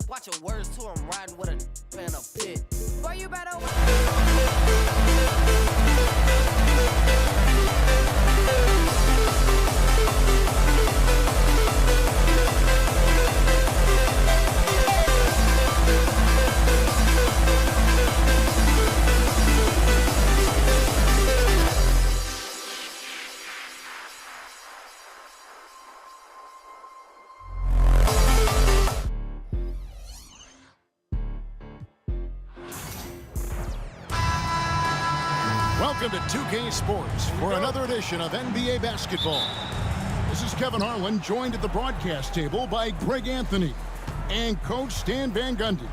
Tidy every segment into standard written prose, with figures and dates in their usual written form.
Watch your words too, I'm riding with a in a pit. Boy, you better Welcome to 2K Sports for another edition of NBA basketball. This is Kevin Harlan, joined at the broadcast table by Greg Anthony and Coach Stan Van Gundy.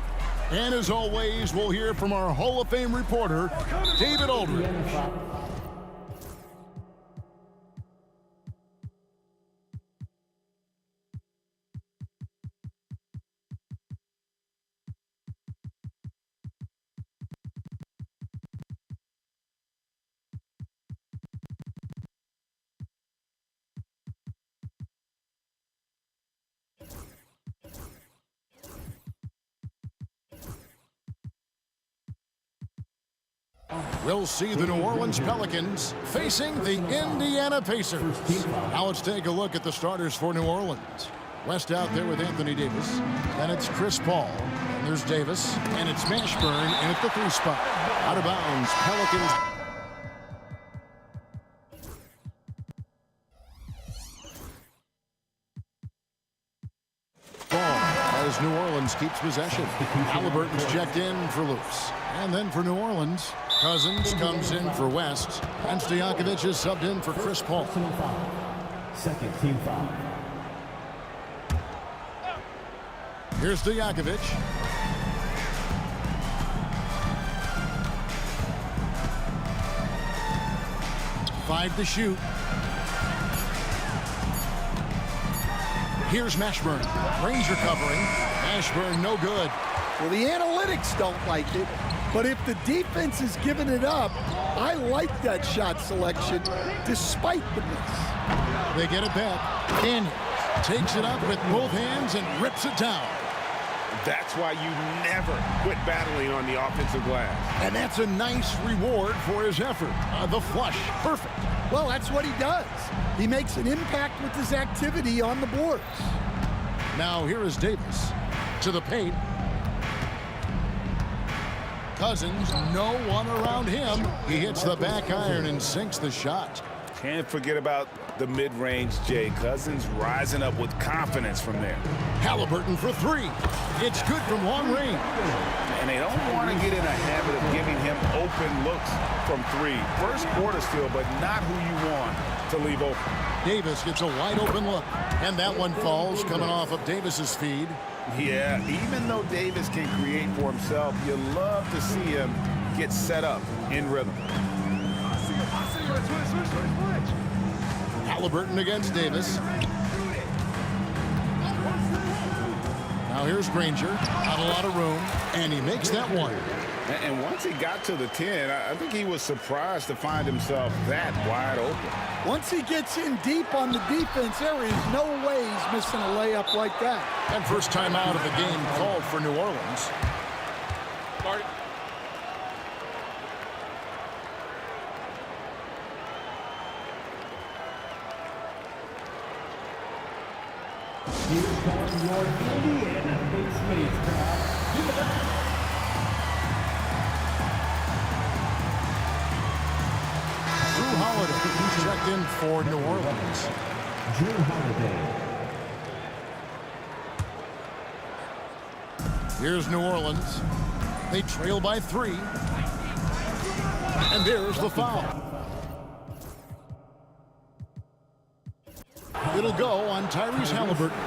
And as always, we'll hear from our Hall of Fame reporter, David Aldridge. We'll see the New Orleans Pelicans facing the Indiana Pacers. Now let's take a look at the starters for New Orleans. West out there with Anthony Davis. Then it's Chris Paul. And there's Davis. And it's Mashburn in at the 3 spot. Out of bounds, Pelicans. As New Orleans keeps possession. Halliburton's checked in for Loose. And then for New Orleans, Cousins comes in for West. And Stojakovic is subbed in for Chris Paul. Second team foul. Here's Stojakovic. Five to shoot. Here's Mashburn. Ranger covering. Mashburn no good. Well, the analytics don't like it, but if the defense is giving it up, I like that shot selection despite the miss. They get it back. Daniels takes it up with both hands and rips it down. That's why you never quit battling on the offensive glass. And that's a nice reward for his effort. The flush. Perfect. Well, that's what he does. He makes an impact with his activity on the boards. Now here is Davis to the paint. Cousins, no one around him. He hits the back iron and sinks the shot. Can't forget about the mid-range, Jay. Cousins rising up with confidence from there. Halliburton for 3. It's good from long range. And they don't want to get in a habit of giving him open looks from 3. First quarter still, but not who you want to leave open. Davis gets a wide open look. And that one falls coming off of Davis's feed. Yeah, even though Davis can create for himself, you love to see him get set up in rhythm. Halliburton against Davis. Now here's Granger. Not a lot of room. And he makes that one. And once he got to the 10, I think he was surprised to find himself that wide open. Once he gets in deep on the defense, there is no way he's missing a layup like that. And first time out of the game called for New Orleans. Here's calling your Indiana Pacers crowd. Holiday checked in for New Orleans. Drew Holiday. Here's New Orleans. They trail by 3. And there's the foul. It'll go on Tyrese Halliburton.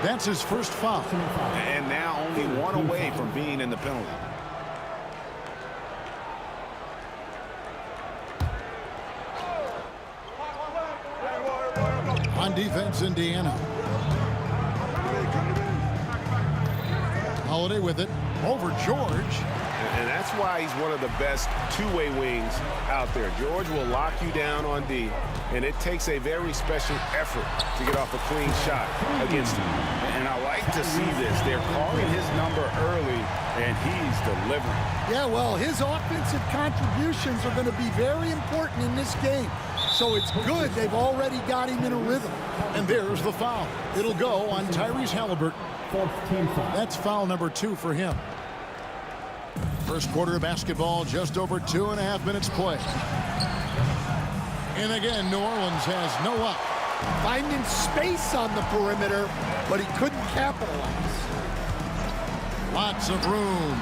That's his first foul. And now only one away from being in the penalty. On defense, Indiana. Holiday with it. Over George. And that's why he's one of the best two-way wings out there. George will lock you down on D, and it takes a very special effort to get off a clean shot against him. And I like to see this. They're calling his number early, and he's delivering. Yeah, well, his offensive contributions are going to be very important in this game. So it's good they've already got him in a rhythm. And there's the foul. It'll go on Tyrese Halliburton. That's foul number 2 for him. First quarter of basketball, just over 2.5 minutes play. And again, New Orleans has no up. Finding space on the perimeter, but he couldn't capitalize. Lots of room.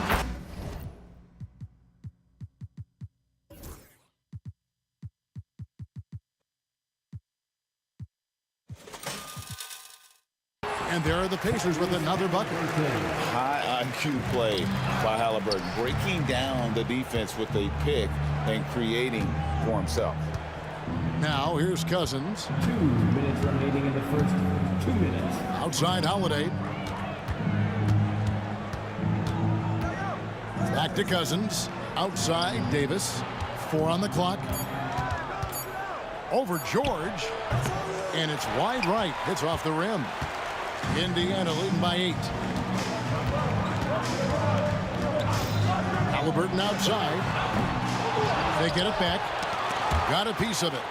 And there are the Pacers with another bucket. High IQ play by Halliburton, breaking down the defense with a pick and creating for himself. Now here's Cousins. 2 minutes remaining in the first 2 minutes. Outside Holiday. Back to Cousins. Outside Davis. 4 on the clock. Over George. And it's wide right. Hits off the rim. Indiana leading by 8. Halliburton outside. They get it back. Got a piece of it.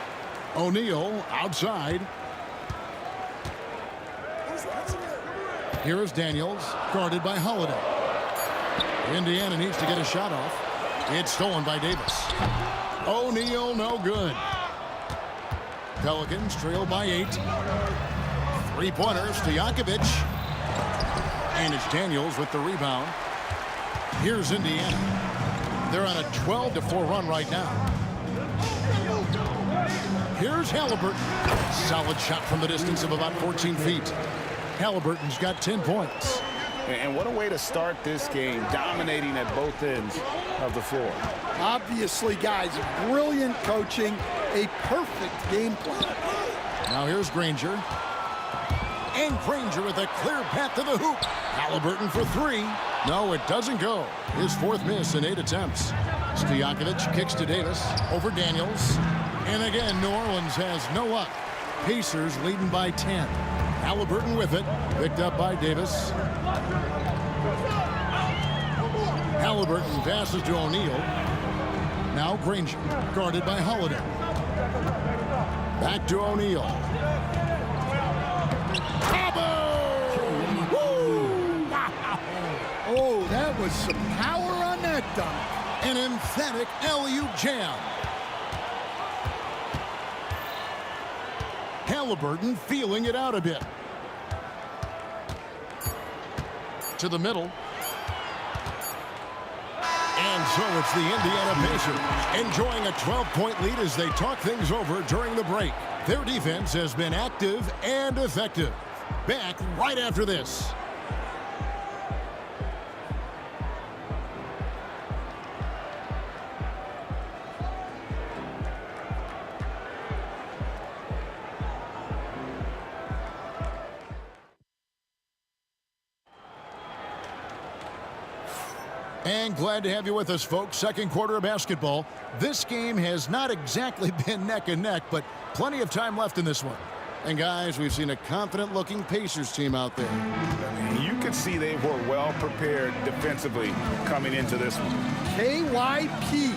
O'Neal outside. Here is Daniels, guarded by Holiday. Indiana needs to get a shot off. It's stolen by Davis. O'Neal, no good. Pelicans trail by 8. Three-pointers to Stojakovic. And it's Daniels with the rebound. Here's Indiana. They're on a 12-4 run right now. Here's Halliburton. Solid shot from the distance of about 14 feet. Halliburton's got 10 points. And what a way to start this game, dominating at both ends of the floor. Obviously, guys, brilliant coaching, a perfect game plan. Now here's Granger. And Granger with a clear path to the hoop. Halliburton for 3. No, it doesn't go. His 4th miss in 8 attempts. Stojakovic kicks to Davis over Daniels. And again, New Orleans has no luck. Pacers leading by 10. Halliburton with it. Picked up by Davis. Halliburton passes to O'Neal. Now Granger, guarded by Holiday. Back to O'Neal. Oh, that was some power on that dunk. An emphatic alley-oop jam. Halliburton feeling it out a bit. To the middle. And so it's the Indiana Pacers enjoying a 12-point lead as they talk things over during the break. Their defense has been active and effective. Back right after this. And glad to have you with us, folks. Second quarter of basketball. This game has not exactly been neck and neck, but plenty of time left in this one. And guys, we've seen a confident-looking Pacers team out there. You could see they were well prepared defensively coming into this one. KYP,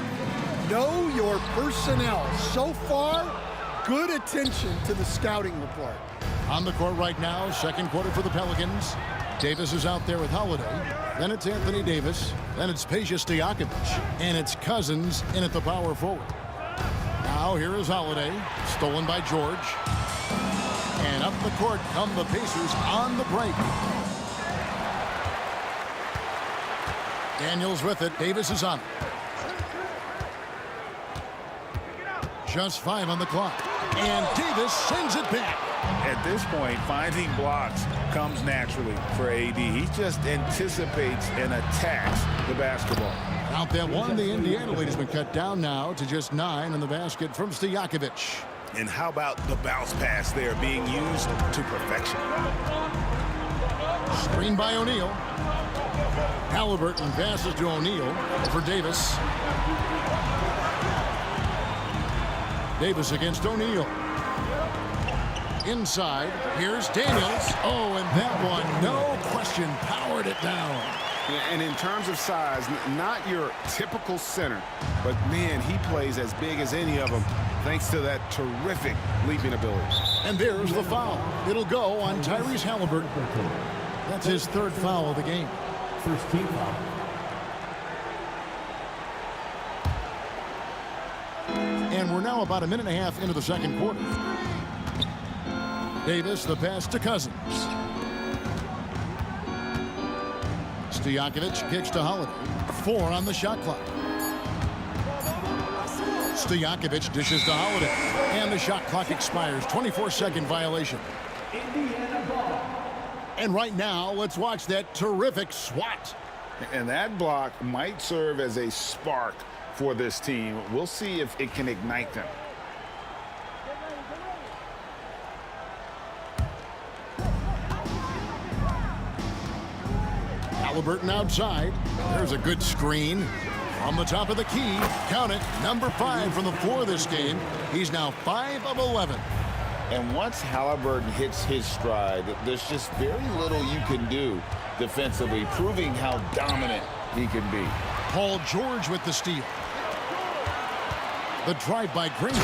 know your personnel. So far, good attention to the scouting report. On the court right now, second quarter for the Pelicans. Davis is out there with Holiday. Then it's Anthony Davis. Then it's Peja Stojakovic. And it's Cousins in at the power forward. Now here is Holiday. Stolen by George. And up the court come the Pacers on the break. Daniels with it. Davis is on it. Just 5 on the clock. And Davis sends it back. At this point, finding blocks comes naturally for AD. He just anticipates and attacks the basketball. Out that one, the Indiana lead has been cut down now to just 9 in the basket from Stojakovic. And how about the bounce pass there being used to perfection? Screen by O'Neal. Halliburton passes to O'Neal for Davis. Davis against O'Neal. Inside, here's Daniels. Oh, and that one, no question, powered it down. And in terms of size, not your typical center, but man, he plays as big as any of them thanks to that terrific leaping ability. And there's the foul. It'll go on Tyrese Halliburton. That's his 3rd foul of the game. First team foul. And we're now about a minute and a half into the second quarter. Davis, the pass to Cousins. Stojakovic kicks to Holiday. 4 on the shot clock. Stojakovic dishes to Holiday. And the shot clock expires. 24-second violation. Indiana ball. And right now, let's watch that terrific swat. And that block might serve as a spark for this team. We'll see if it can ignite them. Halliburton outside. There's a good screen. From the top of the key, count it, number 5 from the floor this game. He's now 5 of 11. And once Halliburton hits his stride, there's just very little you can do defensively, proving how dominant he can be. Paul George with the steal. The drive by Green.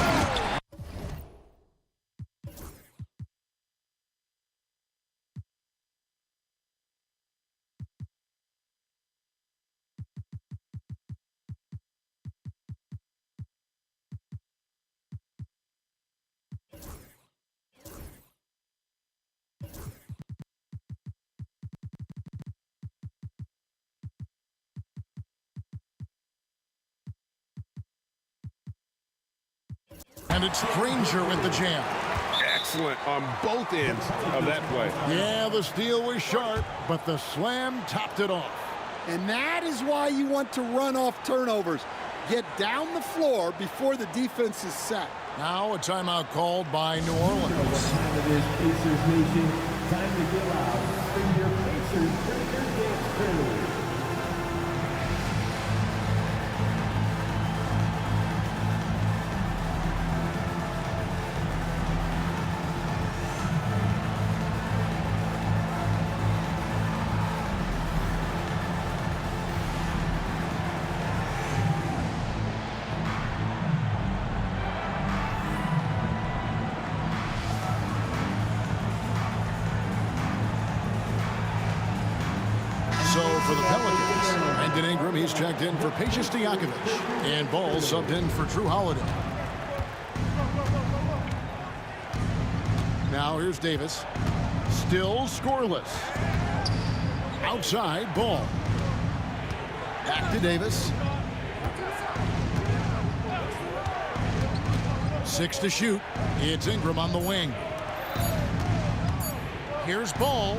And it's Granger with the jam. Excellent on both ends of that play. Yeah, the steal was sharp, but the slam topped it off. And that is why you want to run off turnovers. Get down the floor before the defense is set. Now a timeout called by New Orleans. What time it is, Pacers Nation. Time to get loud. Bring your Pacers Breaker Dance Crew. So for the Pelicans, Brandon Ingram, he's checked in for Peja Stojakovic. And Ball subbed in for Drew Holiday. Now here's Davis. Still scoreless. Outside, Ball. Back to Davis. 6 to shoot. It's Ingram on the wing. Here's Ball.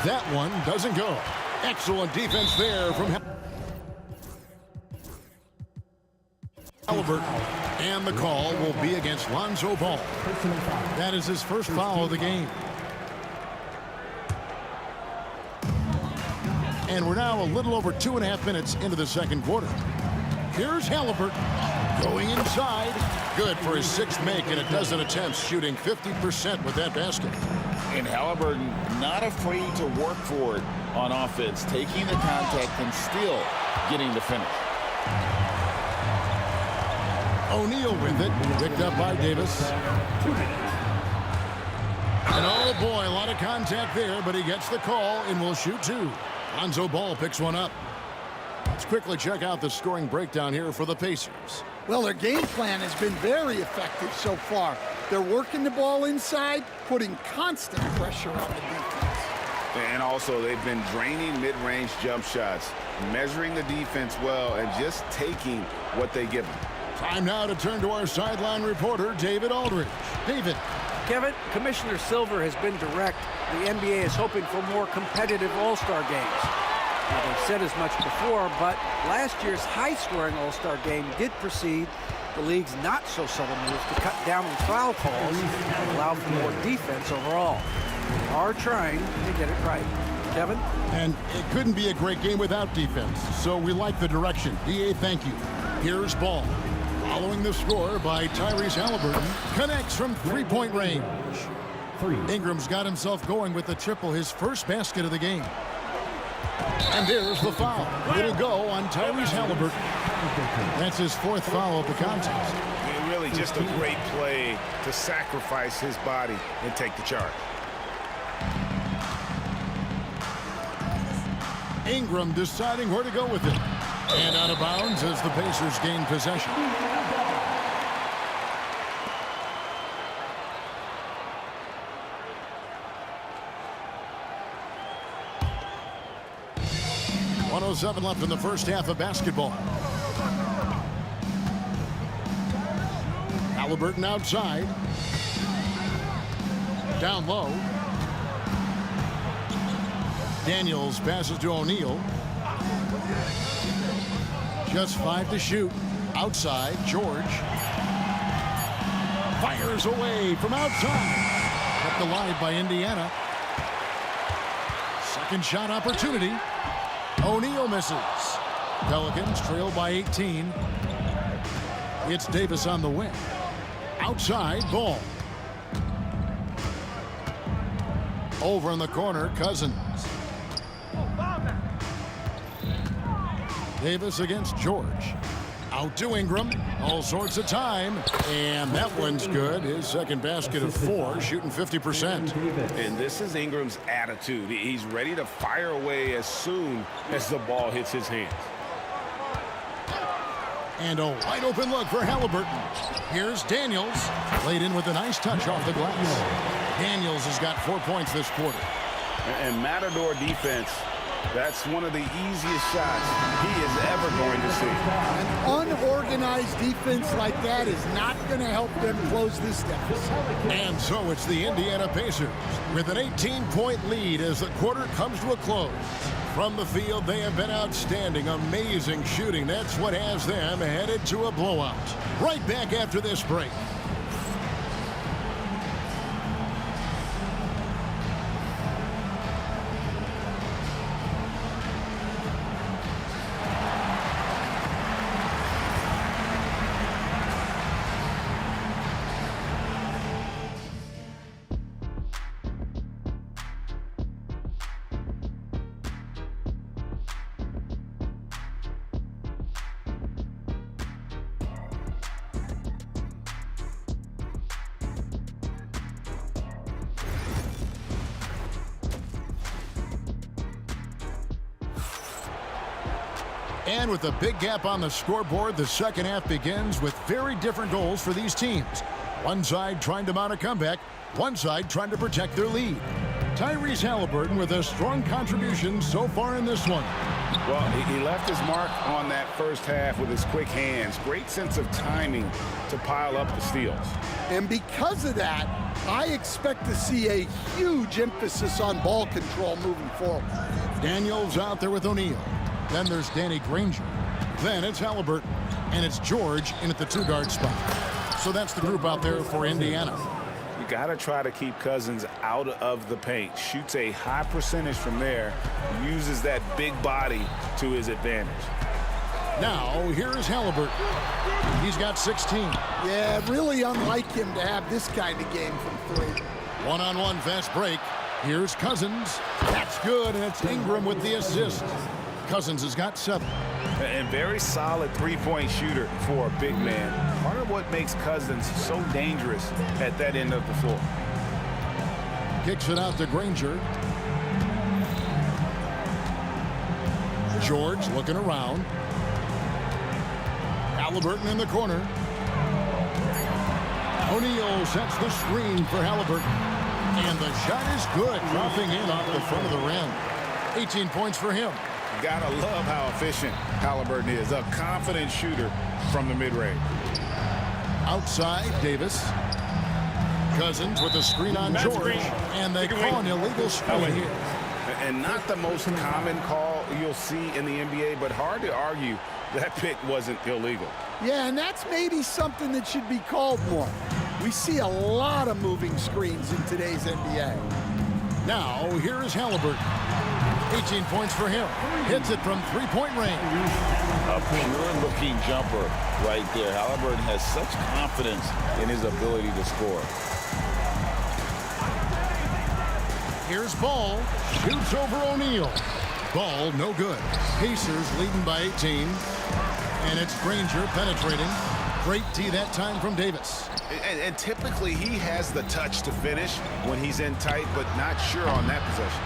That one doesn't go. Excellent defense there from Halliburton. And the call will be against Lonzo Ball. That is his first foul of the game. And we're now a little over 2.5 minutes into the second quarter. Here's Halliburton going inside. Good for his 6th make in a dozen attempts, shooting 50% with that basket. And Halliburton not afraid to work for it on offense, taking the contact and still getting the finish. O'Neal with it, picked up by Davis. 2 minutes. And oh boy, a lot of contact there, but he gets the call and will shoot 2. Lonzo Ball picks one up. Let's quickly check out the scoring breakdown here for the Pacers. Well, their game plan has been very effective so far. They're working the ball inside, putting constant pressure on the defense. And also, they've been draining mid-range jump shots, measuring the defense well, and just taking what they give them. Time now to turn to our sideline reporter, David Aldridge. David. Kevin, Commissioner Silver has been direct. The NBA is hoping for more competitive All-Star games. Now, they've said as much before, but last year's high-scoring All-Star game did precede the league's not-so-subtle move to cut down on foul calls and allow for more defense overall. They are trying to get it right. Kevin? And it couldn't be a great game without defense, so we like the direction. DA, thank you. Here's Ball. Following the score by Tyrese Halliburton, connects from three-point range. Ingram's got himself going with the triple, his first basket of the game. And there's the foul. It'll go on Tyrese Halliburton. That's his 4th foul of the contest. And really just a great play to sacrifice his body and take the charge. Ingram deciding where to go with it. And out of bounds as the Pacers gain possession. .107 left in the first half of basketball. Halliburton outside. Down low. Daniels passes to O'Neal. Just 5 to shoot. Outside, George. Fires away from outside. Kept alive by Indiana. Second shot opportunity. O'Neal misses. Pelicans trail by 18. It's Davis on the wing. Outside, Ball. Over in the corner, Cousins. Davis against George. Out to Ingram. All sorts of time. And that one's good. His second basket of 4, shooting 50%. And this is Ingram's attitude. He's ready to fire away as soon as the ball hits his hands. And a wide open look for Halliburton. Here's Daniels. Laid in with a nice touch off the glass. Daniels has got 4 points this quarter. And Matador defense, that's one of the easiest shots he is ever going to see. An unorganized defense like that is not going to help them close this deficit. And so it's the Indiana Pacers with an 18-point lead as the quarter comes to a close. From the field, they have been outstanding. Amazing shooting. That's what has them headed to a blowout. Right back after this break. And with a big gap on the scoreboard, the second half begins with very different goals for these teams. One side trying to mount a comeback, one side trying to protect their lead. Tyrese Halliburton with a strong contribution so far in this one. Well, he left his mark on that first half with his quick hands. Great sense of timing to pile up the steals. And because of that, I expect to see a huge emphasis on ball control moving forward. Daniels out there with O'Neal. Then there's Danny Granger. Then it's Halliburton. And it's George in at the 2-guard spot. So that's the group out there for Indiana. You got to try to keep Cousins out of the paint. Shoots a high percentage from there. Uses that big body to his advantage. Now, here's Halliburton. He's got 16. Yeah, really unlike him to have this kind of game from 3. One-on-one fast break. Here's Cousins. That's good, and it's Ingram with the assist. Cousins has got 7. And very solid three-point shooter for a big man. Part of what makes Cousins so dangerous at that end of the floor. Kicks it out to Granger. George looking around. Halliburton in the corner. O'Neal sets the screen for Halliburton. And the shot is good, dropping in off the front of the rim. 18 points for him. Gotta love how efficient Halliburton is. A confident shooter from the mid-range. Outside, Davis. Cousins with a screen on George. And they call an illegal screen here. And not the most common call you'll see in the NBA, but hard to argue that pick wasn't illegal. Yeah, and that's maybe something that should be called more. We see a lot of moving screens in today's NBA. Now, here is Halliburton. 18 points for him. Hits it from 3-point range. A pure-looking jumper right there. Halliburton has such confidence in his ability to score. Here's Ball. Shoots over O'Neal. Ball, no good. Pacers leading by 18. And it's Granger penetrating. Great D that time from Davis. And typically he has the touch to finish when he's in tight, but not sure on that possession.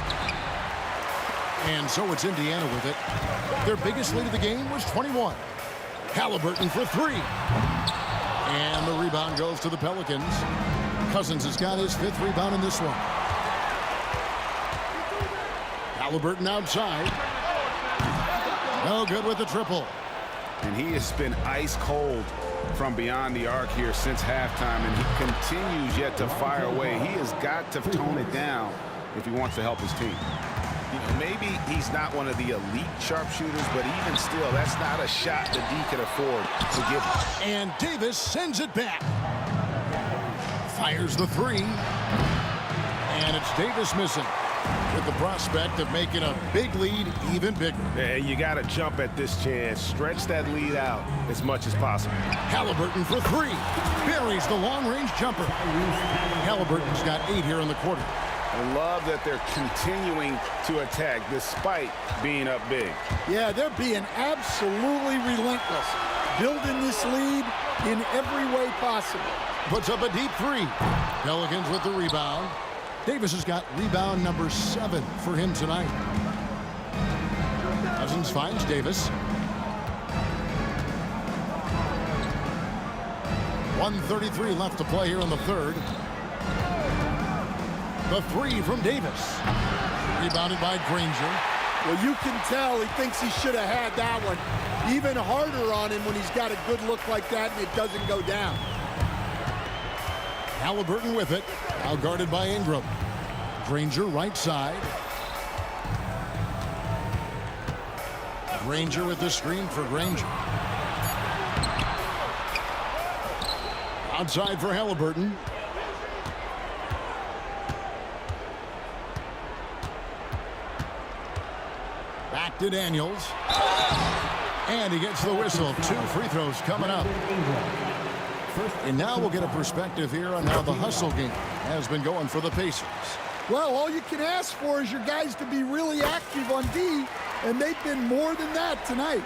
And so it's Indiana with it. Their biggest lead of the game was 21. Halliburton for 3. And the rebound goes to the Pelicans. Cousins has got his 5th rebound in this one. Halliburton outside. No good with the triple. And he has been ice cold from beyond the arc here since halftime, and he continues yet to fire away. He has got to tone it down if he wants to help his team. You know, maybe he's not one of the elite sharpshooters, but even still, that's not a shot that D can afford to give him. And Davis sends it back. Fires the three. And it's Davis missing, with the prospect of making a big lead even bigger. And you got to jump at this chance. Stretch that lead out as much as possible. Halliburton for three. Buries the long-range jumper. Halliburton's got 8 here in the quarter. I love that they're continuing to attack despite being up big. Yeah, they're being absolutely relentless, building this lead in every way possible. Puts up a deep three. Pelicans with the rebound. Davis has got rebound number 7 for him tonight. Cousins finds Davis. 1:33 left to play here in the third. The three from Davis. Rebounded by Granger. Well, you can tell he thinks he should have had that one. Even harder on him when he's got a good look like that and it doesn't go down. Halliburton with it. Now guarded by Ingram. Granger right side. Granger with the screen for Granger. Outside for Halliburton. Back to Daniels. And he gets the whistle. 2 free throws coming up. And now we'll get a perspective here on how the hustle game has been going for the Pacers. Well, all you can ask for is your guys to be really active on D, and they've been more than that tonight.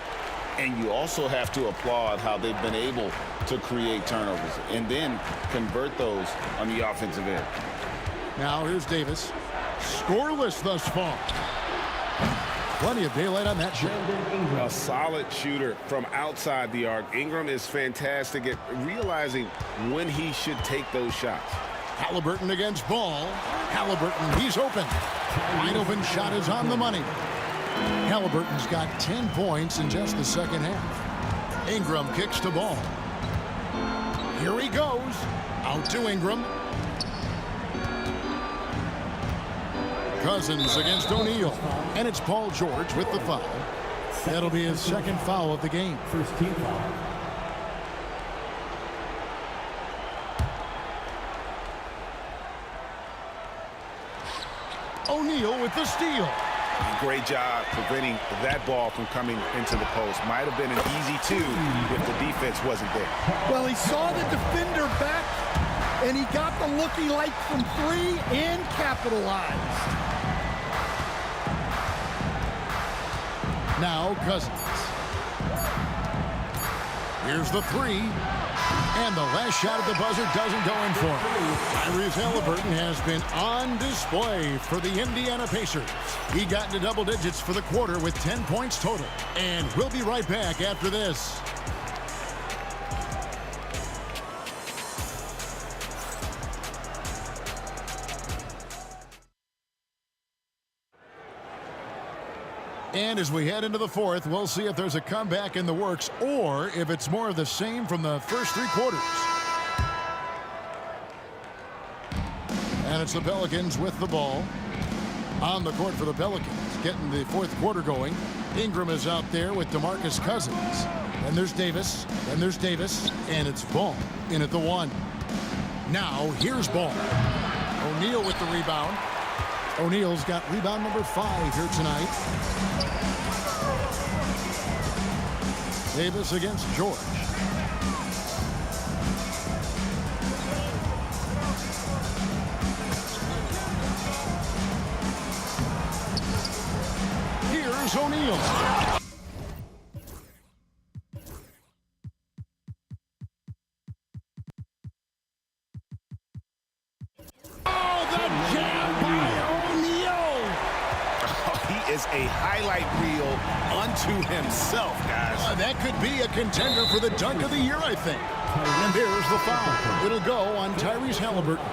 And you also have to applaud how they've been able to create turnovers and then convert those on the offensive end. Now here's Davis. Scoreless thus far. Plenty of daylight on that shot. A solid shooter from outside the arc. Ingram is fantastic at realizing when he should take those shots. Halliburton against Ball. Halliburton, he's open. Wide open shot is on the money. Halliburton's got 10 points in just the second half. Ingram kicks to Ball. Here he goes. Out to Ingram. Cousins against O'Neal. And it's Paul George with the foul. That'll be his second foul of the game. First team foul. O'Neal with the steal. Great job preventing that ball from coming into the post. Might have been an easy 2 if the defense wasn't there. Well, he saw the defender back, and he got the look he liked from 3 and capitalized. Now Cousins. Here's the 3. And the last shot at the buzzer doesn't go in for him. Tyrese Halliburton has been on display for the Indiana Pacers. He got into double digits for the quarter with 10 points total. And we'll be right back after this. And as we head into the fourth, we'll see if there's a comeback in the works or if it's more of the same from the first 3 quarters. And it's the Pelicans with the ball. On the court for the Pelicans, getting the fourth quarter going. Ingram is out there with DeMarcus Cousins. Then there's Davis. Then there's Davis. And it's Ball in at the 1. Now, here's Ball. O'Neal with the rebound. O'Neal's got rebound number 5 here tonight. Davis against George. Here's O'Neal. Oh, the jam by O'Neal. He is a highlight reel unto himself, guys. That could be a contender for the dunk of the year, I think. And there's the foul. It'll go on Tyrese Halliburton.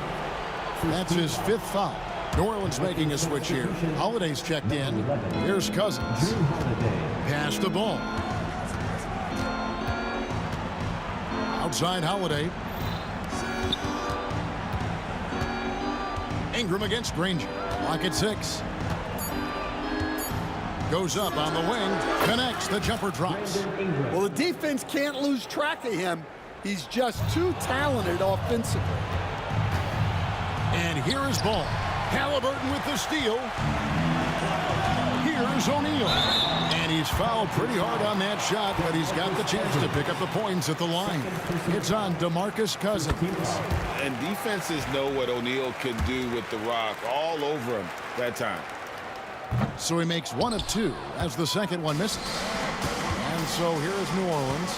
That's his 5th foul. New Orleans making a switch here. Holiday's checked in. Here's Cousins. Pass the ball. Outside Holiday. Ingram against Granger. Lock at 6. Goes up on the wing, connects, the jumper drops. Well, the defense can't lose track of him. He's just too talented offensively. And here is ball. Halliburton with the steal. Here's O'Neal. And he's fouled pretty hard on that shot, but he's got the chance to pick up the points at the line. It's on DeMarcus Cousins. And defenses know what O'Neal can do with the rock all over him that time. So he makes 1 of 2 as the second one misses. And so here is New Orleans.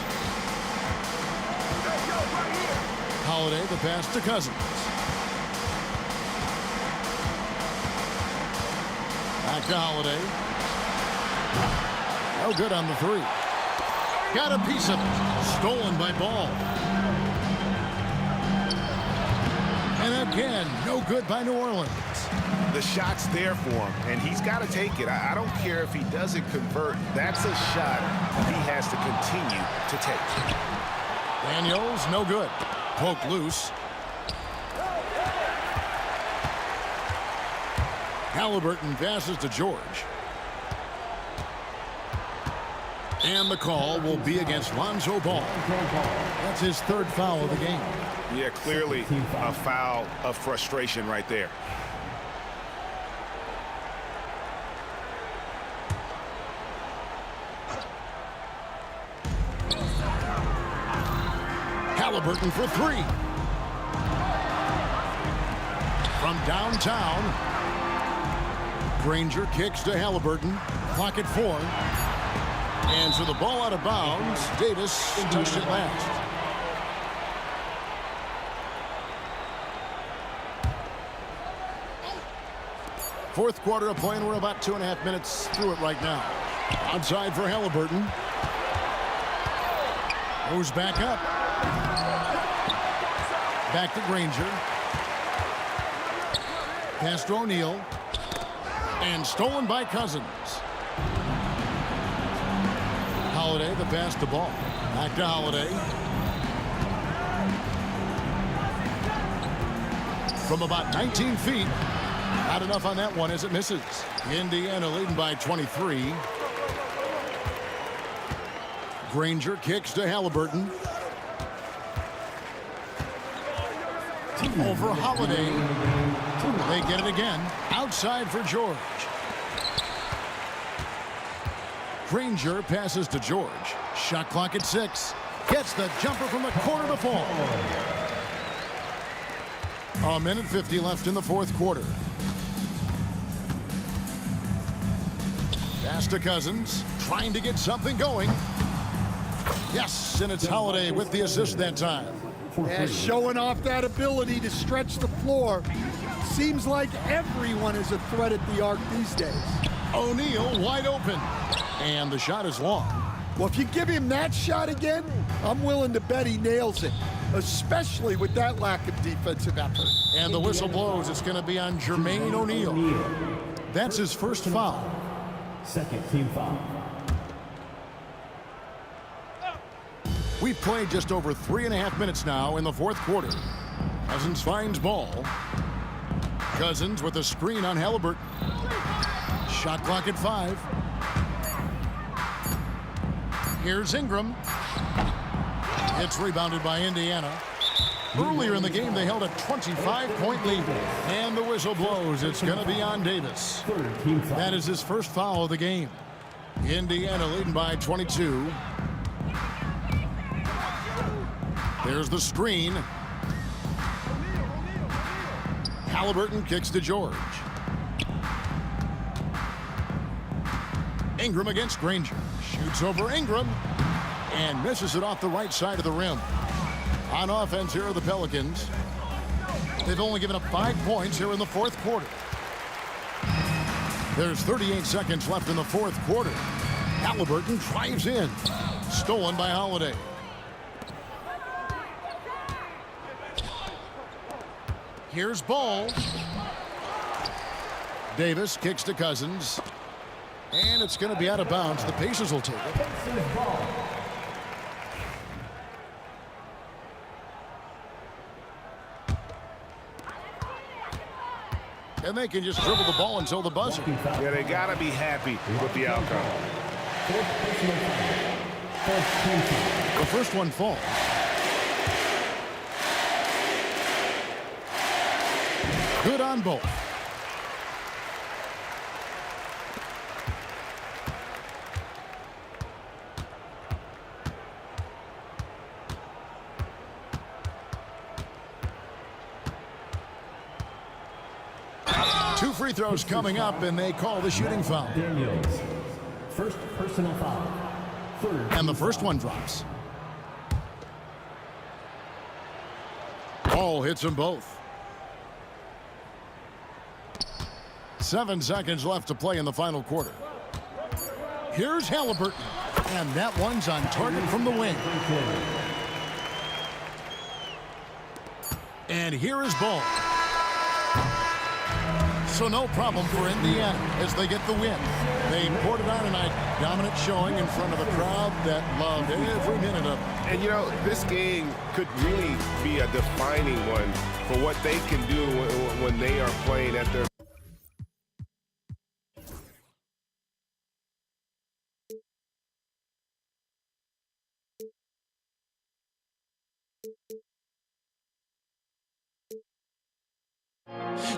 Holiday, the pass to Cousins. Back to Holiday. No good on the 3. Got a piece of it. Stolen by Ball. And again, no good by New Orleans. The shot's there for him, and he's got to take it. I don't care if he doesn't convert. That's a shot he has to continue to take. Daniels, no good. Poke loose. Halliburton passes to George. And the call will be against Lonzo Ball. That's his 3rd foul of the game. Yeah, clearly a foul of frustration right there. Halliburton for 3. From downtown, Granger kicks to Halliburton. Clock at 4. And so the ball out of bounds. Davis touched it last. Fourth quarter of play, and we're about 2.5 minutes through it right now. Outside for Halliburton. Goes back up. Back to Granger. Pass to O'Neal. And stolen by Cousins. Holiday, the pass to Ball. Back to Holiday. From about 19 feet. Not enough on that one as it misses. Indiana leading by 23. Granger kicks to Halliburton. Over Holiday. They get it again. Outside for George. Granger passes to George. Shot clock at 6. Gets the jumper from the corner to fall. 1:50 left in the fourth quarter. Pass to Cousins. Trying to get something going. Yes, and it's Holiday with the assist that time. Yeah, showing off that ability to stretch the floor. Seems like everyone is a threat at the arc these days. O'Neal wide open. And the shot is long. Well, if you give him that shot again, I'm willing to bet he nails it, especially with that lack of defensive effort. And the whistle blows. It's going to be on Jermaine O'Neal. That's his first foul. Second team foul. We've played just over 3.5 minutes now in the fourth quarter. Cousins finds Ball. Cousins with a screen on Halliburton. Shot clock at 5. Here's Ingram. It's rebounded by Indiana. Earlier in the game, they held a 25-point lead. And the whistle blows. It's going to be on Davis. That is his first foul of the game. Indiana leading by 22. There's the screen. Halliburton kicks to George. Ingram against Granger. Shoots over Ingram and misses it off the right side of the rim. On offense, here are the Pelicans. They've only given up 5 points here in the fourth quarter. There's 38 seconds left in the fourth quarter. Halliburton drives in. Stolen by Holiday. Here's Ball. Davis kicks to Cousins. And it's going to be out of bounds. The Pacers will take it. and they can just dribble the ball until the buzzer. Yeah, they got to be happy with the outcome. The first one falls. Good on both. Two free throws coming up, and they call the shooting foul. Daniels. First personal foul. Third. And the first one drops. Ball hits them both. 7 seconds left to play in the final quarter. Here's Halliburton. And that one's on target from the wing. And here is Ball. So no problem for Indiana as they get the win. They poured it on tonight. Dominant showing in front of a crowd that loved every minute of it. And, you know, this game could really be a defining one for what they can do when they are playing at their...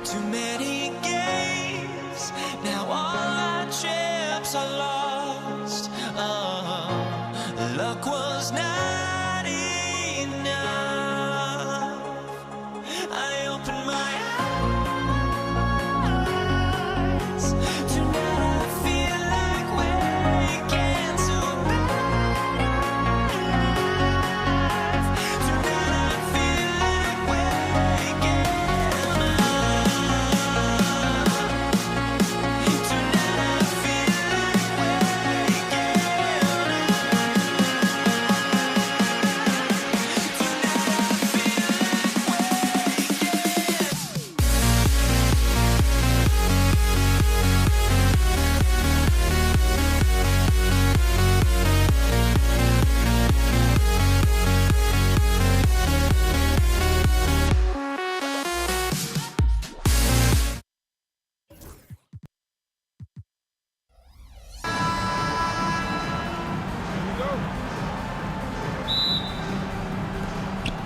Too many games, now all our chips are lost. Luck was not enough. I opened my eyes. Tonight I feel like waking to life. Tonight I feel like waking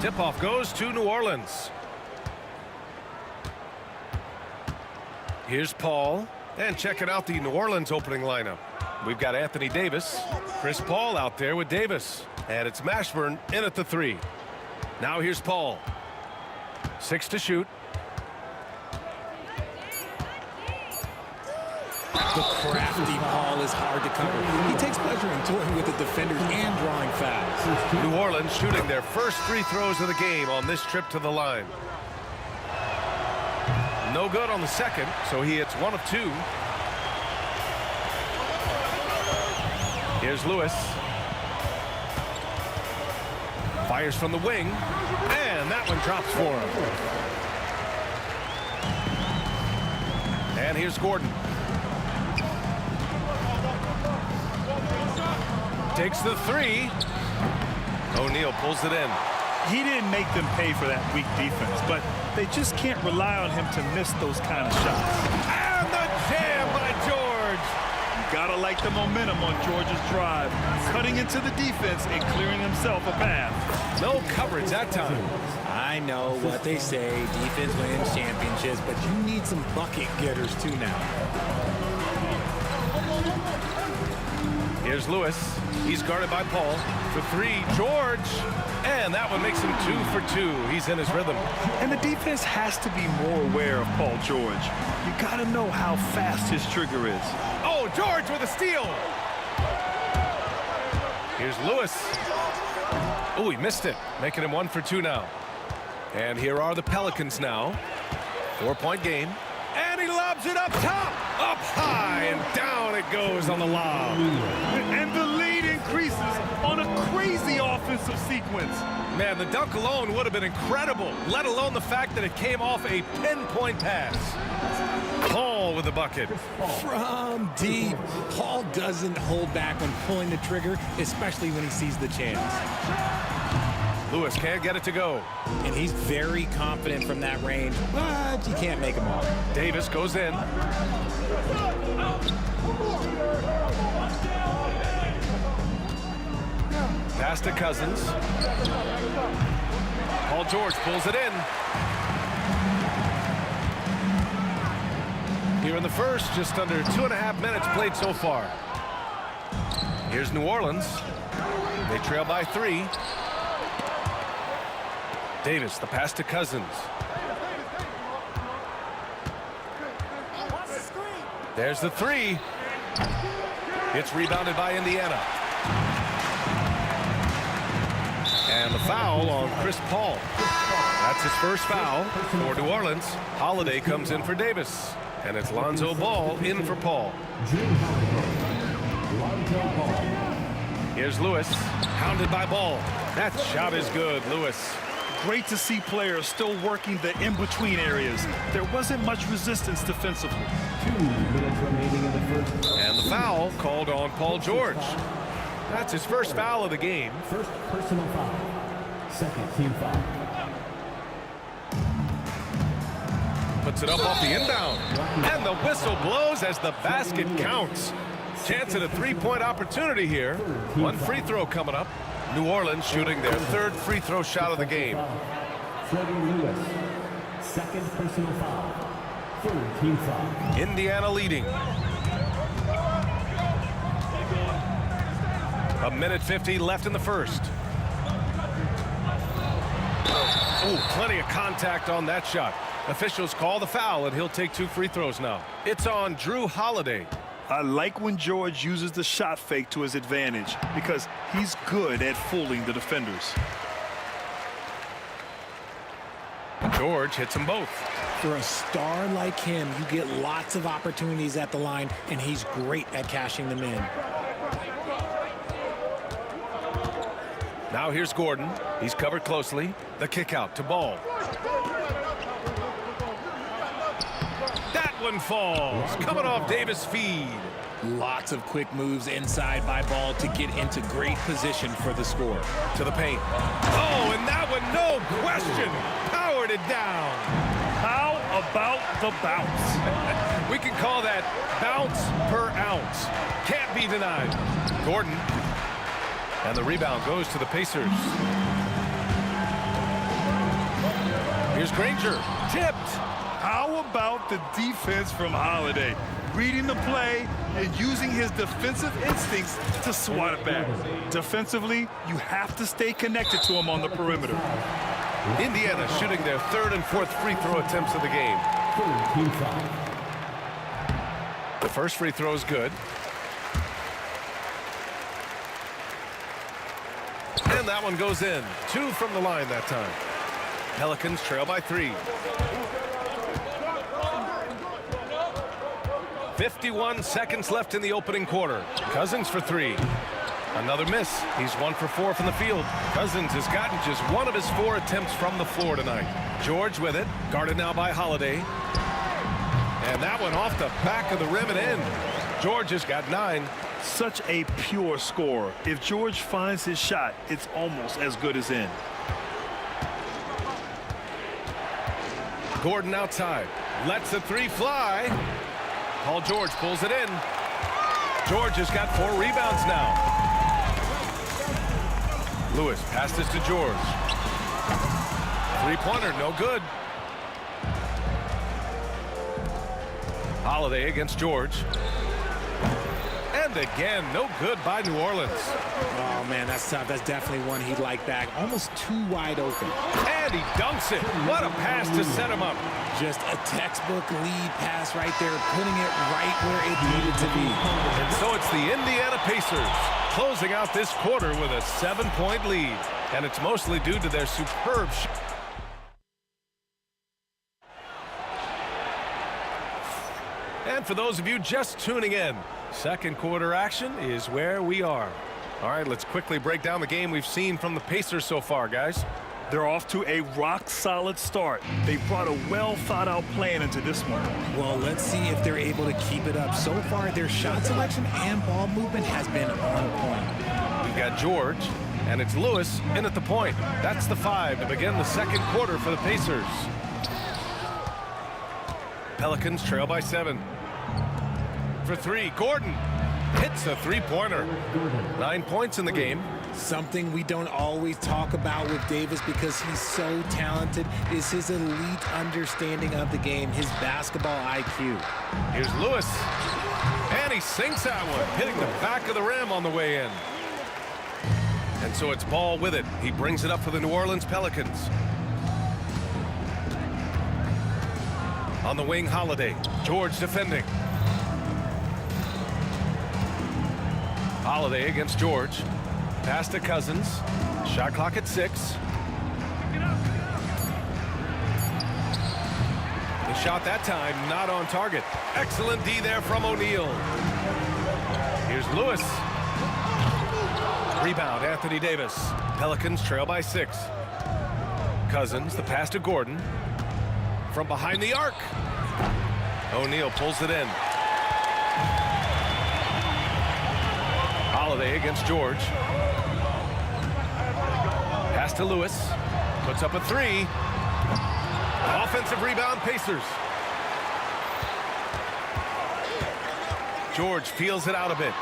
Tip-off goes to New Orleans. Here's Paul. And checking out the New Orleans opening lineup. We've got Anthony Davis. Chris Paul out there with Davis. And it's Mashburn in at the 3. Now here's Paul. 6 to shoot. The crafty Paul is hard to cover. He takes pleasure in toying with the defenders and drawing fouls. New Orleans shooting their first free throws of the game on this trip to the line. No good on the second, so he hits 1 of 2. Here's Lewis. Fires from the wing, and that one drops for him. And here's Gordon. Takes the 3. O'Neal pulls it in. He didn't make them pay for that weak defense, but they just can't rely on him to miss those kind of shots. And the jam by George. You gotta like the momentum on George's drive, cutting into the defense and clearing himself a path. No coverage that time. I know what they say, defense wins championships, but you need some bucket getters too now. Here's Lewis. He's guarded by Paul. For 3, George. And that one makes him 2 for 2. He's in his rhythm. And the defense has to be more aware of Paul George. You gotta know how fast his trigger is. Oh, George with a steal. Here's Lewis. Oh, he missed it, making him 1 for 2 now. And here are the Pelicans now. 4-point game. And he lobs it up top. Up high and down it goes on the lob. And the lead increases on a crazy offensive sequence. Man, the dunk alone would have been incredible, let alone the fact that it came off a pinpoint pass. Paul with the bucket. From deep, Paul doesn't hold back when pulling the trigger, especially when he sees the chance. Lewis can't get it to go. And he's very confident from that range, but you can't make him off. Davis goes in. Pass to Cousins. Paul George pulls it in. Here in the first, just under 2.5 minutes played so far. Here's New Orleans. They trail by 3. Davis, the pass to Cousins. There's the 3. It's rebounded by Indiana. And the foul on Chris Paul. That's his first foul for New Orleans. Holiday comes in for Davis. And it's Lonzo Ball in for Paul. Here's Lewis, hounded by Ball. That shot is good, Lewis. Great to see players still working the in-between areas. There wasn't much resistance defensively. 2 minutes remaining in the first. And the foul called on Paul George. That's his first foul of the game. First personal foul. Second team foul. Puts it up off the inbound. And the whistle blows as the basket counts. Chance at a 3-point opportunity here. 1 free throw coming up. New Orleans shooting their 3rd free throw shot of the game. Freddie Lewis. Second personal foul. 3rd team foul. Indiana leading. 1:50 left in the first. Oh, plenty of contact on that shot. Officials call the foul, and he'll take 2 free throws now. It's on Drew Holiday. I like when George uses the shot fake to his advantage because he's good at fooling the defenders. George hits them both. For a star like him, you get lots of opportunities at the line, and he's great at cashing them in. Now here's Gordon. He's covered closely. The kick out to Ball. That one falls. Coming off Davis' feed. Lots of quick moves inside by Ball to get into great position for the score. To the paint. Oh, and that one, no question. Powered it down. How about the bounce? We can call that bounce per ounce. Can't be denied. Gordon. And the rebound goes to the Pacers. Here's Granger. Tipped. How about the defense from Holiday? Reading the play and using his defensive instincts to swat it back. Defensively, you have to stay connected to him on the perimeter. Indiana shooting their 3rd and 4th free throw attempts of the game. The first free throw is good. And that one goes in. 2 from the line that time. Pelicans trail by 3. 51 seconds left in the opening quarter. Cousins for 3. Another miss. He's 1 for 4 from the field. Cousins has gotten just 1 of his 4 attempts from the floor tonight. George with it. Guarded now by Holiday. And that one off the back of the rim and in. George has got 9. Such a pure scorer. If George finds his shot, it's almost as good as in. Gordon outside. Lets the 3 fly. Paul George pulls it in. George has got 4 rebounds now. Lewis passes to George. 3-pointer, no good. Holiday against George. And again, no good by New Orleans. Oh, man, that's tough. That's definitely one he'd like back. Almost too wide open. And he dunks it. What a pass to set him up. Just a textbook lead pass right there, putting it right where it needed to be. And so it's the Indiana Pacers closing out this quarter with a 7-point lead. And it's mostly due to their superb shot. And for those of you just tuning in, second quarter action is where we are. All right, let's quickly break down the game we've seen from the Pacers so far, guys. They're off to a rock-solid start. They brought a well-thought-out plan into this one. Well, let's see if they're able to keep it up. So far, their shot selection and ball movement has been on point. We've got George, And it's Lewis in at the point. That's the 5 to begin the second quarter for the Pacers. Pelicans trail by 7. For 3, Gordon hits a three-pointer. 9 points in the game. Something we don't always talk about with Davis because he's so talented is his elite understanding of the game, his basketball IQ. Here's Lewis. And he sinks that one, hitting the back of the rim on the way in. And so it's Ball with it. He brings it up for the New Orleans Pelicans. On the wing, Holiday. George defending. Holiday against George. Pass to Cousins. Shot clock at 6. The shot that time not on target. Excellent D there from O'Neal. Here's Lewis. Rebound, Anthony Davis. Pelicans trail by 6. Cousins, the pass to Gordon. From behind the arc. O'Neal pulls it in. Holiday against George. Pass to Lewis. Puts up a 3. Offensive rebound, Pacers. George feels it out a bit.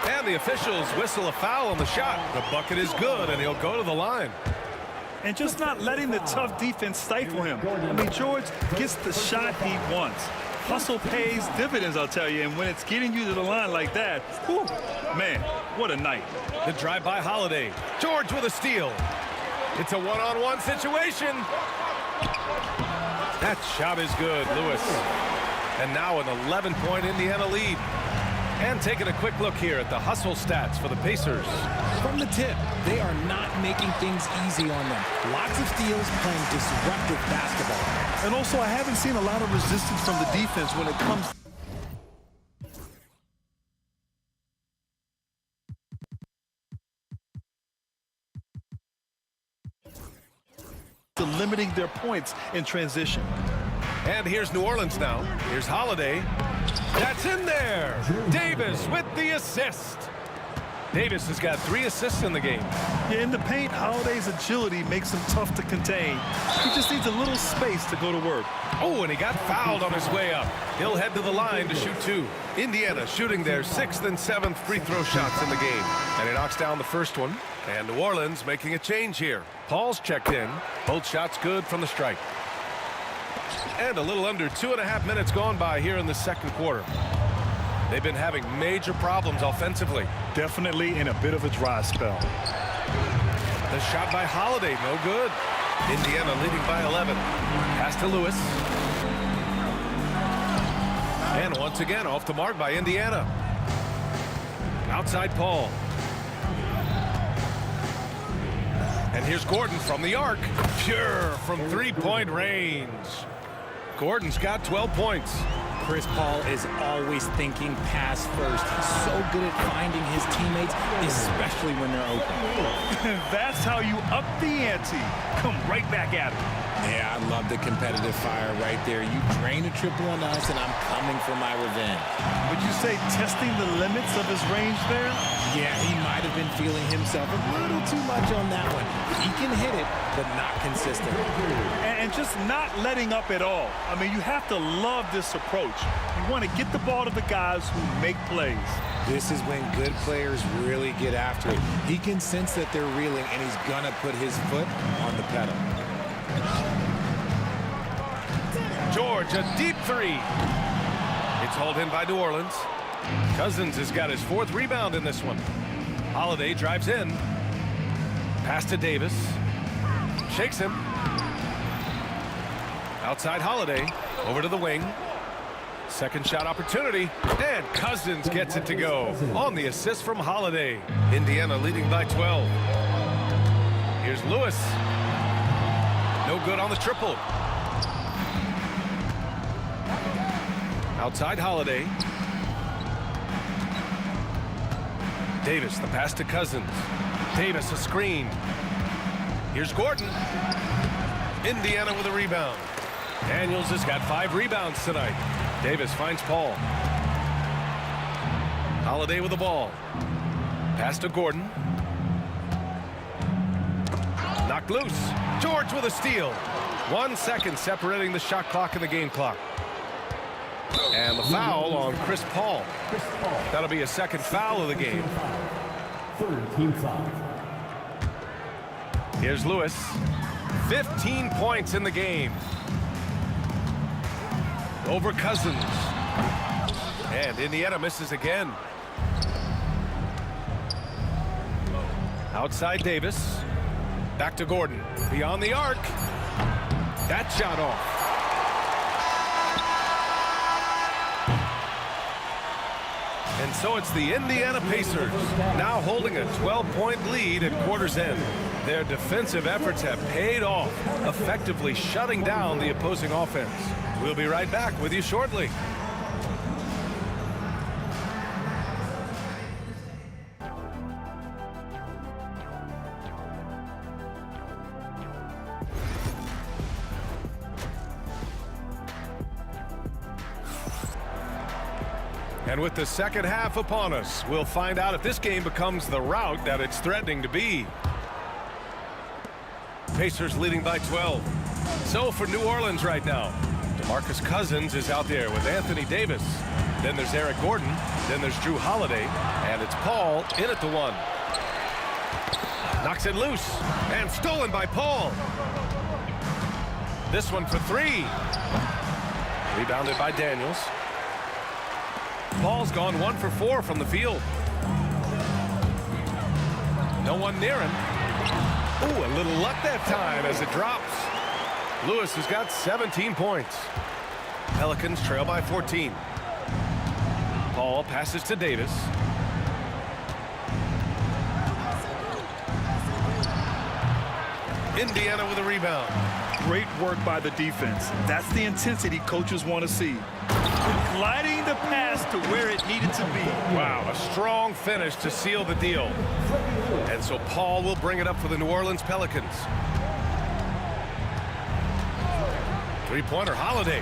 And the officials whistle a foul on the shot. The bucket is good, and he'll go to the line. And just not letting the tough defense stifle him. I mean, George gets the shot he wants. Hustle pays dividends, I'll tell you, and when it's getting you to the line like that, whew, man, what a night. The drive by Holiday. George with a steal. It's a one-on-one situation. That shot is good, Lewis. And now an 11-point Indiana lead. And taking a quick look here at the hustle stats for the Pacers. From the tip, they are not making things easy on them. Lots of steals, playing disruptive basketball. And also, I haven't seen a lot of resistance from the defense when it comes to limiting their points in transition. And here's New Orleans now. Here's Holiday. That's in there. Davis with the assist. Davis has got 3 assists in the game. Yeah, in the paint, Holiday's agility makes him tough to contain. He just needs a little space to go to work. Oh, and he got fouled on his way up. He'll head to the line to shoot 2. Indiana shooting their 6th and 7th free throw shots in the game. And he knocks down the first one. And New Orleans making a change here. Paul's checked in. Both shots good from the strike. And a little under 2.5 minutes gone by here in the second quarter. They've been having major problems offensively. Definitely in a bit of a dry spell. The shot by Holiday, no good. Indiana leading by 11. Pass to Lewis. And once again off the mark by Indiana. Outside Paul. And here's Gordon from the arc. Pure from three-point range. Gordon's got 12 points. Chris Paul is always thinking pass first. He's so good at finding his teammates, especially when they're open. That's how you up the ante. Come right back at him. Yeah, I love the competitive fire right there. You drain a triple on us, and I'm coming for my revenge. Would you say testing the limits of his range there? Yeah, he might have been feeling himself a little too much on that one. He can hit it, but not consistent. And just not letting up at all. I mean, you have to love this approach. You want to get the ball to the guys who make plays. This is when good players really get after it. He can sense that they're reeling, and he's going to put his foot on the pedal. George, a deep 3. It's hauled in by New Orleans. Cousins has got his 4th rebound in this one. Holiday drives in. Pass to Davis. Shakes him. Outside Holiday. Over to the wing. Second shot opportunity. And Cousins gets it to go. On the assist from Holiday. Indiana leading by 12. Here's Lewis. No good on the triple. Outside Holiday. Davis, the pass to Cousins. Davis, a screen. Here's Gordon. Indiana with a rebound. Daniels has got 5 rebounds tonight. Davis finds Paul. Holiday with the ball. Pass to Gordon. Knocked loose. George with a steal. 1 second separating the shot clock and the game clock. And the foul on Chris Paul. That'll be a second foul of the game. Third team foul. Here's Lewis. 15 points in the game. Over Cousins. And Indiana misses again. Outside Davis. Back to Gordon. Beyond the arc. That shot off. And so it's the Indiana Pacers now holding a 12-point lead at quarter's end. Their defensive efforts have paid off, effectively shutting down the opposing offense. We'll be right back with you shortly. And with the second half upon us, we'll find out if this game becomes the rout that it's threatening to be. Pacers leading by 12. So for New Orleans right now, DeMarcus Cousins is out there with Anthony Davis. Then there's Eric Gordon. Then there's Drew Holiday. And it's Paul in at the one. Knocks it loose. And stolen by Paul. This one for three. Rebounded by Daniels. Paul's gone 1 for 4 from the field. No one near him. Ooh, a little luck that time as it drops. Lewis has got 17 points. Pelicans trail by 14. Paul passes to Davis. Indiana with a rebound. Great work by the defense. That's the intensity coaches want to see. Gliding the pass to where it needed to be. Wow, a strong finish to seal the deal. And so Paul will bring it up for the New Orleans Pelicans. Three-pointer Holiday.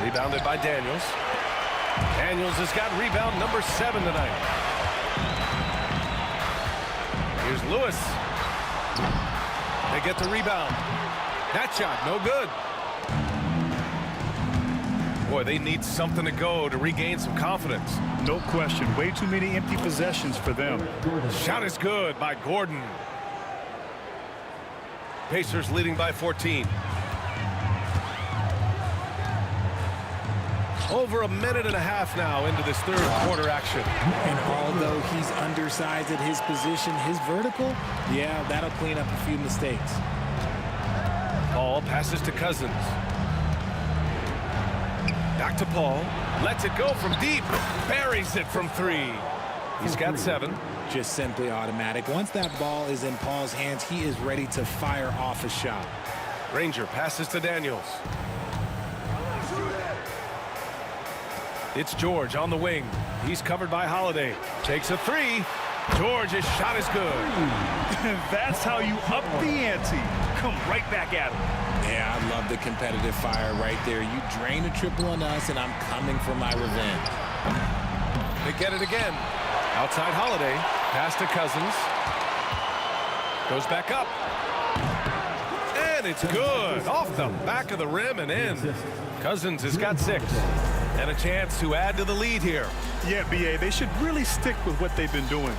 Rebounded by Daniels. Daniels has got rebound number 7 tonight. Here's Lewis. They get the rebound. That shot, no good. Boy, they need something to go to regain some confidence. No question. Way too many empty possessions for them. Shot is good by Gordon. Pacers leading by 14. Over a minute and a half now into this third quarter action. And although he's undersized at his position, his vertical, yeah, that'll clean up a few mistakes. Paul passes to Cousins. Back to Paul. Lets it go from deep. Buries it from 3. He's got 7. Just simply automatic. Once that ball is in Paul's hands, he is ready to fire off a shot. Ranger passes to Daniels. It's George on the wing. He's covered by Holiday. Takes a 3. George's shot is good. That's how you up the ante. Come right back at him. Yeah, I love the competitive fire right there. You drain a triple on us, and I'm coming for my revenge. They get it again. Outside Holiday. Pass to Cousins. Goes back up. And it's good. Off the back of the rim and in. Cousins has got 6. And a chance to add to the lead here. Yeah, B.A., they should really stick with what they've been doing.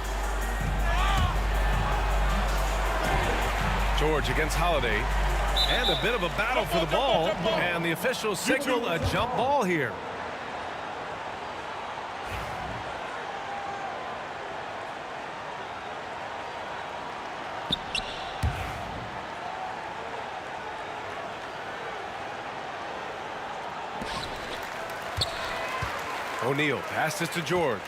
George against Holiday. And a bit of a battle for the ball. And the officials signal a jump ball here. O'Neal passes to George.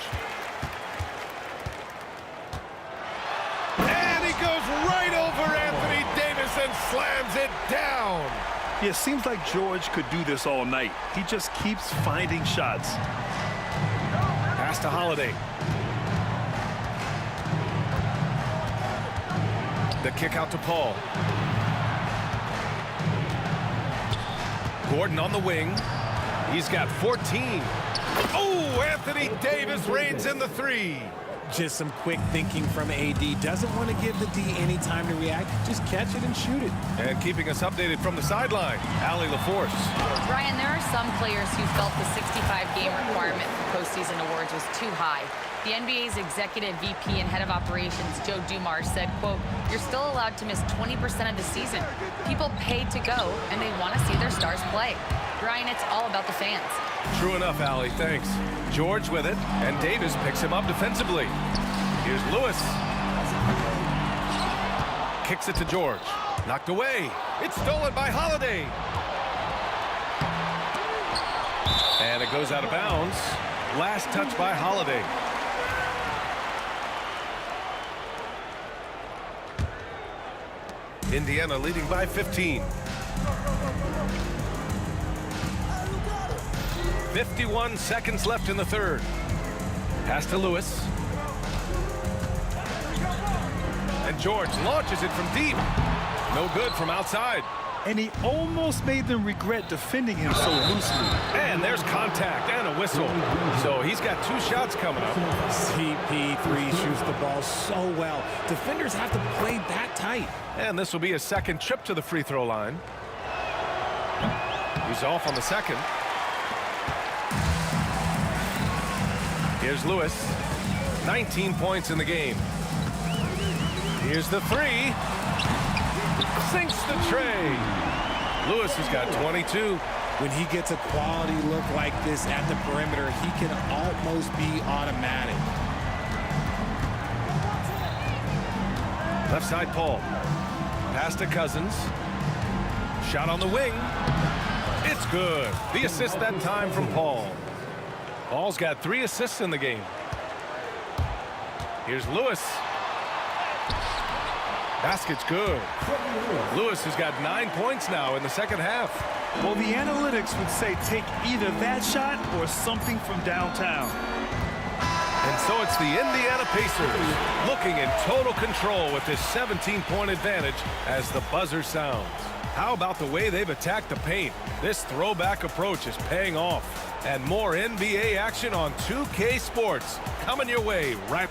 And he goes right over Anthony Davis and slams it down. Yeah, it seems like George could do this all night. He just keeps finding shots. Pass to Holiday. The kick out to Paul. Gordon on the wing. He's got 14. Oh, Anthony Davis reigns in the 3. Just some quick thinking from AD. Doesn't want to give the D any time to react. Just catch it and shoot it. And keeping us updated from the sideline, Allie LaForce. Ryan, there are some players who felt the 65-game requirement for postseason awards was too high. The NBA's executive VP and head of operations, Joe Dumars, said, quote, "You're still allowed to miss 20% of the season. People pay to go, and they want to see their stars play." Ryan, it's all about the fans. True enough, Allie, thanks. George with it, and Davis picks him up defensively. Here's Lewis. Kicks it to George. Knocked away. It's stolen by Holiday. And it goes out of bounds. Last touch by Holiday. Indiana leading by 15. 51 seconds left in the third. Pass to Lewis. And George launches it from deep. No good from outside. And he almost made them regret defending him so loosely. And there's contact and a whistle. So he's got 2 shots coming up. CP3 shoots the ball so well. Defenders have to play that tight. And this will be a second trip to the free throw line. He's off on the second. Here's Lewis. 19 points in the game. Here's the 3. Sinks the tray. Lewis has got 22. When he gets a quality look like this at the perimeter, he can almost be automatic. Left side, Paul. Pass to Cousins. Shot on the wing. It's good. The assist that time from Paul. Paul's got 3 assists in the game. Here's Lewis. Basket's good. Lewis has got 9 points now in the second half. Well, the analytics would say take either that shot or something from downtown. And so it's the Indiana Pacers looking in total control with this 17-point advantage as the buzzer sounds. How about the way they've attacked the paint? This throwback approach is paying off. And more NBA action on 2K Sports coming your way right.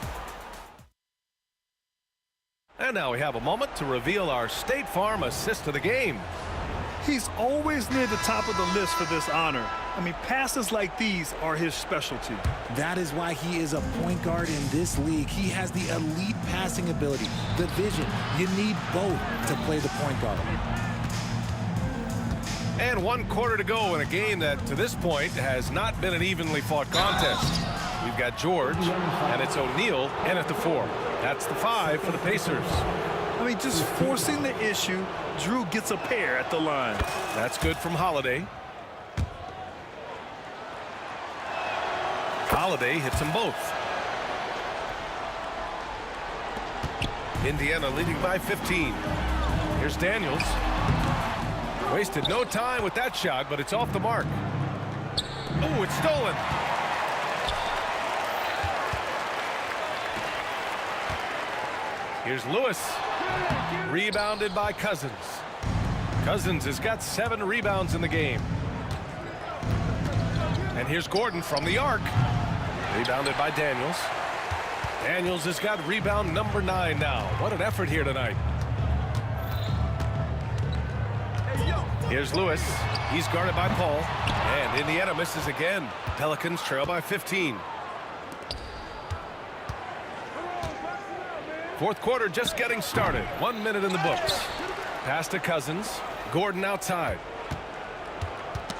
And now we have a moment to reveal our State Farm assist of the game. He's always near the top of the list for this honor. I mean, passes like these are his specialty. That is why he is a point guard in this league. He has the elite passing ability, the vision. You need both to play the point guard. And 1 quarter to go in a game that, to this point, has not been an evenly fought contest. We've got George, and it's O'Neal in at the 4. That's the 5 for the Pacers. I mean, just forcing the issue, Drew gets a pair at the line. That's good from Holiday. Holiday hits them both. Indiana leading by 15. Here's Daniels. Wasted no time with that shot, but it's off the mark. Oh, it's stolen. Here's Lewis. Rebounded by Cousins. Cousins has got 7 rebounds in the game. And here's Gordon from the arc. Rebounded by Daniels. Daniels has got rebound number 9 now. What an effort here tonight. Here's Lewis. He's guarded by Paul. And Indiana misses again. Pelicans trail by 15. Fourth quarter just getting started. 1 minute in the books. Pass to Cousins. Gordon outside.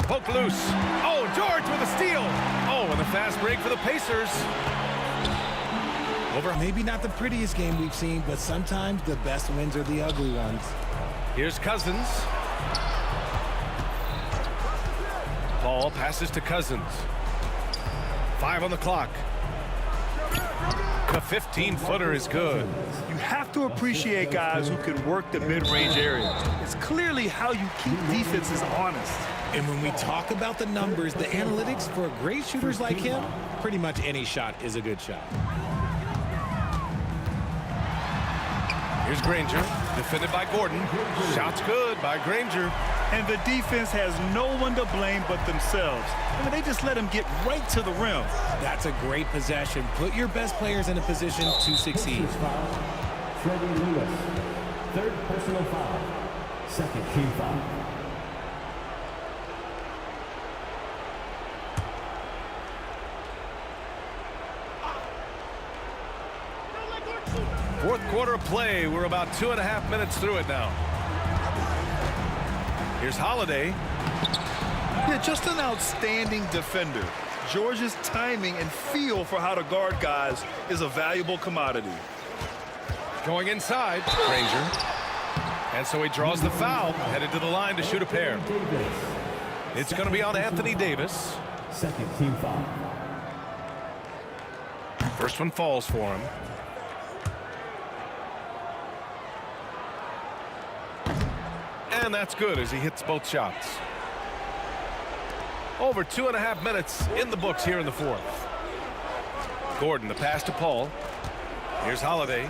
Poke loose. Oh, George with a steal. Oh, and the fast break for the Pacers. Over. Maybe not the prettiest game we've seen, but sometimes the best wins are the ugly ones. Here's Cousins. Paul passes to Cousins. 5 on the clock. The 15-footer is good. You have to appreciate guys who can work the mid-range area. It's clearly how you keep defenses honest. And when we talk about the numbers, the analytics for great shooters like him, pretty much any shot is a good shot. Here's Granger, defended by Gordon. Shot's good by Granger. And the defense has no one to blame but themselves. I mean, they just let him get right to the rim. That's a great possession. Put your best players in a position to succeed. Freddie Lewis, third personal foul, second team foul. Fourth quarter of play. We're about 2.5 minutes through it now. Here's Holiday. Yeah, just an outstanding defender. George's timing and feel for how to guard guys is a valuable commodity. Going inside, Granger. And so he draws the foul, headed to the line to shoot a pair. It's going to be on Anthony Davis. Second team foul. First one falls for him. And that's good as he hits both shots. Over 2.5 minutes in the books here in the fourth. Gordon, the pass to Paul. Here's Holiday.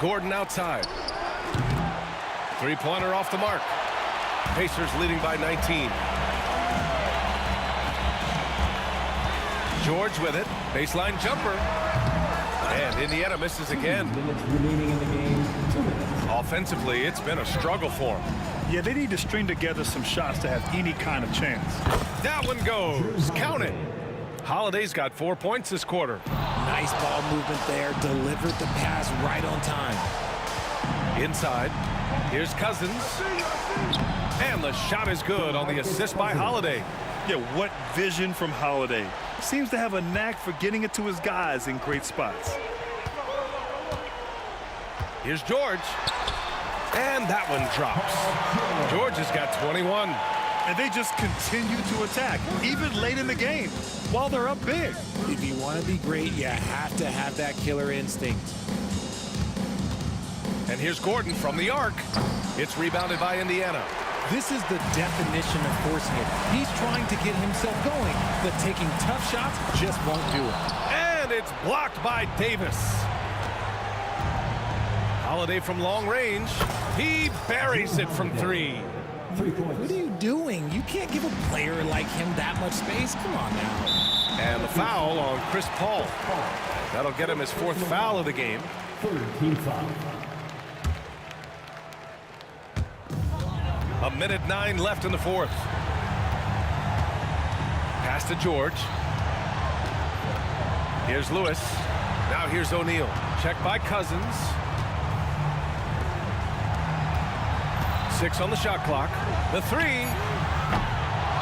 Gordon outside. Three-pointer off the mark. Pacers leading by 19. George with it. Baseline jumper. And Indiana misses again. Minutes remaining in the game. 2 minutes. Offensively, it's been a struggle for him. Yeah, they need to string together some shots to have any kind of chance. That one goes. Count it. Holiday's got 4 points this quarter. Nice ball movement there. Delivered the pass right on time. Inside. Here's Cousins. And the shot is good on the assist by Holiday. Yeah, what vision from Holiday. Seems to have a knack for getting it to his guys in great spots. Here's George. And that one drops. George has got 21. And they just continue to attack, even late in the game, while they're up big. If you want to be great, you have to have that killer instinct. And here's Gordon from the arc. It's rebounded by Indiana. This is the definition of forcing it. He's trying to get himself going, but taking tough shots just won't do it. And it's blocked by Davis. Holiday from long range. He buries it from three. 3 points. What are you doing? You can't give a player like him that much space. Come on now. And the foul on Chris Paul. That'll get him his 4th foul of the game. Third team foul. 1:09 left in the 4th. Pass to George. Here's Lewis. Now here's O'Neal. Check by Cousins. 6 on the shot clock. The 3.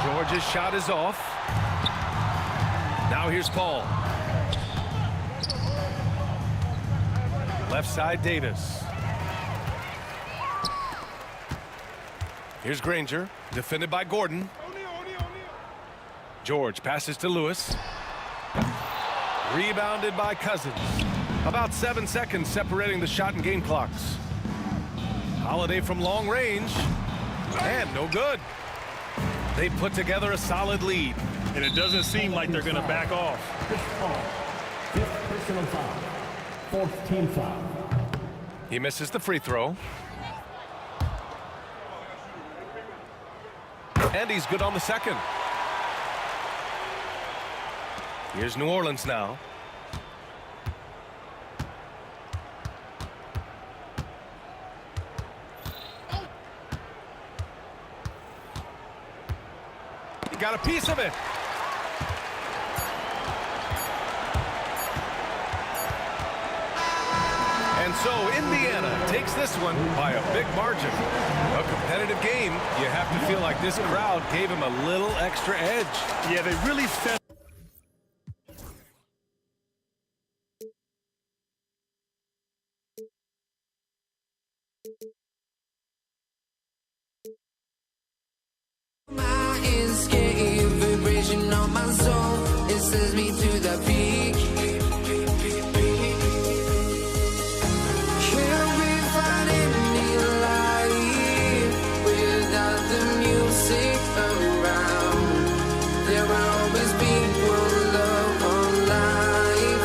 George's shot is off. Now here's Paul. Left side Davis. Here's Granger, defended by Gordon. George passes to Lewis. Rebounded by Cousins. About 7 seconds separating the shot and game clocks. Holiday from long range. And no good. They put together a solid lead. And it doesn't seem like they're going to back off. Chris Paul, 5th personal foul. 4th team foul. He misses the free throw. And he's good on the second. Here's New Orleans now. He got a piece of it. And so Indiana takes this one by a big margin. A competitive game. You have to feel like this crowd gave him a little extra edge. Yeah, they really fed. My escape vibration on my soul, it sends me to the peak. Can't be finding any light without the music around. There will always be one love on life.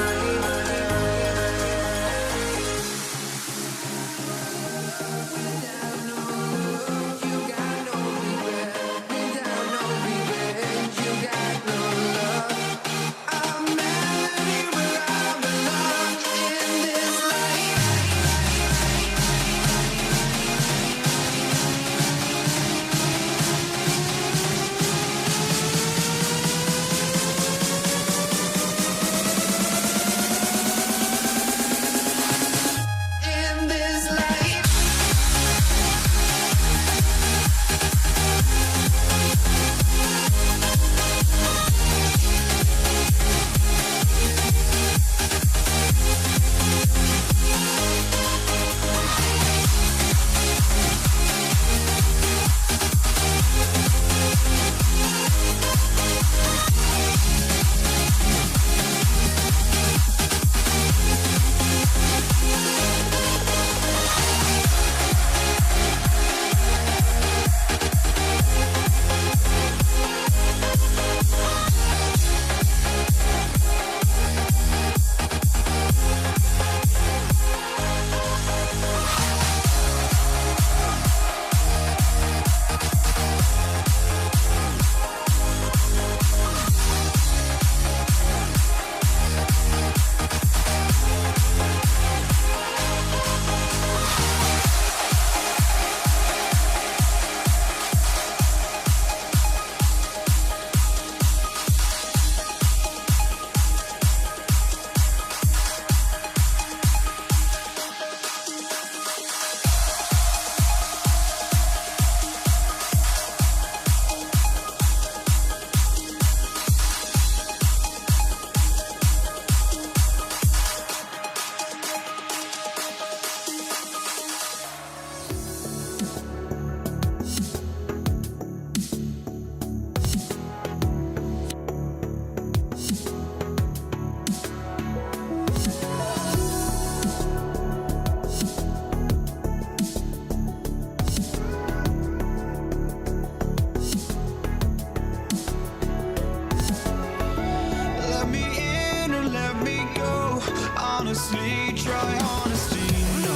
honestly, try honesty. No,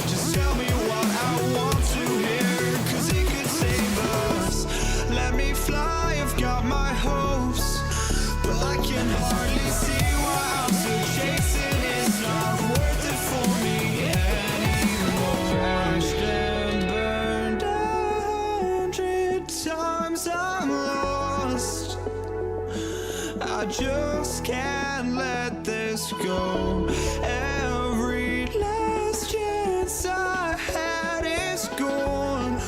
just tell me what I want to hear, 'cause it could save us. Let me fly, I've got my hopes, but I can hardly see why I'm still chasing. It's not worth it for me anymore. Crashed and burned 100 times, I'm lost. I just can't let this go. Every last chance I had is gone.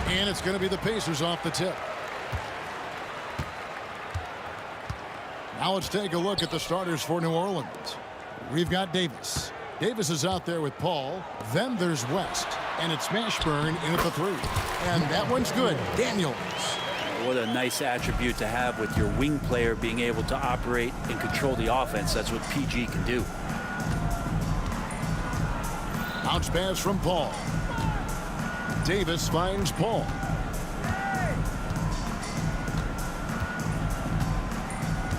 And it's going to be the Pacers off the tip. Now let's take a look at the starters for New Orleans. We've got Davis. Davis is out there with Paul. Then there's West. And it's Mashburn in at the 3. And that one's good. Daniels. What a nice attribute to have with your wing player being able to operate and control the offense. That's what PG can do. Bounce pass from Paul. Davis finds Paul.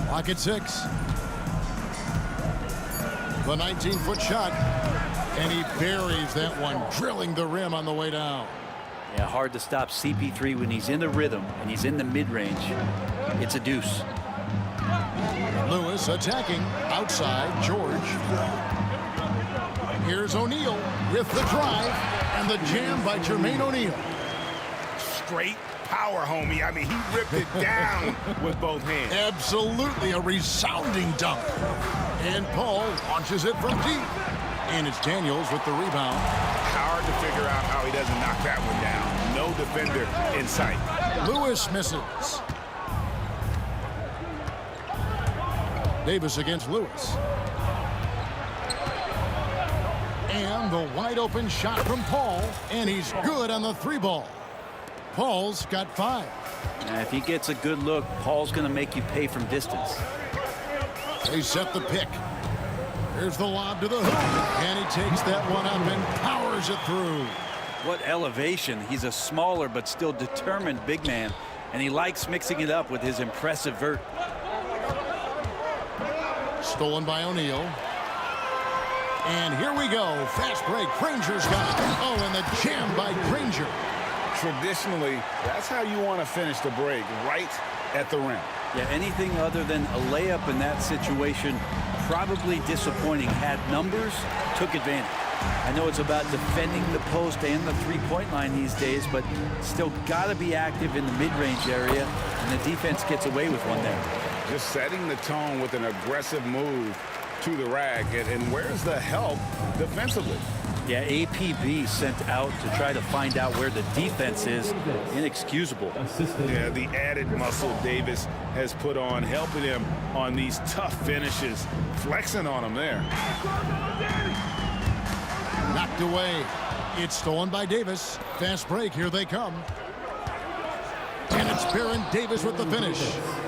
Clock at 6. The 19-foot shot. And he buries that one, drilling the rim on the way down. Yeah, hard to stop CP3 when he's in the rhythm and he's in the mid-range. It's a deuce. Lewis attacking outside George. Here's O'Neal with the drive and the jam by Jermaine O'Neal. Straight power, homie. I mean, he ripped it down with both hands. Absolutely a resounding dunk. And Paul launches it from deep. And it's Daniels with the rebound. Hard to figure out how he doesn't knock that one down. No defender in sight. Lewis misses. Davis against Lewis. And the wide open shot from Paul. And he's good on the 3 ball. Paul's got 5. And if he gets a good look, Paul's going to make you pay from distance. They set the pick. Here's the lob to the hoop. And he takes that one up and powers it through. What elevation. He's a smaller but still determined big man. And he likes mixing it up with his impressive vert. Stolen by O'Neal. And here we go. Fast break. Granger's got it. Oh, and the jam by Granger. Traditionally, that's how you want to finish the break, right at the rim. Yeah, anything other than a layup in that situation, probably disappointing. Had numbers, took advantage. I know it's about defending the post and the 3-point line these days, but still got to be active in the mid-range area, and the defense gets away with one there. Just setting the tone with an aggressive move to the rack, and where's the help defensively? Yeah, APB sent out to try to find out where the defense is. Inexcusable. Yeah, the added muscle Davis has put on, helping him on these tough finishes, flexing on him there. Knocked away. It's stolen by Davis. Fast break. Here they come. And it's Baron Davis with the finish.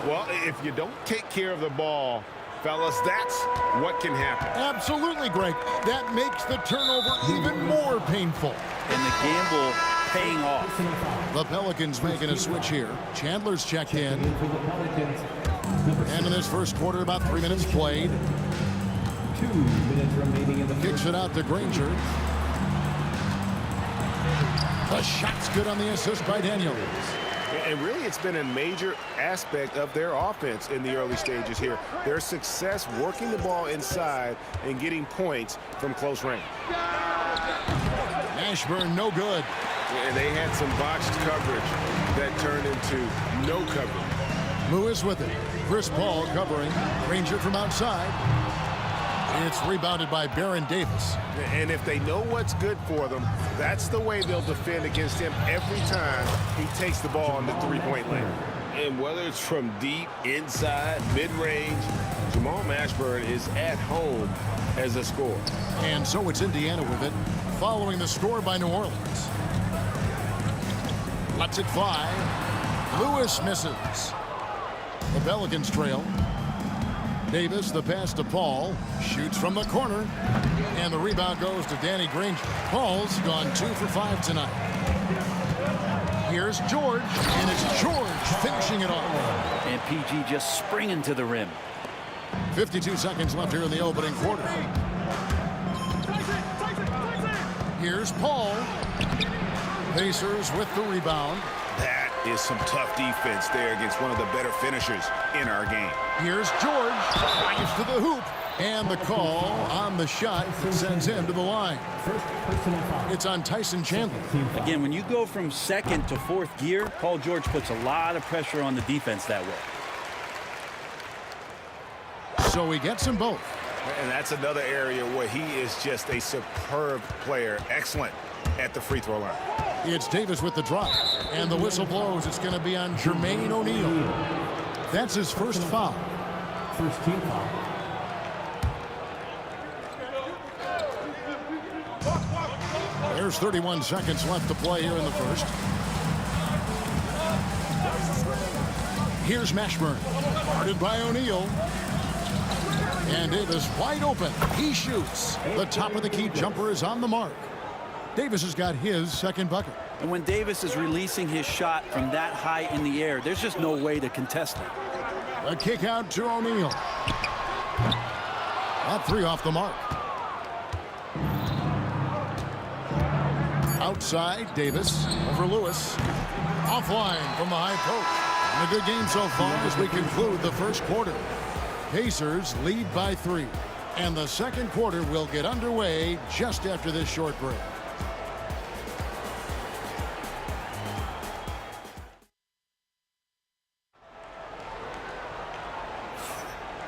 Well, if you don't take care of the ball, fellas, that's what can happen. Absolutely, Greg. That makes the turnover even more painful. And the gamble paying off. The Pelicans making a switch here. Chandler's checked in. And in this first quarter, about 3 minutes played. 2 minutes remaining in the Kicks it out to Granger. The shot's good on the assist by Daniels. And really, it's been a major aspect of their offense in the early stages here. Their success working the ball inside and getting points from close range. Mashburn, no good. And they had some botched coverage that turned into no coverage. Lewis with it. Chris Paul covering. Granger from outside. And it's rebounded by Baron Davis. And if they know what's good for them, that's the way they'll defend against him every time he takes the ball in the 3-point lane. And whether it's from deep, inside, mid-range, Jamal Mashburn is at home as a scorer. And so it's Indiana with it, following the score by New Orleans. Lets it fly. Lewis misses. The Pelicans trail. Davis, the pass to Paul. Shoots from the corner. And the rebound goes to Danny Granger. Paul's gone 2 for 5 tonight. Here's George. And it's George finishing it off. And PG just springing to the rim. 52 seconds left here in the opening quarter. Here's Paul. Pacers with the rebound. That is some tough defense there against one of the better finishers in our game. Here's George. Drives to the hoop. And the call on the shot sends him to the line. It's on Tyson Chandler. Again, when you go from second to fourth gear, Paul George puts a lot of pressure on the defense that way. So he gets them both. And that's another area where he is just a superb player. Excellent at the free throw line. It's Davis with the drop. And the whistle blows. It's going to be on Jermaine O'Neal. That's his first foul. First team foul. There's 31 seconds left to play here in the first. Here's Mashburn. Guarded by O'Neal. And Davis wide open. He shoots. The top of the key jumper is on the mark. Davis has got his second bucket. And when Davis is releasing his shot from that high in the air, there's just no way to contest it. A kick out to O'Neal. That three off the mark. Outside, Davis over Lewis. Offline from the high post. And a good game so far as we conclude the first quarter. Pacers lead by 3. And the second quarter will get underway just after this short break.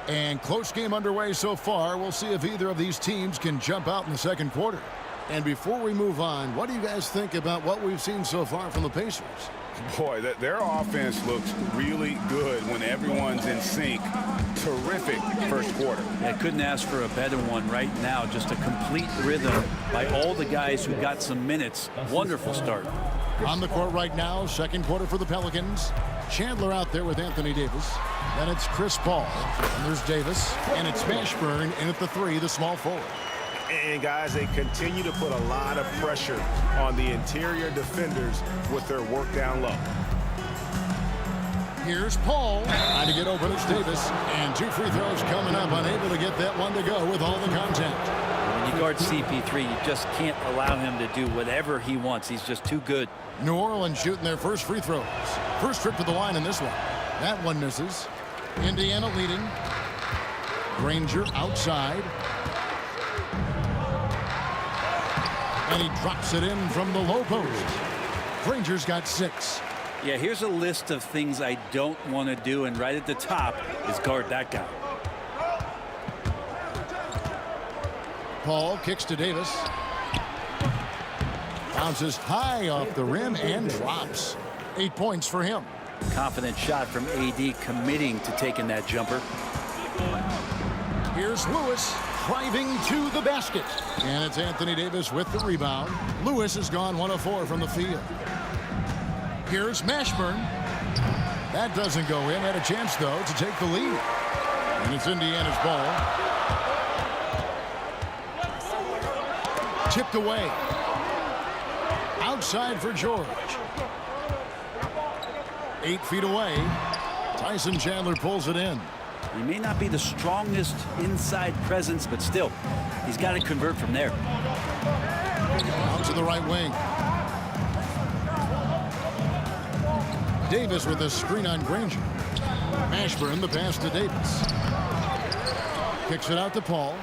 And close game underway so far. We'll see if either of these teams can jump out in the second quarter. And before we move on, what do you guys think about what we've seen so far from the Pacers? Boy, their offense looks really good when everyone's in sync. Terrific first quarter. I couldn't ask for a better one right now. Just a complete rhythm by all the guys who got some minutes. Wonderful start. On the court right now, second quarter for the Pelicans. Chandler out there with Anthony Davis. Then it's Chris Paul. And there's Davis. And it's Mashburn in at the 3, the small forward. And guys, they continue to put a lot of pressure on the interior defenders with their work down low. Here's Paul. Trying to get open. It's Davis. And 2 free throws coming up. Unable to get that one to go with all the contact. When you guard CP3, you just can't allow him to do whatever he wants. He's just too good. New Orleans shooting their first free throws. First trip to the line in this one. That one misses. Indiana leading. Granger outside. And he drops it in from the low post. Granger's got 6. Yeah, here's a list of things I don't want to do, and right at the top is guard that guy. Paul kicks to Davis. Bounces high off the rim and drops. 8 points for him. Confident shot from AD, committing to taking that jumper. Here's Lewis driving to the basket. And it's Anthony Davis with the rebound. Lewis has gone 1 of 4 from the field. Here's Mashburn. That doesn't go in. Had a chance, though, to take the lead. And it's Indiana's ball. Tipped away. Outside for George. 8 feet away. Tyson Chandler pulls it in. He may not be the strongest inside presence, but still, he's got to convert from there. Out to the right wing. Davis with a screen on Granger. Mashburn, the pass to Davis. Kicks it out to Paul.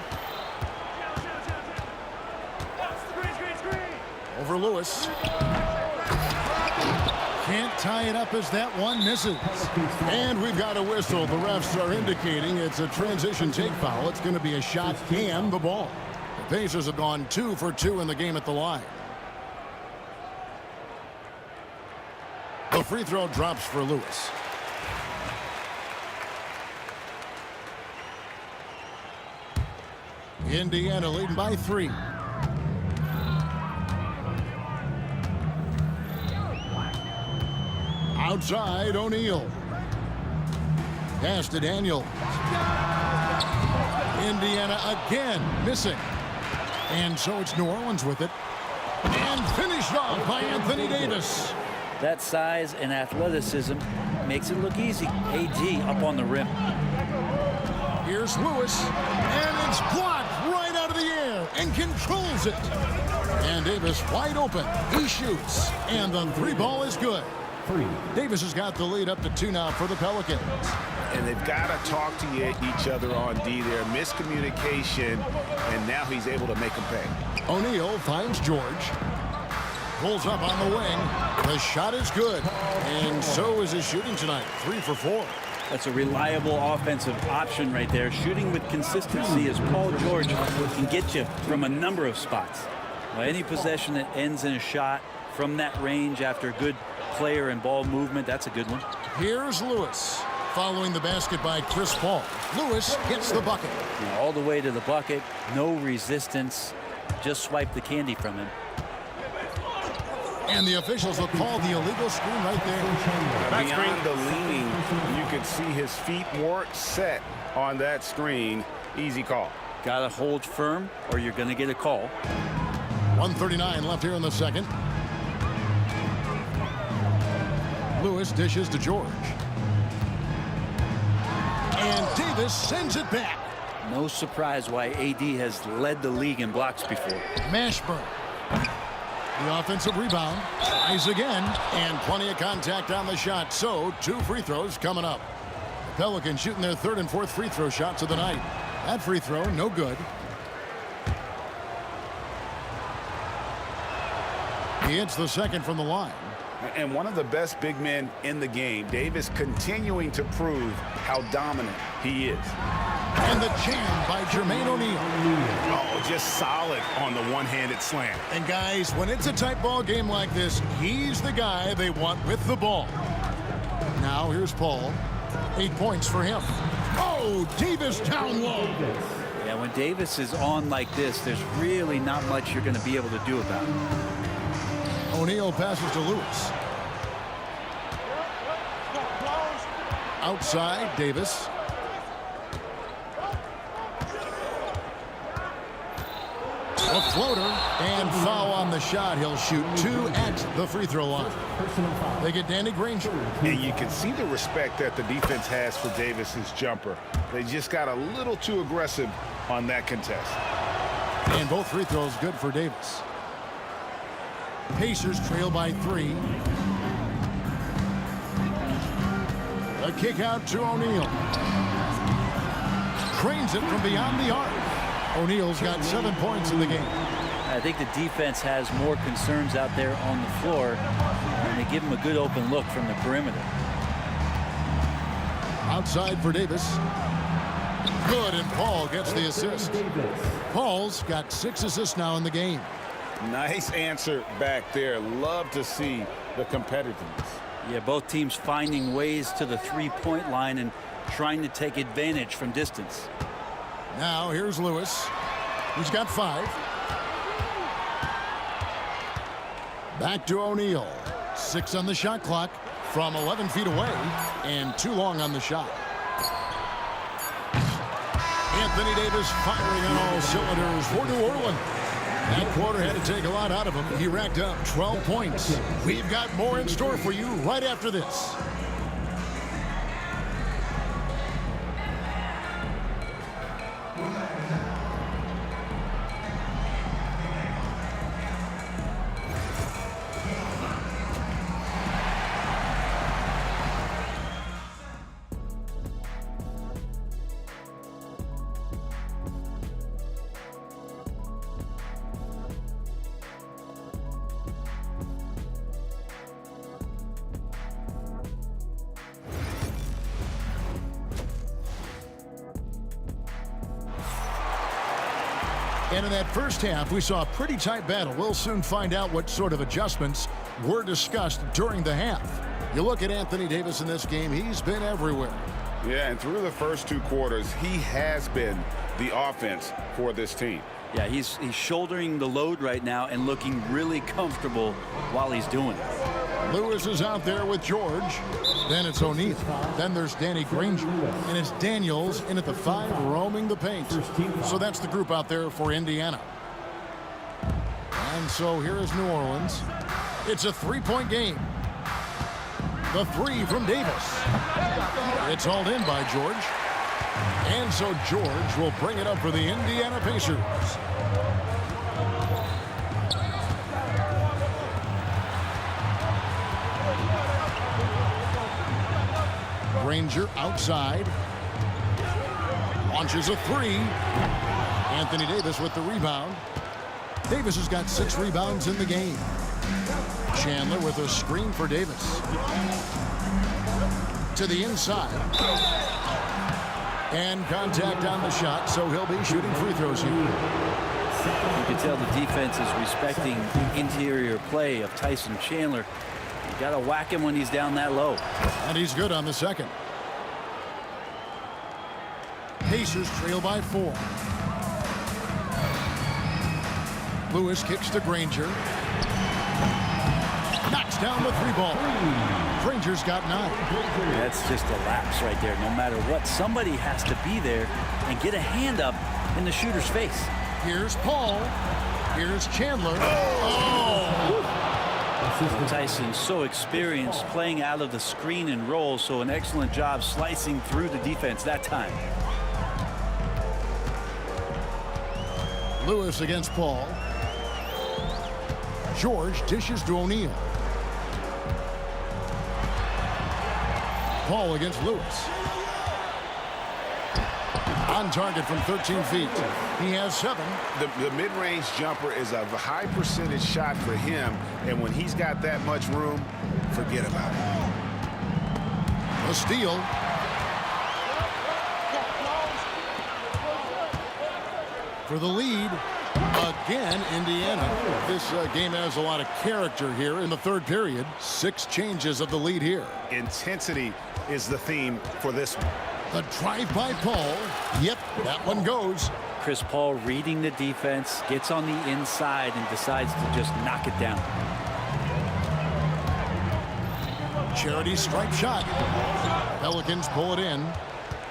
Over Lewis. Can't tie it up as that one misses. And we've got a whistle. The refs are indicating it's a transition take foul. It's going to be a shot and the ball. The Pacers have gone 2 for 2 in the game at the line. The free throw drops for Lewis. Indiana leading by 3. Outside, O'Neal. Pass to Daniel. Indiana again missing. And so it's New Orleans with it. And finished off by Anthony Davis. That size and athleticism makes it look easy. AD up on the rim. Here's Lewis, and it's blocked right out of the air and controls it. And Davis wide open. He shoots, and the three ball is good. Davis has got the lead up to 2 now for the Pelicans. And they've got to talk to each other on D there. Miscommunication, and now he's able to make them pay. O'Neal finds George. Pulls up on the wing. The shot is good. And so is his shooting tonight. 3 for 4. That's a reliable offensive option right there. Shooting with consistency as Paul George can get you from a number of spots. Any possession that ends in a shot from that range after good player and ball movement, that's a good one. Here's Lewis. Following the basket by Chris Paul. Lewis gets the bucket. All the way to the bucket. No resistance. Just swipe the candy from him. And the officials will call the illegal screen right there. Beyond the leaning, you could see his feet weren't set on that screen. Easy call. Got to hold firm or you're going to get a call. 1:39 left here in the second. Lewis dishes to George. And Davis sends it back. No surprise why AD has led the league in blocks before. Mashburn. The offensive rebound. Tries again. And plenty of contact on the shot. So 2 free throws coming up. The Pelicans shooting their 3rd and 4th free throw shots of the night. That free throw, no good. He hits the second from the line. And one of the best big men in the game, Davis, continuing to prove how dominant he is. And the jam by Jermaine O'Neal. Oh, just solid on the one-handed slam. And guys, when it's a tight ball game like this, he's the guy they want with the ball. Now here's Paul. 8 points for him. Oh, Davis down low. Yeah, when Davis is on like this, there's really not much you're going to be able to do about it. O'Neal passes to Lewis. Outside, Davis. A floater and foul on the shot. He'll shoot 2 at the free throw line. They get Danny Granger. And you can see the respect that the defense has for Davis's jumper. They just got a little too aggressive on that contest. And both free throws good for Davis. Pacers trail by 3. A kick out to O'Neal. Cranes it from beyond the arc. O'Neal's got 7 points in the game. I think the defense has more concerns out there on the floor, and they give him a good open look from the perimeter. Outside for Davis. Good, and Paul gets the assist. Paul's got 6 assists now in the game. Nice answer back there. Love to see the competitiveness. Yeah, both teams finding ways to the three-point line and trying to take advantage from distance. Now here's Lewis. He's got 5. Back to O'Neal. 6 on the shot clock from 11 feet away and too long on the shot. Anthony Davis firing on all cylinders for New Orleans. That quarter had to take a lot out of him. He racked up 12 points. We've got more in store for you right after this. And in that first half, we saw a pretty tight battle. We'll soon find out what sort of adjustments were discussed during the half. You look at Anthony Davis in this game, he's been everywhere. Yeah, and through the first 2 quarters, he has been the offense for this team. Yeah, he's shouldering the load right now and looking really comfortable while he's doing it. Lewis is out there with George. Then it's O'Neal. Then there's Danny Granger. And it's Daniels in at the 5, roaming the paint. So that's the group out there for Indiana. And so here is New Orleans. It's a 3-point game. The 3 from Davis. It's hauled in by George. And so George will bring it up for the Indiana Pacers. Granger outside. Launches a 3. Anthony Davis with the rebound. Davis has got 6 rebounds in the game. Chandler with a screen for Davis. To the inside. And contact on the shot, so he'll be shooting free throws here. You can tell the defense is respecting the interior play of Tyson Chandler. You got to whack him when he's down that low. And he's good on the second. Pacers trail by 4. Lewis kicks to Granger. Knocks down the 3 ball. Granger's got 9. That's just a lapse right there. No matter what, somebody has to be there and get a hand up in the shooter's face. Here's Paul. Here's Chandler. Oh! Tyson's so experienced playing out of the screen and roll, so an excellent job slicing through the defense that time. Lewis against Paul. George dishes to O'Neal. Paul against Lewis. On target from 13 feet. He has 7. The mid-range jumper is a high percentage shot for him, and when he's got that much room, forget about it. A steal. For the lead. Again, Indiana. This game has a lot of character here in the 3rd period. 6 changes of the lead here. Intensity is the theme for this one. The drive by Paul. Yep, that one goes. Chris Paul reading the defense, gets on the inside and decides to just knock it down. Charity stripe shot. Pelicans pull it in.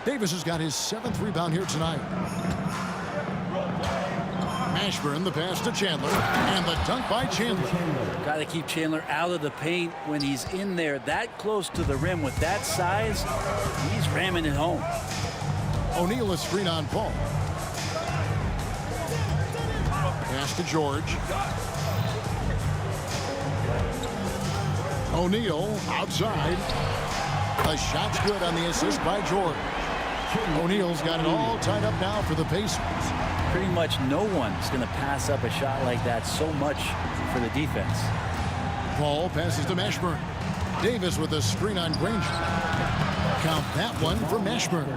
Davis has got his 7th rebound here tonight. Mashburn, the pass to Chandler, and the dunk by Chandler. Got to keep Chandler out of the paint when he's in there that close to the rim with that size. He's ramming it home. O'Neal a screen on Paul. Pass to George. O'Neal outside. The shot's good on the assist by George. O'Neal's got it all tied up now for the Pacers. Pretty much no one's going to pass up a shot like that so much for the defense. Paul passes to Mashburn. Davis with a screen on Granger. Count that one for Mashburn.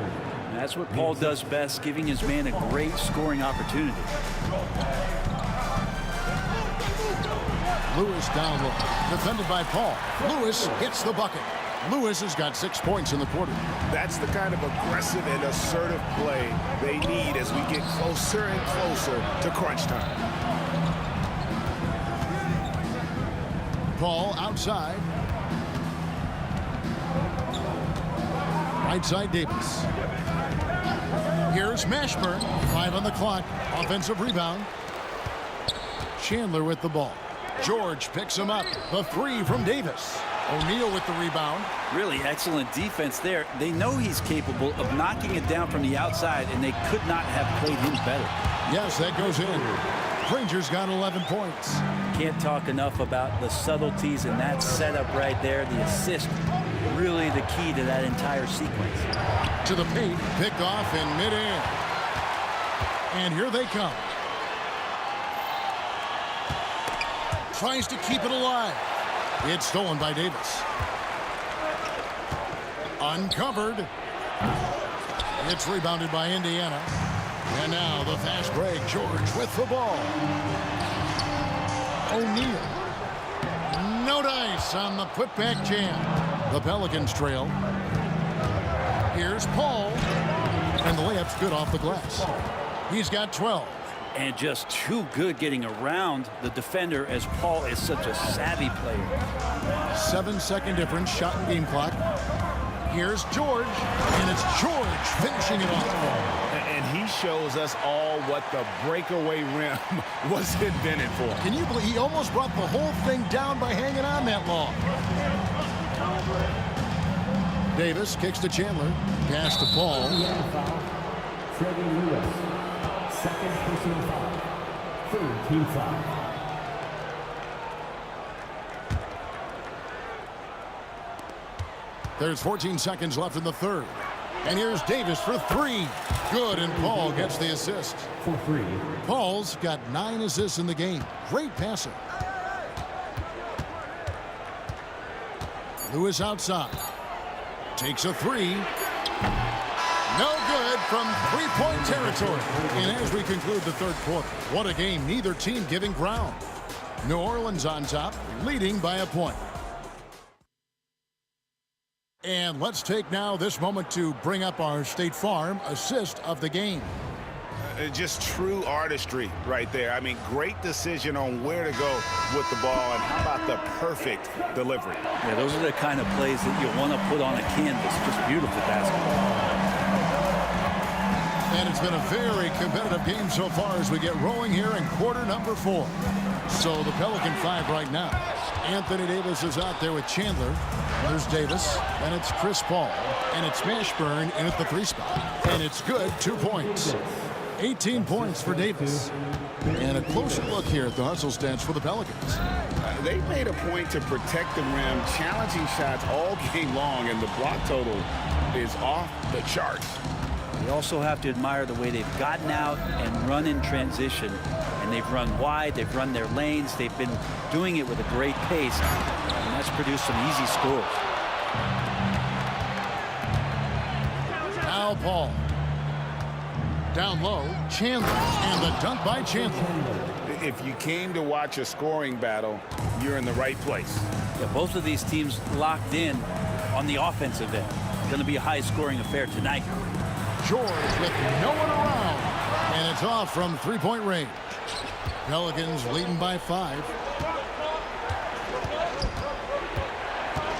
That's what Paul does best, giving his man a great scoring opportunity. Lewis down low. Defended by Paul. Lewis hits the bucket. Lewis has got 6 points in the quarter. That's the kind of aggressive and assertive play they need as we get closer and closer to crunch time. Paul outside. Right side Davis. Here's Mashburn. 5 on the clock. Offensive rebound. Chandler with the ball. George picks him up. The 3 from Davis. O'Neal with the rebound. Really excellent defense there. They know he's capable of knocking it down from the outside, and they could not have played him better. Yes, that goes in. Granger's got 11 points. Can't talk enough about the subtleties in that setup right there. The assist, really the key to that entire sequence. To the paint, pick off in midair. And here they come. Tries to keep it alive. It's stolen by Davis. Uncovered. It's rebounded by Indiana. And now the fast break. George with the ball. O'Neal. No dice on the putback jam. The Pelicans trail. Here's Paul. And the layup's good off the glass. He's got 12. And just too good getting around the defender, as Paul is such a savvy player. 7-second difference, shot and game clock. Here's George, and it's George finishing it off. And he shows us all what the breakaway rim was invented for. Can you believe he almost brought the whole thing down by hanging on that long? Davis kicks to Chandler. Pass to Paul. Trevor Lewis. Second personal foul. Third team foul. There's 14 seconds left in the third. And here's Davis for three. Good, and Paul gets the assist. For three. Paul's got 9 assists in the game. Great passer. Lewis outside. Takes a three. No good from three-point territory. And as we conclude the third quarter, what a game. Neither team giving ground. New Orleans on top, leading by a point. And let's take now this moment to bring up our State Farm assist of the game. Just true artistry right there. I mean, great decision on where to go with the ball, and how about the perfect delivery? Yeah, those are the kind of plays that you want to put on a canvas. Just beautiful basketball. And it's been a very competitive game so far as we get rolling here in quarter number 4. So the Pelican 5 right now. Anthony Davis is out there with Chandler. There's Davis, and it's Chris Paul, and it's Mashburn in at the 3 spot. And it's good, 2 points. 18 points for Davis. And a closer look here at the hustle stats for the Pelicans. They made a point to protect the rim, challenging shots all game long, and the block total is off the charts. You also have to admire the way they've gotten out and run in transition. And they've run wide, they've run their lanes, they've been doing it with a great pace, and that's produced some easy scores. Now Paul. Down low, Chandler, and the dunk by Chandler. If you came to watch a scoring battle, you're in the right place. Yeah, both of these teams locked in on the offensive end. Going to be a high-scoring affair tonight. George with no one around, and it's off from three-point range. Pelicans leading by 5.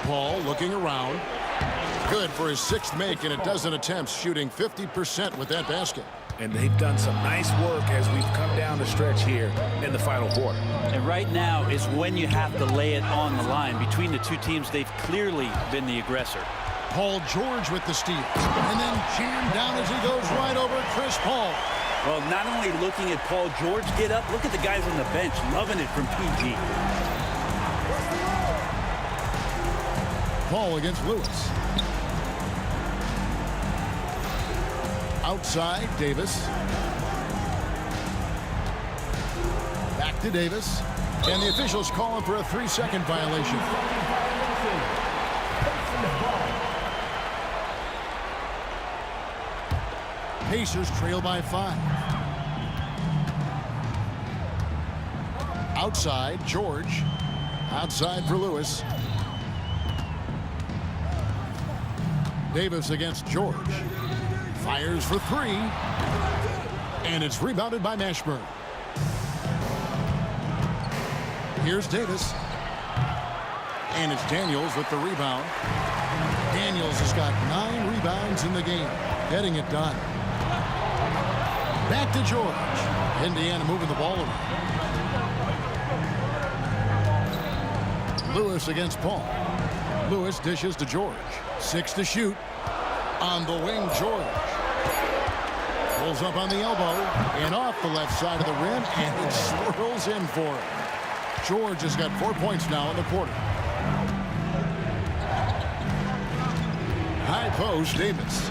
Paul looking around. Good for his 6th make in a dozen attempts, shooting 50% with that basket. And they've done some nice work as we've come down the stretch here in the final quarter. And right now is when you have to lay it on the line. Between the two teams, they've clearly been the aggressor. Paul George with the steal. And then jammed down as he goes right over Chris Paul. Well, not only looking at Paul George get up, look at the guys on the bench loving it from PG. Paul against Lewis. Outside, Davis. Back to Davis. And the officials calling for a 3-second violation. Pacers trail by 5. Outside, George. Outside for Lewis. Davis against George. Fires for 3. And it's rebounded by Mashburn. Here's Davis. And it's Daniels with the rebound. Daniels has got 9 rebounds in the game, getting it done. Back to George. Indiana moving the ball around. Lewis against Paul. Lewis dishes to George. 6 to shoot. On the wing, George. Pulls up on the elbow and off the left side of the rim, and it swirls in for him. George has got 4 points now in the quarter. High post, Davis.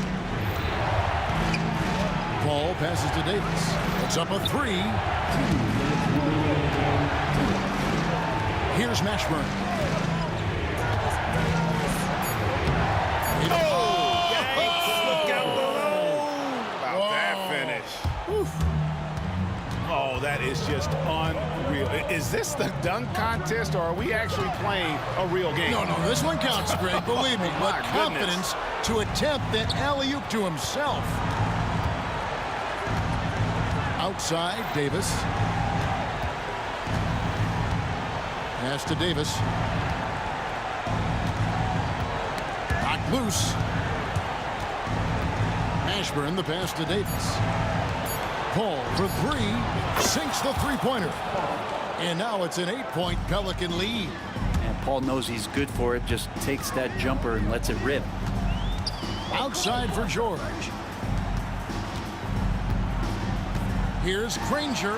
Paul passes to Davis. It's up a 3. Here's Mashburn. Oh, that is just unreal. Is this the dunk contest, or are we actually playing a real game? No, this one counts, Greg. Believe me. With confidence to attempt that alley-oop to himself. Outside, Davis. Pass to Davis. Knocked loose. Ashburn, the pass to Davis. Paul for three. Sinks the three-pointer. And now it's an 8-point Pelican lead. And Paul knows he's good for it. Just takes that jumper and lets it rip. Outside for George. Here's Granger.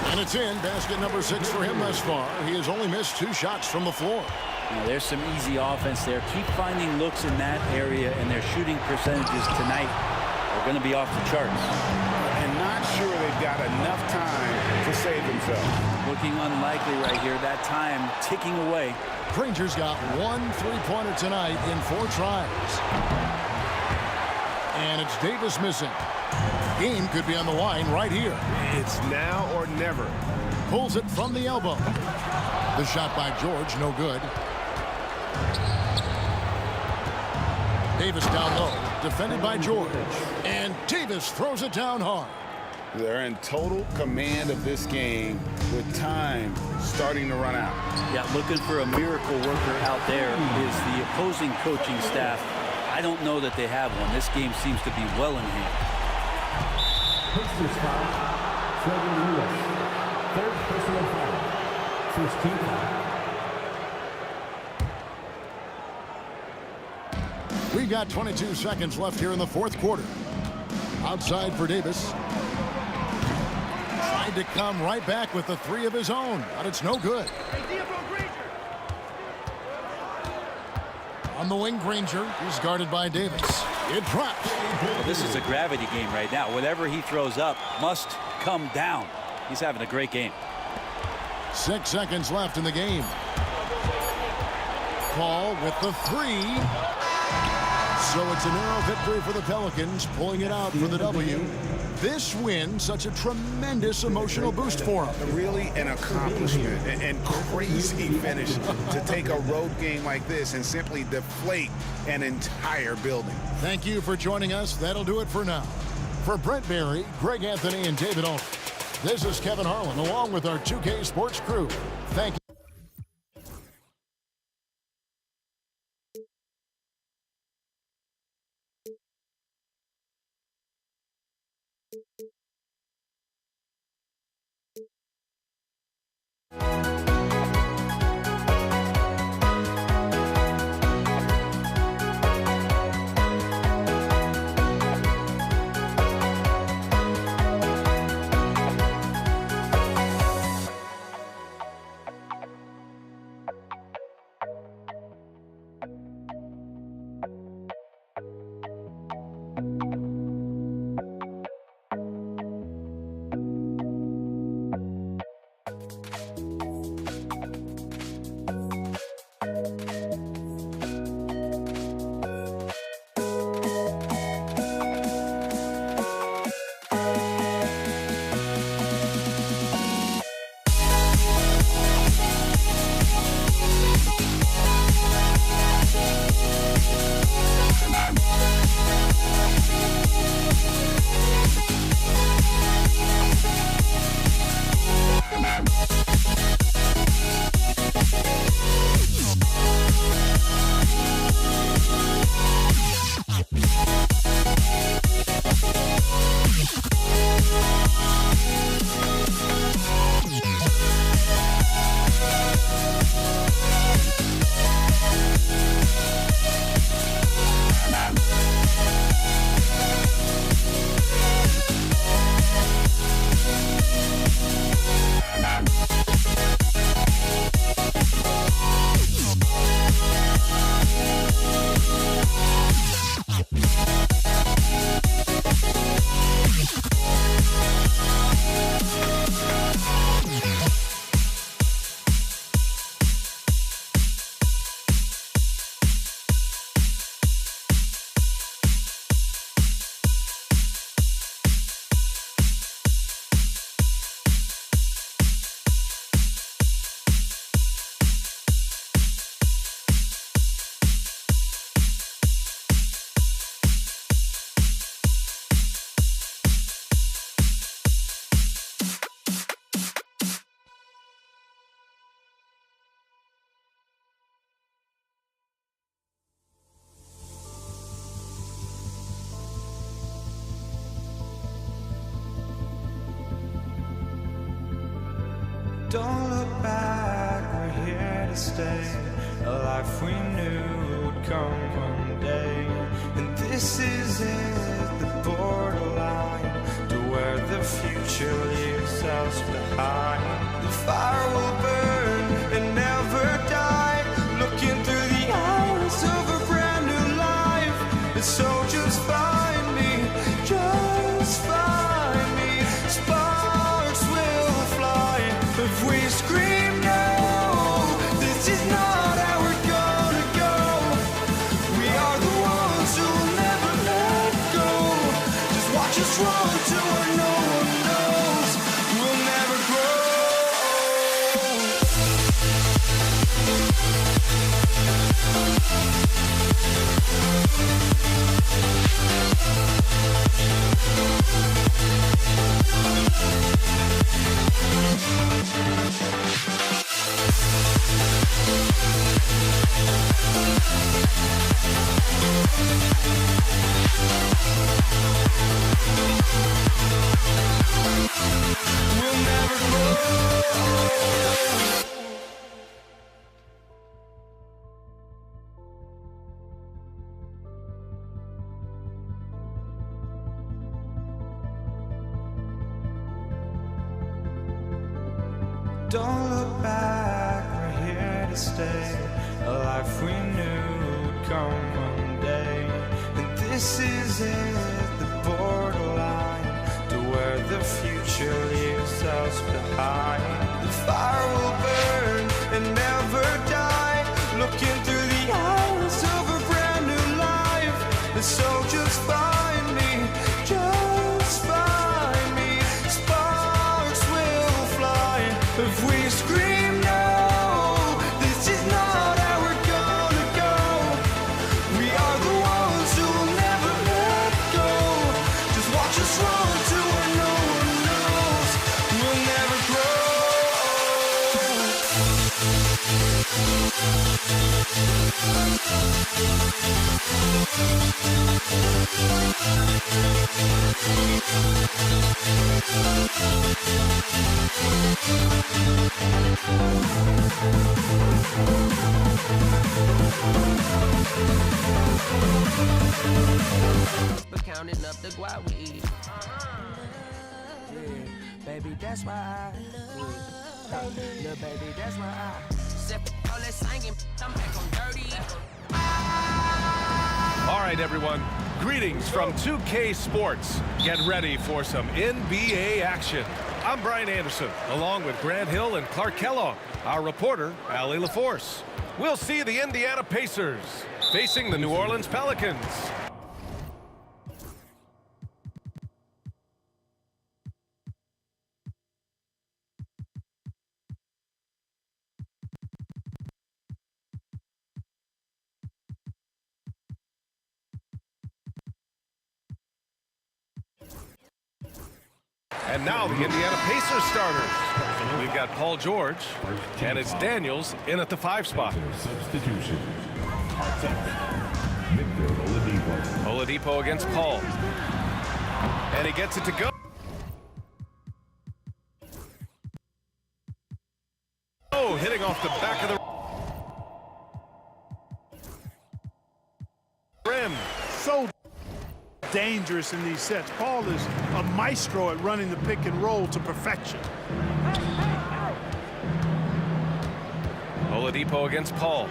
And it's in. Basket number 6 for him thus far. He has only missed 2 shots from the floor. Now, there's some easy offense there. Keep finding looks in that area, and their shooting percentages tonight are going to be off the charts. And not sure they've got enough time to save themselves. Looking unlikely right here. That time ticking away. Granger's got 1 3-pointer tonight in 4 tries. And it's Davis missing. Game could be on the line right here. It's now or never. Pulls it from the elbow. The shot by George, no good. Davis down low, defended by George. And Davis throws it down hard. They're in total command of this game with time starting to run out. Yeah, looking for a miracle worker out there is the opposing coaching staff. I don't know that they have one. This game seems to be well in hand. Pistons foul. Trevor Lewis. Third personal foul. First team foul. We've got 22 seconds left here in the 4th quarter. Outside for Davis. Tried to come right back with the 3 of his own, but it's no good. On the wing, Granger is guarded by Davis. It drops. Well, this is a gravity game right now. Whatever he throws up must come down. He's having a great game. 6 seconds left in the game. Paul with the 3. So it's a narrow victory for the Pelicans, pulling it out for the W. This win, such a tremendous emotional boost for them. Really an accomplishment and crazy finish to take a road game like this and simply deflate an entire building. Thank you for joining us. That'll do it for now. For Brent Barry, Greg Anthony, and David Aldridge, this is Kevin Harlan along with our 2K Sports crew. Thank you. Don't look back, we're here to stay. A life we knew would come one day. And this is it, the borderline to where the future leaves us behind. The fire will burn and never die, looking through the eyes of a brand new life. And so just find me, just find me. Sparks will fly if we scream no. This is not how we're gonna go. We are the ones who will never let go. Just watch us run to where no one knows. We'll never grow. We'll never grow. Don't look back, we're here to stay. A life we knew would come one day. And this is it, the borderline to where the future leaves us behind. The fire will burn and never die, looking through the eyes of a brand new life. And so just find me, just find me. Sparks will fly if we scream no. This is not how we're gonna go. We are the ones who will never let go. Just watch us run to where no one knows. We'll never grow. But counting up the guap we eat. Yeah, baby, that's why I little baby, that's why I sip all that singing. I'm back on dirty. All right, everyone. Greetings from 2K Sports. Get ready for some NBA action. I'm Brian Anderson, along with Grant Hill and Clark Kellogg. Our reporter, Allie LaForce. We'll see the Indiana Pacers facing the New Orleans Pelicans. And now the Indiana Pacers starters. We've got Paul George, and it's Daniels in at the 5 spot. Substitution. Victor Oladipo. Oladipo against Paul. And he gets it to go. Oh, hitting off the back of the rim. So dangerous in these sets. Paul is a maestro at running the pick and roll to perfection. Oladipo against Paul.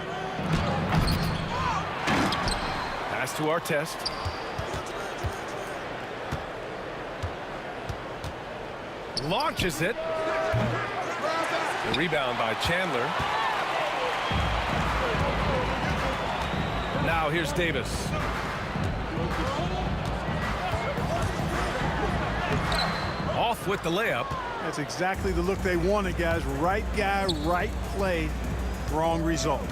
Pass to Artest. Launches it. The rebound by Chandler. Now here's Davis. Off with the layup. That's exactly the look they wanted, guys. Right guy, right play, wrong result.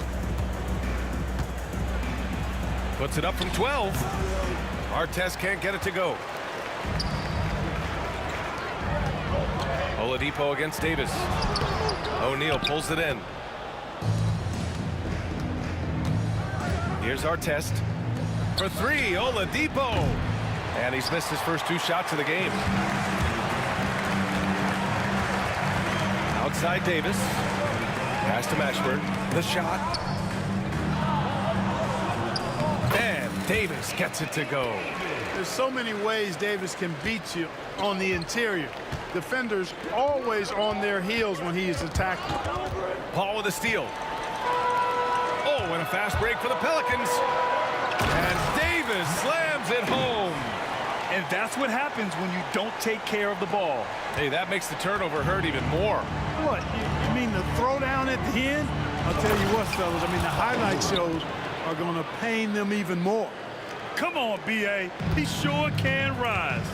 Puts it up from 12. Artest can't get it to go. Oladipo against Davis. O'Neal pulls it in. Here's Artest for 3. Oladipo. And he's missed his first 2 shots of the game. Outside Davis. Pass to Mashburn. The shot. And Davis gets it to go. There's so many ways Davis can beat you on the interior. Defenders always on their heels when he is attacking. Paul with a steal. Oh, and a fast break for the Pelicans. And Davis slams it home. And that's what happens when you don't take care of the ball. Hey, that makes the turnover hurt even more. What, you mean the throwdown at the end? I'll tell you what, fellas, I mean, the highlight shows are going to pain them even more. Come on, B.A. He sure can rise.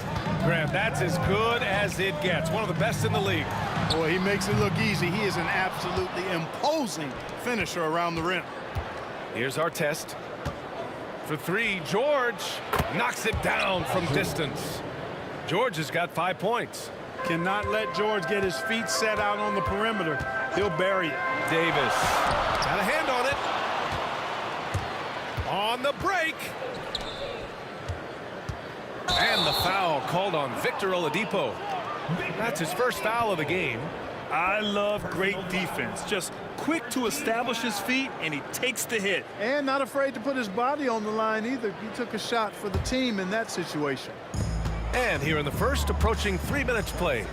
Graham, that's as good as it gets. One of the best in the league. Boy, he makes it look easy. He is an absolutely imposing finisher around the rim. Here's our test. For three, George knocks it down from distance. George has got 5 points. Cannot let George get his feet set out on the perimeter. He'll bury it. Davis got a hand on it. On the break. And the foul called on Victor Oladipo. That's his first foul of the game. I love great defense. Just quick to establish his feet, and he takes the hit. And not afraid to put his body on the line either. He took a shot for the team in that situation. And here in the first, approaching 3 minutes play.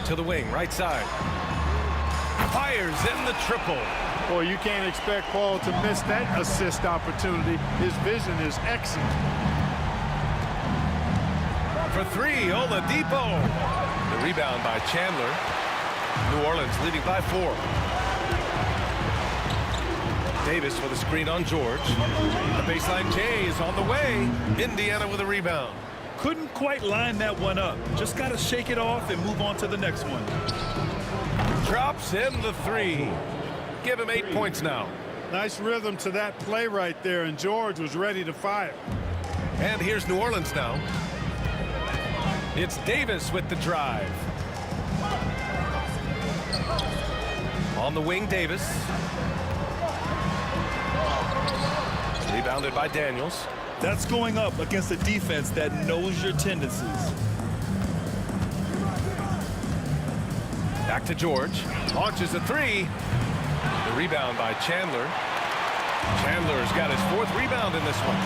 To the wing, right side. Fires in the triple. Boy, you can't expect Paul to miss that assist opportunity. His vision is excellent. For three, Oladipo. The rebound by Chandler. New Orleans leading by 4. Davis with a screen on George. The baseline J is on the way. Indiana with a rebound. Couldn't quite line that one up. Just got to shake it off and move on to the next one. Drops in the 3. Give him 8 points now. Nice rhythm to that play right there, and George was ready to fire. And here's New Orleans now. It's Davis with the drive. On the wing, Davis. Rebounded by Daniels. That's going up against a defense that knows your tendencies. Back to George. Launches a 3. The rebound by Chandler. Chandler's got his 4th rebound in this one.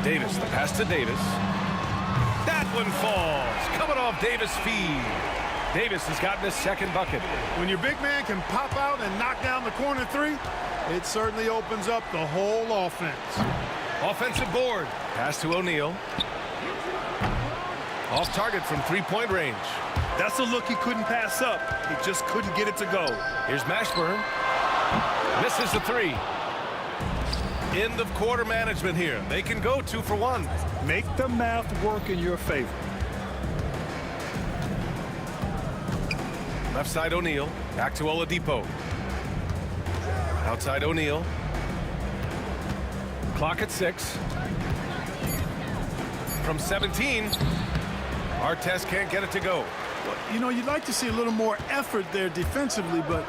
Davis, the pass to Davis. That one falls. Coming off Davis' feed. Davis has gotten his 2nd bucket. When your big man can pop out and knock down the corner 3, it certainly opens up the whole offense. Offensive board. Pass to O'Neal. Off target from 3-point range. That's a look he couldn't pass up. He just couldn't get it to go. Here's Mashburn. Misses the 3. End of quarter management here. They can go 2 for 1. Make the math work in your favor. Left side O'Neal. Back to Oladipo. Outside O'Neal. Clock at 6. From 17. Artest can't get it to go. Well, you know, you'd like to see a little more effort there defensively, but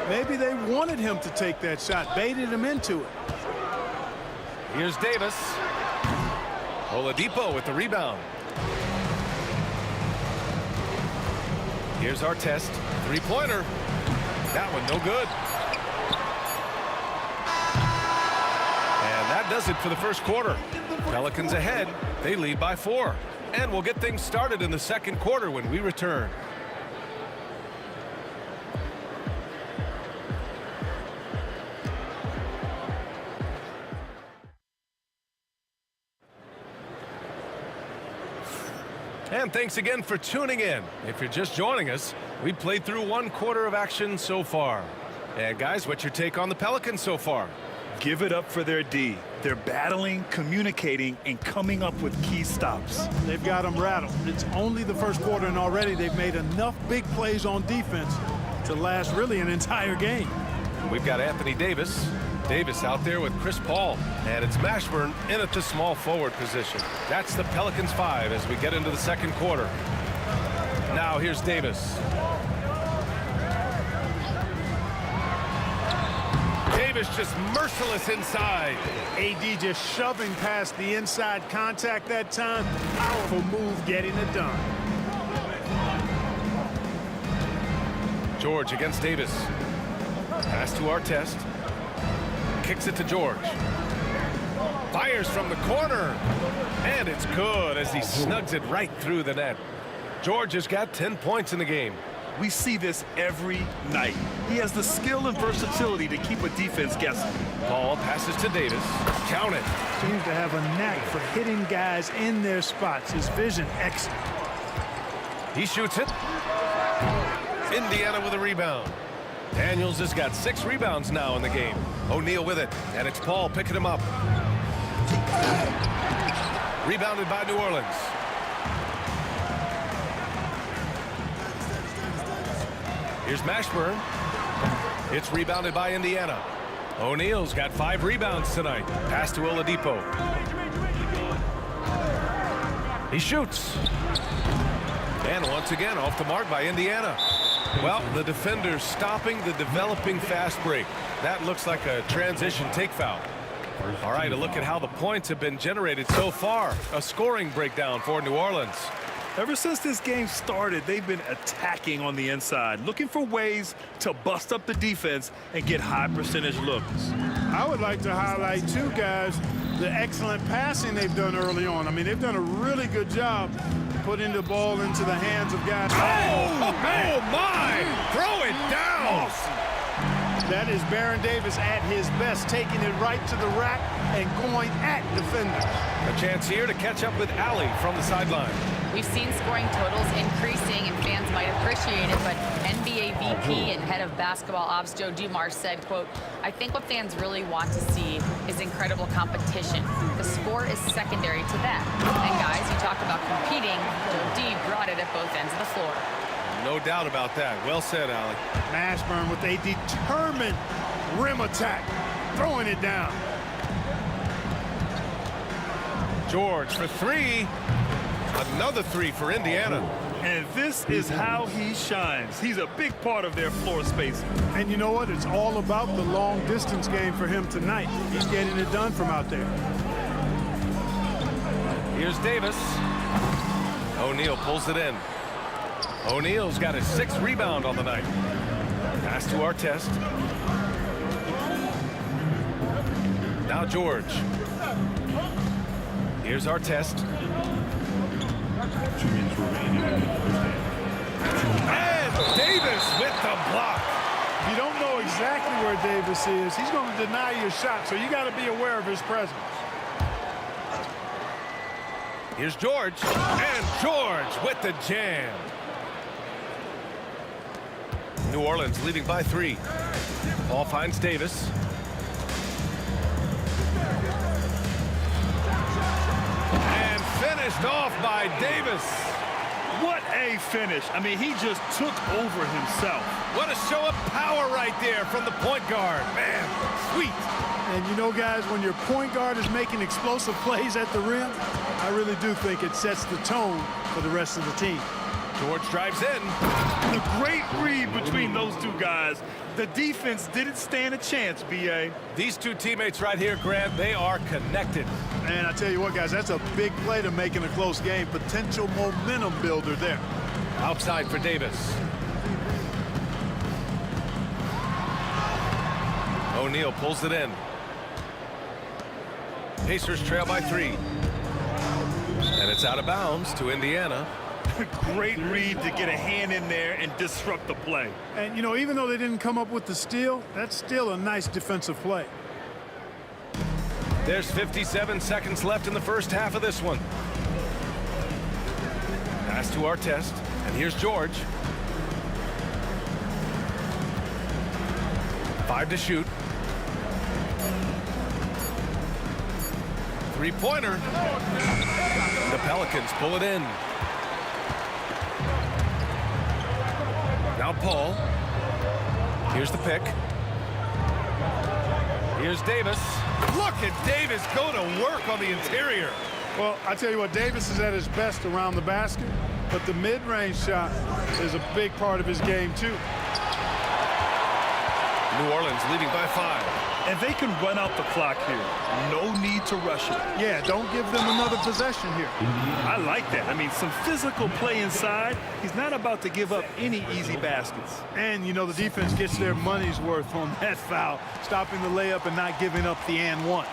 maybe they wanted him to take that shot, baited him into it. Here's Davis. Oladipo with the rebound. Here's Artest. 3-pointer. That one no good. And that does it for the first quarter. Pelicans ahead. They lead by 4. And we'll get things started in the second quarter when we return. And thanks again for tuning in. If you're just joining us, we played through 1 quarter of action so far. And guys, what's your take on the Pelicans so far? Give it up for their D. They're battling, communicating, and coming up with key stops. They've got them rattled. It's only the first quarter, and already they've made enough big plays on defense to last really an entire game. We've got Anthony Davis. Davis out there with Chris Paul. And it's Mashburn in at the small forward position. That's the Pelicans 5 as we get into the second quarter. Now here's Davis. Davis just merciless inside. AD just shoving past the inside contact that time. Powerful move getting it done. George against Davis. Pass to Artest. Kicks it to George. Fires from the corner. And it's good as he snugs it right through the net. George has got 10 points in the game. We see this every night. He has the skill and versatility to keep a defense guessing. Paul passes to Davis. Count it. Seems to have a knack for hitting guys in their spots. His vision excellent. He shoots it. Indiana with a rebound. Daniels has got 6 rebounds now in the game. O'Neal with it, and it's Paul picking him up. Rebounded by New Orleans. Here's Mashburn. It's rebounded by Indiana. O'Neal's got 5 rebounds tonight. Pass to Oladipo. He shoots. And once again, off the mark by Indiana. Well, the defenders stopping the developing fast break. That looks like a transition take foul. All right, a look at how the points have been generated so far. A scoring breakdown for New Orleans. Ever since this game started, they've been attacking on the inside, looking for ways to bust up the defense and get high percentage looks. I would like to highlight, too, guys, the excellent passing they've done early on. I mean, they've done a really good job putting the ball into the hands of guys. Oh my! Throw it down! That is Baron Davis at his best, taking it right to the rack and going at defenders. A chance here to catch up with Allie from the sideline. We've seen scoring totals increasing, and fans might appreciate it, but NBA VP and head of basketball ops Joe Dumars said, quote, "I think what fans really want to see is incredible competition. The score is secondary to that. And guys, you talk about competing, Joe D brought it at both ends of the floor." No doubt about that. Well said, Allie. Mashburn with a determined rim attack, throwing it down. George for 3. Another 3 for Indiana. And this is how he shines. He's a big part of their floor spacing. And you know what? It's all about the long distance game for him tonight. He's getting it done from out there. Here's Davis. O'Neal pulls it in. O'Neal's got his 6th rebound on the night. Pass to Artest. Now George. Here's Artest. And Davis with the block. If you don't know exactly where Davis is, he's going to deny your shot, so you got to be aware of his presence. Here's George. And George with the jam. New Orleans leading by 3. Ball finds Davis. And finished off by Davis. What a finish. I mean, he just took over himself. What a show of power right there from the point guard. Man, sweet. And you know, guys, when your point guard is making explosive plays at the rim, I really do think it sets the tone for the rest of the team. George drives in. The great read between those two guys. The defense didn't stand a chance, B.A. These two teammates right here, Grant, they are connected. And I tell you what, guys, that's a big play to make in a close game. Potential momentum builder there. Outside for Davis. O'Neal pulls it in. Pacers trail by 3. And it's out of bounds to Indiana. Great read to get a hand in there and disrupt the play. And, you know, even though they didn't come up with the steal, that's still a nice defensive play. There's 57 seconds left in the first half of this one. Pass to Artest, and here's George. 5 to shoot. 3-pointer. The Pelicans pull it in. Now Paul. Here's the pick. Here's Davis. Look at Davis go to work on the interior. Well, I tell you what, Davis is at his best around the basket, but the mid-range shot is a big part of his game, too. New Orleans leading by 5. And they can run out the clock here. No need to rush it. Yeah, don't give them another possession here. I like that. I mean, some physical play inside. He's not about to give up any easy baskets. And, you know, the defense gets their money's worth on that foul, stopping the layup and not giving up the and one.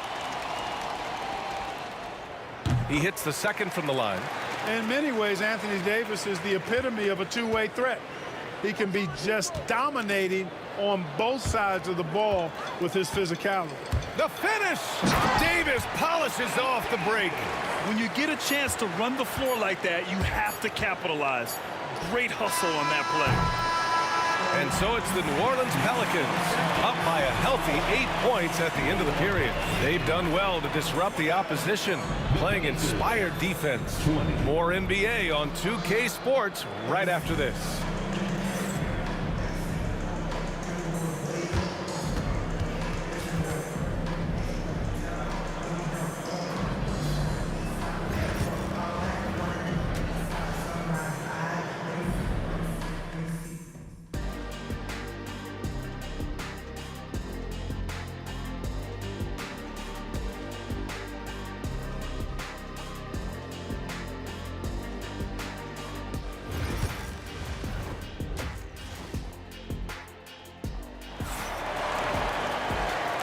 He hits the second from the line. In many ways, Anthony Davis is the epitome of a two-way threat. He can be just dominating on both sides of the ball with his physicality. The finish! Davis polishes off the break. When you get a chance to run the floor like that, you have to capitalize. Great hustle on that play. And so it's the New Orleans Pelicans up by a healthy 8 points at the end of the period. They've done well to disrupt the opposition, playing inspired defense. More NBA on 2K Sports right after this.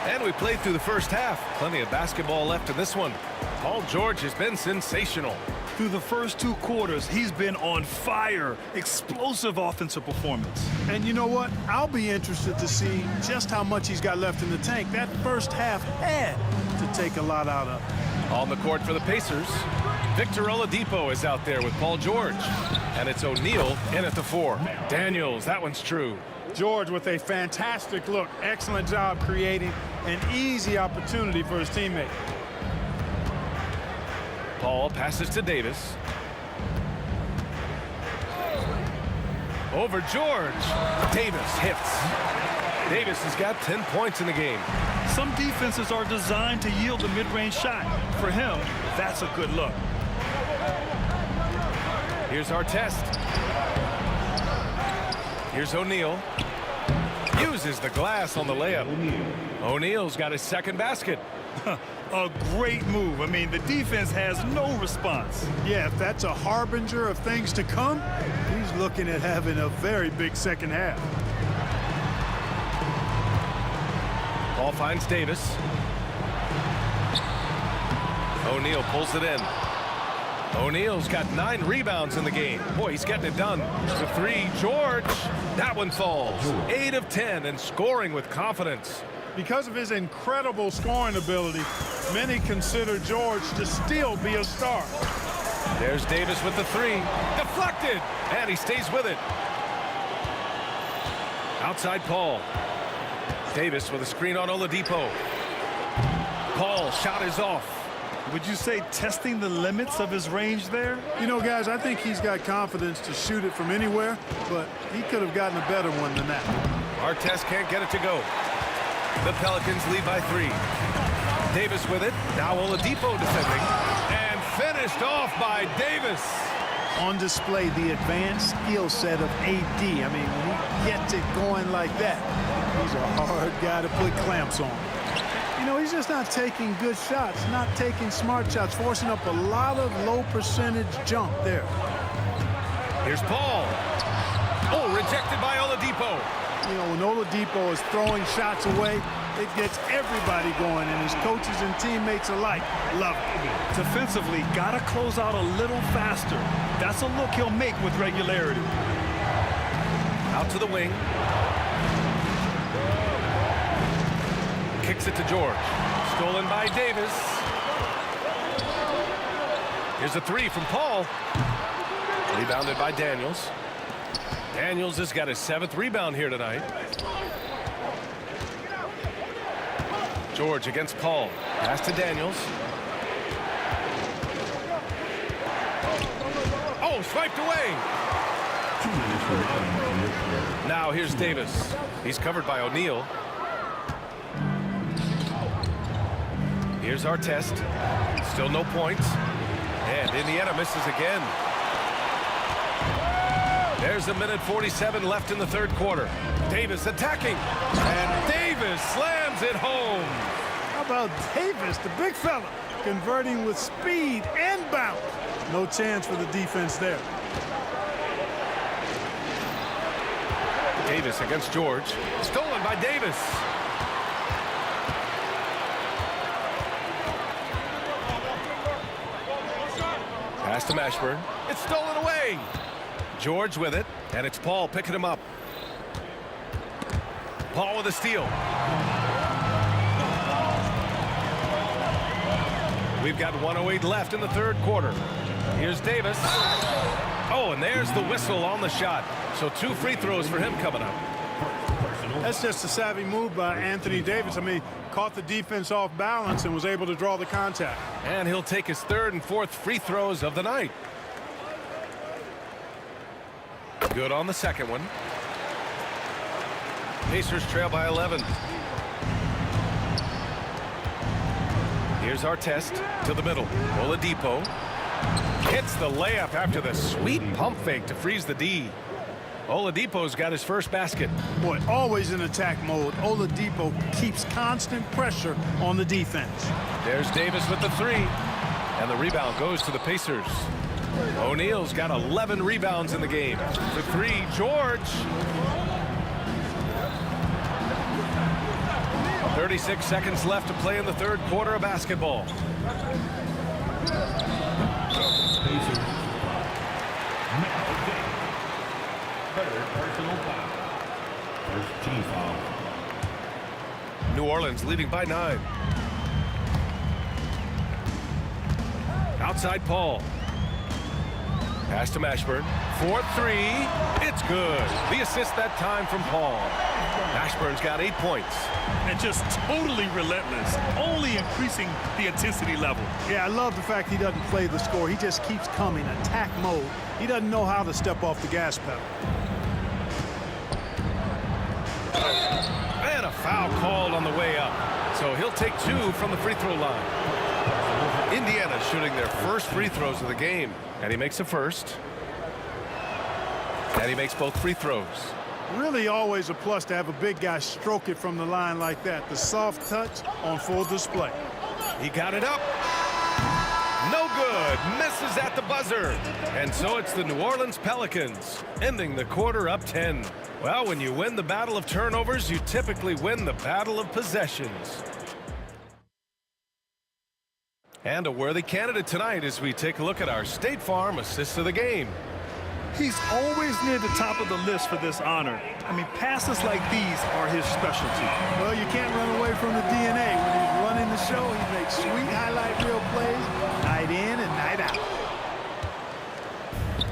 And we played through the first half. Plenty of basketball left in this one. Paul George has been sensational. Through the first 2 quarters, he's been on fire. Explosive offensive performance. And you know what? I'll be interested to see just how much he's got left in the tank. That first half had to take a lot out of. On the court for the Pacers, Victor Oladipo is out there with Paul George. And it's O'Neal in at the 4. Daniels, that one's true. George with a fantastic look. Excellent job creating an easy opportunity for his teammate. Paul passes to Davis. Over George. Davis hits. Davis has got 10 points in the game. Some defenses are designed to yield a mid-range shot. For him, that's a good look. Here's our test. Here's O'Neal. Uses the glass on the layup. O'Neal's got his second basket. A great move. I mean, the defense has no response. Yeah, if that's a harbinger of things to come, he's looking at having a very big second half. Ball finds Davis. O'Neal pulls it in. O'Neal's got 9 rebounds in the game. Boy, he's getting it done. The 3, George. That one falls. 8 of 10 and scoring with confidence. Because of his incredible scoring ability, many consider George to still be a star. There's Davis with the 3. Deflected. And he stays with it. Outside Paul. Davis with a screen on Oladipo. Paul, shot is off. Would you say testing the limits of his range there? You know, guys, I think he's got confidence to shoot it from anywhere, but he could have gotten a better one than that. Artest can't get it to go. The Pelicans lead by 3. Davis with it. Now Oladipo defending. And finished off by Davis. On display, the advanced skill set of AD. I mean, when he gets it going like that, he's a hard guy to put clamps on. You know, he's just not taking good shots, not taking smart shots, forcing up a lot of low percentage jump there. Here's Paul. Oh, rejected by Oladipo. You know, when Oladipo is throwing shots away, it gets everybody going, and his coaches and teammates alike love it. Defensively, got to close out a little faster. That's a look he'll make with regularity. Out to the wing. Kicks it to George. Stolen by Davis. Here's a 3 from Paul. Rebounded by Daniels. Daniels has got his 7th rebound here tonight. George against Paul. Pass to Daniels. Oh, swiped away. Now here's Davis. He's covered by O'Neal. Here's our test. Still no points. And Indiana misses again. There's a minute 47 left in the third quarter. Davis attacking. And Davis slams it home. How about Davis, the big fella, converting with speed and bounce? No chance for the defense there. Davis against George. Stolen by Davis. Pass to Mashburn. It's stolen away. George with it, and it's Paul picking him up. Paul with a steal. We've got 1:08 left in the third quarter. Here's Davis. Oh, and there's the whistle on the shot. So 2 free throws for him coming up. That's just a savvy move by Anthony Davis. I mean, caught the defense off balance and was able to draw the contact. And he'll take his 3rd and 4th free throws of the night. Good on the second one. Pacers trail by 11. Here's our test to the middle. Oladipo hits the layup after the sweet pump fake to freeze the D. Oladipo's got his first basket. Boy, always in attack mode. Oladipo keeps constant pressure on the defense. There's Davis with the 3. And the rebound goes to the Pacers. O'Neal's got 11 rebounds in the game. For 3, George. 36 seconds left to play in the third quarter of basketball. First team foul. New Orleans leading by 9. Outside Paul. Pass to Mashburn. 4-3. It's good. The assist that time from Paul. Mashburn's got 8 points. And just totally relentless, only increasing the intensity level. Yeah, I love the fact he doesn't play the score. He just keeps coming, attack mode. He doesn't know how to step off the gas pedal. And a foul called on the way up. So he'll take 2 from the free throw line. Indiana shooting their first free throws of the game. And he makes the first. And he makes both free throws. Really always a plus to have a big guy stroke it from the line like that. The soft touch on full display. He got it up. No good. Misses at the buzzer. And so it's the New Orleans Pelicans ending the quarter up 10. Well, when you win the battle of turnovers, you typically win the battle of possessions. And a worthy candidate tonight as we take a look at our State Farm assists of the game. He's always near the top of the list for this honor. I mean, passes like these are his specialty. Well, you can't run away from the DNA. When he's running the show, he makes sweet highlight reel plays night in and night out.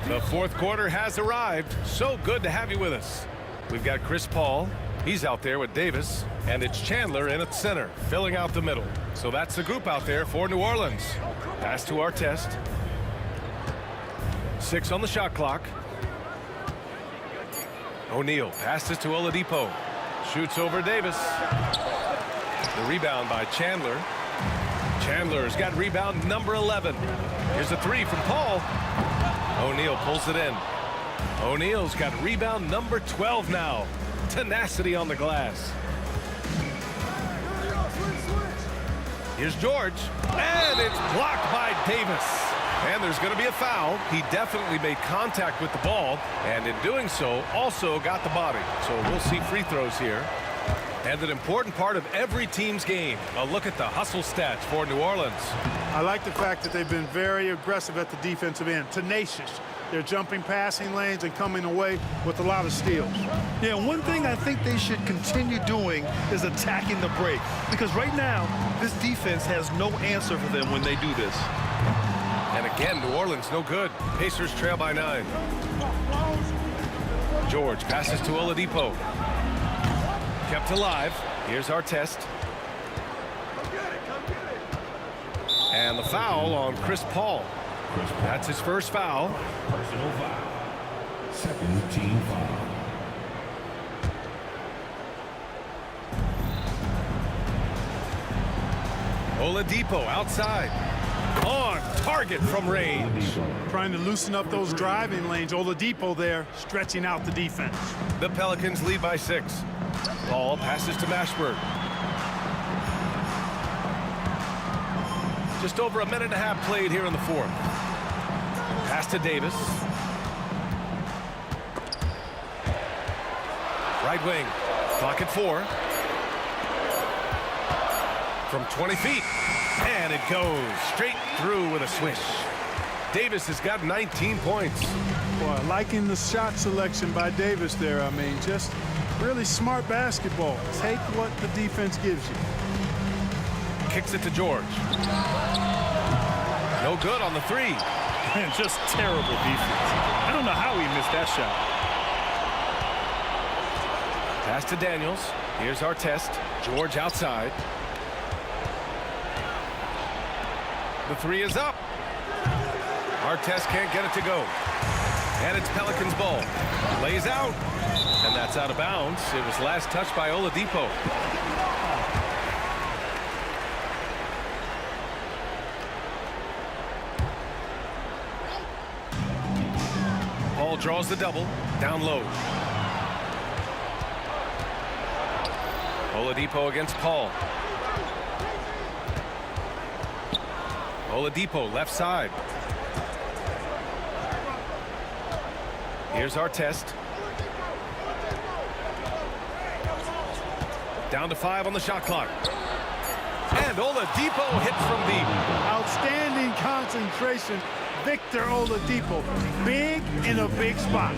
The fourth quarter has arrived. So good to have you with us. We've got Chris Paul. He's out there with Davis. And it's Chandler in at center, filling out the middle. So that's the group out there for New Orleans. Pass to our test. 6 on the shot clock. O'Neal passes to Oladipo. Shoots over Davis. The rebound by Chandler. Chandler's got rebound number 11. Here's a 3 from Paul. O'Neal pulls it in. O'Neal's got rebound number 12 now. Tenacity on the glass. Here's George. And it's blocked by Davis. And there's going to be a foul. He definitely made contact with the ball, and in doing so, also got the body. So we'll see free throws here. And an important part of every team's game, a look at the hustle stats for New Orleans. I like the fact that they've been very aggressive at the defensive end, tenacious. They're jumping passing lanes and coming away with a lot of steals. Yeah, one thing I think they should continue doing is attacking the break, because right now, this defense has no answer for them when they do this. And again, New Orleans no good. Pacers trail by 9. George passes to Oladipo. Kept alive. Here's our test. And the foul on Chris Paul. That's his first foul. Personal foul. Second team foul. Oladipo outside. On target from range. Trying to loosen up those driving lanes. Oladipo there, stretching out the defense. The Pelicans lead by 6. Ball passes to Mashburn. Just over a minute and a half played here in the 4th. Pass to Davis. Right wing. Clock at 4. From 20 feet. And it goes straight through with a swish. Davis has got 19 points. Boy, liking the shot selection by Davis there. I mean, just really smart basketball. Take what the defense gives you. Kicks it to George. No good on the 3. Man, just terrible defense. I don't know how he missed that shot. Pass to Daniels. Here's our test. George outside. The 3 is up. Artest can't get it to go. And it's Pelicans ball. Lays out. And that's out of bounds. It was last touched by Oladipo. Paul draws the double. Down low. Oladipo against Paul. Oladipo left side. Here's our test. Down to 5 on the shot clock. And Oladipo hits from deep. Outstanding concentration. Victor Oladipo. Big in a big spot.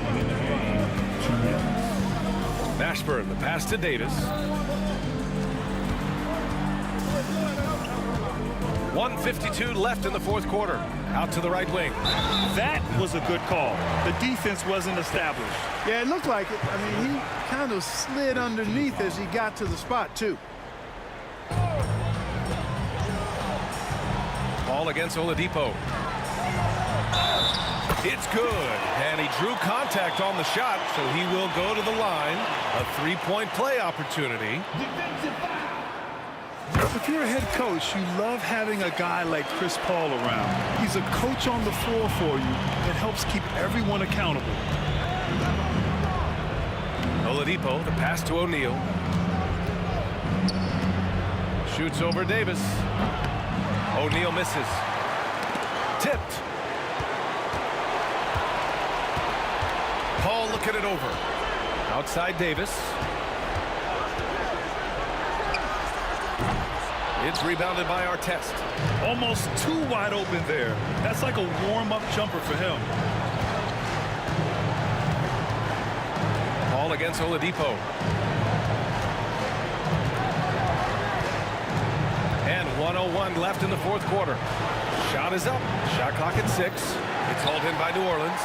Mashburn, the pass to Davis. 1:52 left in the 4th quarter. Out to the right wing. That was a good call. The defense wasn't established. Yeah, it looked like it. I mean, he kind of slid underneath as he got to the spot, too. Ball against Oladipo. It's good. And he drew contact on the shot, so he will go to the line. A 3-point play opportunity. If you're a head coach, you love having a guy like Chris Paul around. He's a coach on the floor for you that helps keep everyone accountable. Oladipo, the pass to O'Neal. Shoots over Davis. O'Neal misses. Tipped. Paul looking it over. Outside Davis. It's rebounded by Artest. Almost too wide open there. That's like a warm-up jumper for him. Paul against Oladipo. And 1:01 left in the 4th quarter. Shot is up. Shot clock at 6. It's hauled in by New Orleans.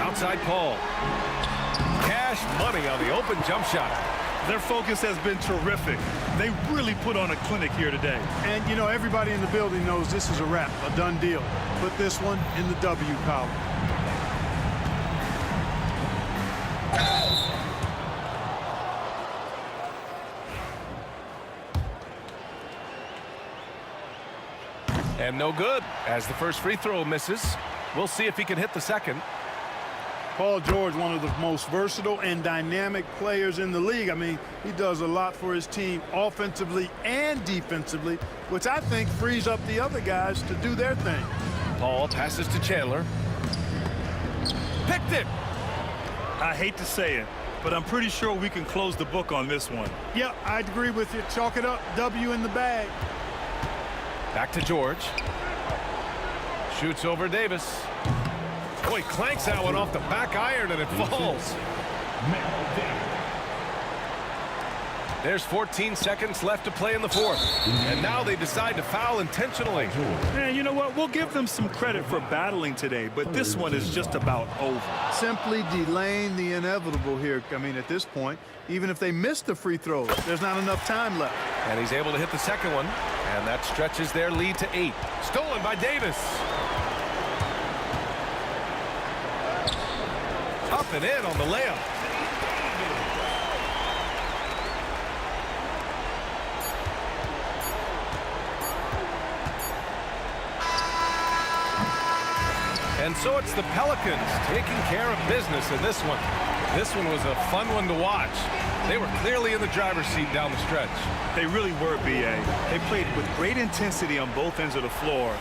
Outside Paul. Cash money on the open jump shot. Their focus has been terrific. They really put on a clinic here today. And, you know, everybody in the building knows this is a wrap, a done deal. Put this one in the W column. And no good, as the first free throw misses. We'll see if he can hit the second. Paul George, one of the most versatile and dynamic players in the league. I mean, he does a lot for his team offensively and defensively, which I think frees up the other guys to do their thing. Paul passes to Chandler. Picked it. I hate to say it, but I'm pretty sure we can close the book on this one. Yeah, I'd agree with you. Chalk it up. W in the bag. Back to George. Shoots over Davis. Boy, clanks that one off the back iron and it falls. There's 14 seconds left to play in the 4th. And now they decide to foul intentionally. Man, you know what? We'll give them some credit for battling today, but this one is just about over. Simply delaying the inevitable here. I mean, at this point, even if they miss the free throws, there's not enough time left. And he's able to hit the second one. And that stretches their lead to 8. Stolen by Davis. Up and in on the layup. And so it's the Pelicans taking care of business in this one. This one was a fun one to watch. They were clearly in the driver's seat down the stretch. They really were, B.A. They played with great intensity on both ends of the floor.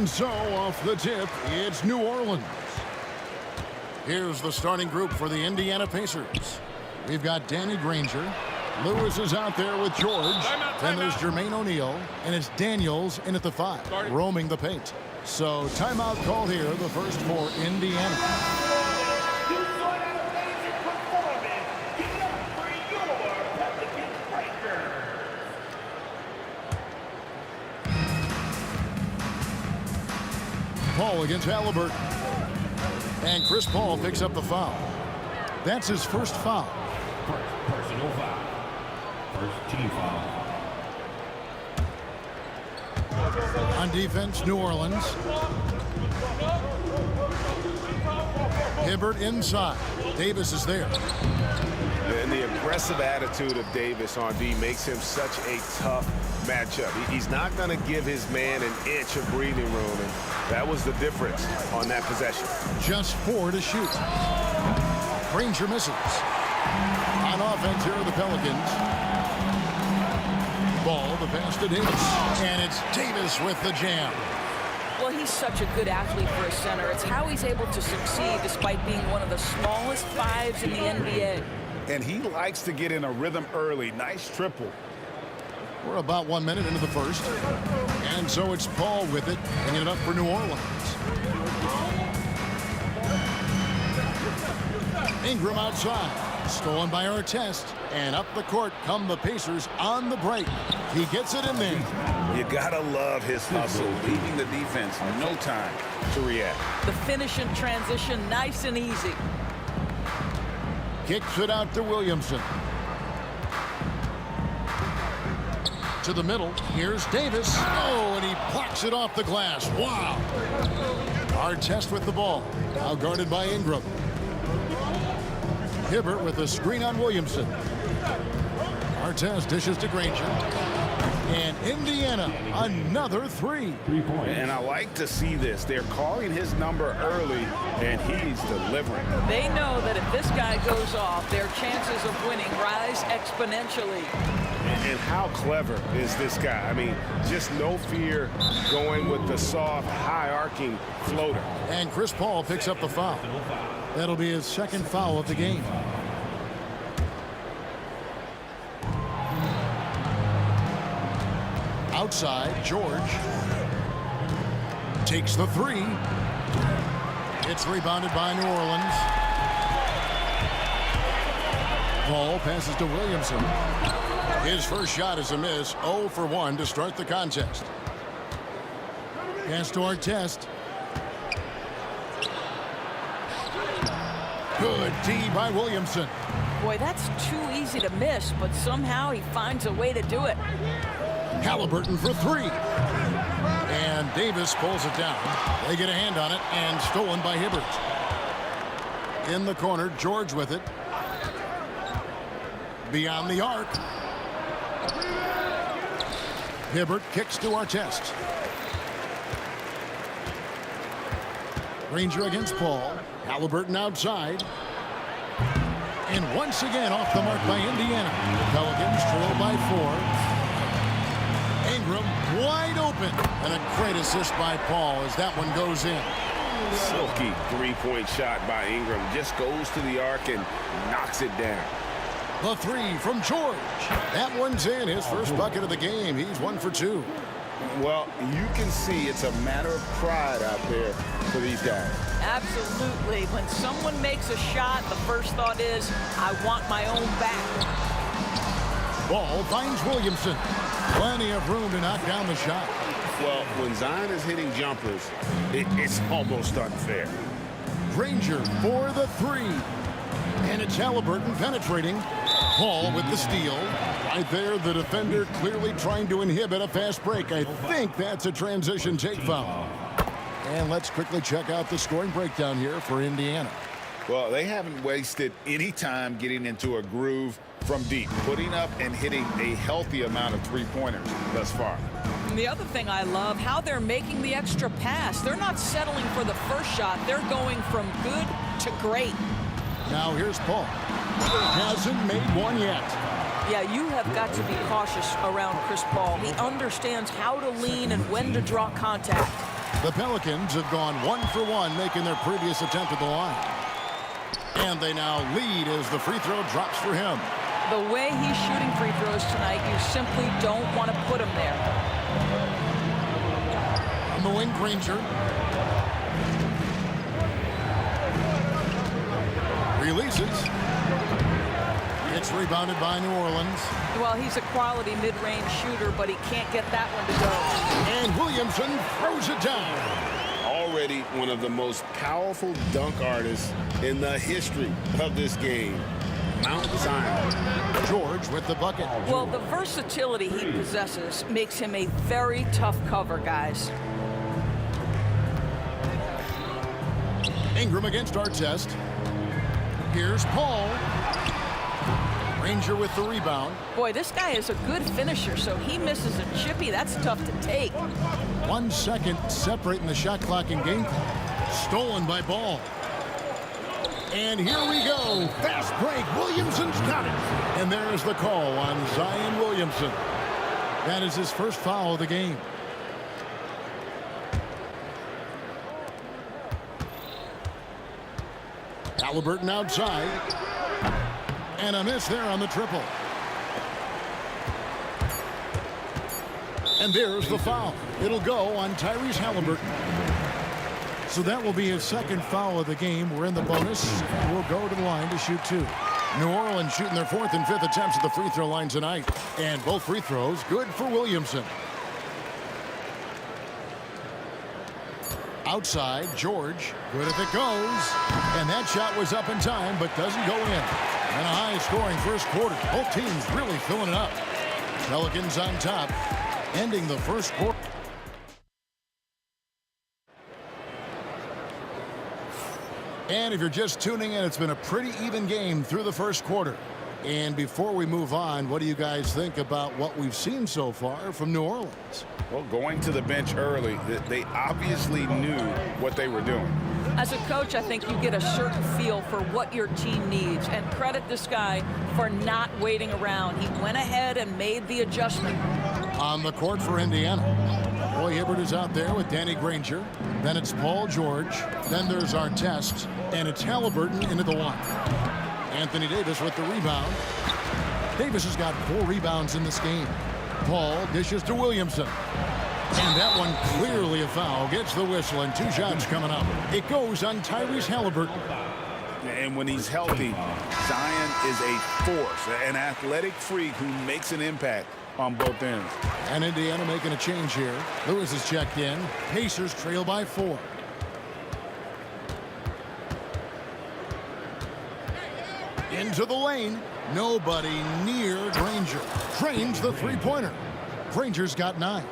And so, off the tip, it's New Orleans. Here's the starting group for the Indiana Pacers. We've got Danny Granger. Lewis is out there with George. Then there's Jermaine O'Neal. And it's Daniels in at the 5, roaming the paint. So, timeout call here, the first for Indiana. Paul against Halliburton. And Chris Paul picks up the foul. That's his first foul. Personal foul. First team foul. On defense, New Orleans. Hibbert inside. Davis is there. And the aggressive attitude of Davis on D makes him such a tough matchup. He's not going to give his man an inch of breathing room, and that was the difference on that possession. Just 4 to shoot. Granger misses. On offense here are the Pelicans. Ball, the pass to Davis. And it's Davis with the jam. Well, he's such a good athlete for a center. It's how he's able to succeed despite being one of the smallest 5s in the NBA. And he likes to get in a rhythm early. Nice triple. We're about 1 minute into the first. And so it's Paul with it, bringing it up for New Orleans. Ingram outside. Stolen by Artest. And up the court come the Pacers on the break. He gets it in there. You gotta love his hustle, leaving the defense no time to react. The finish in transition, nice and easy. Kicks it out to Williamson. To the middle. Here's Davis. Oh, and he blocks it off the glass. Wow. Artest with the ball. Now guarded by Ingram. Hibbert with a screen on Williamson. Artest dishes to Granger. And Indiana, another 3. And I like to see this. They're calling his number early, and he's delivering. They know that if this guy goes off, their chances of winning rise exponentially. And how clever is this guy? I mean, just no fear going with the soft, high-arcing floater. And Chris Paul picks up the foul. That'll be his second foul of the game. Outside, George takes the 3. It's rebounded by New Orleans. Paul passes to Williamson. His first shot is a miss. 0 for 1 to start the contest. Pass to Artest. Good D by Williamson. Boy, that's too easy to miss, but somehow he finds a way to do it. Halliburton for 3. And Davis pulls it down. They get a hand on it, and stolen by Hibbert. In the corner, George with it. Beyond the arc. Hibbert kicks to Artest. Granger against Paul. Halliburton outside. And once again off the mark by Indiana. The Pelicans trail by 4. Ingram wide open. And a great assist by Paul as that one goes in. Silky three-point shot by Ingram. Just goes to the arc and knocks it down. The 3 from George. That one's in. His first bucket of the game. He's 1 for 2. Well, you can see it's a matter of pride out there for these guys. Absolutely. When someone makes a shot, the first thought is, I want my own back. Ball finds Williamson. Plenty of room to knock down the shot. Well, when Zion is hitting jumpers, it's almost unfair. Granger for the 3. And it's Halliburton penetrating. Paul with the steal. Right there, the defender clearly trying to inhibit a fast break. I think that's a transition take foul. And let's quickly check out the scoring breakdown here for Indiana. Well, they haven't wasted any time getting into a groove from deep, putting up and hitting a healthy amount of three-pointers thus far. And the other thing I love, how they're making the extra pass. They're not settling for the first shot. They're going from good to great. Now here's Paul. Hasn't made one yet. Yeah, you have got to be cautious around Chris Paul. He understands how to lean and when to draw contact. The Pelicans have gone 1 for 1, making their previous attempt at the line. And they now lead as the free throw drops for him. The way he's shooting free throws tonight, you simply don't want to put him there. On the wing, Granger. Releases. It's rebounded by New Orleans. Well, he's a quality mid-range shooter, but he can't get that one to go. And Williamson throws it down. Already one of the most powerful dunk artists in the history of this game. Mount Zion. George with the bucket. Well, the versatility he possesses makes him a very tough cover, guys. Ingram against Artest. Here's Paul. Granger with the rebound. Boy, this guy is a good finisher, so he misses a chippy. That's tough to take. 1 second separating the shot clock and game clock. Stolen by Ball. And here we go. Fast break. Williamson's got it. And there's the call on Zion Williamson. That is his first foul of the game. Halliburton outside. And a miss there on the triple. And there's the foul. It'll go on Tyrese Halliburton. So that will be his second foul of the game. We're in the bonus. We'll go to the line to shoot 2. New Orleans shooting their 4th and 5th attempts at the free throw line tonight. And both free throws good for Williamson. Outside, George. Good if it goes. And that shot was up in time, but doesn't go in. And a high-scoring first quarter. Both teams really filling it up. Pelicans on top, ending the first quarter. And if you're just tuning in, it's been a pretty even game through the first quarter. And before we move on, what do you guys think about what we've seen so far from New Orleans? Well, going to the bench early, they obviously knew what they were doing. As a coach, I think you get a certain feel for what your team needs, and credit this guy for not waiting around. He went ahead and made the adjustment. On the court for Indiana, Roy Hibbert is out there with Danny Granger. Then it's Paul George. Then there's Artest, and it's Halliburton into the 1. Anthony Davis with the rebound. Davis has got 4 rebounds in this game. Paul dishes to Williamson. And that one clearly a foul. Gets the whistle and 2 shots coming up. It goes on Tyrese Halliburton. And when he's healthy, Zion is a force, an athletic freak who makes an impact on both ends. And Indiana making a change here. Lewis is checked in. Pacers trail by 4. Into the lane. Nobody near Granger. Drains the three-pointer. Granger's got 9.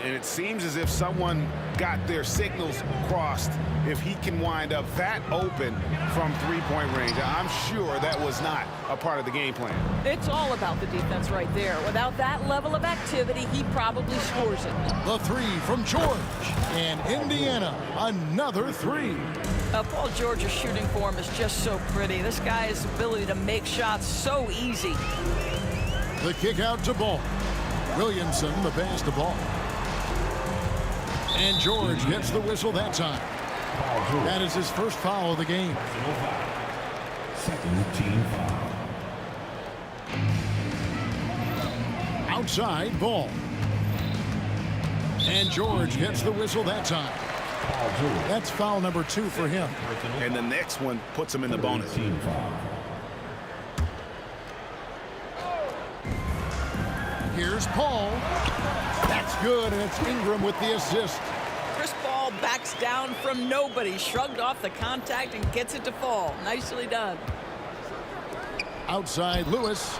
And it seems as if someone got their signals crossed. If he can wind up that open from three-point range, I'm sure that was not a part of the game plan. It's all about the defense right there. Without that level of activity, he probably scores it. The 3 from George. And Indiana, another 3. Paul George's shooting form is just so pretty. This guy's ability to make shots so easy. The kick out to Ball. Williamson, the pass to Ball. And George gets the whistle that time. That is his first foul of the game. Second team foul. Outside, Ball. And George gets the whistle that time. That's foul number 2 for him. And the next one puts him in the bonus. Here's Paul. That's good, and it's Ingram with the assist. Chris Paul backs down from nobody, shrugged off the contact and gets it to fall. Nicely done. Outside, Lewis.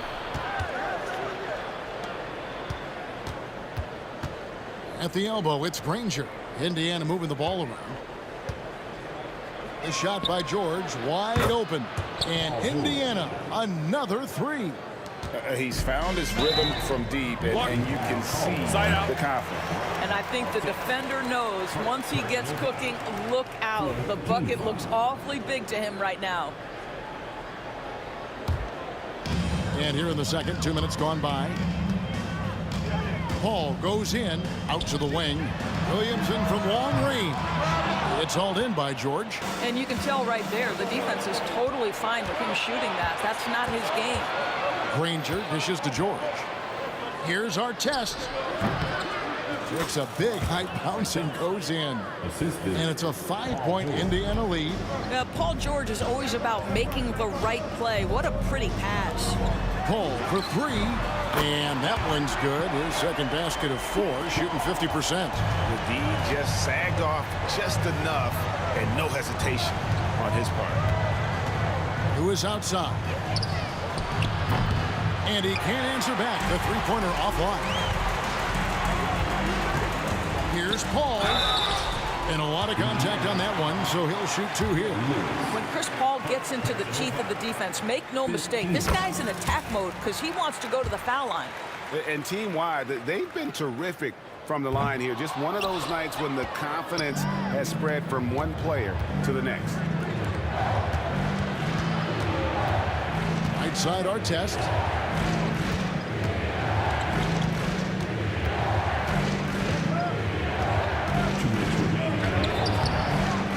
At the elbow, it's Granger. Indiana moving the ball around. The shot by George, wide open. And Indiana, another 3. He's found his rhythm from deep, and you can see the confidence. And I think the defender knows once he gets cooking, look out. The bucket looks awfully big to him right now. And here in the second, 2 minutes gone by. Paul goes in, out to the wing. Williamson from long range. It's hauled in by George. And you can tell right there, the defense is totally fine with him shooting that. That's not his game. Granger dishes to George. Here's our test. Takes a big high bounce and goes in. And it's a 5-point Indiana lead. Paul George is always about making the right play. What a pretty pass. Paul for 3. And that one's good. His second basket of 4, shooting 50%. The D just sagged off just enough, and no hesitation on his part. Who is outside? And he can't answer back. The three-pointer offline. Here's Paul. And a lot of contact on that one, so he'll shoot 2 here. When Chris Paul gets into the teeth of the defense, make no mistake, this guy's in attack mode because he wants to go to the foul line. And team-wide, they've been terrific from the line here. Just one of those nights when the confidence has spread from one player to the next. Right side, our test.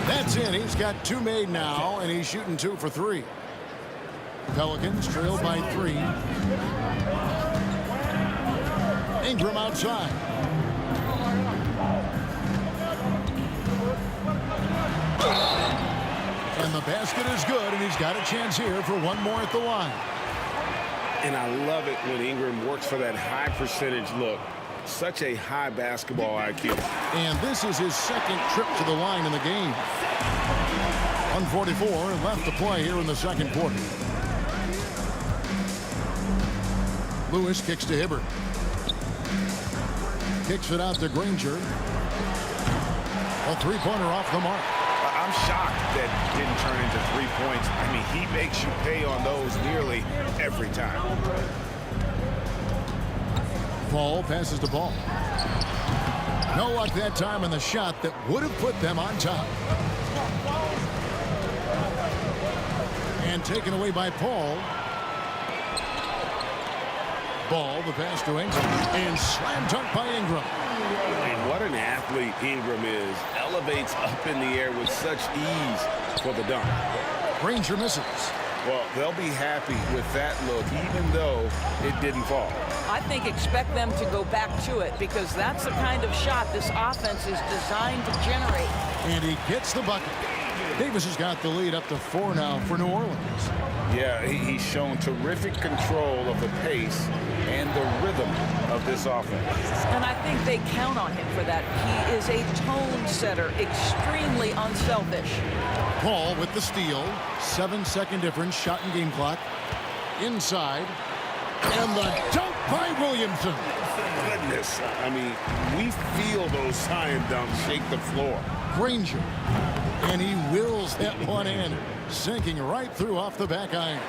That's in. He's got 2 made now, and he's shooting 2 for 3. Pelicans trail by 3. Ingram outside. And the basket is good, and he's got a chance here for one more at the line. And I love it when Ingram works for that high percentage look. Such a high basketball IQ. And this is his second trip to the line in the game. 1:44 left to play here in the second quarter. Lewis kicks to Hibbert. Kicks it out to Granger. A three-pointer off the mark. I'm shocked that didn't turn into 3 points. I mean, he makes you pay on those nearly every time. Paul passes the ball. No luck that time on the shot that would have put them on top. And taken away by Paul. Ball, the pass to Ingram. And slam dunk by Ingram. And what an athlete Ingram is. Elevates up in the air with such ease for the dunk. Granger misses. Well, they'll be happy with that look, even though it didn't fall. I think expect them to go back to it because that's the kind of shot this offense is designed to generate. And he gets the bucket. Davis has got the lead up to 4 now for New Orleans. Yeah, he's shown terrific control of the pace and the rhythm of this offense. And I think they count on him for that. He is a tone setter, extremely unselfish. Paul with the steal. 7-second difference, shot and game clock. Inside. And the dunk by Williamson. Goodness. I mean, we feel those science dunks shake the floor. Granger. And he wills that one in. Sinking right through off the back iron.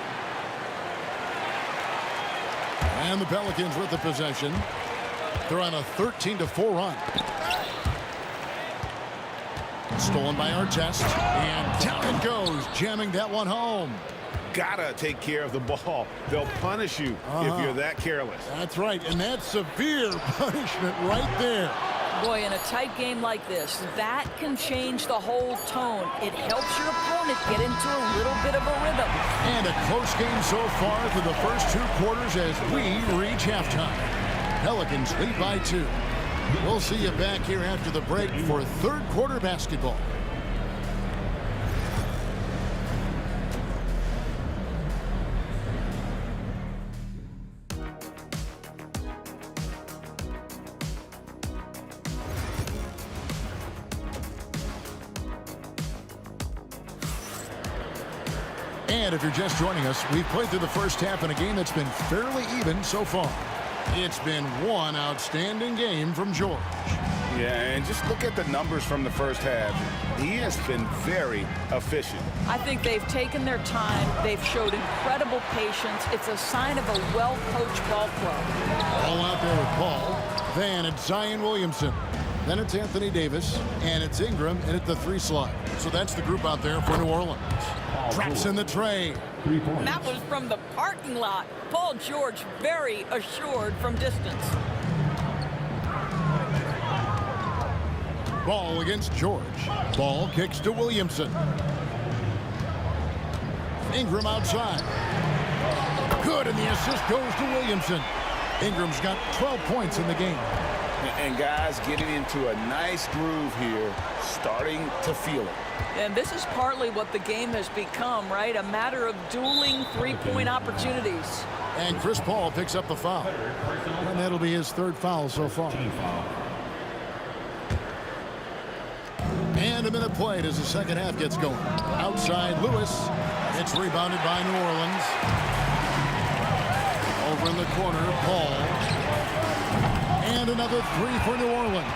And the Pelicans with the possession. They're on a 13-4 run. Stolen by Artest. And down it goes, jamming that one home. Gotta take care of the ball. They'll punish you if you're that careless. That's right, and that's severe punishment right there. Boy, in a tight game like this, that can change the whole tone. It helps your opponent get into a little bit of a rhythm. And a close game so far through the first 2 quarters as we reach halftime. Pelicans lead by 2. We'll see you back here after the break for third quarter basketball. And if you're just joining us, we've played through the first half in a game that's been fairly even so far. It's been one outstanding game from George. Yeah, and just look at the numbers from the first half. He has been very efficient. I think they've taken their time. They've showed incredible patience. It's a sign of a well-coached ball club. All out there with Paul. Then it's Zion Williamson. Then it's Anthony Davis. And it's Ingram in at the 3 slot. So that's the group out there for New Orleans. Traps in the tray. And that was from the parking lot. Paul George very assured from distance. Ball against George. Ball kicks to Williamson. Ingram outside. Good, and the assist goes to Williamson. Ingram's got 12 points in the game. And guys getting into a nice groove here, starting to feel it. And this is partly what the game has become, right? A matter of dueling three-point opportunities. And Chris Paul picks up the foul. And that'll be his third foul so far. And a minute played as the second half gets going. Outside Lewis. It's rebounded by New Orleans. Over in the corner, Paul. And another three for New Orleans.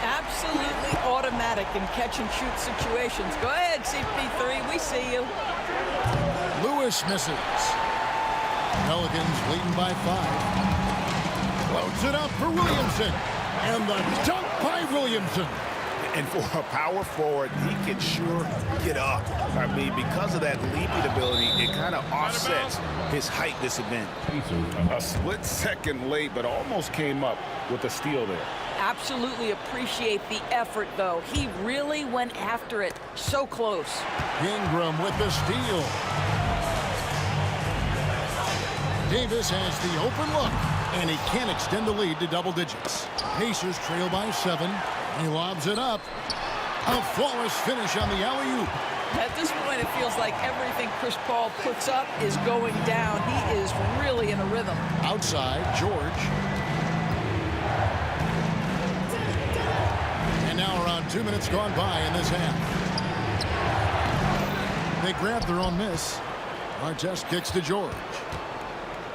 Absolutely automatic in catch-and-shoot situations. Go ahead, CP3. We see you. Lewis misses. Pelicans leading by 5. Floats it up for Williamson. And the dunk by Williamson. And for a power forward, he can sure get up. I mean, because of that leaping ability, it kind of offsets his height disadvantage. A split second late, but almost came up with a steal there. Absolutely appreciate the effort, though. He really went after it. So close. Ingram with the steal. Davis has the open look, and he can't extend the lead to double digits. Pacers trail by 7. He lobs it up. A flawless finish on the alley-oop. At this point, it feels like everything Chris Paul puts up is going down. He is really in a rhythm. Outside, George. And now around 2 minutes gone by in this half. They grab their own miss. Artest kicks to George.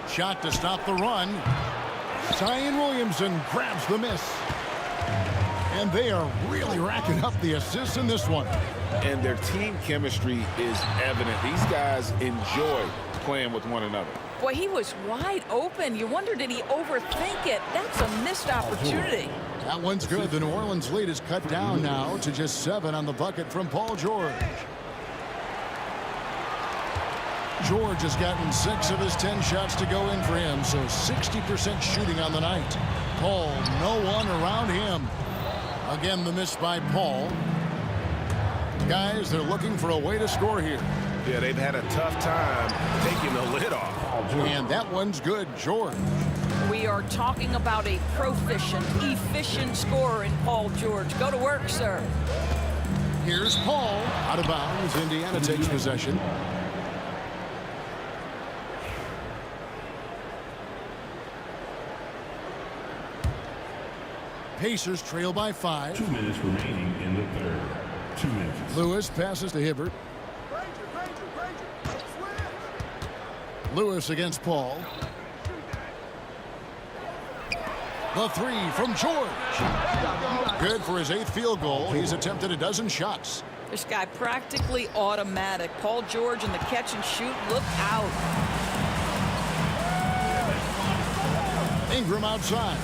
Shot to stop the run. Zion Williamson grabs the miss. And they are really racking up the assists in this one. And their team chemistry is evident. These guys enjoy playing with one another. Boy, he was wide open. You wonder, did he overthink it? That's a missed opportunity. That one's good. The New Orleans lead is cut down now to just 7 on the bucket from Paul George. George has gotten 6 of his 10 shots to go in for him, so 60% shooting on the night. Paul, no one around him. Again, the miss by Paul. Guys, they're looking for a way to score here. Yeah, they've had a tough time taking the lid off. And that one's good, George. We are talking about a proficient, efficient scorer in Paul George. Go to work, sir. Here's Paul. Out of bounds. Indiana takes possession. Pacers trail by 5. 2 minutes remaining in the third. 2 minutes. Lewis passes to Hibbert. Lewis against Paul. The 3 from George. Good for his 8th field goal. He's attempted a dozen shots. This guy practically automatic. Paul George in the catch and shoot. Look out. Ingram outside.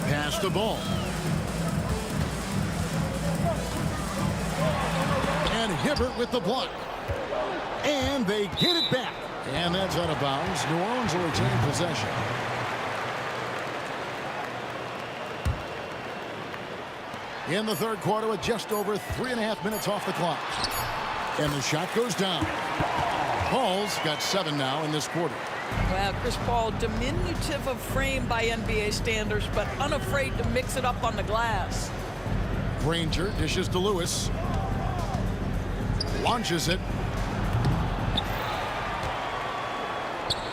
Pass the ball. And Hibbert with the block. And they get it back. And that's out of bounds. New Orleans will retain possession. In the third quarter with just over 3.5 minutes off the clock. And the shot goes down. Paul's got 7 now in this quarter. Well, Chris Paul, diminutive of frame by NBA standards, but unafraid to mix it up on the glass. Granger dishes to Lewis. Launches it.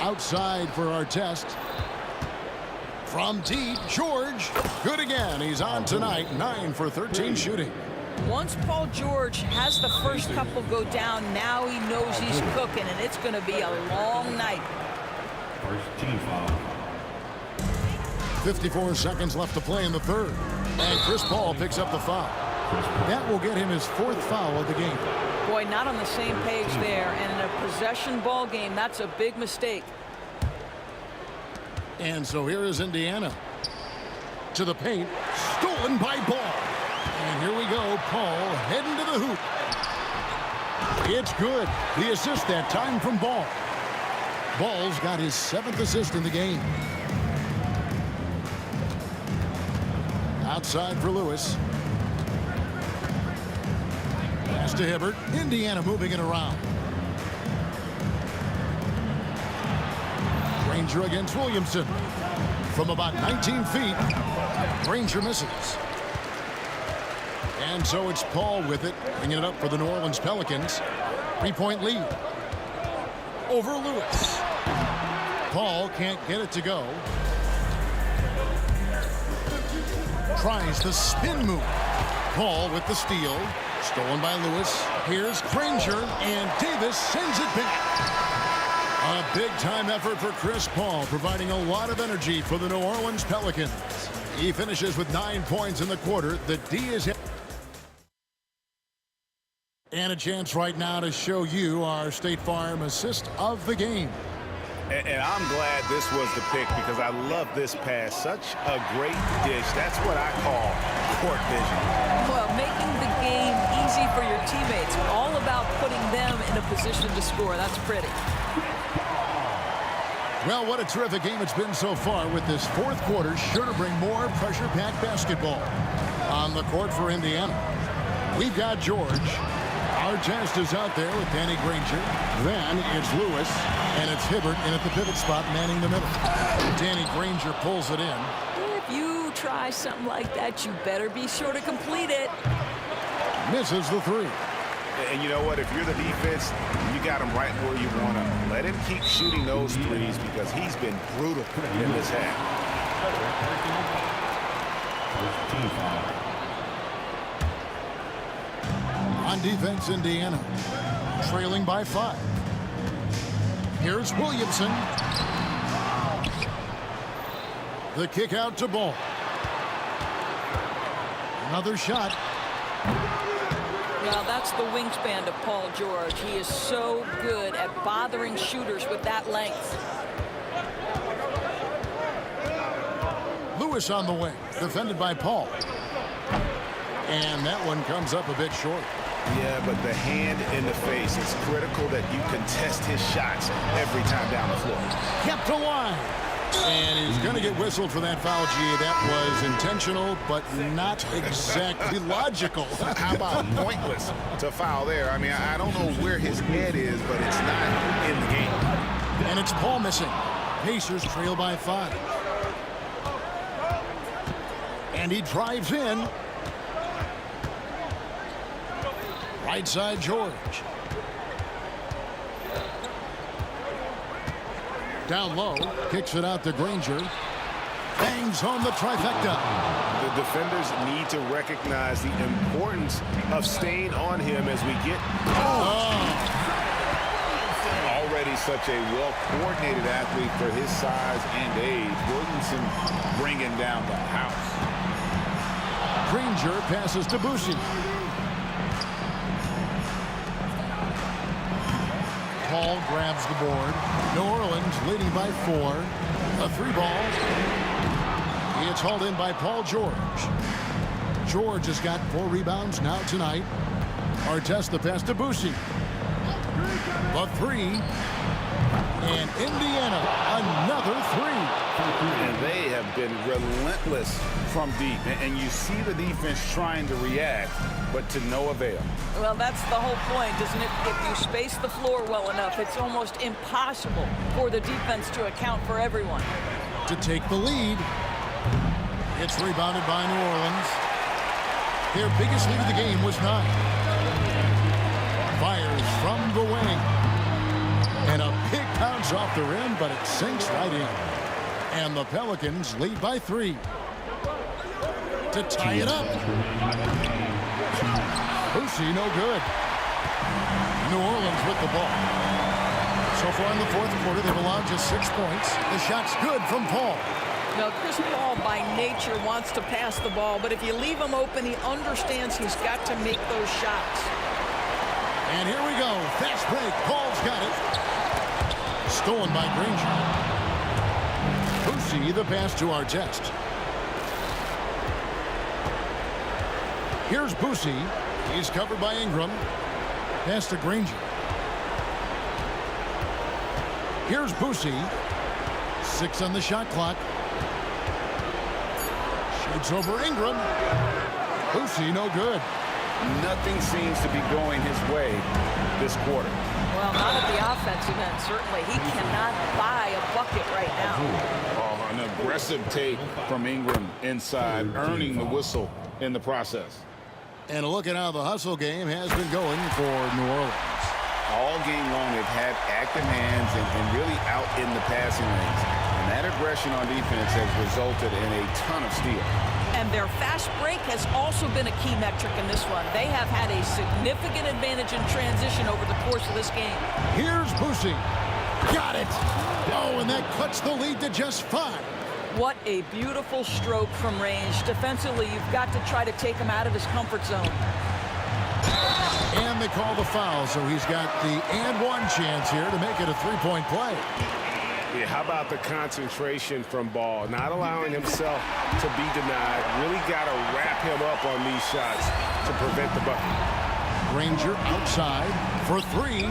Outside for Artest. From deep, George. Good again. He's on tonight. 9 for 13 shooting. Once Paul George has the first couple go down, now he knows he's cooking, and it's going to be a long night. First team foul. 54 seconds left to play in the third. And Chris Paul picks up the foul. That will get him his 4th foul of the game. Boy, not on the same page there. And in a possession ball game, that's a big mistake. And so here is Indiana. To the paint. Stolen by Ball. And here we go. Paul heading to the hoop. It's good. The assist that time from Ball. Ball's got his 7th assist in the game. Outside for Lewis. Pass to Hibbert. Indiana moving it around. Granger against Williamson. From about 19 feet, Granger misses. And so it's Paul with it, bringing it up for the New Orleans Pelicans. 3-point lead over Lewis. Paul can't get it to go. Tries the spin move. Paul with the steal. Stolen by Lewis. Here's Granger, and Davis sends it back. A big-time effort for Chris Paul, providing a lot of energy for the New Orleans Pelicans. He finishes with 9 points in the quarter. The D is... And a chance right now to show you our State Farm assist of the game. And I'm glad this was the pick because I love this pass. Such a great dish. That's what I call court vision. Well, making the game easy for your teammates. All about putting them in a position to score. That's pretty. Well, what a terrific game it's been so far, with this fourth quarter sure to bring more pressure-packed basketball. On the court for Indiana, we've got George. Our test is out there with Danny Granger. Then it's Lewis, and it's Hibbert in at the pivot spot, manning the middle. Danny Granger pulls it in. If you try something like that, you better be sure to complete it. Misses the three. And you know what? If you're the defense, you got him right where you want him. Let him keep shooting those threes because he's been brutal in this half. On defense, Indiana trailing by 5. Here's Williamson. The kick out to Ball. Another shot. Well, that's the wingspan of Paul George. He is so good at bothering shooters with that length. Lewis on the wing, defended by Paul. And that one comes up a bit short. Yeah, but the hand in the face, it's critical that you contest his shots every time down the floor. Kept alive. And he's going to get whistled for that foul, G. That was intentional, but not exactly logical. How about pointless to foul there? I mean, I don't know where his head is, but it's not in the game. And it's Paul missing. Pacers trail by 5. And he drives in. Right side, George. Down low, kicks it out to Granger. Bangs home the trifecta. The defenders need to recognize the importance of staying on him as we get... Already such a well-coordinated athlete for his size and age. Williamson bringing down the house. Granger passes to Boucher. Paul grabs the board. New Orleans leading by 4. A 3 ball. It's hauled in by Paul George. George has got 4 rebounds now tonight. Artest the pass to Boucher. The 3. And Indiana, another 3. And they have been relentless from deep. And you see the defense trying to react, but to no avail. Well, that's the whole point, isn't it? If you space the floor well enough, it's almost impossible for the defense to account for everyone. To take the lead. It's rebounded by New Orleans. Their biggest lead of the game was 9. Fires from the wing. And a big bounce off the rim, but it sinks right in. And the Pelicans lead by 3. To tie it up. Boucher, no good. New Orleans with the ball. So far in the fourth quarter, they've allowed just 6 points. The shot's good from Paul. Now, Chris Paul, by nature, wants to pass the ball, but if you leave him open, he understands he's got to make those shots. And here we go. Fast break. Paul's got it. Stolen by Granger. Boucher, the pass to Artest. Here's Boucher. He's covered by Ingram. Pass to Granger. Here's Boucher. 6 on the shot clock. It's over Ingram. Boucher, no good. Nothing seems to be going his way this quarter. Well, not at the offensive end, certainly. He cannot buy a bucket right now. Oh, an aggressive take from Ingram inside, earning the whistle in the process. And a look at how the hustle game has been going for New Orleans. All game long, they've had active hands and really out in the passing lanes. And that aggression on defense has resulted in a ton of steals. And their fast break has also been a key metric in this one. They have had a significant advantage in transition over the course of this game. Here's Boucher. Got it. Oh, and that cuts the lead to just 5. What a beautiful stroke from range. Defensively, you've got to try to take him out of his comfort zone. And they call the foul, so he's got the and one chance here to make it a 3-point play. Yeah, how about the concentration from Ball? Not allowing himself to be denied. Really got to wrap him up on these shots to prevent the bucket. Granger outside for 3.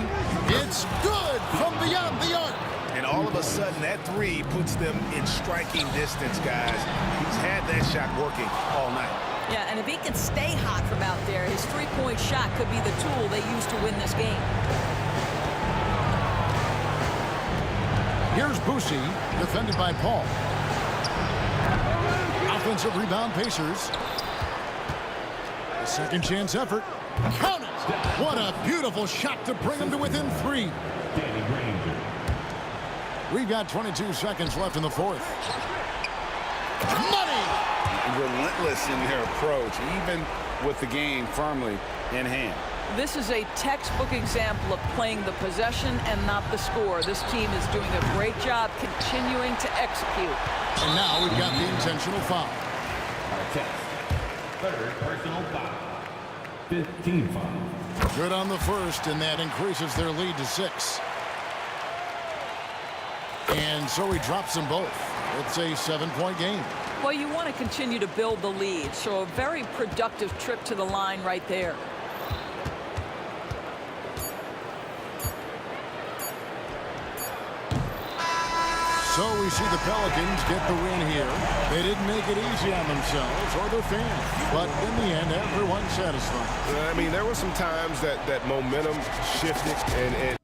It's good from beyond the arc. And all of a sudden, that 3 puts them in striking distance, guys. He's had that shot working all night. Yeah, and if he can stay hot from out there, his three-point shot could be the tool they use to win this game. Here's Boucher, defended by Paul. Offensive rebound, Pacers. A second chance effort. Count it! What a beautiful shot to bring them to within 3. We've got 22 seconds left in the fourth. Money! Relentless in their approach, even with the game firmly in hand. This is a textbook example of playing the possession and not the score. This team is doing a great job continuing to execute. And now we've got the intentional foul. Third personal foul. 15 foul. Good on the first, and that increases their lead to 6. And so he drops them both. It's a 7-point game. Well, you want to continue to build the lead, so a very productive trip to the line right there. So we see the Pelicans get the win here. They didn't make it easy on themselves or their fans, but in the end, everyone's satisfied. I mean, there were some times that momentum shifted, and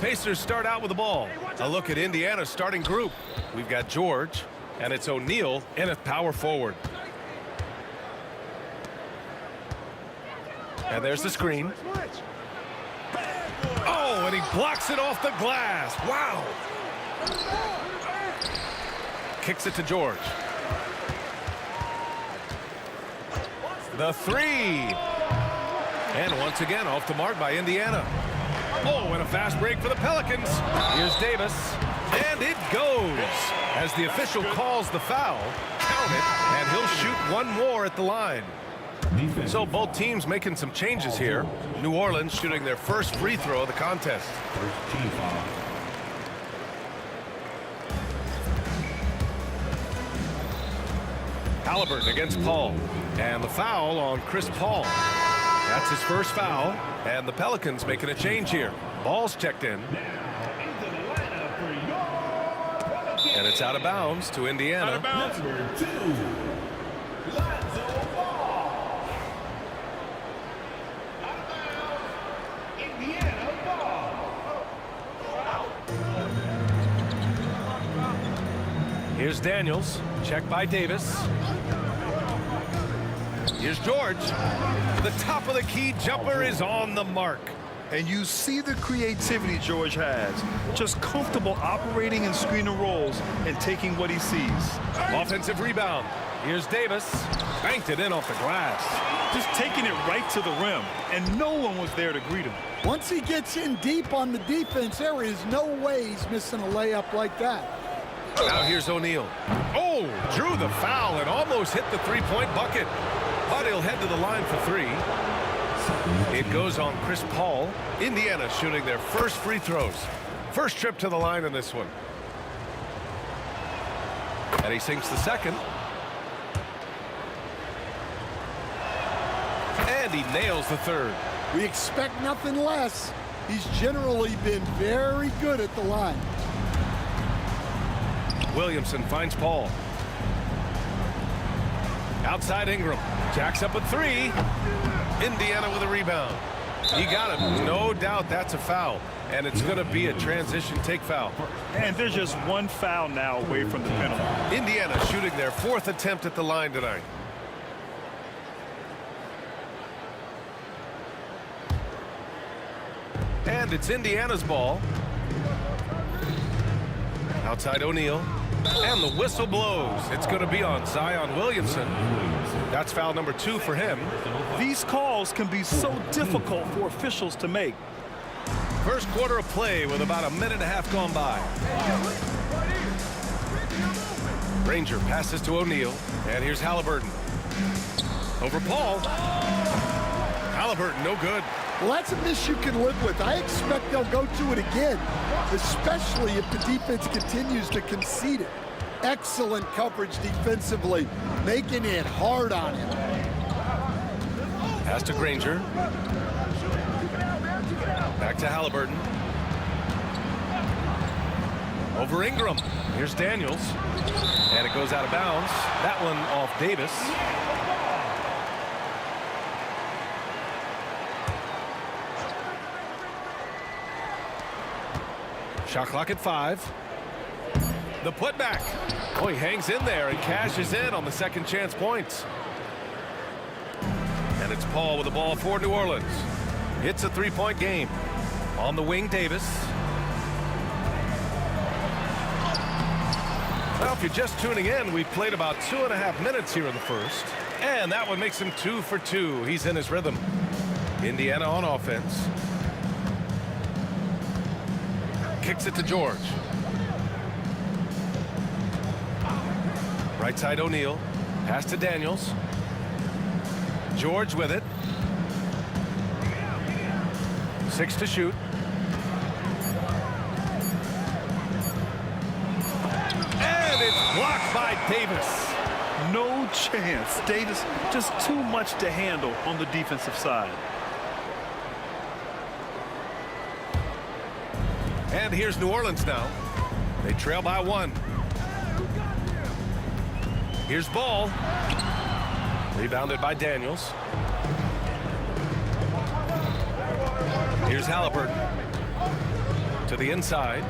Pacers start out with the ball. A look at Indiana's starting group. We've got George, and it's O'Neal in at power forward. And there's the screen. Oh, and he blocks it off the glass. Wow. Kicks it to George. The three. And once again, off the mark by Indiana. Oh, and a fast break for the Pelicans. Here's Davis, and it goes. As the official calls the foul, count it, and he'll shoot one more at the line. So both teams making some changes here. New Orleans shooting their first free throw of the contest. Halliburton against Paul, and the foul on Chris Paul. That's his first foul, and the Pelicans making a change here. Ball's checked in. And it's out of bounds to Indiana. Out of bounds. Number 2, Lonzo Ball. Out of bounds, Indiana ball. Here's Daniels, checked by Davis. Here's George. The top of the key jumper is on the mark. And you see the creativity George has. Just comfortable operating in screen and rolls and taking what he sees. Offensive rebound. Here's Davis. Banked it in off the glass. Just taking it right to the rim, and no one was there to greet him. Once he gets in deep on the defense, there is no way he's missing a layup like that. Now here's O'Neal. Oh, drew the foul and almost hit the three-point bucket. But he'll head to the line for three. It goes on Chris Paul. Indiana shooting their first free throws. First trip to the line in this one. And he sinks the second. And he nails the third. We expect nothing less. He's generally been very good at the line. Williamson finds Paul. Outside Ingram. Jacks up a three. Indiana with a rebound. He got him. No doubt that's a foul. And it's going to be a transition take foul. And there's just one foul now away from the penalty. Indiana shooting their fourth attempt at the line tonight. And it's Indiana's ball. Outside O'Neal. And the whistle blows. It's going to be on Zion Williamson. That's foul number 2 for him. These calls can be so difficult for officials to make. First quarter of play with about a minute and a half gone by. Ranger passes to O'Neal. And here's Halliburton. Over Paul. Halliburton, no good. Well, that's a miss you can live with. I expect they'll go to it again, especially if the defense continues to concede it. Excellent coverage defensively, making it hard on him. Pass to Granger. Back to Halliburton. Over Ingram. Here's Daniels. And it goes out of bounds. That one off Davis. Shot clock at 5. The putback. Oh, he hangs in there and cashes in on the second chance points. And it's Paul with the ball for New Orleans. It's a three-point game. On the wing, Davis. Well, if you're just tuning in, we've played about 2.5 minutes here in the first. And that one makes him 2 for 2. He's in his rhythm. Indiana on offense. Kicks it to George. Right side O'Neal. Pass to Daniels. George with it. 6 to shoot. And it's blocked by Davis. No chance. Davis just too much to handle on the defensive side. And here's New Orleans now. They trail by 1. Here's Ball. Rebounded by Daniels. Here's Halliburton. To the inside.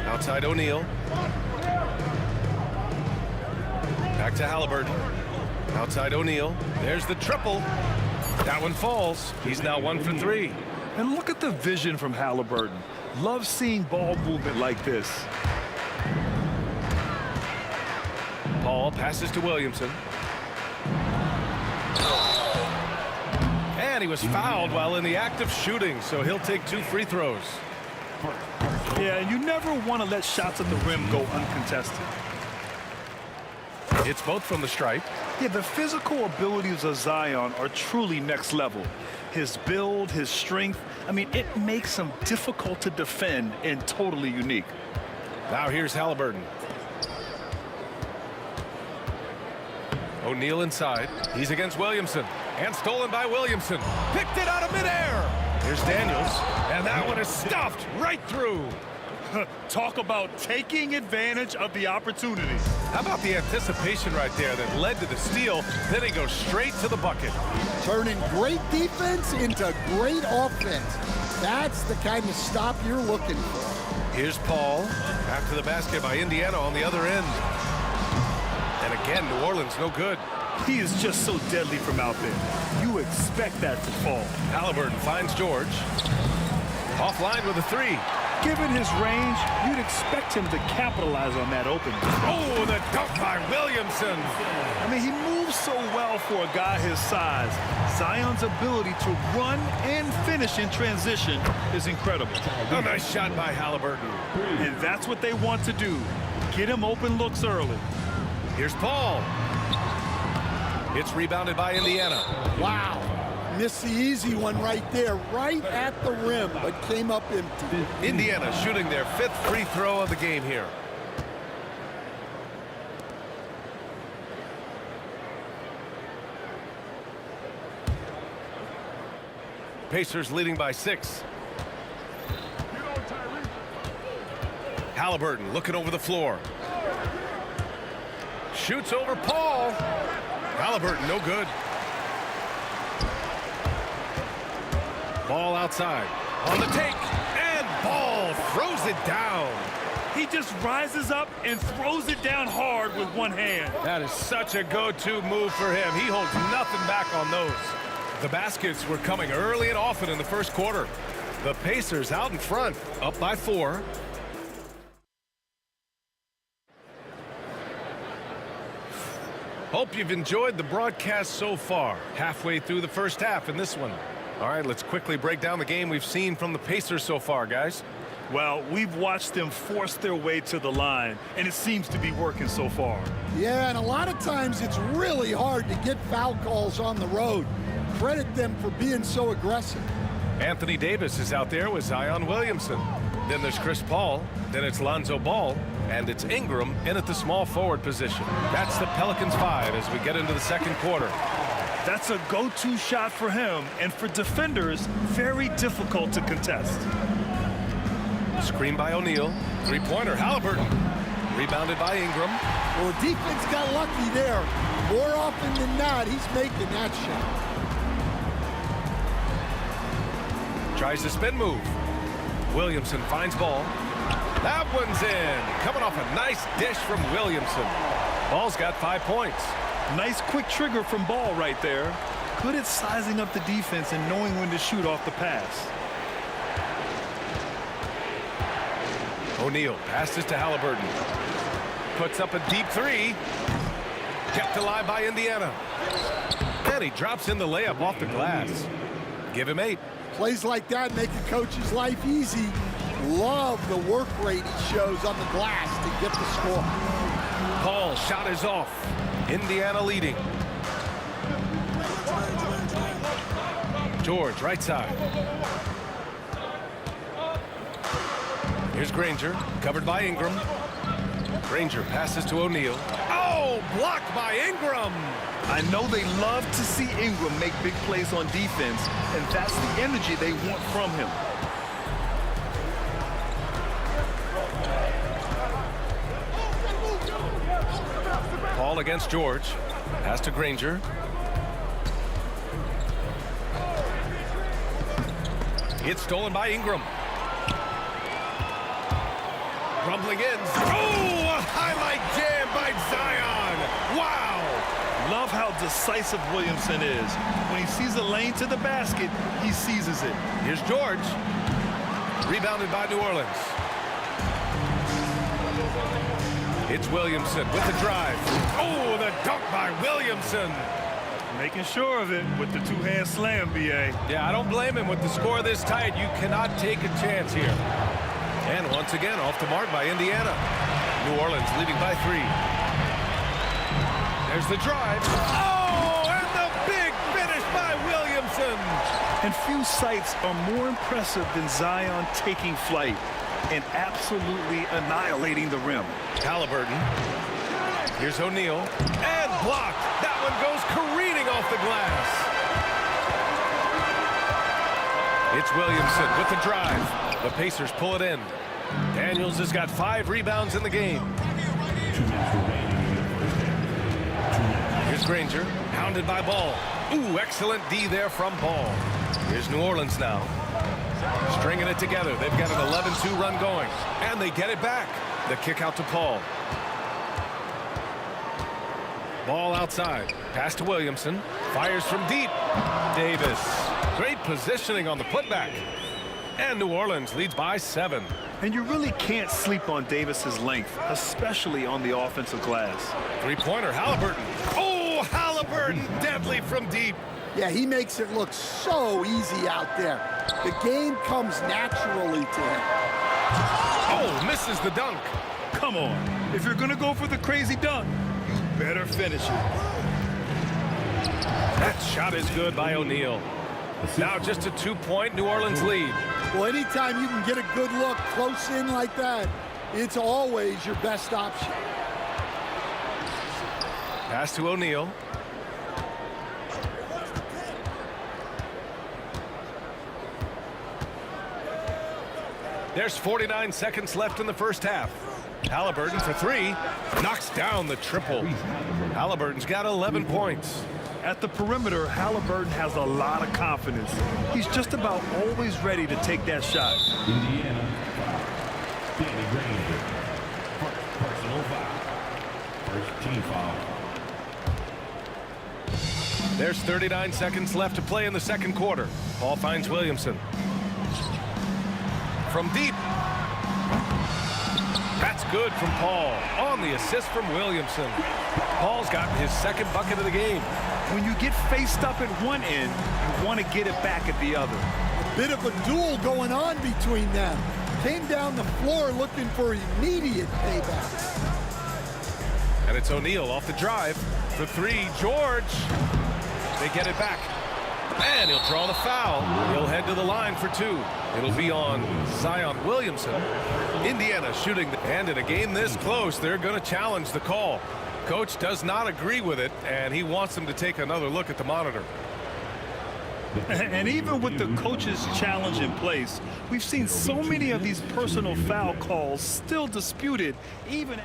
Outside O'Neal. Back to Halliburton. Outside O'Neal. There's the triple. That one falls. He's now 1 for 3. And look at the vision from Halliburton. Love seeing ball movement like this. Paul passes to Williamson. And he was fouled while in the act of shooting, so he'll take 2 free throws. Yeah, and you never want to let shots at the rim go uncontested. It's both from the stripe. Yeah, the physical abilities of Zion are truly next level. His build, his strength, I mean, it makes him difficult to defend and totally unique. Now here's Halliburton. O'Neal inside. He's against Williamson. And stolen by Williamson. Picked it out of midair. Here's Daniels. And that one is stuffed right through. Talk about taking advantage of the opportunity. How about the anticipation right there that led to the steal? Then he goes straight to the bucket. Turning great defense into great offense. That's the kind of stop you're looking for. Here's Paul. After the basket by Indiana on the other end. And again, New Orleans no good. He is just so deadly from out there. You expect that to fall. Halliburton finds George. Offline with a 3. Given his range, you'd expect him to capitalize on that opening. Oh, the dunk by Williamson. I mean, he moves so well for a guy his size. Zion's ability to run and finish in transition is incredible. A nice shot by Halliburton. And that's what they want to do. Get him open looks early. Here's Paul. It's rebounded by Indiana. Wow. Missed the easy one right there, right at the rim, but came up empty. Indiana shooting their 5th free throw of the game here. Pacers leading by 6. Halliburton looking over the floor. Shoots over Paul. Halliburton no good. Ball outside. On the take. And Ball throws it down. He just rises up and throws it down hard with one hand. That is such a go-to move for him. He holds nothing back on those. The baskets were coming early and often in the first quarter. The Pacers out in front, up by 4. Hope you've enjoyed the broadcast so far. Halfway through the first half in this one. All right, let's quickly break down the game we've seen from the Pacers so far, guys. Well, we've watched them force their way to the line, and it seems to be working so far. Yeah, and a lot of times it's really hard to get foul calls on the road. Credit them for being so aggressive. Anthony Davis is out there with Zion Williamson. Then there's Chris Paul. Then it's Lonzo Ball. And it's Ingram in at the small forward position. That's the Pelicans 5 as we get into the second quarter. That's a go-to shot for him, and for defenders, very difficult to contest. Screen by O'Neal. 3-pointer, Halliburton. Rebounded by Ingram. Well, the defense got lucky there. More often than not, he's making that shot. Tries the spin move. Williamson finds Ball. That one's in. Coming off a nice dish from Williamson. Ball's got 5 points. Nice quick trigger from Ball right there. Good at sizing up the defense and knowing when to shoot off the pass. O'Neal passes to Halliburton. Puts up a deep 3. Kept alive by Indiana. And he drops in the layup off the glass. Give him 8. Plays like that make a coach's life easy. Love the work rate he shows on the glass to get the score. Paul's shot is off. Indiana leading. George, right side. Here's Granger, covered by Ingram. Granger passes to O'Neal. Oh, blocked by Ingram. I know they love to see Ingram make big plays on defense, and that's the energy they want from him. Paul against George. Pass to Granger. It's stolen by Ingram. Rumbling in. Oh, a highlight jam by Zion. Wow. Love how decisive Williamson is. When he sees a lane to the basket, he seizes it. Here's George. Rebounded by New Orleans. It's Williamson with the drive. Oh, the dunk by Williamson. Making sure of it with the two-hand slam, B.A. Yeah, I don't blame him. With the score this tight, you cannot take a chance here. And once again, off the mark by Indiana. New Orleans leading by 3. There's the drive. Oh, and the big finish by Williamson. And few sights are more impressive than Zion taking flight and absolutely annihilating the rim. Halliburton. Here's O'Neal. And blocked. That one goes careening off the glass. It's Williamson with the drive. The Pacers pull it in. Daniels has got 5 rebounds in the game. Here's Granger, pounded by Ball. Ooh, excellent D there from Ball. Here's New Orleans now. Stringing it together. They've got an 11-2 run going. And they get it back. The kick out to Paul. Ball outside. Pass to Williamson. Fires from deep. Davis. Great positioning on the putback. And New Orleans leads by 7. And you really can't sleep on Davis's length, especially on the offensive glass. 3-pointer, Halliburton. Oh, Halliburton, deadly from deep. Yeah, he makes it look so easy out there. The game comes naturally to him. Oh, misses the dunk. Come on. If you're going to go for the crazy dunk, you better finish it. That shot is good by O'Neal. Now just a 2-point New Orleans lead. Well, anytime you can get a good look close in like that, it's always your best option. Pass to O'Neal. There's 49 seconds left in the first half. Halliburton for 3. Knocks down the triple. Halliburton's got 11 points. At the perimeter, Halliburton has a lot of confidence. He's just about always ready to take that shot. Indiana, Danny Granger, personal foul. First team foul. There's 39 seconds left to play in the second quarter. Paul finds Williamson. From deep. That's good from Paul. On the assist from Williamson. Paul's gotten his second bucket of the game. When you get faced up at one end, you want to get it back at the other. A bit of a duel going on between them. Came down the floor looking for immediate payback. And it's O'Neal off the drive for 3. George. They get it back. And he'll draw the foul. He'll head to the line for 2. It'll be on Zion Williamson. Indiana shooting. And in a game this close, they're going to challenge the call. Coach does not agree with it, and he wants them to take another look at the monitor. And even with the coach's challenge in place, we've seen so many of these personal foul calls still disputed, even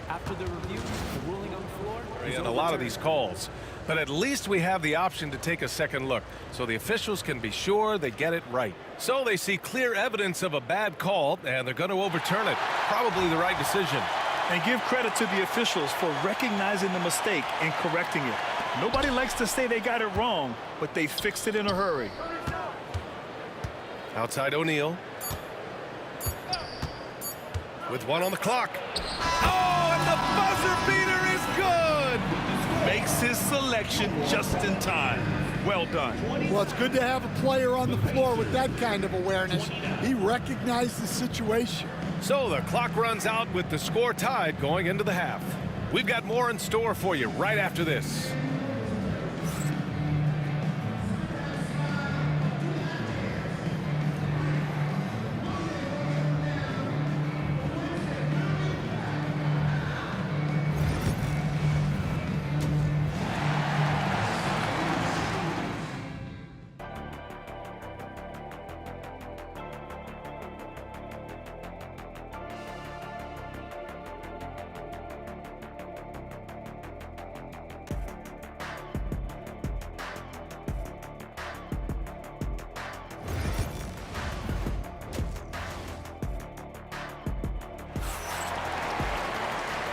after the review, the ruling on the floor. And a lot of these calls. But at least we have the option to take a second look, so the officials can be sure they get it right. So they see clear evidence of a bad call, and they're going to overturn it. Probably the right decision. And give credit to the officials for recognizing the mistake and correcting it. Nobody likes to say they got it wrong, but they fixed it in a hurry. Outside O'Neal. With 1 on the clock. Oh, and the buzzer beater is good! Makes his selection. deflection just in time. Well done. Well, it's good to have a player on the floor with that kind of awareness. He recognized the situation. So the clock runs out with the score tied going into the half. We've got more in store for you right after this.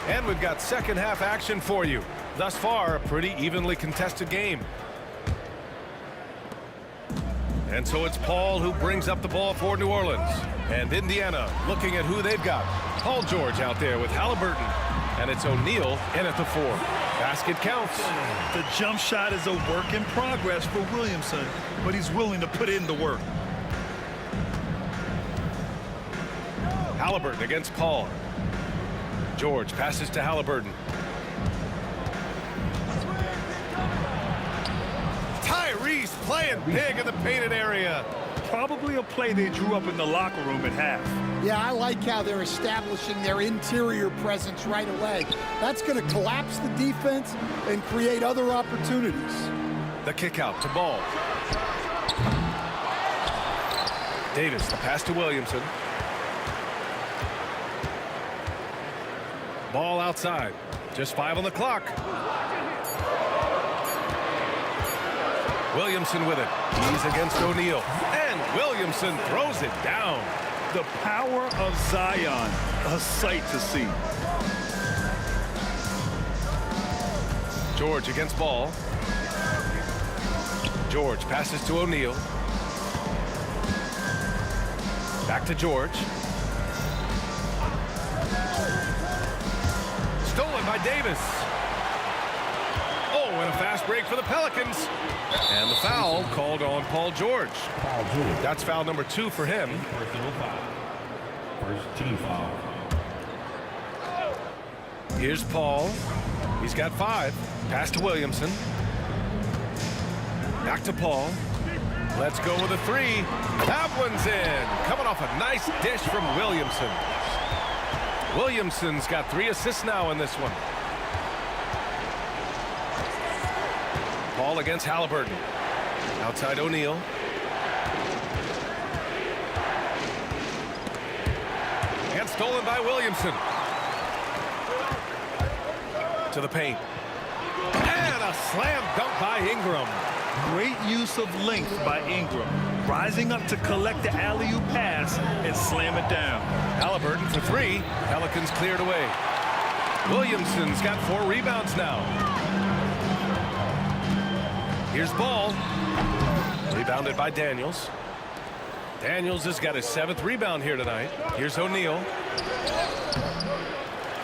And we've got second half action for you. Thus far, a pretty evenly contested game. And so it's Paul who brings up the ball for New Orleans. And Indiana looking at who they've got. Paul George out there with Halliburton. And it's O'Neal in at the 4. Basket counts. The jump shot is a work in progress for Williamson, but he's willing to put in the work. Halliburton against Paul. George passes to Halliburton. Tyrese playing big in the painted area. Probably a play they drew up in the locker room at half. Yeah, I like how they're establishing their interior presence right away. That's going to collapse the defense and create other opportunities. The kick out to Ball. Davis, the pass to Williamson. Ball outside. Just 5 on the clock. Williamson with it. He's against O'Neal. And Williamson throws it down. The power of Zion, a sight to see. George against Ball. George passes to O'Neal. Back to George. Stolen by Davis. Oh, and a fast break for the Pelicans. And the foul called on Paul George. That's foul number 2 for him. First team foul. Here's Paul. He's got 5. Pass to Williamson. Back to Paul. Let's go with a 3. That one's in. Coming off a nice dish from Williamson. Williamson's got 3 assists now in this one. Paul against Halliburton. Outside O'Neal. And stolen by Williamson. To the paint. And a slam dunk by Ingram. Great use of length by Ingram. Rising up to collect the alley-oop pass and slam it down. Halliburton for 3. Pelicans cleared away. Williamson's got 4 rebounds now. Here's Ball. Rebounded by Daniels. Daniels has got his 7th rebound here tonight. Here's O'Neal.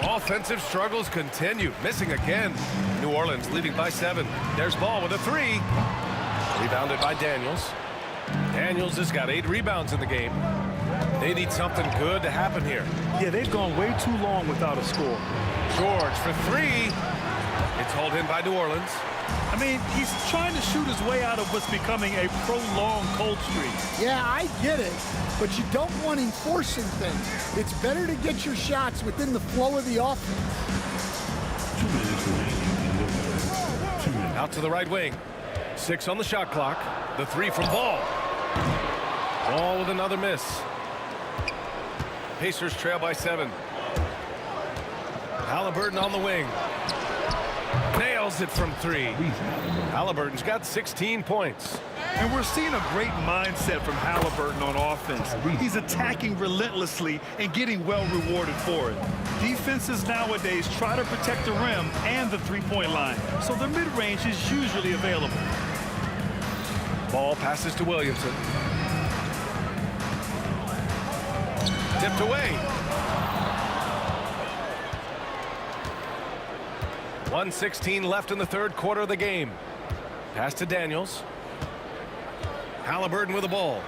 Offensive struggles continue. Missing again. New Orleans leading by 7. There's Ball with a 3. Rebounded by Daniels. Daniels has got 8 rebounds in the game. They need something good to happen here. Yeah, they've gone way too long without a score. George for 3. It's hauled in by New Orleans. I mean, he's trying to shoot his way out of what's becoming a prolonged cold streak. Yeah, I get it, but you don't want him forcing things. It's better to get your shots within the flow of the offense. 2 minutes remaining. Out to the right wing. 6 on the shot clock. The 3 from Ball. Ball with another miss. Pacers trail by 7. Halliburton on the wing. Nails it from 3. Halliburton's got 16 points. And we're seeing a great mindset from Halliburton on offense. He's attacking relentlessly and getting well rewarded for it. Defenses nowadays try to protect the rim and the three-point line, so the mid-range is usually available. Ball passes to Williamson. Tipped away. 1:16 left in the third quarter of the game. Pass to Daniels. Halliburton with the ball.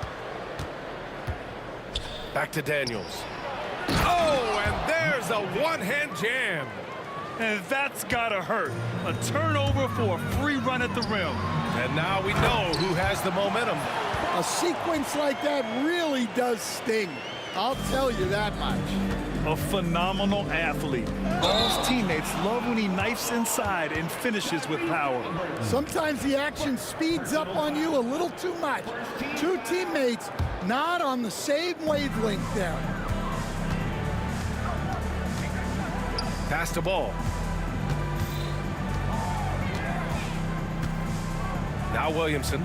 Back to Daniels. Oh, and there's a one-hand jam. And that's gotta hurt. A turnover for a free run at the rim. And now we know who has the momentum. A sequence like that really does sting. I'll tell you that much. A phenomenal athlete. Ball's teammates love when he knifes inside and finishes with power. Sometimes the action speeds up on you a little too much. Two teammates not on the same wavelength there. Pass to Ball. Now Williamson.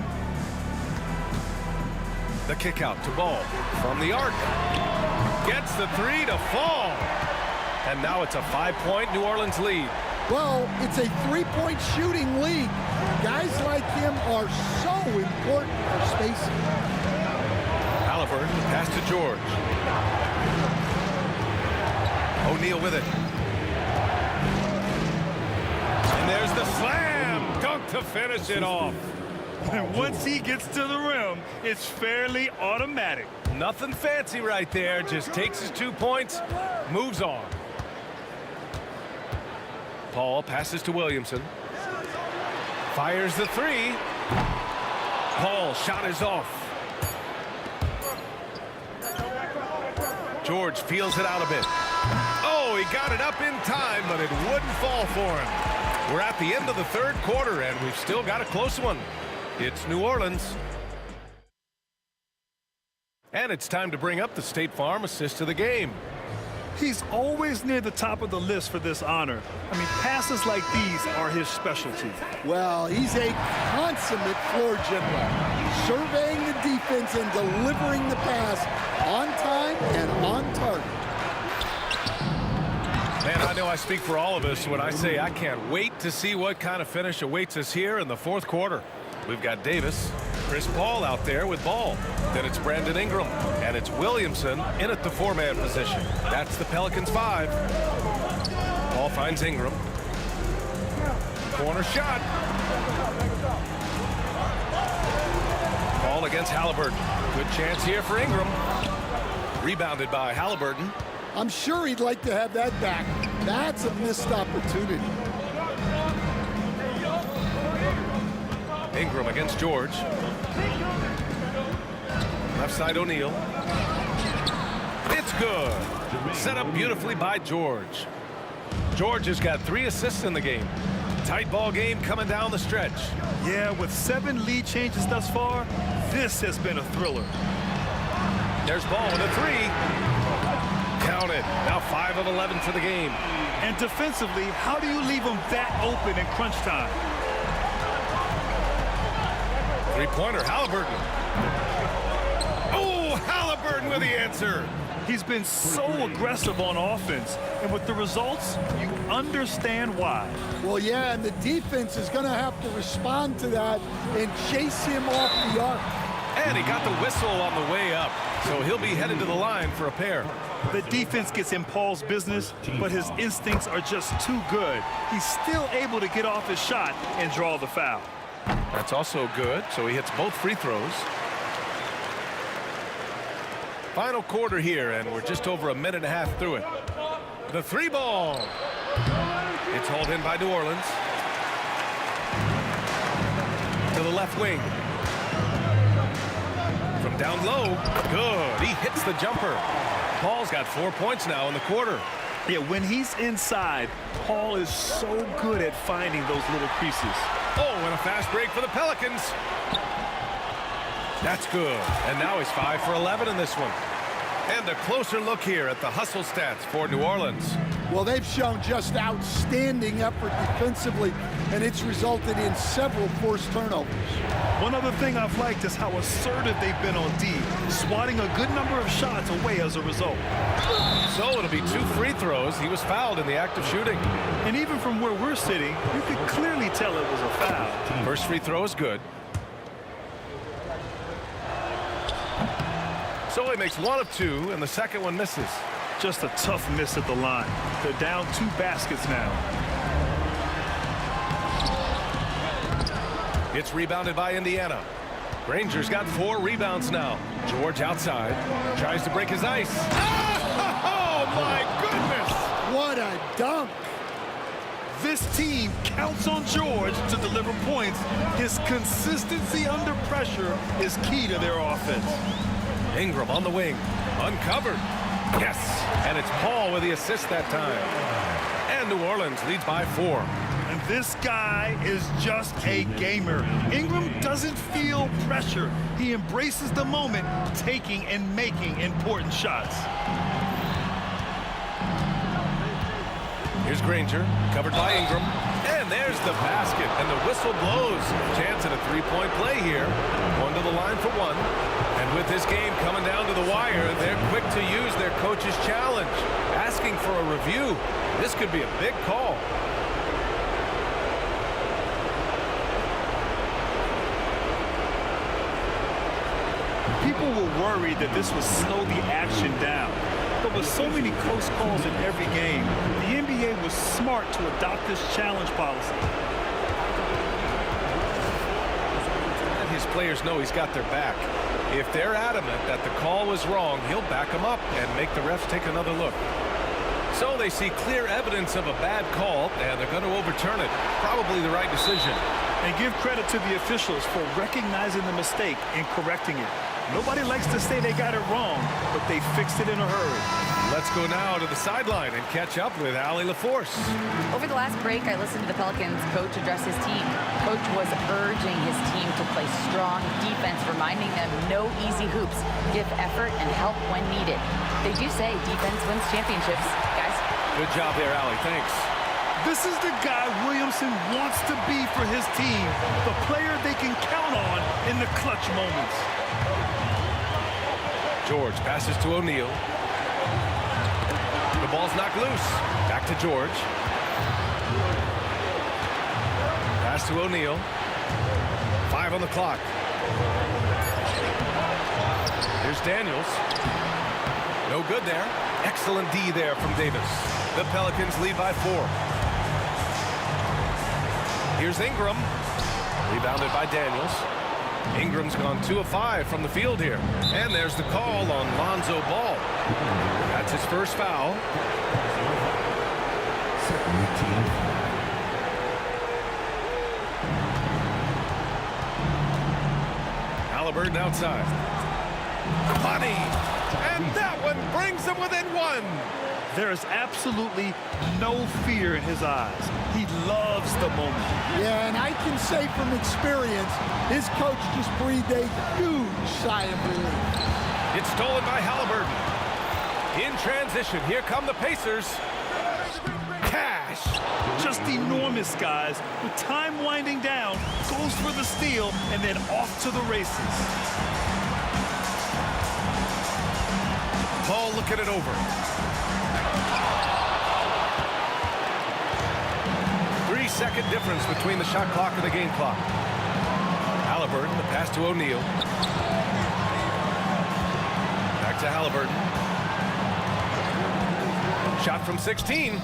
The kick out to Ball from the arc. Gets the three to fall. And now it's a 5-point New Orleans lead. Well, it's a three-point shooting league. Guys like him are so important for spacing. Halliburton, pass to George. O'Neal with it. And there's the slam dunk to finish it off. And once he gets to the rim, it's fairly automatic. Nothing fancy right there. Just takes his 2 points, moves on. Paul passes to Williamson. Fires the three. Paul shot is off. George feels it out a bit. Oh, he got it up in time, but it wouldn't fall for him. We're at the end of the third quarter, and we've still got a close one. It's New Orleans. And it's time to bring up the State Farm assist of the game. He's always near the top of the list for this honor. I mean, passes like these are his specialty. Well, he's a consummate floor general, surveying the defense and delivering the pass on time and on target. Man, I know I speak for all of us when I say I can't wait to see what kind of finish awaits us here in the fourth quarter. We've got Davis, Chris Paul out there with Ball. Then it's Brandon Ingram, and it's Williamson in at the four-man position. That's the Pelicans' 5. Paul finds Ingram. Corner shot. Ball against Halliburton. Good chance here for Ingram. Rebounded by Halliburton. I'm sure he'd like to have that back. That's a missed opportunity. Ingram against George. Left side O'Neal. It's good. Set up beautifully by George. George has got 3 assists in the game. Tight ball game coming down the stretch. Yeah, with 7 lead changes thus far, this has been a thriller. There's Ball with a 3. Count it. Now 5 of 11 for the game. And defensively, how do you leave them that open in crunch time? Three-pointer, Halliburton. Oh, Halliburton with the answer. He's been so aggressive on offense, and with the results, you understand why. Well, yeah, and the defense is going to have to respond to that and chase him off the arc. And he got the whistle on the way up, so he'll be headed to the line for a pair. The defense gets in Paul's business, but his instincts are just too good. He's still able to get off his shot and draw the foul. That's also good, so he hits both free throws. Final quarter here, and we're just over a minute and a half through it. The 3 ball. It's hauled in by New Orleans. To the left wing. From down low, good. He hits the jumper. Paul's got 4 points now in the quarter. Yeah, when he's inside, Paul is so good at finding those little creases. Oh, and a fast break for the Pelicans. That's good. And now he's 5 for 11 in this one. And a closer look here at the hustle stats for New Orleans. Well, they've shown just outstanding effort defensively, and it's resulted in several forced turnovers. One other thing I've liked is how assertive they've been on D, swatting a good number of shots away as a result. So it'll be 2 free throws. He was fouled in the act of shooting. And even from where we're sitting, you could clearly tell it was a foul. First free throw is good. So he makes 1 of 2, and the second one misses. Just a tough miss at the line. They're down 2 baskets now. It's rebounded by Indiana. Granger's got 4 rebounds now. George outside. Tries to break his ice. Oh, my goodness! What a dunk! This team counts on George to deliver points. His consistency under pressure is key to their offense. Ingram on the wing. Uncovered. Yes! And it's Paul with the assist that time. And New Orleans leads by 4. And this guy is just a gamer. Ingram doesn't feel pressure. He embraces the moment, taking and making important shots. Here's Granger, covered by Ingram. And there's the basket, and the whistle blows. Chance at a 3-point play here. Going to the line for 1. And with this game coming down to the wire, they're quick to use their coach's challenge, asking for a review. This could be a big call. People were worried that this would slow the action down. But with so many close calls in every game, the NBA was smart to adopt this challenge policy. And his players know he's got their back. If they're adamant that the call was wrong, he'll back them up and make the refs take another look. So they see clear evidence of a bad call, and they're going to overturn it. Probably the right decision. And give credit to the officials for recognizing the mistake and correcting it. Nobody likes to say they got it wrong, but they fixed it in a hurry. Let's go now to the sideline and catch up with Allie LaForce. Over the last break, I listened to the Pelicans coach address his team. Coach was urging his team to play strong defense, reminding them no easy hoops, give effort and help when needed. They do say defense wins championships, guys. Good job there, Allie. Thanks. This is the guy Williamson wants to be for his team, the player they can count on in the clutch moments. George passes to O'Neal. The ball's knocked loose. Back to George. Pass to O'Neal. 5 on the clock. Here's Daniels. No good there. Excellent D there from Davis. The Pelicans lead by 4. Here's Ingram. Rebounded by Daniels. Ingram's gone 2 of 5 from the field here. And there's the call on Lonzo Ball. That's his first foul. Halliburton outside. Money! And that one brings them within 1. There is absolutely no fear in his eyes. He loves the moment. Yeah, and I can say from experience, his coach just breathed a huge sigh of relief. It's stolen by Halliburton. In transition, here come the Pacers. Cash. Just enormous, guys. With time winding down, goes for the steal, and then off to the races. Paul looking it over. 3-second difference between the shot clock and the game clock. Halliburton, the pass to O'Neal. Back to Halliburton. Shot from 16.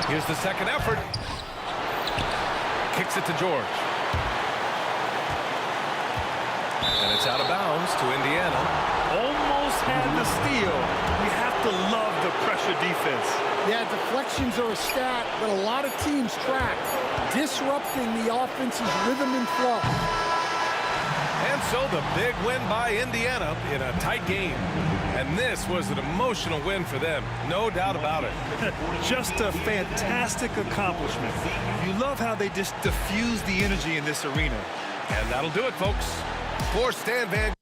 Here's the second effort. Kicks it to George. And it's out of bounds to Indiana. Almost had the steal. You have to love the pressure defense. Yeah, deflections are a stat that a lot of teams track, disrupting the offense's rhythm and flow. And so the big win by Indiana in a tight game. And this was an emotional win for them, no doubt about it. Just a fantastic accomplishment. You love how they just diffuse the energy in this arena. And that'll do it, folks. For Stan Van.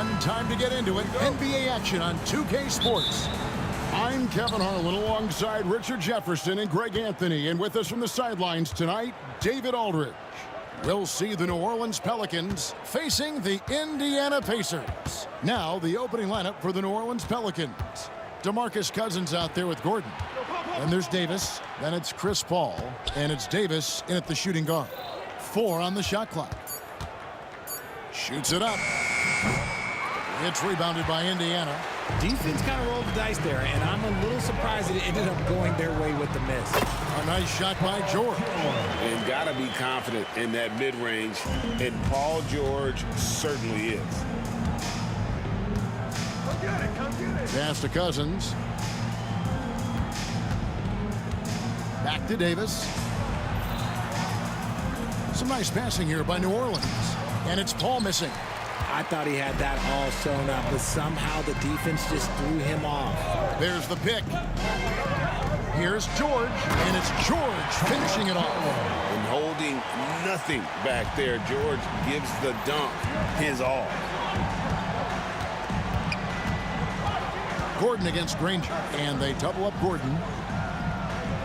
fun time to get into it. NBA action on 2K Sports. I'm Kevin Harlan alongside Richard Jefferson and Greg Anthony. And with us from the sidelines tonight, David Aldridge. We'll see the New Orleans Pelicans facing the Indiana Pacers. Now, the opening lineup for the New Orleans Pelicans. DeMarcus Cousins out there with Gordon. Then there's Davis. Then it's Chris Paul. And it's Davis in at the shooting guard. 4 on the shot clock. Shoots it up. It's rebounded by Indiana. Defense kind of rolled the dice there, and I'm a little surprised that it ended up going their way with the miss. A nice shot by George. And got to be confident in that mid-range, and Paul George certainly is. Pass to Cousins. Back to Davis. Some nice passing here by New Orleans. And it's Paul missing. I thought he had that all sewn up, but somehow the defense just threw him off. There's the pick. Here's George, and it's George finishing it off. And holding nothing back there. George gives the dunk his all. Gordon against Granger, and they double up Gordon.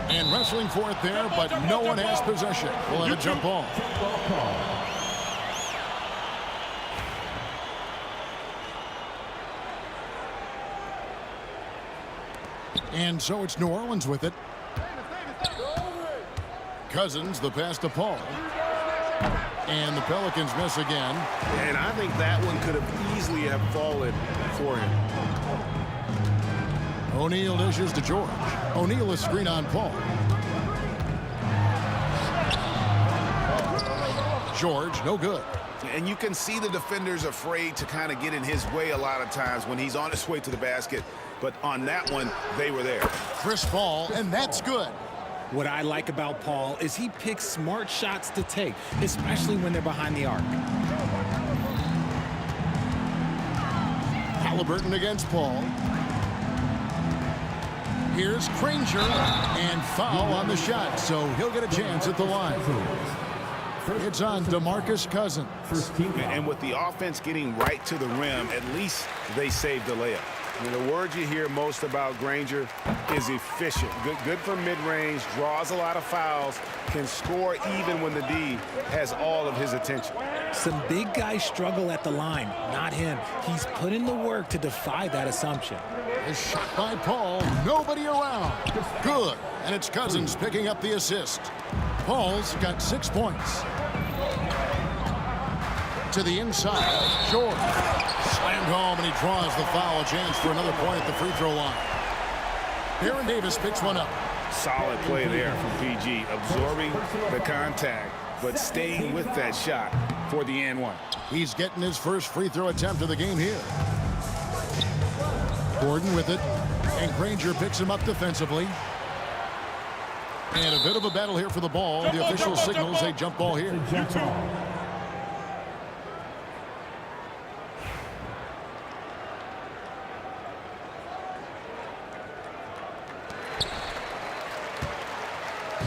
And wrestling for it there, but no one has possession. We'll have a jump ball. And so it's New Orleans with it. Cousins, the pass to Paul. And the Pelicans miss again. And I think that one could have easily have fallen for him. O'Neal dishes to George. O'Neal is screen on Paul. George, no good. And you can see the defenders afraid to kind of get in his way a lot of times when he's on his way to the basket. But on that one, they were there. Chris Paul, and that's good. What I like about Paul is he picks smart shots to take, especially when they're behind the arc. Halliburton against Paul. Here's Granger, and foul on the shot, so he'll get a chance at the line. It's on DeMarcus Cousins. And with the offense getting right to the rim, at least they saved the layup. And the word you hear most about Granger is efficient. Good from mid-range, draws a lot of fouls, can score even when the D has all of his attention. Some big guys struggle at the line, not him. He's put in the work to defy that assumption. A shot by Paul, nobody around. Good, and it's Cousins picking up the assist. Paul's got 6 points. To the inside, George. Slammed home, and he draws the foul. A chance for another point at the free throw line. Aaron Davis picks one up. Solid play there from PG, absorbing the contact, but staying with that shot for the and one. He's getting his first free throw attempt of the game here. Gordon with it, and Granger picks him up defensively. And a bit of a battle here for the ball. The official signals a jump ball here.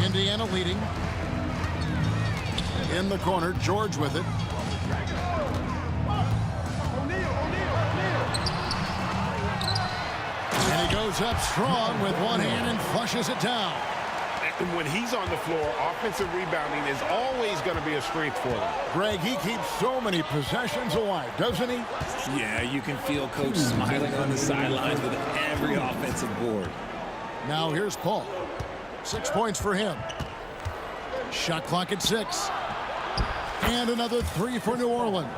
Indiana leading. In the corner, George with it. And he goes up strong with one hand and flushes it down. And when he's on the floor, offensive rebounding is always going to be a strength for him. Greg, he keeps so many possessions alive, doesn't he? Yeah, you can feel Coach smiling on the sidelines with every offensive board. Now here's Paul. 6 points for him. Shot clock at 6. And another 3 for New Orleans.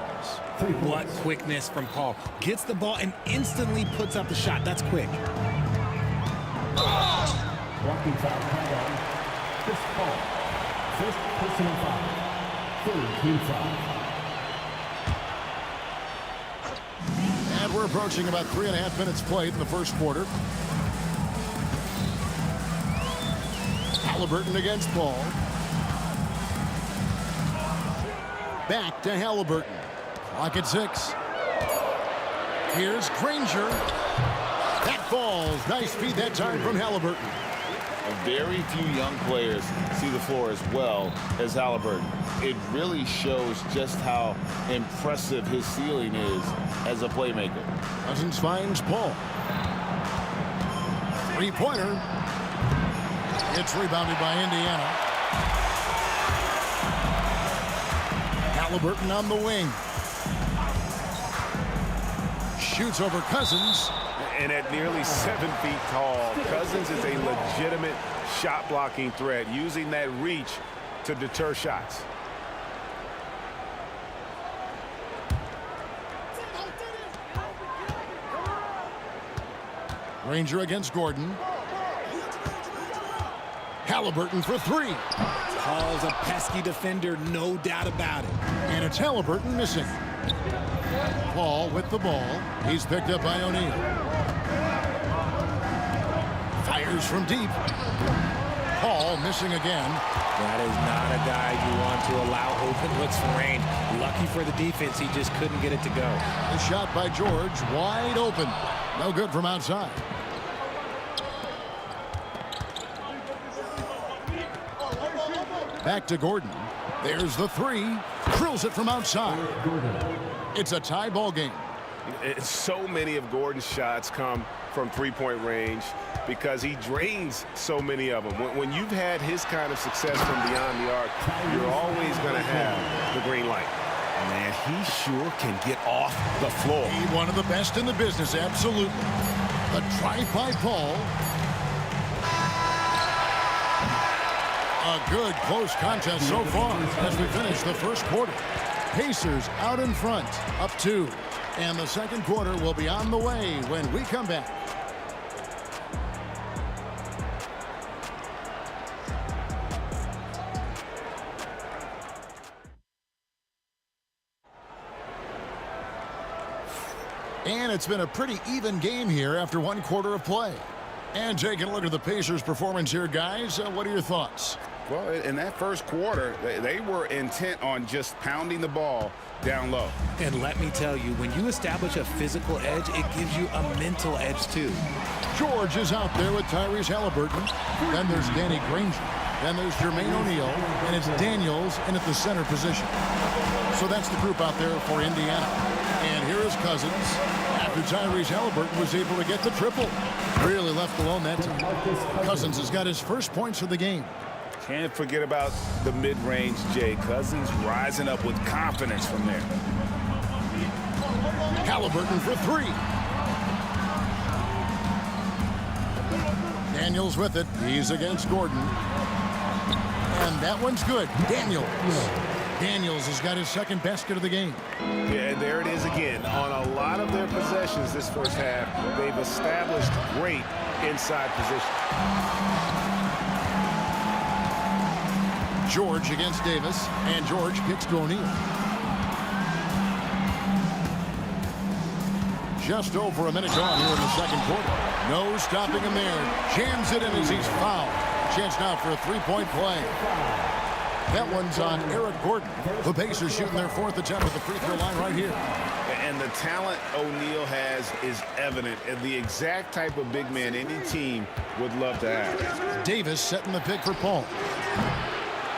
What quickness from Paul. Gets the ball and instantly puts up the shot. That's quick. Walking foul called on Chris Paul. First personal foul. Third team foul. And we're approaching about 3.5 minutes played in the first quarter. Halliburton against Paul. Back to Halliburton. Clock at 6. Here's Granger. That falls. Nice feed that time from Halliburton. Very few young players see the floor as well as Halliburton. It really shows just how impressive his ceiling is as a playmaker. Cousins finds Paul. Three-pointer. It's rebounded by Indiana. Halliburton on the wing. Shoots over Cousins. And at nearly 7 feet tall, Cousins is a legitimate shot-blocking threat, using that reach to deter shots. Granger against Gordon. Halliburton for three. Paul's a pesky defender, no doubt about it. And it's Halliburton missing. Paul with the ball. He's picked up by O'Neal. Fires from deep. Paul missing again. That is not a guy you want to allow open looks for range. Lucky for the defense, he just couldn't get it to go. The shot by George, wide open. No good from outside. Back to Gordon. There's the three. Drills it from outside. It's a tie ball game. So many of Gordon's shots come from three-point range because he drains so many of them. When you've had his kind of success from beyond the arc, you're always going to have the green light. Man, he sure can get off the floor. He's one of the best in the business, absolutely. A drive by Paul. A good close contest so far as we finish the first quarter. Pacers out in front, up 2. And the second quarter will be on the way when we come back. And it's been a pretty even game here after one quarter of play. And taking a look at the Pacers' performance here, guys. What are your thoughts? Well, in that first quarter, they were intent on just pounding the ball down low. And let me tell you, when you establish a physical edge, it gives you a mental edge, too. George is out there with Tyrese Halliburton. Then there's Danny Granger. Then there's Jermaine O'Neal. And it's Daniels in at the center position. So that's the group out there for Indiana. And here is Cousins. After Tyrese Halliburton was able to get the triple. Really left alone that time. Cousins has got his first points of the game. Can't forget about the mid-range, Jay. Cousins rising up with confidence from there. Halliburton for three. Daniels with it. He's against Gordon. And that one's good. Daniels has got his second basket of the game. Yeah, and there it is again. On a lot of their possessions this first half, they've established great inside position. George against Davis, and George kicks to O'Neal. Just over a minute gone here in the second quarter. No stopping him there. Jams it in as he's fouled. Chance now for a three-point play. That one's on Eric Gordon. The Pacers shooting their fourth attempt at the free throw line right here. And the talent O'Neal has is evident, and the exact type of big man any team would love to have. Davis setting the pick for Paul.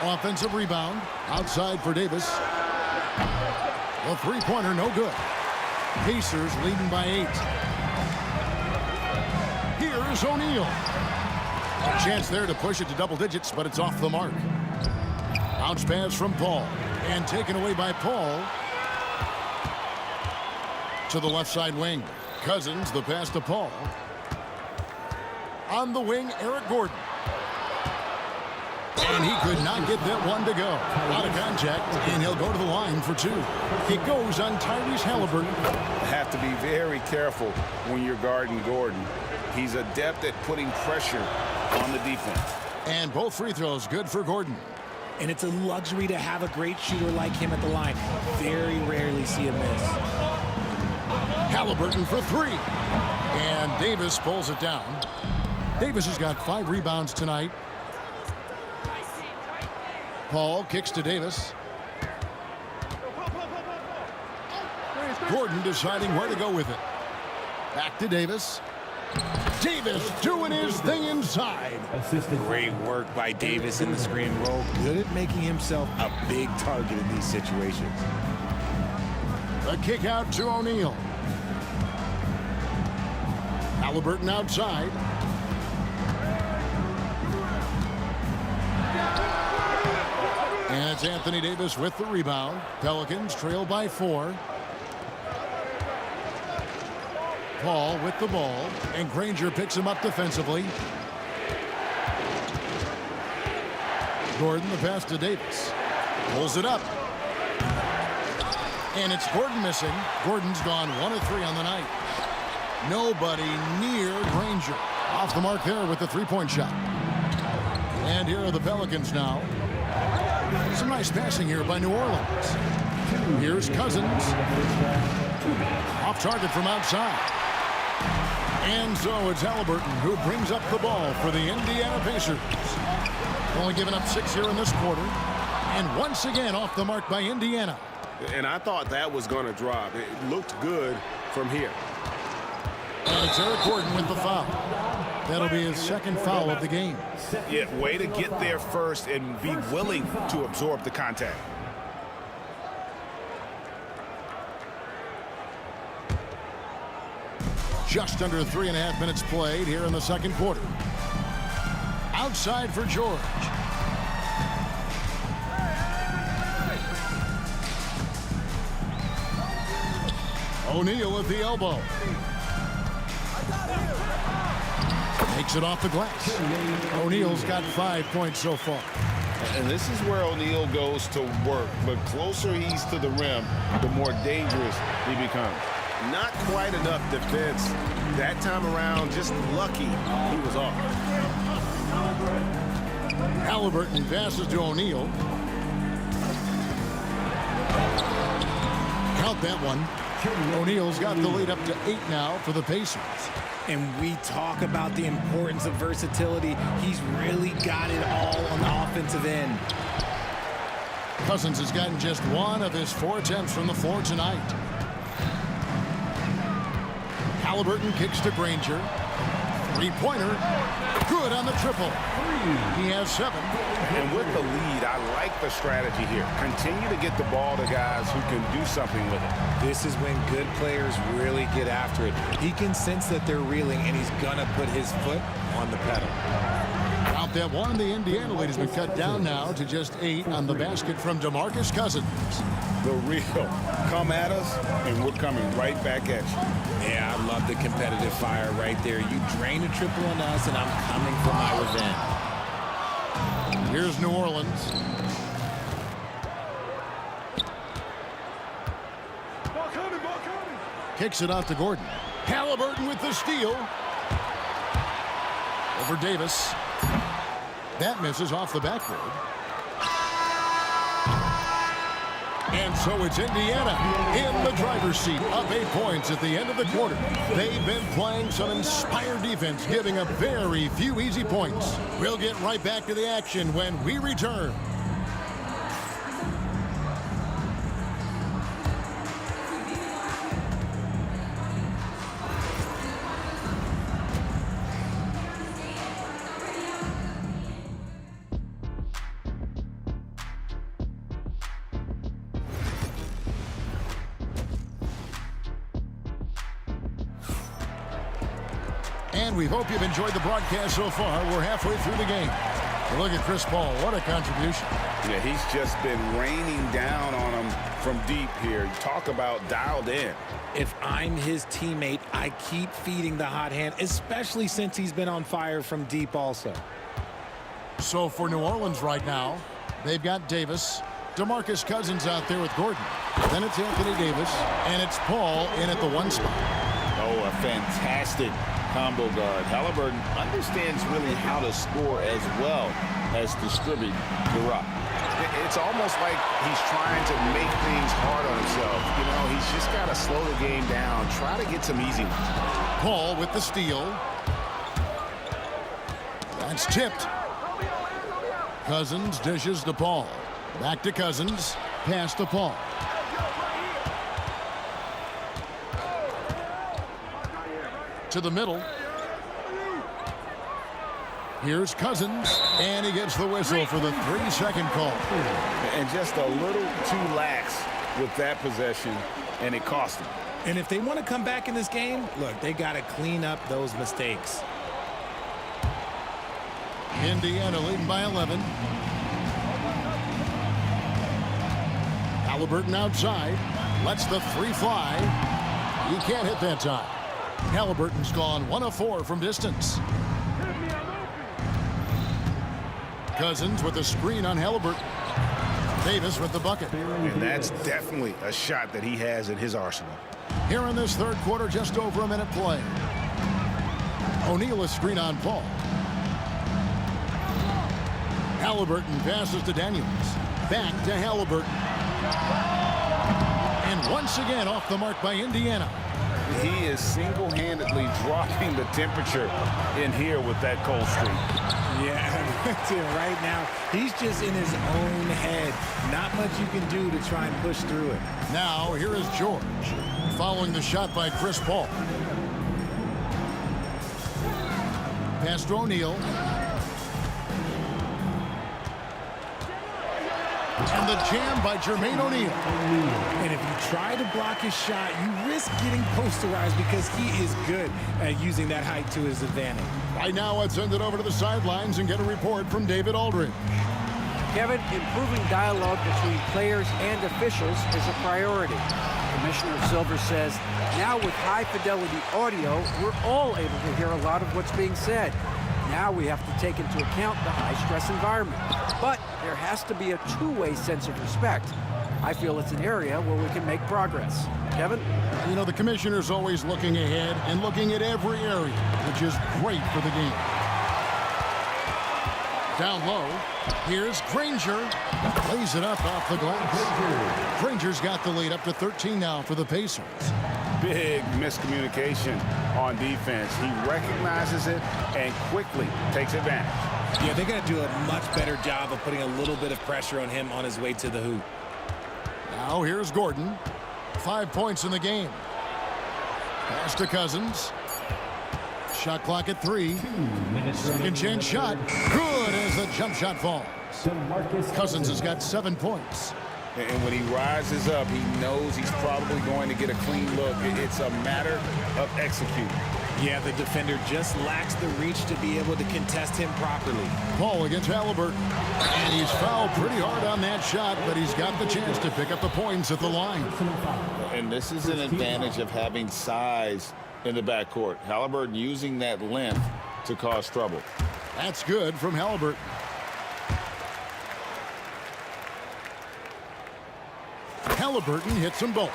Offensive rebound. Outside for Davis. The three-pointer, no good. Pacers leading by 8. Here's O'Neal. A chance there to push it to double digits, but it's off the mark. Bounce pass from Paul. And taken away by Paul. To the left side wing. Cousins, the pass to Paul. On the wing, Eric Gordon. And he could not get that one to go. Out of contact, and he'll go to the line for 2. It goes on Tyrese Halliburton. Have to be very careful when you're guarding Gordon. He's adept at putting pressure on the defense. And both free throws good for Gordon. And it's a luxury to have a great shooter like him at the line. Very rarely see a miss. Halliburton for 3. And Davis pulls it down. Davis has got 5 rebounds tonight. Paul kicks to Davis. Gordon deciding where to go with it. Back to Davis. Davis doing his thing inside. Great work by Davis in the screen roll. Good at making himself a big target in these situations. The kick out to O'Neal. Halliburton outside. And it's Anthony Davis with the rebound. Pelicans trail by 4. Paul with the ball, and Granger picks him up defensively. Gordon the pass to Davis. Pulls it up. And it's Gordon missing. Gordon's gone 1 of 3 on the night. Nobody near Granger. Off the mark there with the three-point shot. And here are the Pelicans now. Some nice passing here by New Orleans. Here's Cousins. Off target from outside. And so it's Halliburton who brings up the ball for the Indiana Pacers. Only giving up 6 here in this quarter. And once again off the mark by Indiana. And I thought that was going to drop. It looked good from here. And it's Eric Gordon with the foul. That'll be his second foul of the game. Yeah, way to get there first and be willing to absorb the contact. Just under 3.5 minutes played here in the second quarter. Outside for George. O'Neal at the elbow. Takes it off the glass. O'Neal's got 5 points so far. And this is where O'Neal goes to work. The closer he's to the rim, the more dangerous he becomes. Not quite enough defense that time around. Just lucky he was off. Halliburton passes to O'Neal. Count that one. O'Neal's got the lead up to 8 now for the Pacers. And we talk about the importance of versatility. He's really got it all on the offensive end. Cousins has gotten just 1 of his 4 attempts from the floor tonight. Halliburton kicks to Granger. Three-pointer. Good on the triple. He has 7. And with the lead, I like the strategy here. Continue to get the ball to guys who can do something with it. This is when good players really get after it. He can sense that they're reeling, and he's going to put his foot on the pedal. Out that one, the Indiana lead has been cut down now to just 8 on the basket from DeMarcus Cousins. The real. Come at us, and we're coming right back at you. Yeah, I love the competitive fire right there. You drain a triple on us, and I'm coming for my revenge. Here's New Orleans. Kicks it out to Gordon. Halliburton with the steal. Over Davis. That misses off the backboard. And so it's Indiana in the driver's seat, up 8 points at the end of the quarter. They've been playing some inspired defense, giving up very few easy points. We'll get right back to the action when we return. And we hope you've enjoyed the broadcast so far. We're halfway through the game. Look at Chris Paul. What a contribution. Yeah, he's just been raining down on him from deep here. Talk about dialed in. If I'm his teammate, I keep feeding the hot hand, especially since he's been on fire from deep also. So for New Orleans right now, they've got Davis, DeMarcus Cousins out there with Gordon. Then it's Anthony Davis, and it's Paul in at the 1 spot. Oh, a fantastic combo guard. Halliburton understands really how to score as well as distribute the rock. It's almost like he's trying to make things hard on himself. You know, he's just got to slow the game down, try to get some easy ones. Paul with the steal. That's tipped. Cousins dishes to Paul. Back to Cousins. Pass to Paul. To the middle. Here's Cousins, and he gets the whistle for the 3-second call. And just a little too lax with that possession, and it cost him. And if they want to come back in this game, look, they got to clean up those mistakes. Indiana leading by 11. Halliburton outside. Lets the 3 fly. He can't hit that time. Halliburton's gone 1 of 4 from distance. Cousins with a screen on Halliburton. Davis with the bucket. And that's definitely a shot that he has in his arsenal. Here in this third quarter, just over a minute play. O'Neal a screen on Paul. Halliburton passes to Daniels. Back to Halliburton. And once again off the mark by Indiana. He is single-handedly dropping the temperature in here with that cold streak. Yeah, right now, he's just in his own head. Not much you can do to try and push through it. Now, here is George, following the shot by Chris Paul. Pass to O'Neal. And the jam by Jermaine O'Neal. And if you try to block his shot, you risk getting posterized because he is good at using that height to his advantage. Right now, let's send it over to the sidelines and get a report from David Aldridge. Kevin, improving dialogue between players and officials is a priority. Commissioner Silver says, now with high-fidelity audio, we're all able to hear a lot of what's being said. Now we have to take into account the high-stress environment. But there has to be a two-way sense of respect. I feel it's an area where we can make progress. Kevin? You know, the commissioner's always looking ahead and looking at every area, which is great for the game. Down low, here's Granger. Lays it up off the glass. Granger's got the lead up to 13 now for the Pacers. Big miscommunication on defense. He recognizes it and quickly takes advantage. Yeah, they got to do a much better job of putting a little bit of pressure on him on his way to the hoop. Now here's Gordon. 5 points in the game. Pass to Cousins. Shot clock at 3. Second chance shot. Good as the jump shot falls. Cousins has got 7 points. And when he rises up, he knows he's probably going to get a clean look. It's a matter of executing. Yeah, the defender just lacks the reach to be able to contest him properly. Paul against Halliburton. And he's fouled pretty hard on that shot, but he's got the chance to pick up the points at the line. And this is an advantage of having size in the backcourt. Halliburton using that length to cause trouble. That's good from Halliburton. Halliburton hits them both.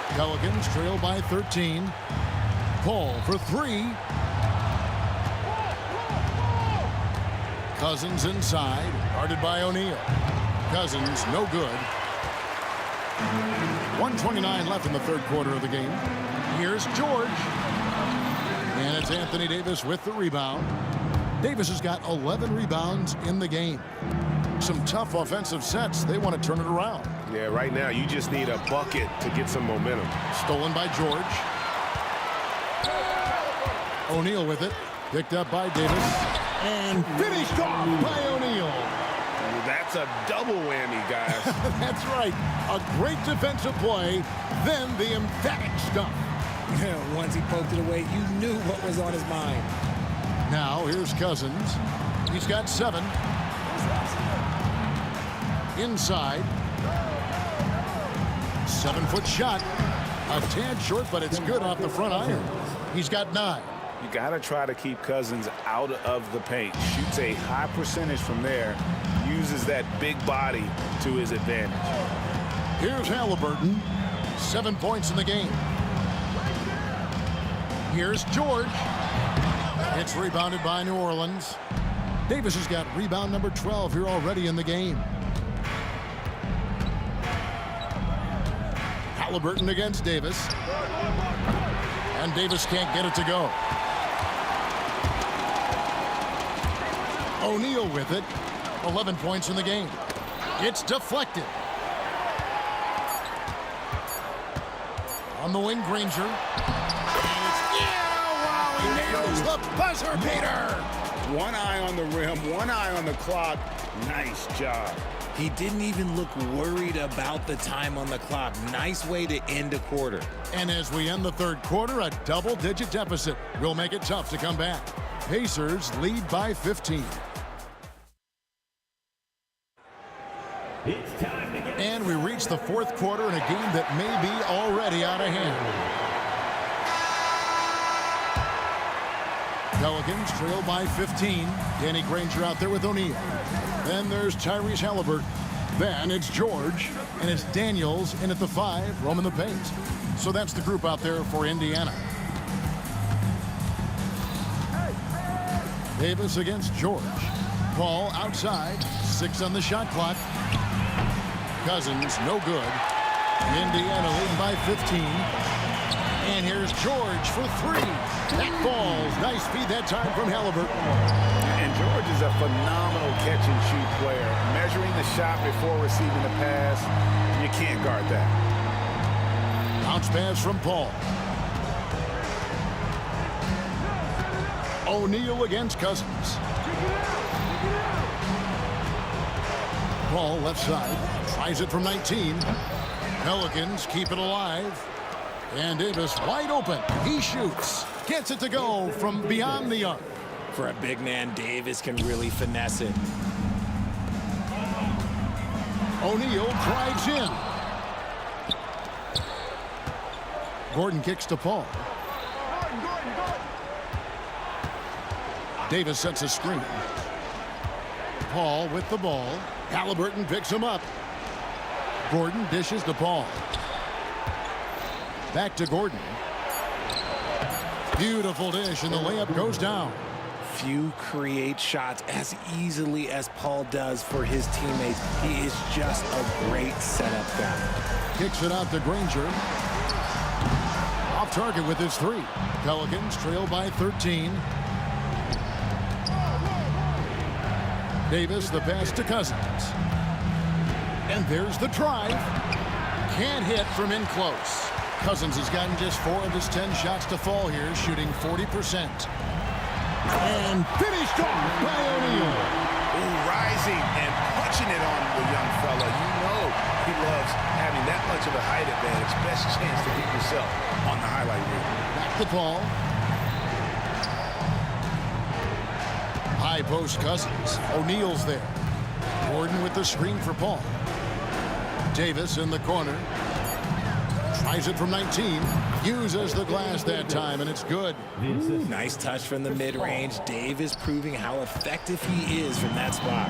Pelicans trail by 13. Paul for 3. Cousins inside, guarded by O'Neal. Cousins, no good. 1:29 left in the third quarter of the game. Here's George. And it's Anthony Davis with the rebound. Davis has got 11 rebounds in the game. Some tough offensive sets. They want to turn it around. Yeah, right now you just need a bucket to get some momentum. Stolen by George. O'Neal with it. Picked up by Davis. And finished off by O'Neal. That's a double whammy, guys. That's right. A great defensive play, then the emphatic stuff. Once he poked it away, you knew what was on his mind. Now, here's Cousins. He's got 7. Inside. 7-foot shot. A tad short, but it's good off the front iron. He's got 9. You got to try to keep Cousins out of the paint. Shoots a high percentage from there. Uses that big body to his advantage. Here's Halliburton. 7 points in the game. Here's George. It's rebounded by New Orleans. Davis has got rebound number 12 here already in the game. Halliburton against Davis. And Davis can't get it to go. O'Neal with it. 11 points in the game. It's deflected. On the wing, Granger. He nailed There's the buzzer beater. One eye on the rim, one eye on the clock. Nice job. He didn't even look worried about the time on the clock. Nice way to end a quarter. And as we end the third quarter, a double-digit deficit will make it tough to come back. Pacers lead by 15. And we reach the fourth quarter in a game that may be already out of hand. Pelicans trail by 15. Danny Granger out there with O'Neal. Then there's Tyrese Halliburton. Then it's George. And it's Daniels in at the 5, roaming the paint. So that's the group out there for Indiana. Davis against George. Paul outside. 6 on the shot clock. Cousins, no good. Indiana leading by 15. And here's George for 3. That falls. Nice feed that time from Halliburton. And George is a phenomenal catch-and-shoot player. Measuring the shot before receiving the pass, you can't guard that. Bounce pass from Paul. O'Neal against Cousins. Paul left side. Tries it from 19. Pelicans keep it alive. And Davis wide open. He shoots. Gets it to go from beyond the arc. For a big man, Davis can really finesse it. O'Neal drives in. Gordon kicks to Paul. Davis sets a screen. Paul with the ball. Halliburton picks him up. Gordon dishes to Paul. Back to Gordon. Beautiful dish, and the layup goes down. Few create shots as easily as Paul does for his teammates. He is just a great setup guy. Kicks it out to Granger. Off target with his 3. Pelicans trail by 13. Davis, the pass to Cousins. And there's the drive. Can't hit from in close. Cousins has gotten just 4 of his 10 shots to fall here, shooting 40%. And finished off by O'Neal. Rising and punching it on the young fella. You know he loves having that much of a height advantage. Best chance to get yourself on the highlight reel. Back to Paul. High post Cousins. O'Neal's there. Gordon with the screen for Paul. Davis in the corner. Tries it from 19. Uses the glass that time, and it's good. Ooh, nice touch from the mid-range. Davis proving how effective he is from that spot.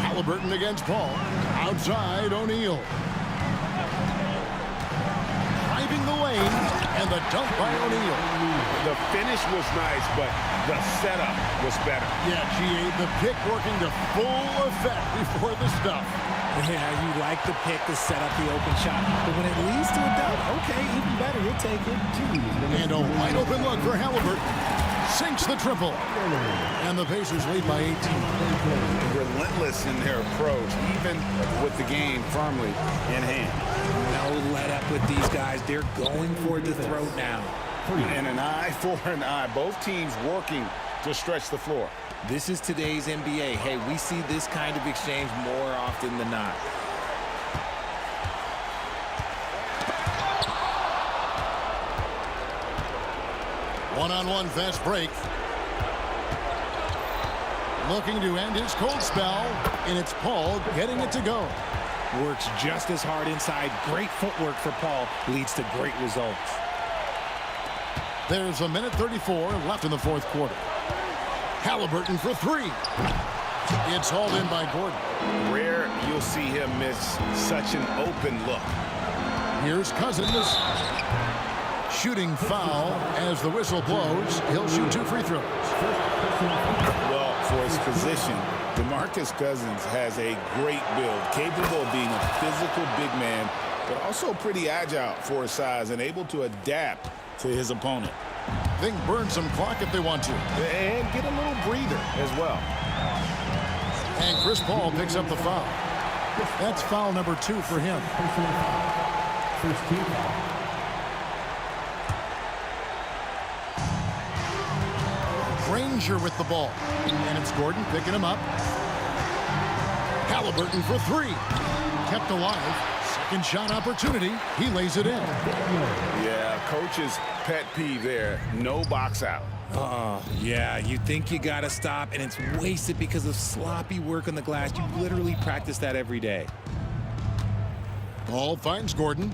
Halliburton against Paul. Outside, O'Neal. Driving the lane, and the dunk by O'Neal. The finish was nice, but the setup was better. Yeah, G.A., the pick working to full effect before the stuff. Yeah, you like the pick to set up the open shot. But when it leads to a dunk, okay, even better, you'll take it. And a wide open look for Halliburton. Sinks the triple. And the Pacers lead by 18. Relentless in their approach, even with the game firmly in hand. No let up with these guys. They're going for the throat now. And an eye for an eye. Both teams working to stretch the floor. This is today's NBA. Hey, we see this kind of exchange more often than not. One-on-one fast break. Looking to end his cold spell, and it's Paul getting it to go. Works just as hard inside. Great footwork for Paul. Leads to great results. There's a minute 34 left in the fourth quarter. Halliburton for 3. It's hauled in by Gordon. Rare you'll see him miss such an open look. Here's Cousins. Shooting foul as the whistle blows. He'll shoot 2 free throws. Well, for his position, DeMarcus Cousins has a great build, capable of being a physical big man, but also pretty agile for his size and able to adapt to his opponent. They can burn some clock if they want to. And get a little breather as well. And Chris Paul picks up the foul. That's foul number 2 for him. Granger with the ball. And it's Gordon picking him up. Halliburton for three. Kept alive. Second shot opportunity. He lays it in. Yeah, coach's pet peeve there. No box out. Yeah, you think you got to stop, and it's wasted because of sloppy work on the glass. You literally practice that every day. Ball finds Gordon.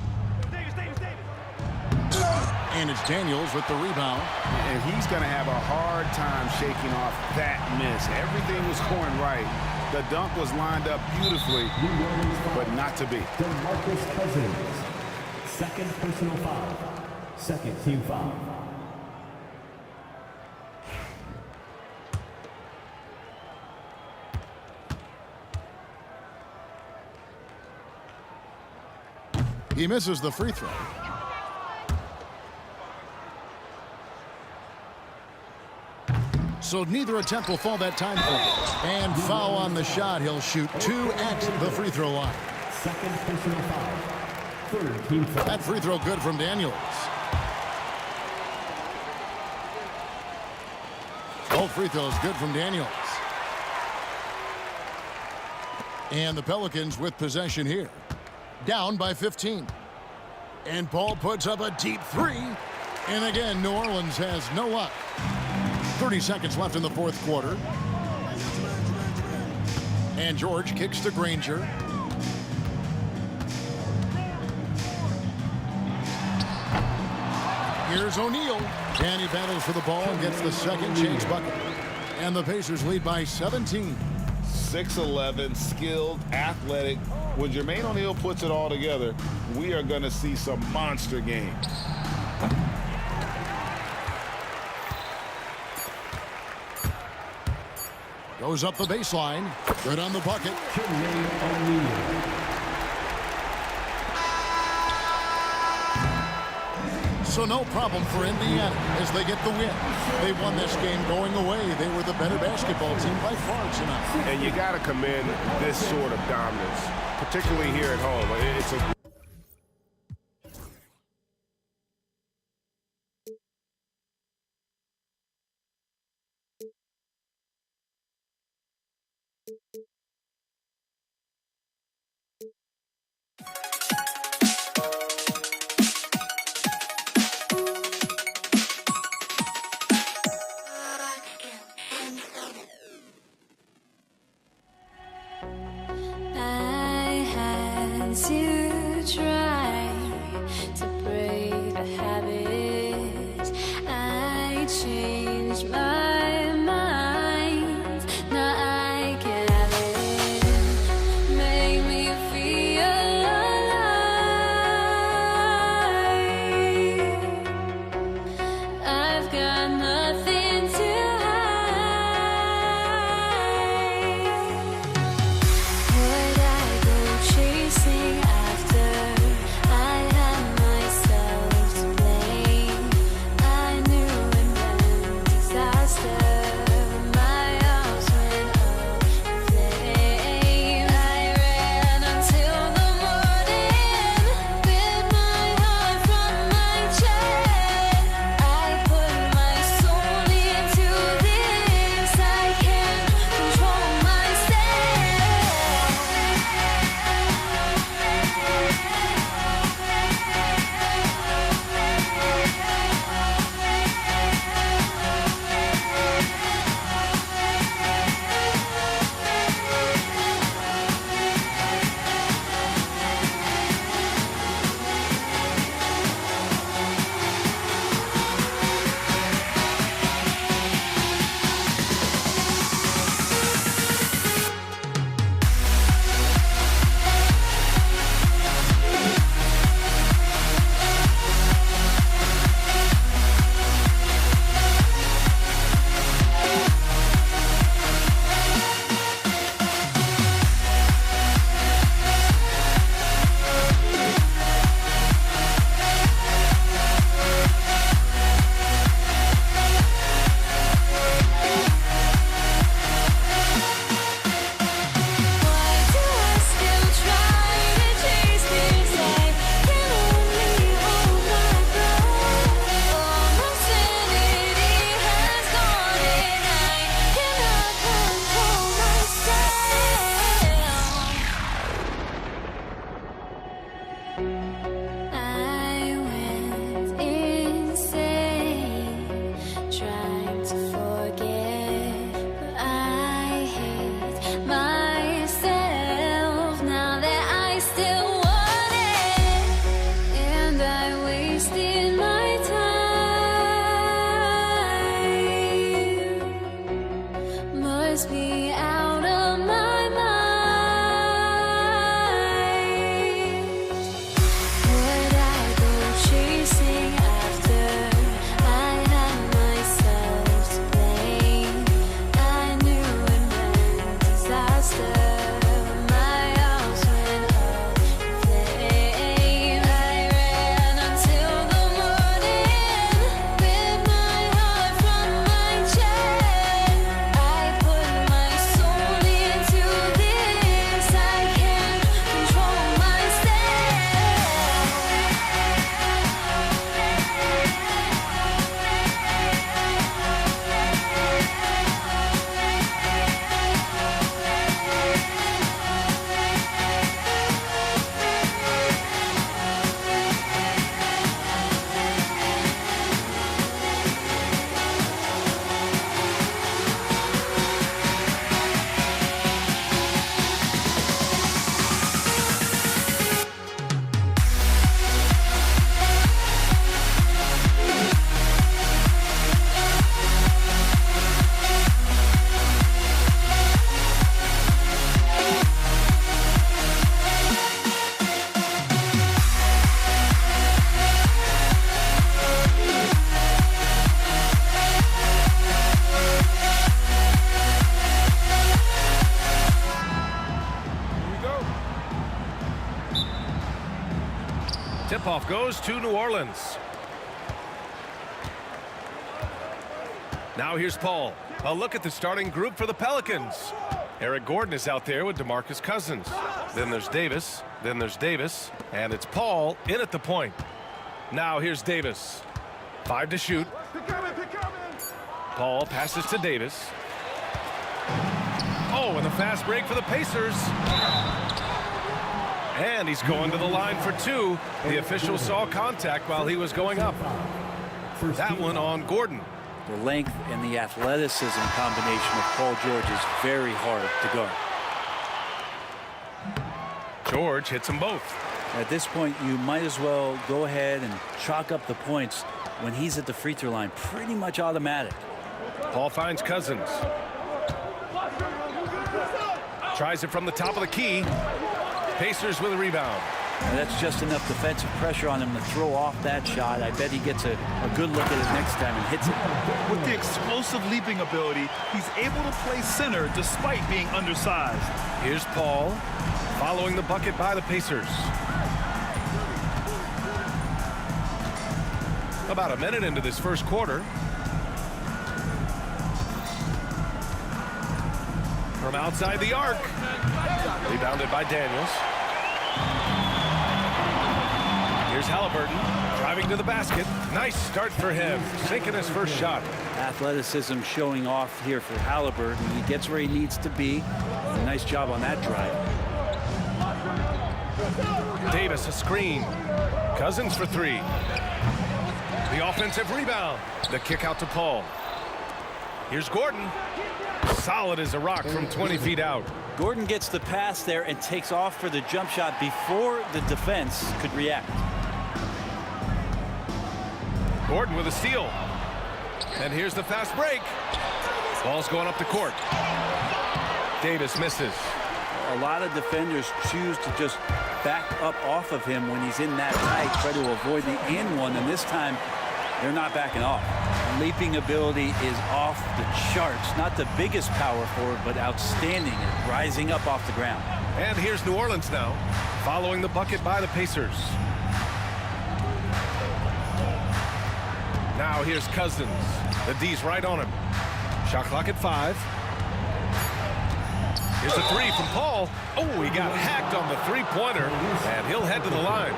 And it's Daniels with the rebound. And he's going to have a hard time shaking off that miss. Everything was going right. The dunk was lined up beautifully, but not to be. DeMarcus Cousins, second personal foul. Second team foul. He misses the free throw. So neither attempt will fall that time frame. And foul on the shot. He'll shoot 2 at the free throw line. Second personal foul. Third team foul. That free throw good from Daniels. Both free throws good from Daniels. And the Pelicans with possession here. Down by 15. And Paul puts up a deep three. And again, New Orleans has no luck. 30 seconds left in the fourth quarter. And George kicks to Granger. Here's O'Neal. And he battles for the ball and gets the second chance bucket. And the Pacers lead by 17. 6'11", skilled, athletic. When Jermaine O'Neal puts it all together, we are going to see some monster games. Goes up the baseline. Good on the bucket. So no problem for Indiana as they get the win. They won this game going away. They were the better basketball team by far tonight. And you got to commend this sort of dominance, particularly here at home. It's a to try to break the habit. I changed my mind. Now I can have it. Tip-off goes to New Orleans. Now here's Paul. A look at the starting group for the Pelicans. Eric Gordon is out there with DeMarcus Cousins. Then there's Davis. Then there's Davis. And it's Paul in at the point. Now here's Davis. 5 to shoot. Paul passes to Davis. Oh, and the fast break for the Pacers. And he's going to the line for 2. The official saw contact while he was going up. That one on Gordon. The length and the athleticism combination of Paul George is very hard to guard. George hits them both. At this point, you might as well go ahead and chalk up the points when he's at the free throw line. Pretty much automatic. Paul finds Cousins. Tries it from the top of the key. Pacers with a rebound. And that's just enough defensive pressure on him to throw off that shot. I bet he gets a good look at it next time and hits it. With the explosive leaping ability, he's able to play center despite being undersized. Here's Paul following the bucket by the Pacers. About a minute into this first quarter. From outside the arc. Rebounded by Daniels. Here's Halliburton driving to the basket. Nice start for him, sinking his first shot. Athleticism showing off here for Halliburton. He gets where he needs to be. A nice job on that drive. Davis a screen. Cousins for 3. The offensive rebound. The kick out to Paul. Here's Gordon. Solid as a rock from 20 feet out. Gordon gets the pass there and takes off for the jump shot before the defense could react. Gordon with a steal. And here's the fast break. Ball's going up the court. Davis misses. A lot of defenders choose to just back up off of him when he's in that tight, try to avoid the and one, and this time they're not backing off. Leaping ability is off the charts. Not the biggest power forward, but outstanding at rising up off the ground. And here's New Orleans now, following the bucket by the Pacers. Now here's Cousins. The D's right on him. Shot clock at 5. Here's a 3 from Paul. Oh, he got hacked on the three-pointer, and he'll head to the line.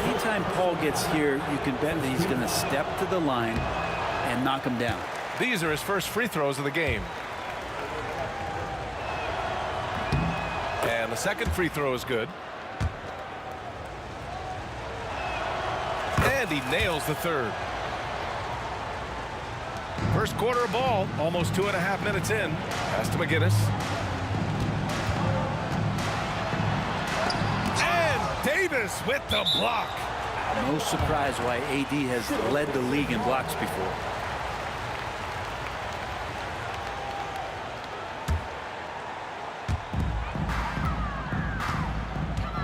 Anytime Paul gets here, you can bet that he's going to step to the line and knock him down. These are his first free throws of the game. And the second free throw is good. And he nails the third. First quarter of ball, almost 2.5 minutes in. Pass to McGinnis. And Davis with the block. No surprise why AD has led the league in blocks before.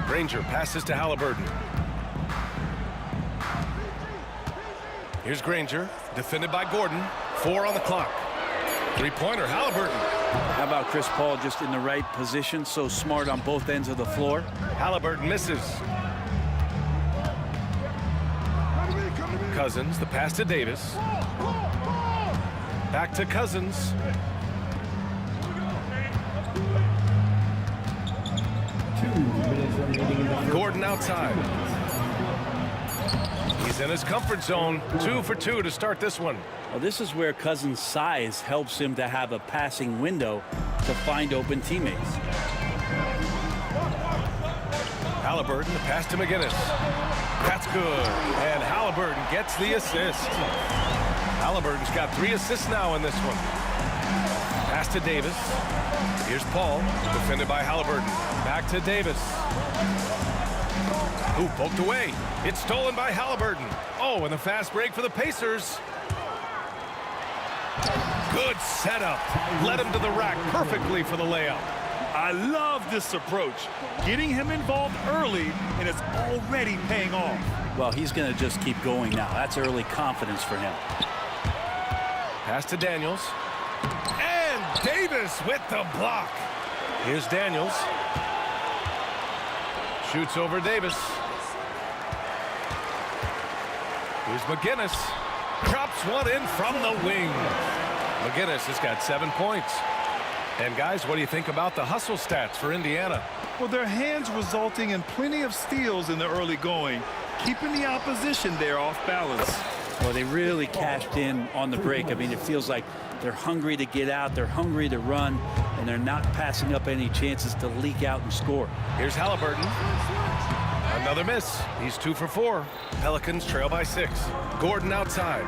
Granger passes to Halliburton. Here's Granger, defended by Gordon. 4 on the clock. Three-pointer, Halliburton. How about Chris Paul just in the right position, so smart on both ends of the floor? Halliburton misses. Cousins, the pass to Davis. Back to Cousins. Gordon outside. He's in his comfort zone. 2 for 2 to start this one. Well, this is where Cousins' size helps him to have a passing window to find open teammates. Halliburton, the pass to McGinnis. That's good. And Halliburton gets the assist. Halliburton's got 3 assists now in this one. Pass to Davis. Here's Paul, defended by Halliburton. Back to Davis. Ooh, poked away. It's stolen by Halliburton. Oh, and the fast break for the Pacers. Good setup. Led him to the rack perfectly for the layup. I love this approach. Getting him involved early, and it's already paying off. Well, he's going to just keep going now. That's early confidence for him. Pass to Daniels. And Davis with the block. Here's Daniels. Shoots over Davis. Here's McGinnis. Drops one in from the wing. McGinnis has got 7 points. And guys, what do you think about the hustle stats for Indiana? Well, their hands resulting in plenty of steals in the early going, keeping the opposition there off balance. Well, they really cashed in on the break. I mean, it feels like they're hungry to get out, they're hungry to run, and they're not passing up any chances to leak out and score. Here's Halliburton. Another miss. He's 2 for 4. Pelicans trail by 6. Gordon outside.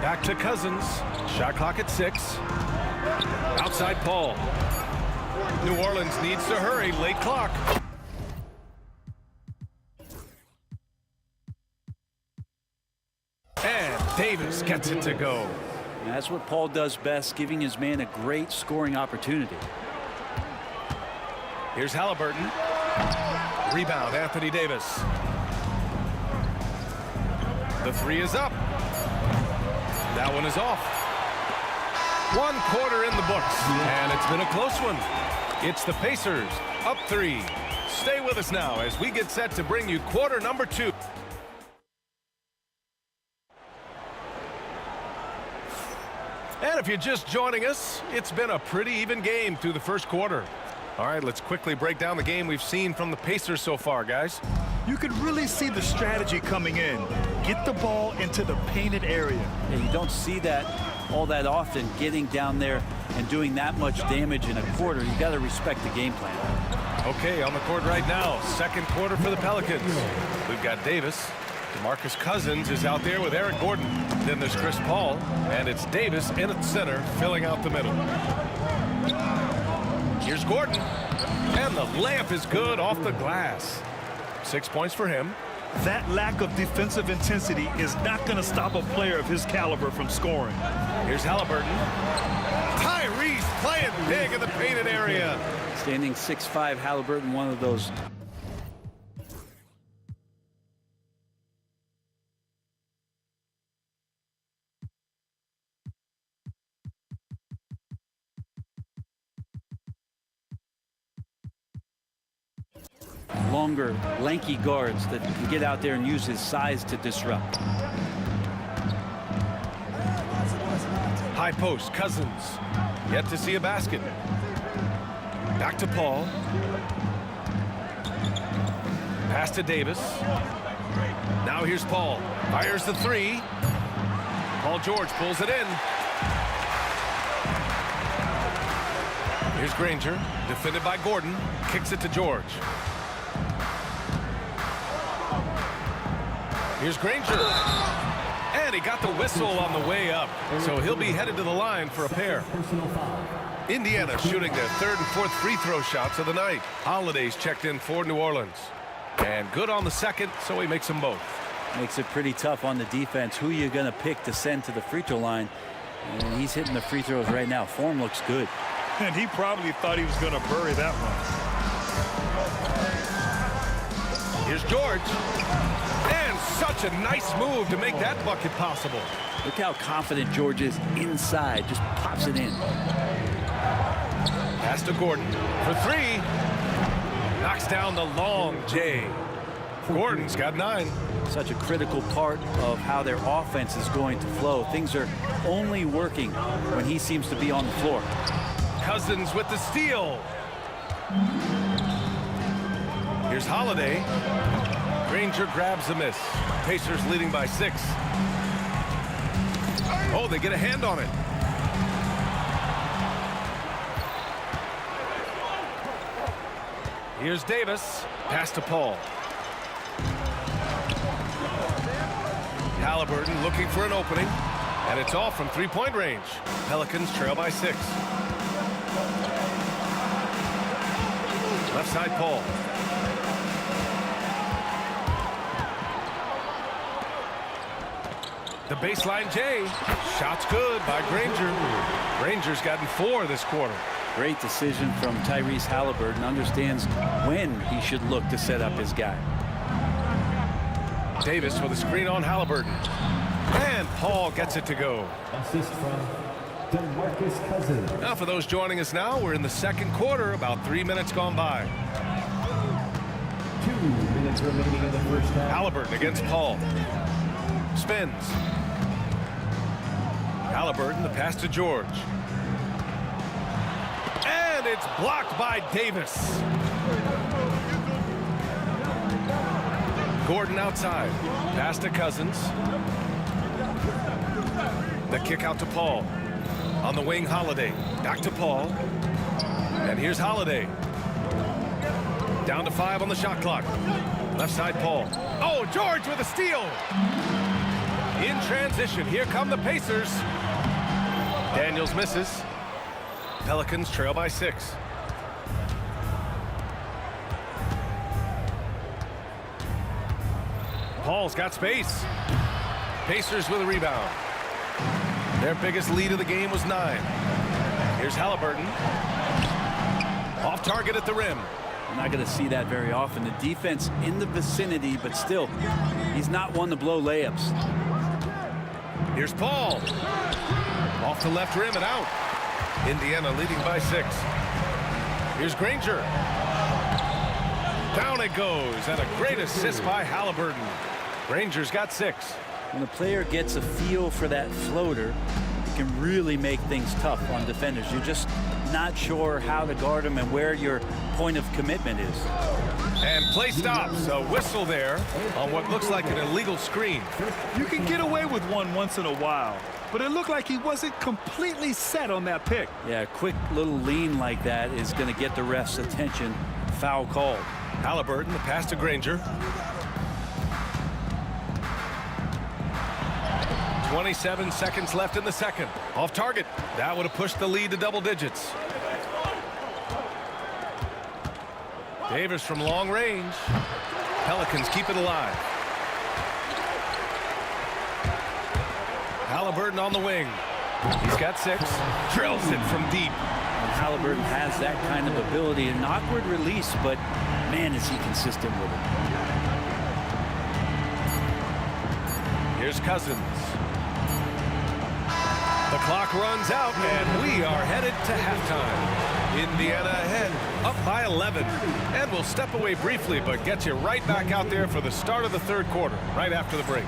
Back to Cousins. Shot clock at 6. Outside Paul. New Orleans needs to hurry. Late clock. And Davis gets it to go. And that's what Paul does best, giving his man a great scoring opportunity. Here's Halliburton. Rebound, Anthony Davis. The 3 is up. That one is off. 1 quarter in the books, and it's been a close one. It's the Pacers up 3. Stay with us now as we get set to bring you quarter number 2. And if you're just joining us, it's been a pretty even game through the first quarter. All right, let's quickly break down the game we've seen from the Pacers so far, guys. You could really see the strategy coming in. Get the ball into the painted area. Yeah, you don't see that all that often, getting down there and doing that much damage in a quarter. You got to respect the game plan. Okay, on the court right now, second quarter for the Pelicans. We've got Davis. DeMarcus Cousins is out there with Eric Gordon. Then there's Chris Paul, and it's Davis in at center, filling out the middle. Here's Gordon, and the layup is good off the glass. 6 points for him. That lack of defensive intensity is not going to stop a player of his caliber from scoring. Here's Halliburton. Tyrese playing big in the painted area. Standing 6'5", Halliburton, one of those longer, lanky guards that can get out there and use his size to disrupt. High post, Cousins. Yet to see a basket. Back to Paul. Pass to Davis. Now here's Paul. Fires the 3. Paul George pulls it in. Here's Granger. Defended by Gordon. Kicks it to George. Here's Granger. And he got the whistle on the way up. So he'll be headed to the line for a pair. Indiana shooting their 3rd and 4th free throw shots of the night. Holiday's checked in for New Orleans. And good on the second, so he makes them both. Makes it pretty tough on the defense. Who you're going to pick to send to the free throw line. And he's hitting the free throws right now. Form looks good. And he probably thought he was going to bury that one. Here's George. And such a nice move to make that bucket possible. Look how confident George is inside. Just pops it in. Pass to Gordon for 3. Knocks down the long J. Gordon's got 9. Such a critical part of how their offense is going to flow. Things are only working when he seems to be on the floor. Cousins with the steal. Here's Holiday. Granger grabs the miss. Pacers leading by 6. Oh, they get a hand on it. Here's Davis. Pass to Paul. Halliburton looking for an opening. And it's off from 3-point range. Pelicans trail by 6. Left side Paul. The baseline J. Shot's good by Granger. Granger's gotten 4 this quarter. Great decision from Tyrese Halliburton. Understands when he should look to set up his guy. Davis with a screen on Halliburton. And Paul gets it to go. Assist from DeMarcus Cousins. Now for those joining us now, we're in the second quarter, about 3 minutes gone by. 2 minutes remaining in the first half. Halliburton against Paul. Spins. Halliburton, the pass to George. And it's blocked by Davis. Gordon outside. Pass to Cousins. The kick out to Paul. On the wing, Holiday. Back to Paul. And here's Holiday. Down to 5 on the shot clock. Left side, Paul. Oh, George with a steal. In transition, here come the Pacers. Daniels misses. Pelicans trail by 6. Paul's got space. Pacers with a rebound. Their biggest lead of the game was 9. Here's Halliburton. Off target at the rim. You're not going to see that very often. The defense in the vicinity, but still, he's not one to blow layups. Here's Paul. Off the left rim and out. Indiana leading by 6. Here's Granger. Down it goes, and a great assist by Halliburton. Granger's got 6. When a player gets a feel for that floater, it can really make things tough on defenders. You're just not sure how to guard them and where your point of commitment is. And play stops. A whistle there on what looks like an illegal screen. You can get away with one once in a while, but it looked like he wasn't completely set on that pick. Yeah, a quick little lean like that is going to get the ref's attention. Foul called. Halliburton, the pass to Granger. 27 seconds left in the second. Off target. That would have pushed the lead to double digits. Davis from long range. Pelicans keep it alive. Halliburton on the wing. He's got 6. Drills it from deep. And Halliburton has that kind of ability. An awkward release, but man, is he consistent with it. Here's Cousins. The clock runs out, and we are headed to halftime. Indiana ahead, up by 11. And we'll step away briefly, but get you right back out there for the start of the third quarter, right after the break.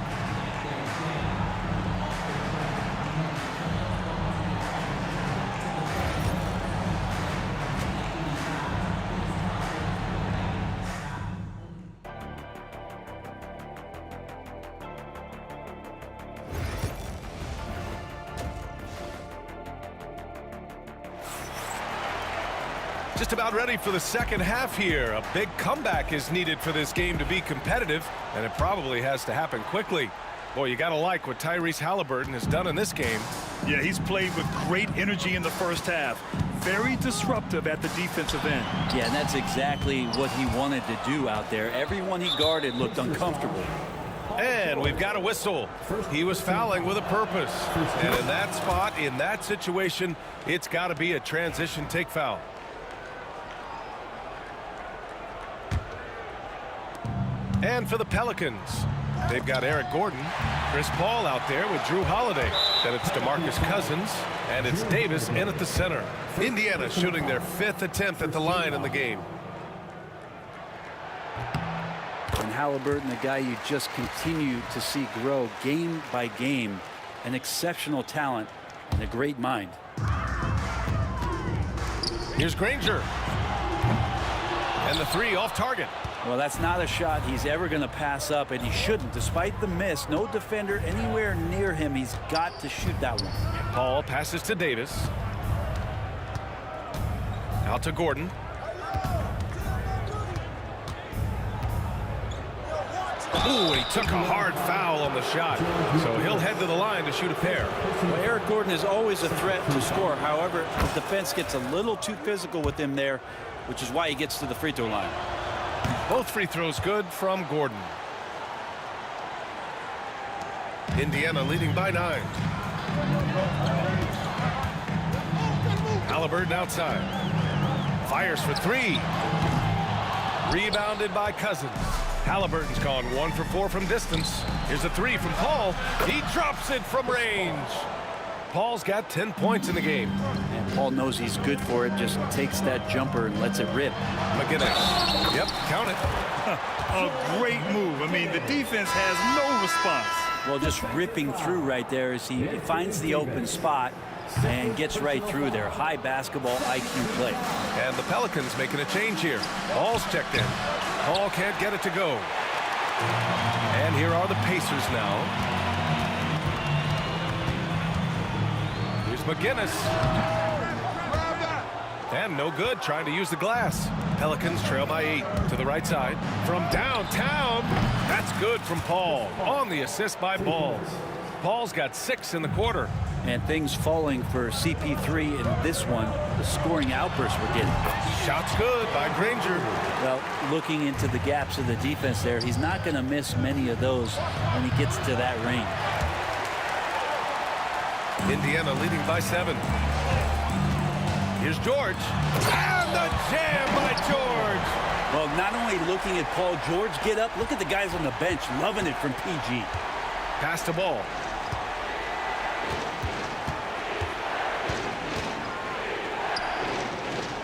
Just about ready for the second half here. A big comeback is needed for this game to be competitive, and it probably has to happen quickly. Boy, you got to like what Tyrese Halliburton has done in this game. Yeah, he's played with great energy in the first half. Very disruptive at the defensive end. Yeah, and that's exactly what he wanted to do out there. Everyone he guarded looked uncomfortable. And we've got a whistle. He was fouling with a purpose. And in that spot, in that situation, it's got to be a transition take foul. And for the Pelicans, they've got Eric Gordon, Chris Paul out there with Drew Holiday. Then it's DeMarcus Cousins, and it's Davis in at the center. Indiana shooting their 5th attempt at the line in the game. And Halliburton, a guy you just continue to see grow game by game, an exceptional talent and a great mind. Here's Granger. And the 3 off target. Well, that's not a shot he's ever going to pass up, and he shouldn't. Despite the miss, no defender anywhere near him. He's got to shoot that one. Paul passes to Davis. Out to Gordon. Ooh, and he took a hard foul on the shot. So he'll head to the line to shoot a pair. Well, Eric Gordon is always a threat to score. However, the defense gets a little too physical with him there, which is why he gets to the free throw line. Both free throws good from Gordon. Indiana leading by 9. Halliburton outside. Fires for 3. Rebounded by Cousins. Halliburton's gone 1 for 4 from distance. Here's a 3 from Paul. He drops it from range. Paul's got 10 points in the game. And Paul knows he's good for it, just takes that jumper and lets it rip. McGinnis. Yep, count it. A great move. I mean, the defense has no response. Well, just ripping through right there as he finds the open spot and gets right through there. High basketball IQ play. And the Pelicans making a change here. Paul's checked in. Paul can't get it to go. And here are the Pacers now. Here's McGinnis. And no good, trying to use the glass. Pelicans trail by 8 to the right side. From downtown, that's good from Paul. On the assist by Ball. Paul's got 6 in the quarter. And things falling for CP3 in this one. The scoring outbursts we're getting. Shots good by Granger. Well, looking into the gaps of the defense there, he's not going to miss many of those when he gets to that range. Indiana leading by 7. Here's George. And the jam by George. Well, not only looking at Paul George get up, look at the guys on the bench loving it from PG. Pass the ball.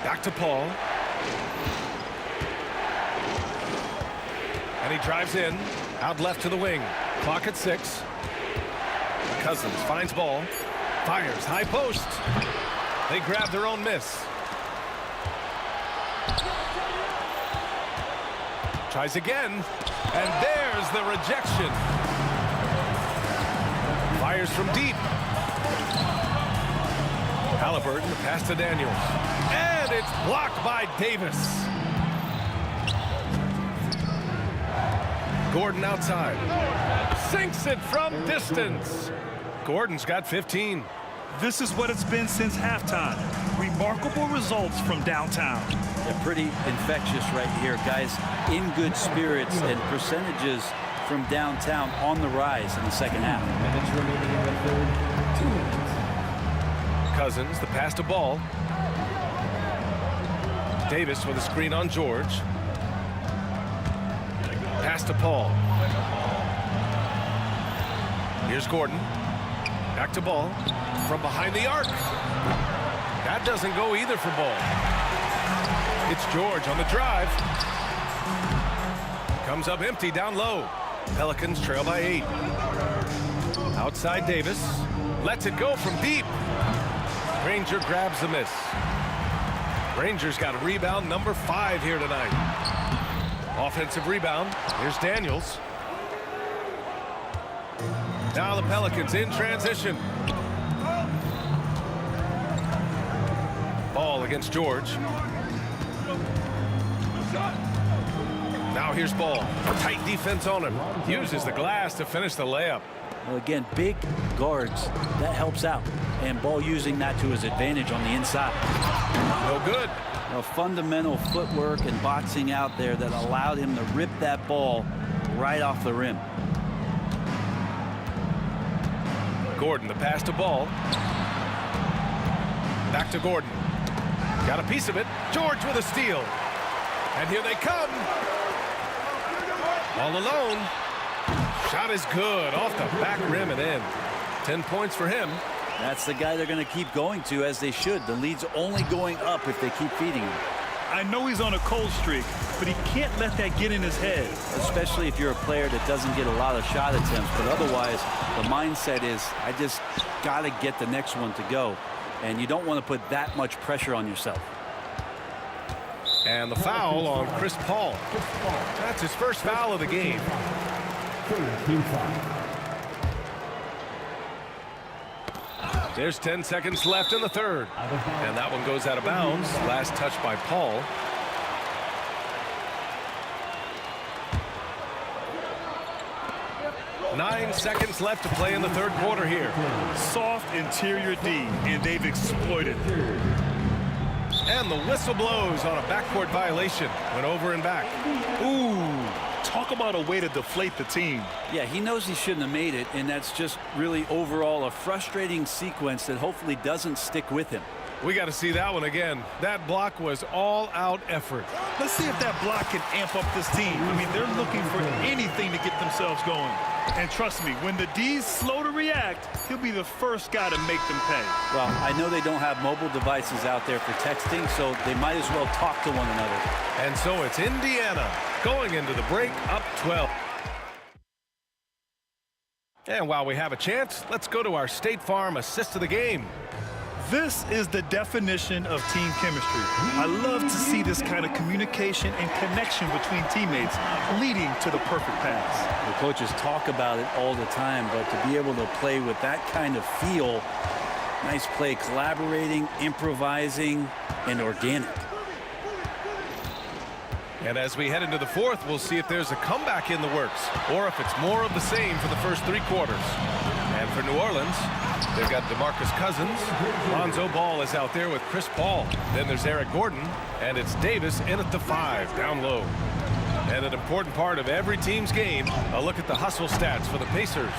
Back to Paul. And he drives in. Out left to the wing. Clock at 6. Cousins finds ball. Fires high post. They grab their own miss. Tries again. And there's the rejection. Fires from deep. Halliburton, the pass to Daniels. And it's blocked by Davis. Gordon outside. Sinks it from distance. Gordon's got 15. This is what it's been since halftime. Remarkable results from downtown. They're pretty infectious right here, guys. In good spirits and percentages from downtown on the rise in the second half. Minutes remaining in the third. 2 minutes. Cousins, the pass to Ball. Davis with a screen on George. Pass to Paul. Here's Gordon. Back to Ball. From behind the arc. That doesn't go either for Ball. It's George on the drive. Comes up empty down low. Pelicans trail by 8. Outside Davis. Lets it go from deep. Granger grabs the miss. Granger's got a rebound number 5 here tonight. Offensive rebound. Here's Daniels. Now the Pelicans in transition. Ball against George. Now here's Ball. Tight defense on him. Uses the glass to finish the layup. Well, again, big guards. That helps out. And Ball using that to his advantage on the inside. No good. Fundamental footwork and boxing out there that allowed him to rip that ball right off the rim. Gordon, the pass to Ball. Back to Gordon. Got a piece of it. George with a steal. And here they come. All alone. Shot is good. Off the back rim and in. 10 points for him. That's the guy they're going to keep going to, as they should. The lead's only going up if they keep feeding him. I know he's on a cold streak, but he can't let that get in his head. Especially if you're a player that doesn't get a lot of shot attempts. But otherwise, the mindset is, I just got to get the next one to go. And you don't want to put that much pressure on yourself. And the foul on Chris Paul. That's his first foul of the game. Team foul. There's 10 seconds left in the third. And that one goes out of bounds. Last touch by Paul. Nine seconds left to play in the third quarter here. Soft interior D, and they've exploited. And the whistle blows on a backcourt violation. Went over and back. Ooh, talk about a way to deflate the team. Yeah, he knows he shouldn't have made it, and that's just really overall a frustrating sequence that hopefully doesn't stick with him. We got to see that one again. That block was all-out effort. Let's see if that block can amp up this team. I mean, they're looking for anything to get themselves going. And trust me, when the D's slow to react, he'll be the first guy to make them pay. Well, I know they don't have mobile devices out there for texting, so they might as well talk to one another. And so it's Indiana going into the break up 12. And while we have a chance, let's go to our State Farm assist of the game. This is the definition of team chemistry. I love to see this kind of communication and connection between teammates leading to the perfect pass. The coaches talk about it all the time, but to be able to play with that kind of feel, nice play, collaborating, improvising, and organic. And as we head into the fourth, we'll see if there's a comeback in the works or if it's more of the same for the first 3 quarters. And for New Orleans, they've got DeMarcus Cousins. Lonzo Ball is out there with Chris Paul. Then there's Eric Gordon, and it's Davis in at the 5, down low. And an important part of every team's game, a look at the hustle stats for the Pacers.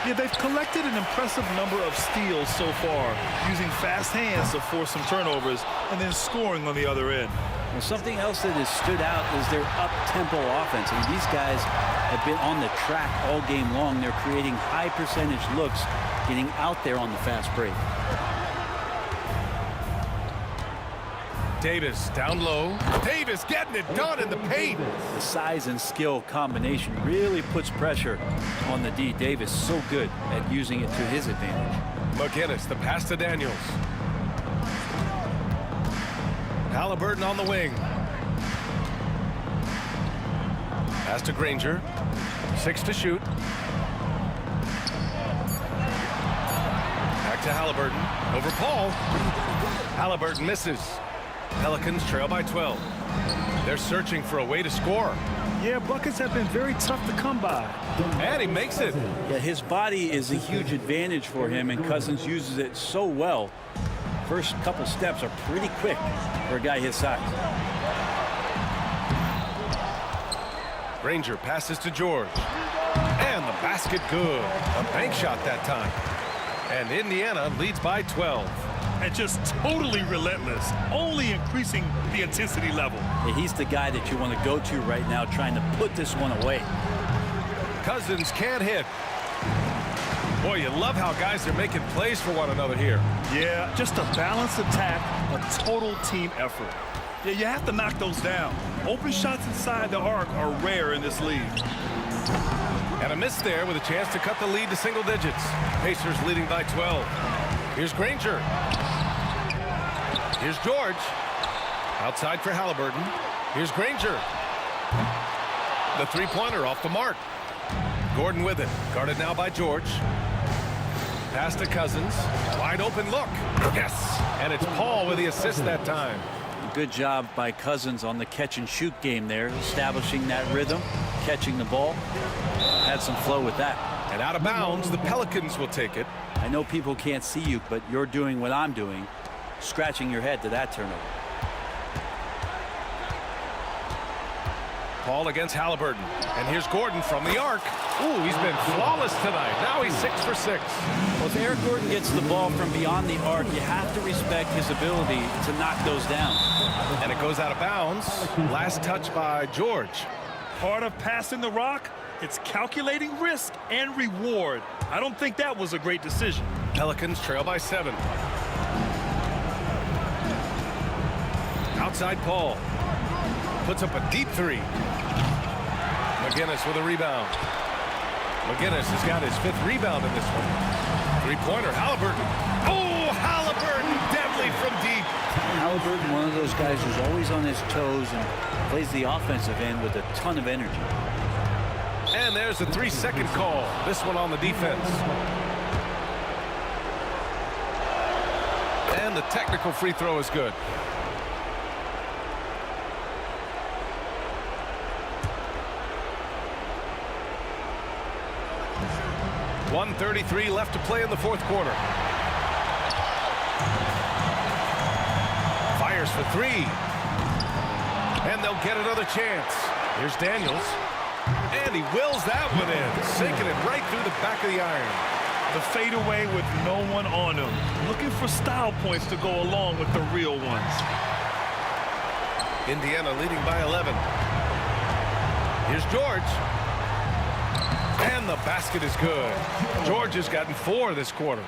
Yeah, they've collected an impressive number of steals so far, using fast hands to force some turnovers and then scoring on the other end. Well, something else that has stood out is their up-tempo offense. I mean, these guys have been on the track all game long. They're creating high-percentage looks, getting out there on the fast break. Davis down low. Davis getting it done in the paint. The size and skill combination really puts pressure on the D. Davis so good at using it to his advantage. McGinnis, the pass to Daniels. Halliburton on the wing. Pass to Granger. 6 to shoot. Back to Halliburton. Over Paul. Halliburton misses. Pelicans trail by 12. They're searching for a way to score. Yeah, buckets have been very tough to come by. And he makes it. Yeah, his body is a huge advantage for him, and Cousins uses it so well. First couple steps are pretty quick for a guy his size. Granger passes to George. And the basket good. A bank shot that time. And Indiana leads by 12. And just totally relentless, only increasing the intensity level. Yeah, he's the guy that you want to go to right now, trying to put this one away. Cousins can't hit. Boy, you love how guys are making plays for one another here. Yeah, just a balanced attack, a total team effort. Yeah, you have to knock those down. Open shots inside the arc are rare in this league. And a miss there with a chance to cut the lead to single digits. Pacers leading by 12. Here's Granger. Here's George. Outside for Halliburton. Here's Granger. The three-pointer off the mark. Gordon with it. Guarded now by George. Pass to Cousins. Wide open look. Yes! And it's Paul with the assist that time. Good job by Cousins on the catch-and-shoot game there, establishing that rhythm, catching the ball. Had some flow with that. And out of bounds, the Pelicans will take it. I know people can't see you, but you're doing what I'm doing, scratching your head to that turnover. Paul against Halliburton. And here's Gordon from the arc. Ooh, he's been flawless tonight. Now he's 6 for 6. Well, if Eric Gordon gets the ball from beyond the arc, you have to respect his ability to knock those down. And it goes out of bounds. Last touch by George. Part of passing the rock, it's calculating risk and reward. I don't think that was a great decision. Pelicans trail by 7. Outside Paul. Puts up a deep 3. McGinnis with a rebound. McGinnis has got his 5th rebound in this one. Three-pointer, Halliburton. Oh, Halliburton, deadly from deep. Halliburton, one of those guys who's always on his toes and plays the offensive end with a ton of energy. And there's a 3-second call. This one on the defense. And the technical free throw is good. .133 left to play in the fourth quarter. Fires for 3. And they'll get another chance. Here's Daniels. And he wills that one in, sinking it right through the back of the iron. The fadeaway with no one on him. Looking for style points to go along with the real ones. Indiana leading by 11. Here's George. And the basket is good. George has gotten 4 this quarter.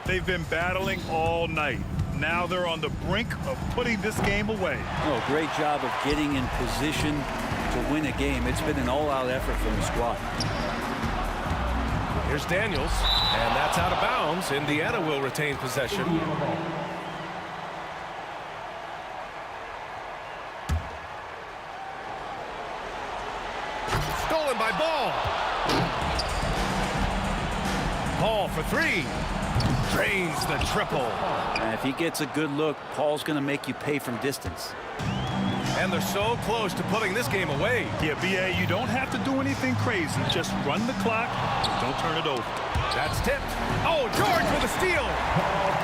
They've been battling all night. Now they're on the brink of putting this game away. Oh, great job of getting in position to win a game. It's been an all-out effort from the squad. Here's Daniels, and that's out of bounds. Indiana will retain possession. Stolen by Ball. Ball for 3. Drains the triple. And if he gets a good look, Paul's going to make you pay from distance. And they're so close to putting this game away. Yeah, B.A., you don't have to do anything crazy. Just run the clock and don't turn it over. That's tipped. Oh, George with a steal.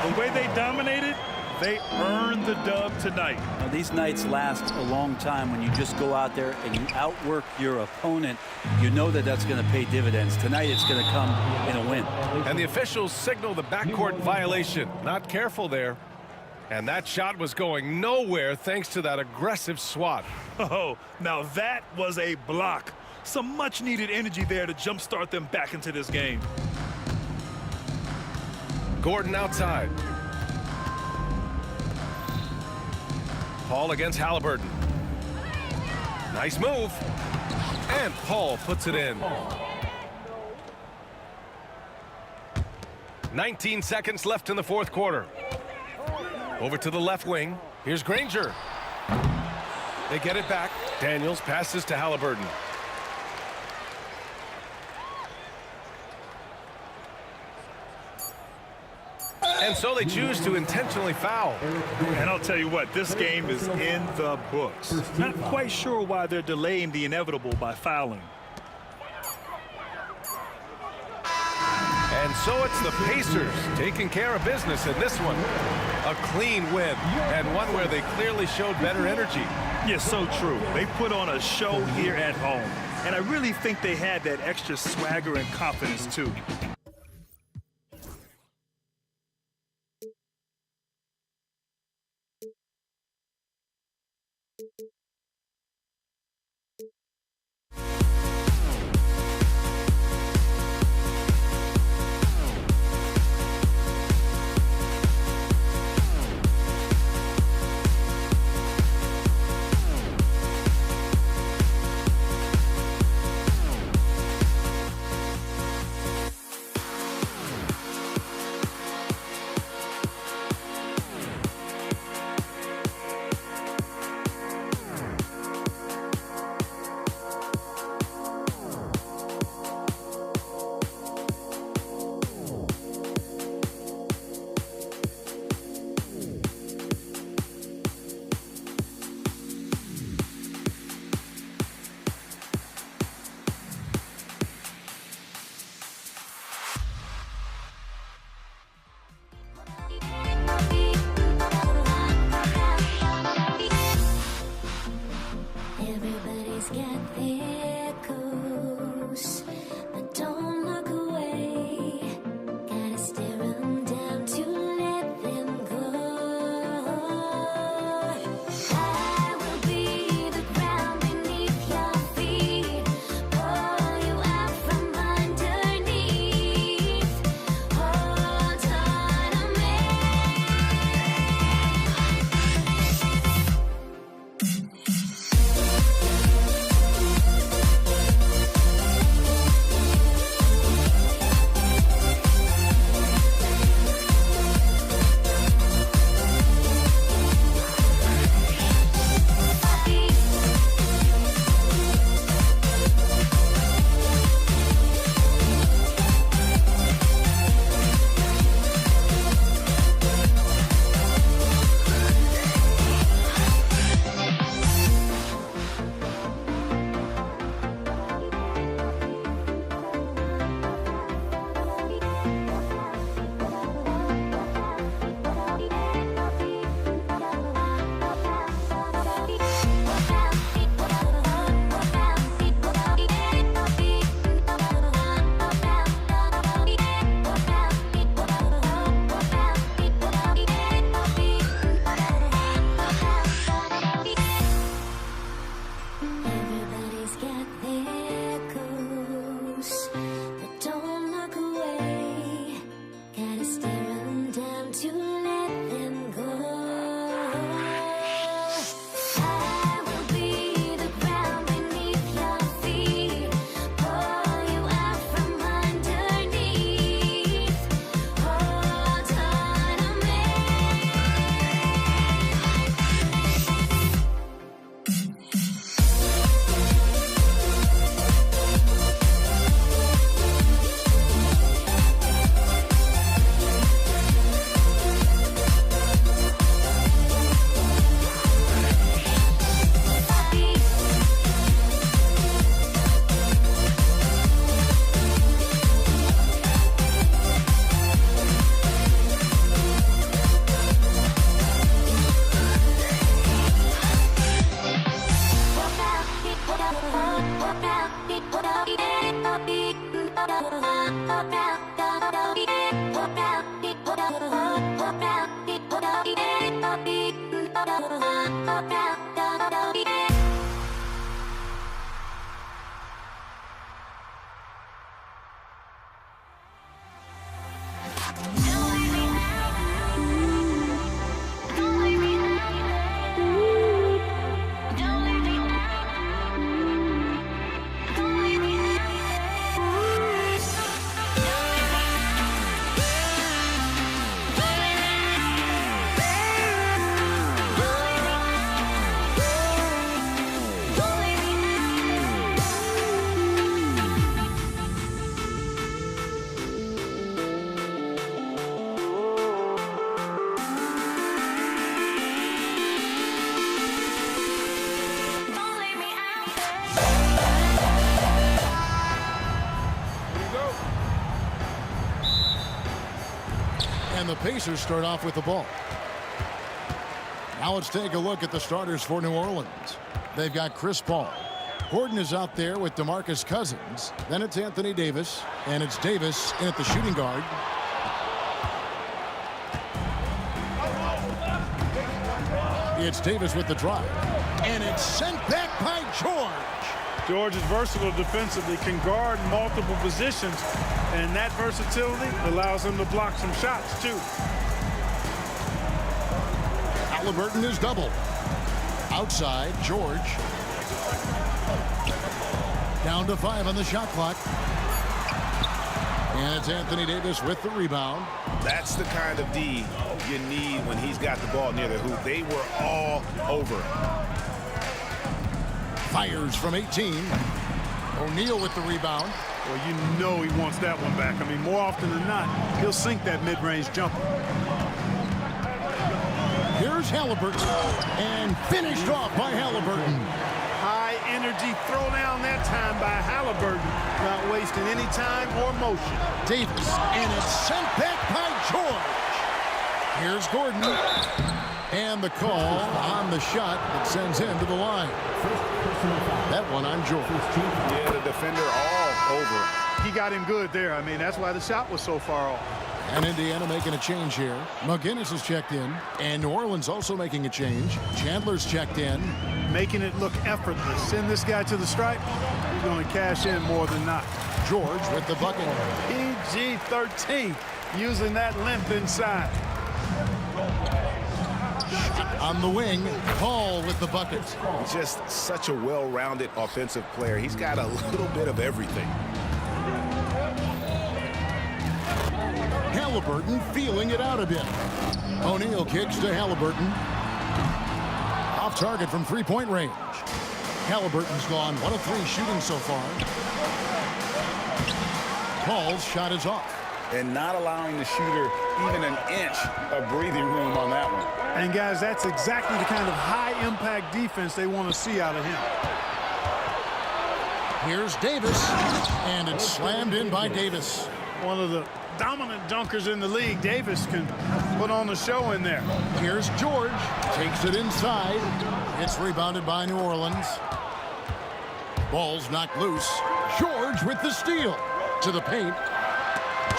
The way they dominated, they earned the dub tonight. Now, these nights last a long time when you just go out there and you outwork your opponent. You know that that's going to pay dividends. Tonight it's going to come in a win. And the officials signal the backcourt violation. Not careful there. And that shot was going nowhere thanks to that aggressive swat. Oh, now that was a block. Some much-needed energy there to jumpstart them back into this game. Gordon outside. Paul against Halliburton. Nice move. And Paul puts it in. 19 seconds left in the fourth quarter. Over to the left wing. Here's Granger. They get it back. Daniels passes to Halliburton. And so they choose to intentionally foul. And I'll tell you what, this game is in the books. Not quite sure why they're delaying the inevitable by fouling. And so it's the Pacers taking care of business in this one. A clean win, and one where they clearly showed better energy. Yes, so true. They put on a show here at home. And I really think they had that extra swagger and confidence, too. And the Pacers start off with the ball. Now let's take a look at the starters for New Orleans. They've got Chris Paul. Gordon is out there with DeMarcus Cousins. Then it's Anthony Davis. And it's Davis in at the shooting guard. It's Davis with the drive. And it's sent back by George. George is versatile defensively, can guard multiple positions, and that versatility allows him to block some shots, too. Halliburton is doubled. Outside, George. Down to 5 on the shot clock. And it's Anthony Davis with the rebound. That's the kind of D you need when he's got the ball near the hoop. They were all over it. Fires from 18. O'Neal with the rebound. Well, you know he wants that one back. I mean, more often than not, he'll sink that mid-range jumper. Here's Halliburton. And finished off by Halliburton. High energy throwdown that time by Halliburton. Not wasting any time or motion. Davis. And it's sent back by George. Here's Gordon. And the call on the shot that sends him to the line. That one on George. Yeah, the defender all over. He got him good there. I mean, that's why the shot was so far off. And Indiana making a change here. McGinnis is checked in. And New Orleans also making a change. Chandler's checked in. Making it look effortless. Send this guy to the stripe. He's going to cash in more than not. George with the bucket. PG-13 using that length inside. On the wing, Paul with the bucket. Just such a well-rounded offensive player. He's got a little bit of everything. Halliburton feeling it out a bit. O'Neal kicks to Halliburton. Off target from three-point range. Halliburton's gone 1 of 3 shooting so far. Paul's shot is off. And not allowing the shooter even an inch of breathing room on that one. And guys, that's exactly the kind of high-impact defense they want to see out of him. Here's Davis, and it's slammed in by Davis. One of the dominant dunkers in the league. Davis can put on the show in there. Here's George, takes it inside. It's rebounded by New Orleans. Ball's knocked loose. George with the steal. To the paint.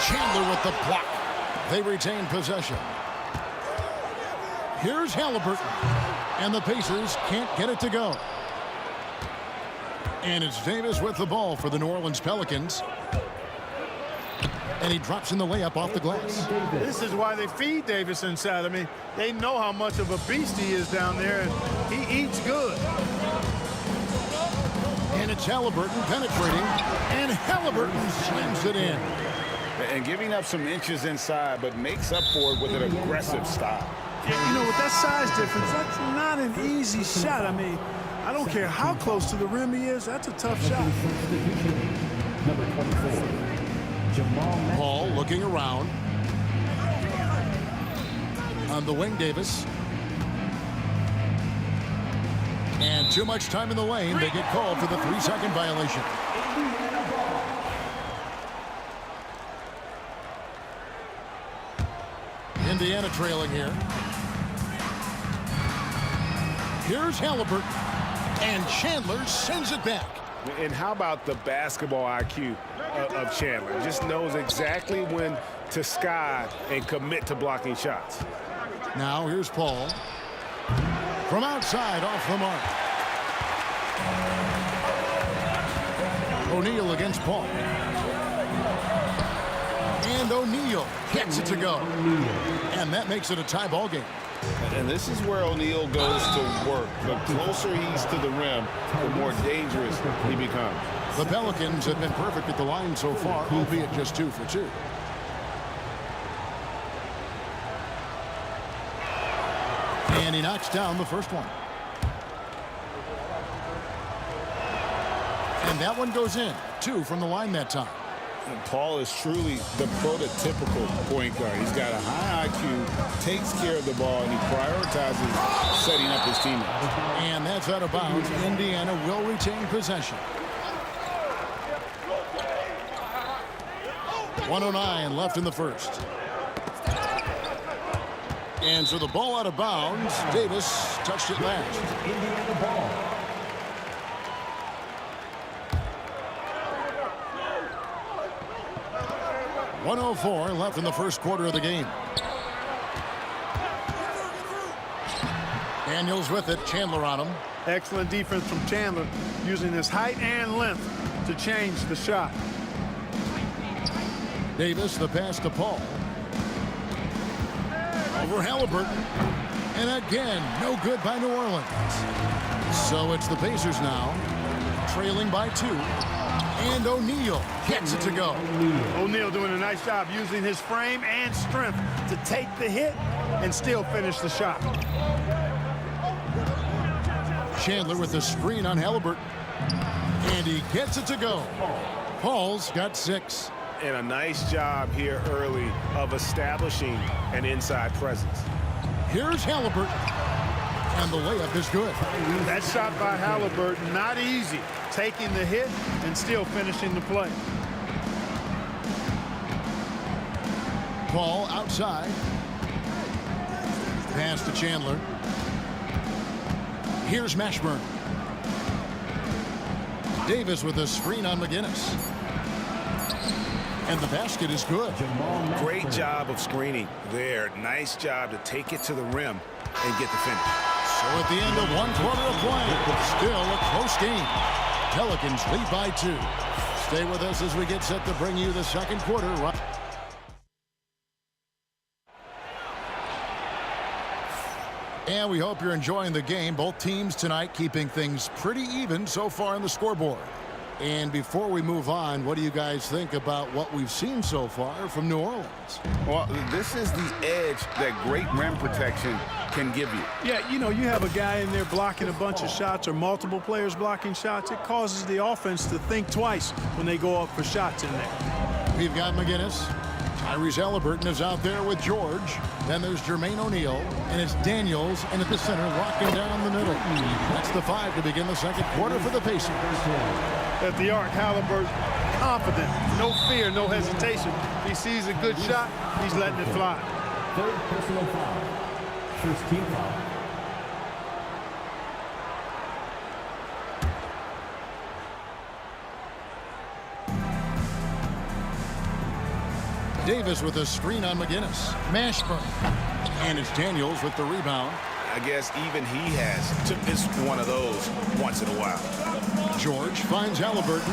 Chandler with the block. They retain possession. Here's Halliburton. And the Pacers can't get it to go. And it's Davis with the ball for the New Orleans Pelicans. And he drops in the layup off the glass. This is why they feed Davis inside. I mean, they know how much of a beast he is down there, and he eats good. And it's Halliburton penetrating. And Halliburton slams it in. And giving up some inches inside, but makes up for it with an aggressive style. Yeah, you know, with that size difference, that's not an easy shot. I mean, I don't care how close to the rim he is, that's a tough shot. Number 24, Jamal. Paul looking around. On the wing, Davis. And too much time in the lane. They get called for the 3-second violation. Indiana trailing here. Here's Halliburton. And Chandler sends it back. And how about the basketball IQ of Chandler? Just knows exactly when to sky and commit to blocking shots. Now here's Paul. From outside, off the mark. O'Neal against Paul. And O'Neal gets it to go. And that makes it a tie ball game. And this is where O'Neal goes to work. The closer he's to the rim, the more dangerous he becomes. The Pelicans have been perfect at the line so far, albeit just 2 for 2. And he knocks down the first one. And that one goes in. 2 from the line that time. And Paul is truly the prototypical point guard. He's got a high IQ, takes care of the ball, and he prioritizes setting up his teammates. And that's out of bounds. Indiana will retain possession. 1:09 left in the first. And so the ball out of bounds. Davis touched it last. Indiana ball. .104 left in the first quarter of the game. Daniels with it. Chandler on him. Excellent defense from Chandler, using his height and length to change the shot. Davis, the pass to Paul. Over Halliburton. And again, no good by New Orleans. So it's the Pacers now, trailing by 2. And O'Neal gets it to go. O'Neal doing a nice job using his frame and strength to take the hit and still finish the shot. Chandler with the screen on Halliburton. And he gets it to go. Paul's got 6. And a nice job here early of establishing an inside presence. Here's Halliburton. And the layup is good. That shot by Halliburton, not easy. Taking the hit and still finishing the play. Paul outside. Pass to Chandler. Here's Mashburn. Davis with a screen on McGinnis. And the basket is good. Great job of screening there. Nice job to take it to the rim and get the finish. So at the end of 1 quarter of play, still a close game. Pelicans lead by 2. Stay with us as we get set to bring you the second quarter. And we hope you're enjoying the game. Both teams tonight keeping things pretty even so far on the scoreboard. And before we move on, what do you guys think about what we've seen so far from New Orleans? Well, this is the edge that great rim protection can give you. Yeah, you know, you have a guy in there blocking a bunch of shots or multiple players blocking shots. It causes the offense to think twice when they go up for shots in there. We've got McGinnis. Tyrese Halliburton is out there with George. Then there's Jermaine O'Neal. And it's Daniels, and at the center, locking down the middle. That's the 5 to begin the second quarter for the Pacers. At the arc, Halliburton, confident, no fear, no hesitation. He sees a good shot, he's letting it fly. Third personal foul. First team foul. Davis with a screen on McGinnis. Mashburn. And it's Daniels with the rebound. I guess even he has to miss one of those once in a while. George finds Halliburton.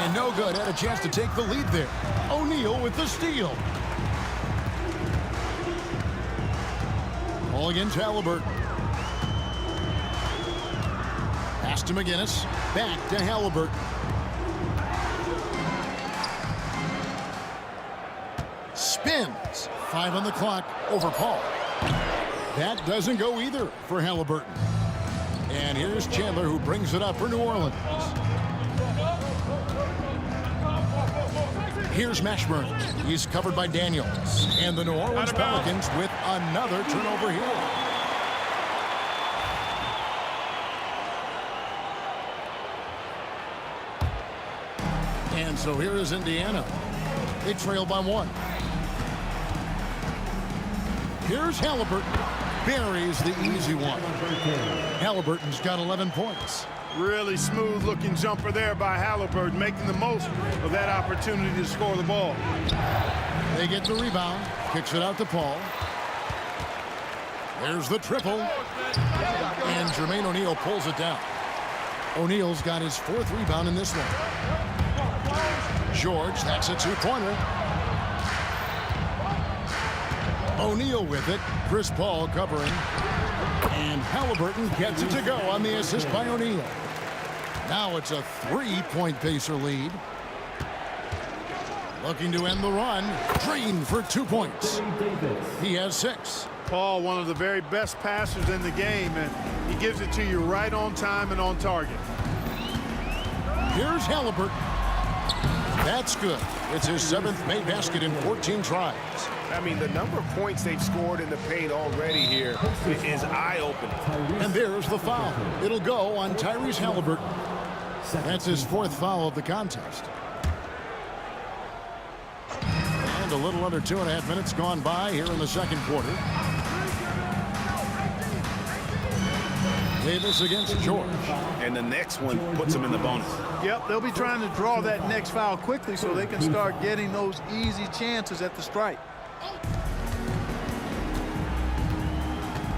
And no good. Had a chance to take the lead there. O'Neal with the steal. Ball against Halliburton. Pass to McGinnis. Back to Halliburton. Spins. 5 on the clock over Paul. That doesn't go either for Halliburton. And here's Chandler, who brings it up for New Orleans. Here's Mashburn. He's covered by Daniels. And the New Orleans Pelicans with another turnover here. And so here is Indiana. They trail by 1. Here's Halliburton. Buries the easy one. Halliburton's got 11 points. Really smooth looking jumper there by Halliburton, making the most of that opportunity to score the ball. They get the rebound. Kicks it out to Paul. There's the triple. Jermaine O'Neal pulls it down. O'Neal's got his 4th rebound in this one. George, that's a 2-pointer. O'Neal with it. Chris Paul covering. And Halliburton gets it to go on the assist by O'Neal. Now it's a 3-point Pacer lead. Looking to end the run. Green for 2 points. He has 6. Paul, one of the very best passers in the game, and he gives it to you right on time and on target. Here's Halliburton. That's good. It's his 7th made basket in 14 tries. I mean, the number of points they've scored in the paint already here is eye-opening. And there's the foul. It'll go on Tyrese Halliburton. That's his 4th foul of the contest. And a little under 2.5 minutes gone by here in the second quarter. Davis against George. And the next one puts him in the bonus. Yep, they'll be trying to draw that next foul quickly so they can start getting those easy chances at the strike.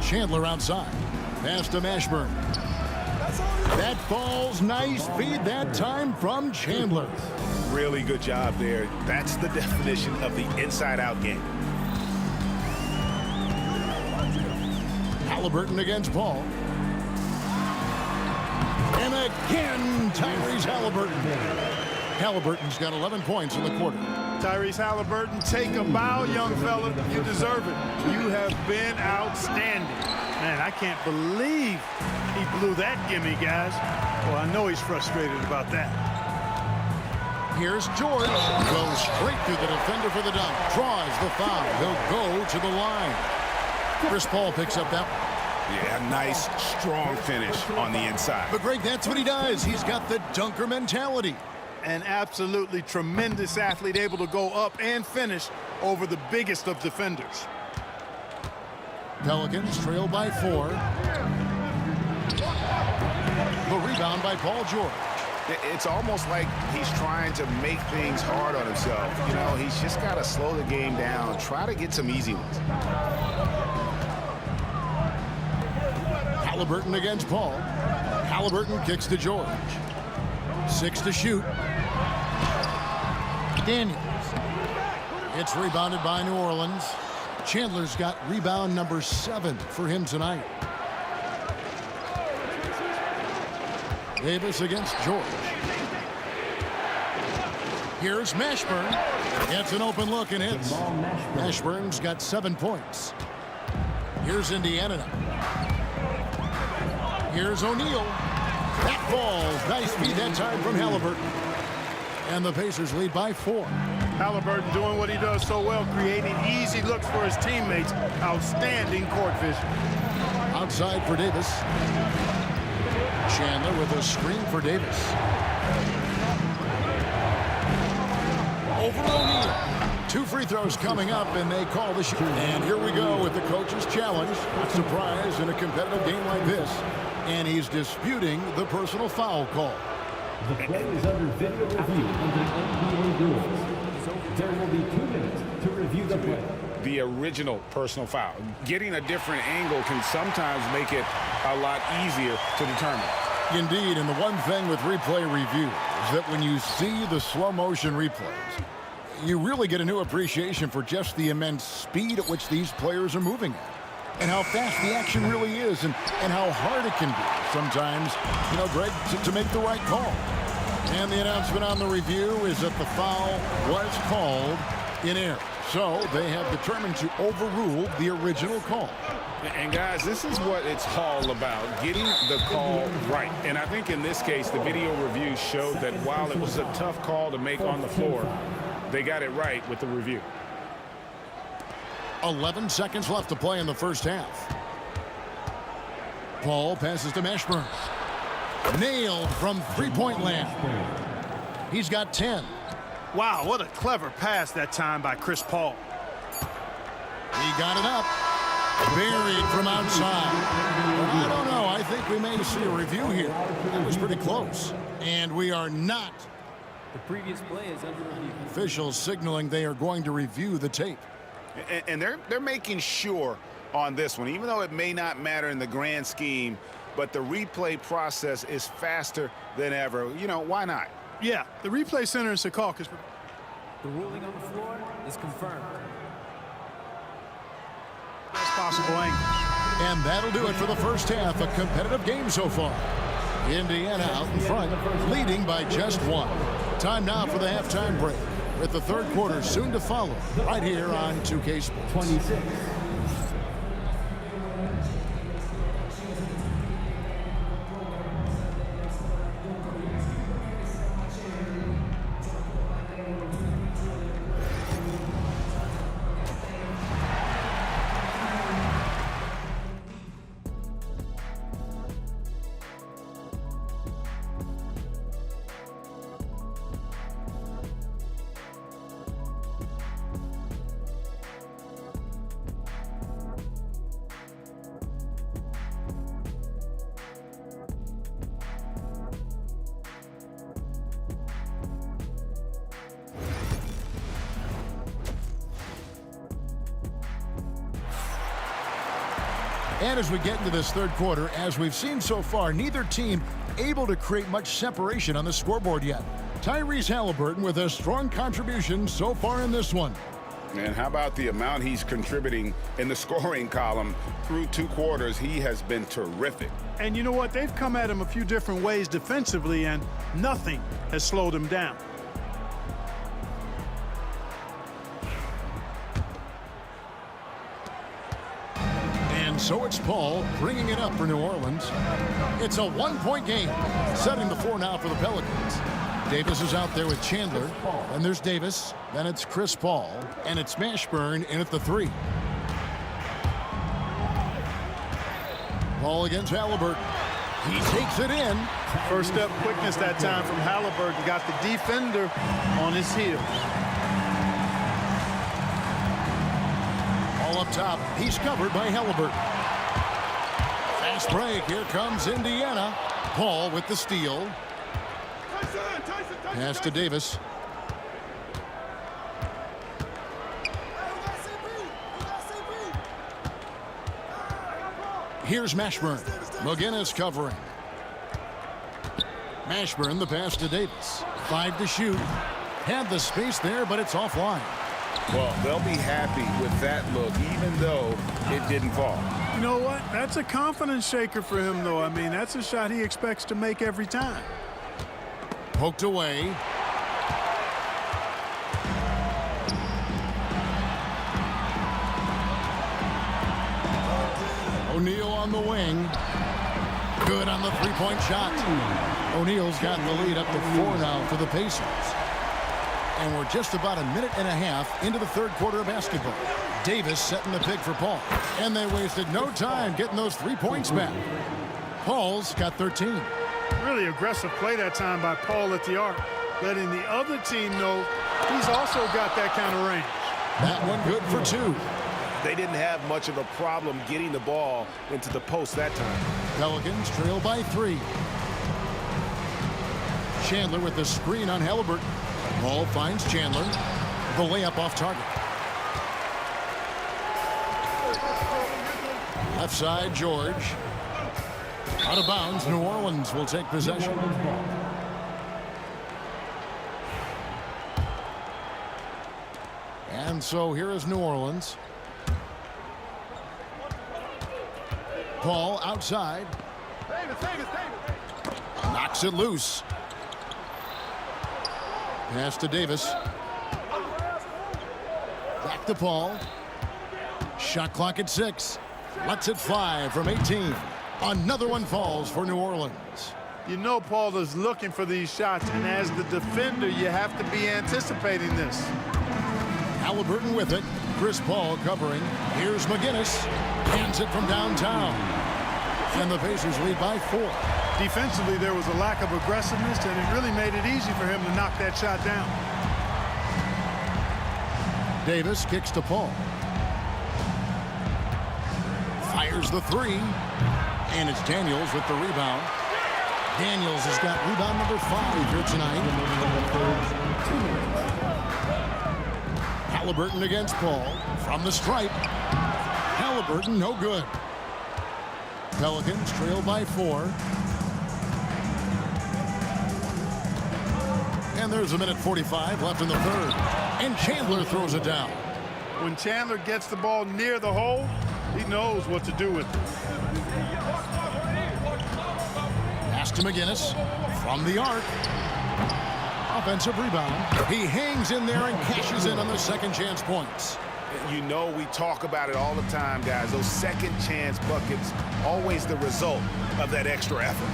Chandler outside. Pass to Mashburn. That ball's nice feed that time from Chandler. Really good job there. That's the definition of the inside-out game. Halliburton against Paul. And again, Tyrese Halliburton. Halliburton's got 11 points in the quarter. Tyrese Halliburton, take a bow, young fella. You deserve it. You have been outstanding. Man, I can't believe he blew that gimme, guys. Well, I know he's frustrated about that. Here's George. Goes straight through the defender for the dunk. Draws the foul. He'll go to the line. Chris Paul picks up that one. Yeah, nice, strong finish on the inside. But Greg, that's what he does. He's got the dunker mentality. An absolutely tremendous athlete, able to go up and finish over the biggest of defenders. Pelicans trail by 4. The rebound by Paul George. It's almost like he's trying to make things hard on himself. You know, he's just got to slow the game down, try to get some easy ones. Halliburton against Paul. Halliburton kicks to George. 6 to shoot. Daniels. It's rebounded by New Orleans. Chandler's got rebound number 7 for him tonight. Davis against George. Here's Mashburn. It's an open look and hits. Mashburn's got 7 points. Here's Indiana now. Here's O'Neal. That falls. Nice feed that time from Halliburton. And the Pacers lead by 4. Halliburton doing what he does so well, creating easy looks for his teammates. Outstanding court vision. Outside for Davis. Chandler with a screen for Davis. Over O'Neal. 2 free throws coming up, and they call the shot. And here we go with the coach's challenge. Not surprised in a competitive game like this. And he's disputing the personal foul call. The play is under video review under NBA rules. There will be 2 minutes to review the play. The original personal foul. Getting a different angle can sometimes make it a lot easier to determine. Indeed, and the one thing with replay review is that when you see the slow motion replays, you really get a new appreciation for just the immense speed at which these players are moving at. And how fast the action really is, and how hard it can be sometimes, you know, Greg, to make the right call. And the announcement on the review is that the foul was called in error. So they have determined to overrule the original call. And guys, this is what it's all about, getting the call right. And I think in this case, the video review showed that while it was a tough call to make on the floor, they got it right with the review. 11 seconds left to play in the first half. Paul passes to Mashburn. Nailed from three-point land. He's got 10. Wow, what a clever pass that time by Chris Paul. He got it up. Buried from outside. But I don't know. I think we may see a review here. That was pretty close. And we are not. The previous play is under review. Officials signaling they are going to review the tape. And they're making sure on this one, even though it may not matter in the grand scheme, but the replay process is faster than ever. You know, why not? Yeah, the replay center in Secaucus. The ruling on the floor is confirmed. Best possible angle. And that'll do it for the first half. A competitive game so far. Indiana out in front, leading by just one. Time now for the halftime break, with the third quarter soon to follow, right here on 2K Sports. 26. And as we get into this third quarter, as we've seen so far, neither team able to create much separation on the scoreboard yet. Tyrese Halliburton with a strong contribution so far in this one. And how about the amount he's contributing in the scoring column through 2 quarters? He has been terrific. And you know what? They've come at him a few different ways defensively, and nothing has slowed him down. And so it's Paul bringing it up for New Orleans. It's a 1-point game, setting the floor now for the Pelicans. Davis is out there with Chandler, and there's Davis. Then it's Chris Paul, and it's Mashburn in at the 3. Paul against Halliburton. He takes it in. First step quickness that time from Halliburton. Got the defender on his heel. All up top. He's covered by Halliburton. Fast break. Here comes Indiana. Paul with the steal. Pass to Davis. Here's Mashburn. McGinnis covering. Mashburn, the pass to Davis. 5 to shoot. Had the space there, but it's offline. Well, they'll be happy with that look, even though it didn't fall. You know what? That's a confidence shaker for him, though. I mean, that's a shot he expects to make every time. Poked away. O'Neal on the wing. Good on the three-point shot. O'Neal's got the lead up to 4 now for the Pacers. And we're just about a minute and a half into the third quarter of basketball. Davis setting the pick for Paul. And they wasted no time getting those 3 points back. Paul's got 13. Really aggressive play that time by Paul at the arc, letting the other team know he's also got that kind of range. That one good for 2. They didn't have much of a problem getting the ball into the post that time. Pelicans trail by 3. Chandler with the screen on Halliburton. Paul finds Chandler. The layup off target. Left side, George. Out of bounds, New Orleans will take possession. And so here is New Orleans. Paul outside. Knocks it loose. Pass to Davis. Back to Paul. Shot clock at 6. Lets it fly from 18. Another one falls for New Orleans. You know Paul is looking for these shots, and as the defender, you have to be anticipating this. Halliburton with it. Chris Paul covering. Here's McGinnis. Hands it from downtown. And the Pacers lead by 4. Defensively, there was a lack of aggressiveness, and it really made it easy for him to knock that shot down. Davis kicks to Paul. Fires the 3. And it's Daniels with the rebound. Daniels has got rebound number 5 here tonight. Halliburton against Paul from the stripe. Halliburton Halliburton, no good. Pelicans trail by 4. And there's a minute 45 left in the third. And Chandler throws it down. When Chandler gets the ball near the hole, he knows what to do with it. Pass to McGinnis from the arc. Offensive rebound. He hangs in there and cashes in on the second chance points. You know we talk about it all the time, guys. Those second chance buckets, always the result of that extra effort.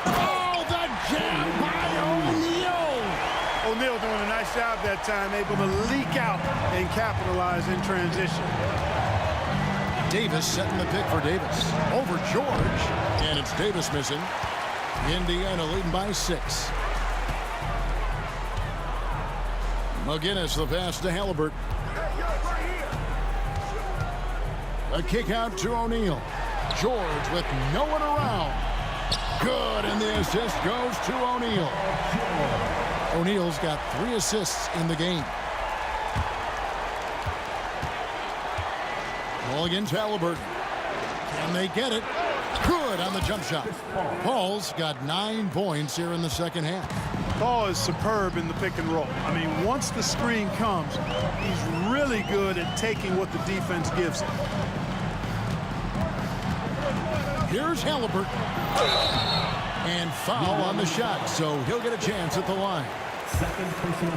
Oh, the jam by O'Neal. O'Neal doing a nice job that time, able to leak out and capitalize in transition. Davis setting the pick for Davis. Over George. And it's Davis missing. Indiana leading by 6. McGinnis the pass to Halliburton. A kick out to O'Neal. George with no one around. Good, and the assist goes to O'Neal. O'Neal's got 3 assists in the game. Ball against Halliburton. Can they get it? Good on the jump shot. Paul's got 9 points here in the second half. Paul is superb in the pick and roll. I mean, once the screen comes, he's really good at taking what the defense gives him. Here's Halliburton. And foul on the shot, so he'll get a chance at the line.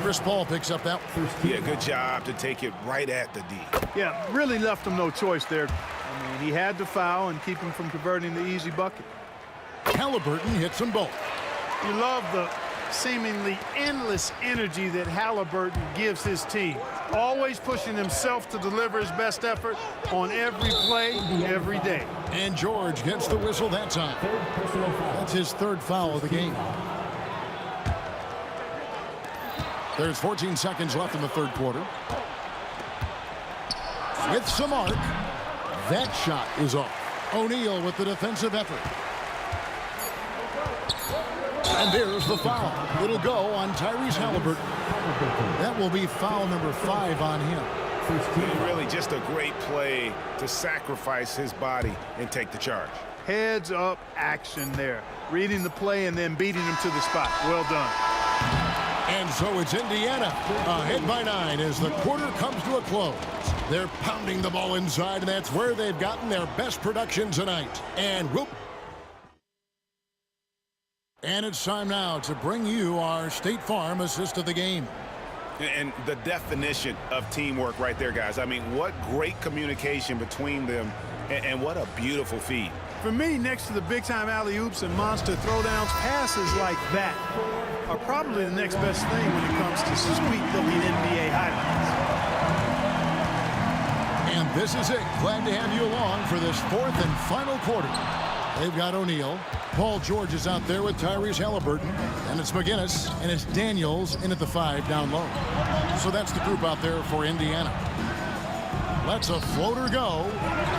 Chris Paul picks up that. Yeah, good job to take it right at the D. Yeah, really left him no choice there. I mean, he had to foul and keep him from converting the easy bucket. Halliburton hits them both. You love the seemingly endless energy that Halliburton gives his team. Always pushing himself to deliver his best effort on every play, every day. And George gets the whistle that time. That's his 3rd foul of the game. There's 14 seconds left in the 3rd quarter. With some arc. That shot is off. O'Neal with the defensive effort. And there's the foul. It'll go on Tyrese Halliburton. That will be foul number 5 on him. Really just a great play to sacrifice his body and take the charge. Heads up action there. Reading the play and then beating him to the spot. Well done. And so it's Indiana ahead by 9 as the quarter comes to a close. They're pounding the ball inside, and that's where they've gotten their best production tonight. And it's time now to bring you our State Farm assist of the game. And the definition of teamwork right there, guys. I mean, what great communication between them, and what a beautiful feed. For me, next to the big-time alley-oops and monster throwdowns, passes like that are probably the next best thing when it comes to sweet-looking NBA highlights. And this is it. Glad to have you along for this 4th and final quarter. They've got O'Neal. Paul George is out there with Tyrese Halliburton. And it's McGinnis. And it's Daniels in at the 5 down low. So that's the group out there for Indiana. Lets a floater go.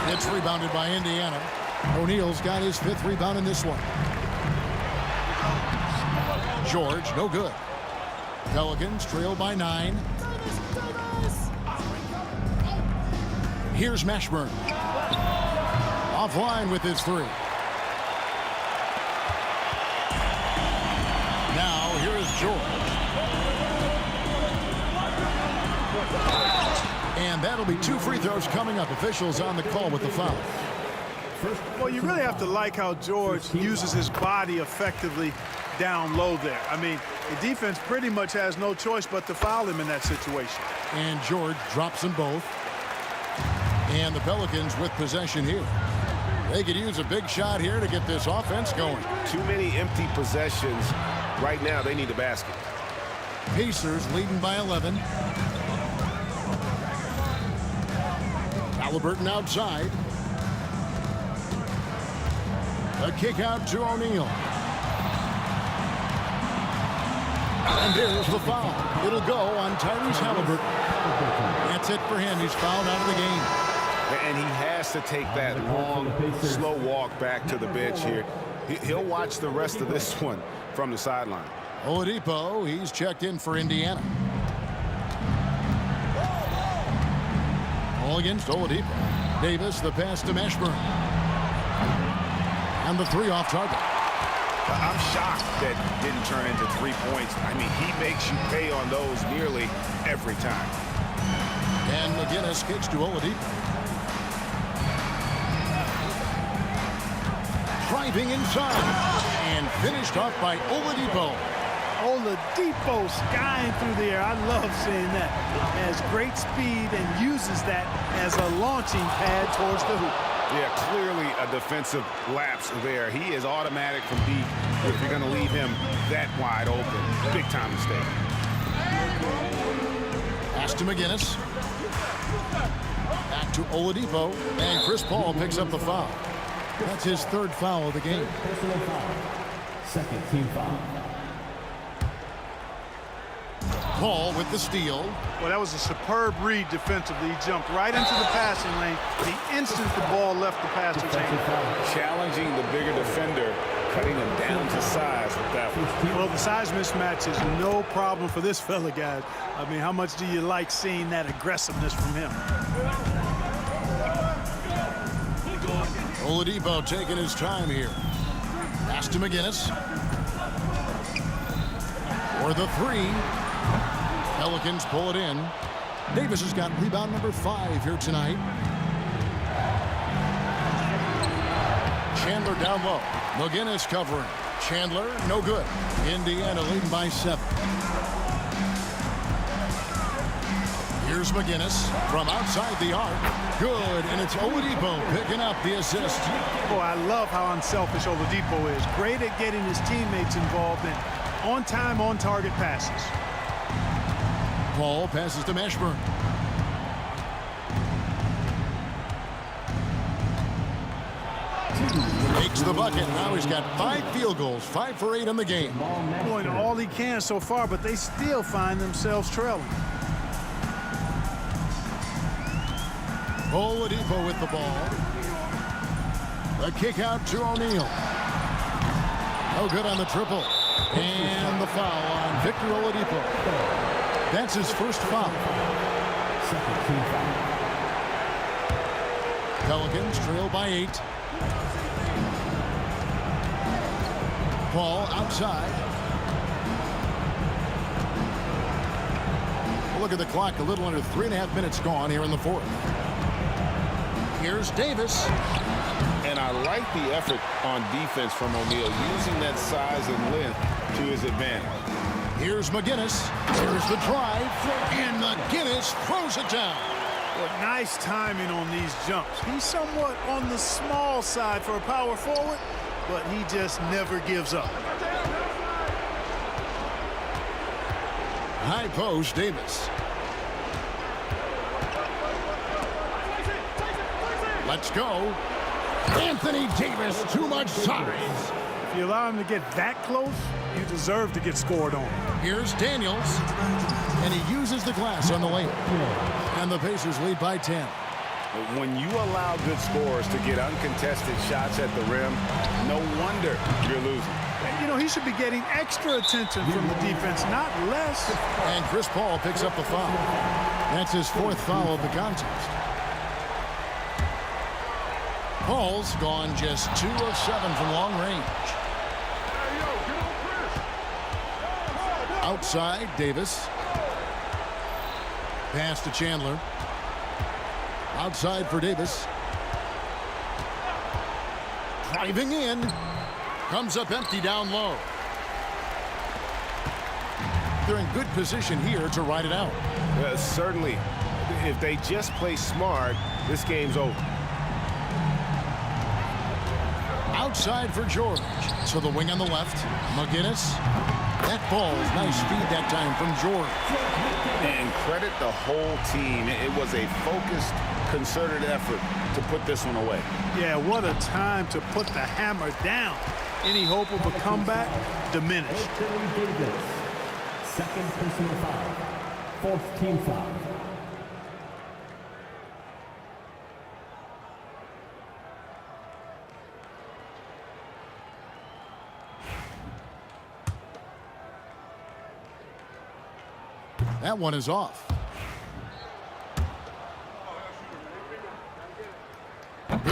It's rebounded by Indiana. O'Neal's got his 5th rebound in this one. George, no good. Pelicans trail by 9. Here's Mashburn. Offline with his 3. Now here's George. And that'll be 2 free throws coming up. Officials on the call with the foul. Well, you really have to like how George uses his body effectively down low there. I mean, the defense pretty much has no choice but to foul him in that situation. And George drops them both. And the Pelicans with possession here. They could use a big shot here to get this offense going. Too many empty possessions. Right now, they need a basket. Pacers leading by 11. Halliburton outside. A kick out to O'Neal. And there's the foul. It'll go on Tyrese Halliburton. That's it for him. He's fouled out of the game. And he has to take that long, slow walk back to the bench here. He'll watch the rest of this one from the sideline. Oladipo, he's checked in for Indiana. Ball against Oladipo. Davis, the pass to Mashburn. And the three off target. I'm shocked that didn't turn into 3 points. I mean, he makes you pay on those nearly every time. And McGinnis kicks to Oladipo. Driving inside. And finished off by Oladipo. Oladipo skying through the air. I love seeing that. Has great speed and uses that as a launching pad towards the hoop. Yeah, clearly a defensive lapse there. He is automatic from deep if you're going to leave him that wide open. Big time mistake. Pass to McGinnis. Back to Oladipo. And Chris Paul picks up the foul. That's his third foul of the game. Personal foul. Second team foul. Paul with the steal. Well, that was a superb read defensively. He jumped right into the passing lane the instant the ball left the passing lane. Challenging the bigger defender, cutting him down to size with that one. Well, the size mismatch is no problem for this fella, guys. I mean, how much do you like seeing that aggressiveness from him? Oladipo taking his time here. Pass to McGinnis. For the three. Pelicans pull it in. Davis has got rebound number 5 here tonight. Chandler down low. McGinnis covering. Chandler, no good. Indiana leading by 7. Here's McGinnis from outside the arc. Good, and it's Oladipo picking up the assist. Boy, I love how unselfish Oladipo is. Great at getting his teammates involved in on-time, on-target passes. Paul passes to Mashburn. Takes the bucket. Now he's got 5 field goals, 5 for 8 in the game. Doing all he can so far, but they still find themselves trailing. Oladipo with the ball. The kick out to O'Neal. No good on the triple. And the foul on Victor Oladipo. That's his first foul. Second team foul. Pelicans trail by 8. Paul outside. Look at the clock. A little under 3.5 minutes gone here in the fourth. Here's Davis. And I like the effort on defense from O'Neal, using that size and length to his advantage. Here's McGinnis. Here's the drive. And McGinnis throws it down. Well, nice timing on these jumps. He's somewhat on the small side for a power forward, but he just never gives up. High post, Davis. Let's go. Anthony Davis, too much size. If you allow him to get that close, you deserve to get scored on. Here's Daniels. And he uses the glass on the layup. And the Pacers lead by 10. When you allow good scorers to get uncontested shots at the rim, no wonder you're losing. You know, he should be getting extra attention from the defense, not less. And Chris Paul picks up the foul. That's his 4th foul of the contest. Paul's gone just 2 of 7 from long range. Outside, Davis. Pass to Chandler. Outside for Davis. Driving in. Comes up empty down low. They're in good position here to ride it out. Certainly, if they just play smart, this game's over. Outside for George. So the wing on the left. McGinnis. That ball is nice feed that time from George. And credit the whole team. It was a focused, concerted effort to put this one away. Yeah, what a time to put the hammer down. Any hope of a comeback diminished. Second personal foul. 4th team foul. That one is off.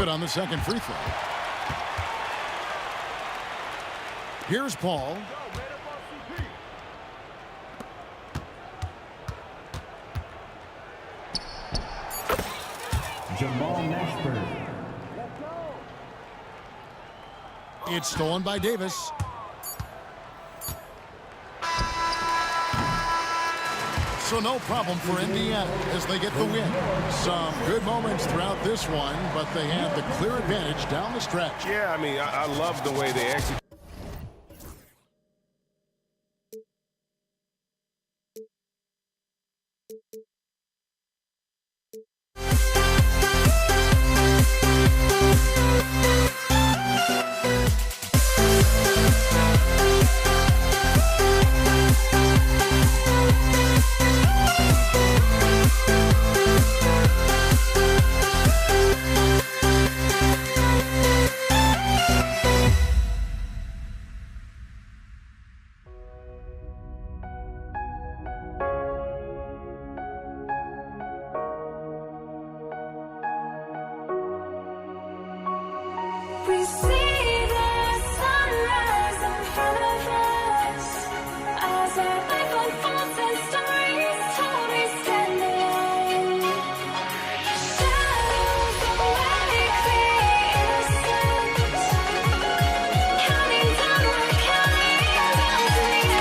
good on the second free throw. Here's Paul. Jamal Mashburn. It's stolen by Davis. So no problem for Indiana as they get the win. Some good moments throughout this one, but they have the clear advantage down the stretch. Yeah, I mean, I love the way they execute. We see the sunrise in front of us as our life unfolds and stories told. We stand alone. Shadows awake the innocence, counting down, we're counting down to the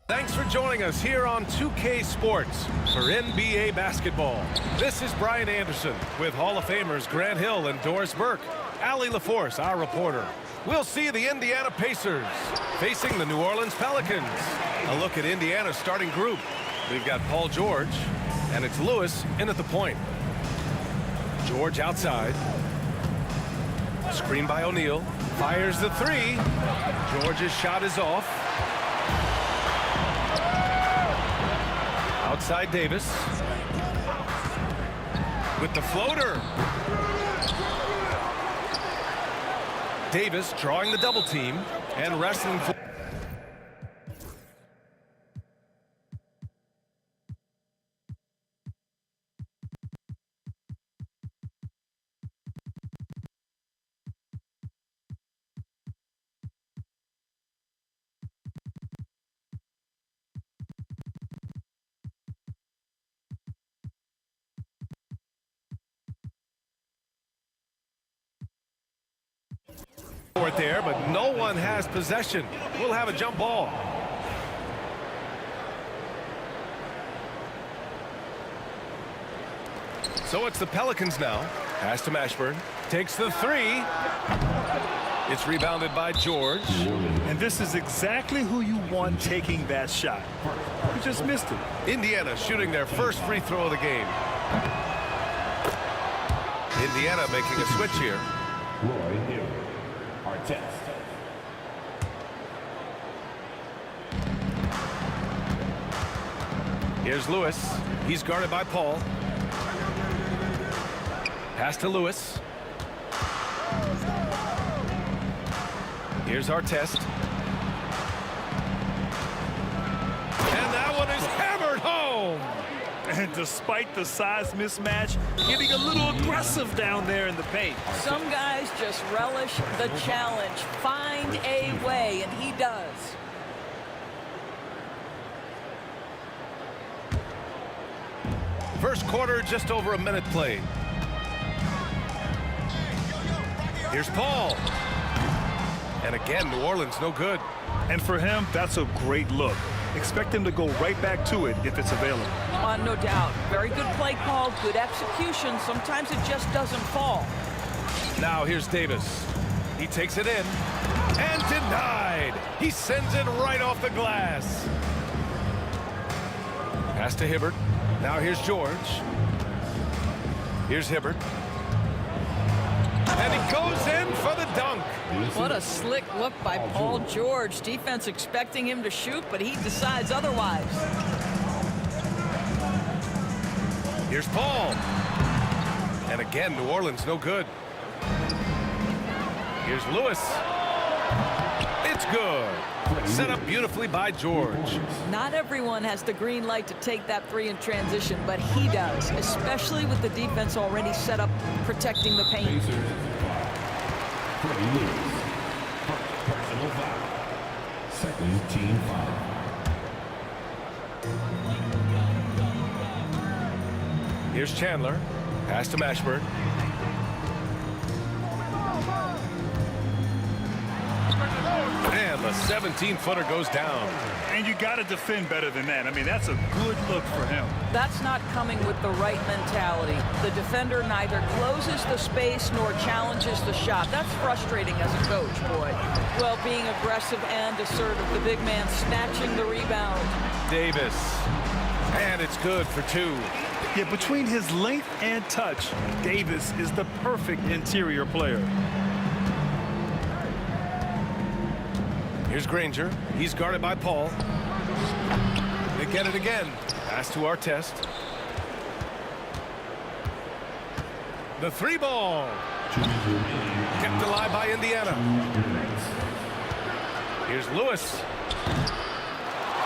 Thanks for joining us here on 2K Sports for NBA basketball. This is Brian Anderson with Hall of Famers Grant Hill and Doris Burke. Allie LaForce, our reporter. We'll see the Indiana Pacers facing the New Orleans Pelicans. A look at Indiana's starting group. We've got Paul George, and it's Lewis in at the point. George outside. Screen by O'Neal. Fires the three. George's shot is off. Outside Davis. With the floater. Davis drawing the double team and wrestling for. There, but no one has possession. We'll have a jump ball. So it's the Pelicans now. Pass to Mashburn. Takes the three. It's rebounded by George. And this is exactly who you want taking that shot. You just missed it. Indiana shooting their first free throw of the game. Indiana making a switch here. Here's Lewis. He's guarded by Paul. Pass to Lewis. Here's Artest. And that one is hammered home. And despite the size mismatch, getting a little aggressive down there in the paint. Some guys just relish the challenge. Find a way, and he does. First quarter, just over a minute played. Here's Paul. And again, New Orleans no good. And for him, that's a great look. Expect him to go right back to it if it's available. No doubt. Very good play call, good execution. Sometimes it just doesn't fall. Now here's Davis. He takes it in. And denied. He sends it right off the glass. Pass to Hibbert. Now here's George. Here's Hibbert. And he goes in for the dunk. What a slick look by Paul George. Defense expecting him to shoot, but he decides otherwise. Here's Paul. And again, New Orleans no good. Here's Lewis. It's good. Set up beautifully by George. Not everyone has the green light to take that three in transition, but he does, especially with the defense already set up protecting the paint. Personal foul. Second team foul. Here's Chandler. Pass to Mashburn. And the 17-footer goes down. And you got to defend better than that. I mean, that's a good look for him. That's not coming with the right mentality. The defender neither closes the space nor challenges the shot. That's frustrating as a coach, boy. Well, being aggressive and assertive, the big man snatching the rebound. Davis. And it's good for two. Yeah, between his length and touch, Davis is the perfect interior player. Here's Granger. He's guarded by Paul. They get it again. Pass to Artest. The three ball. Kept alive by Indiana. Here's Lewis.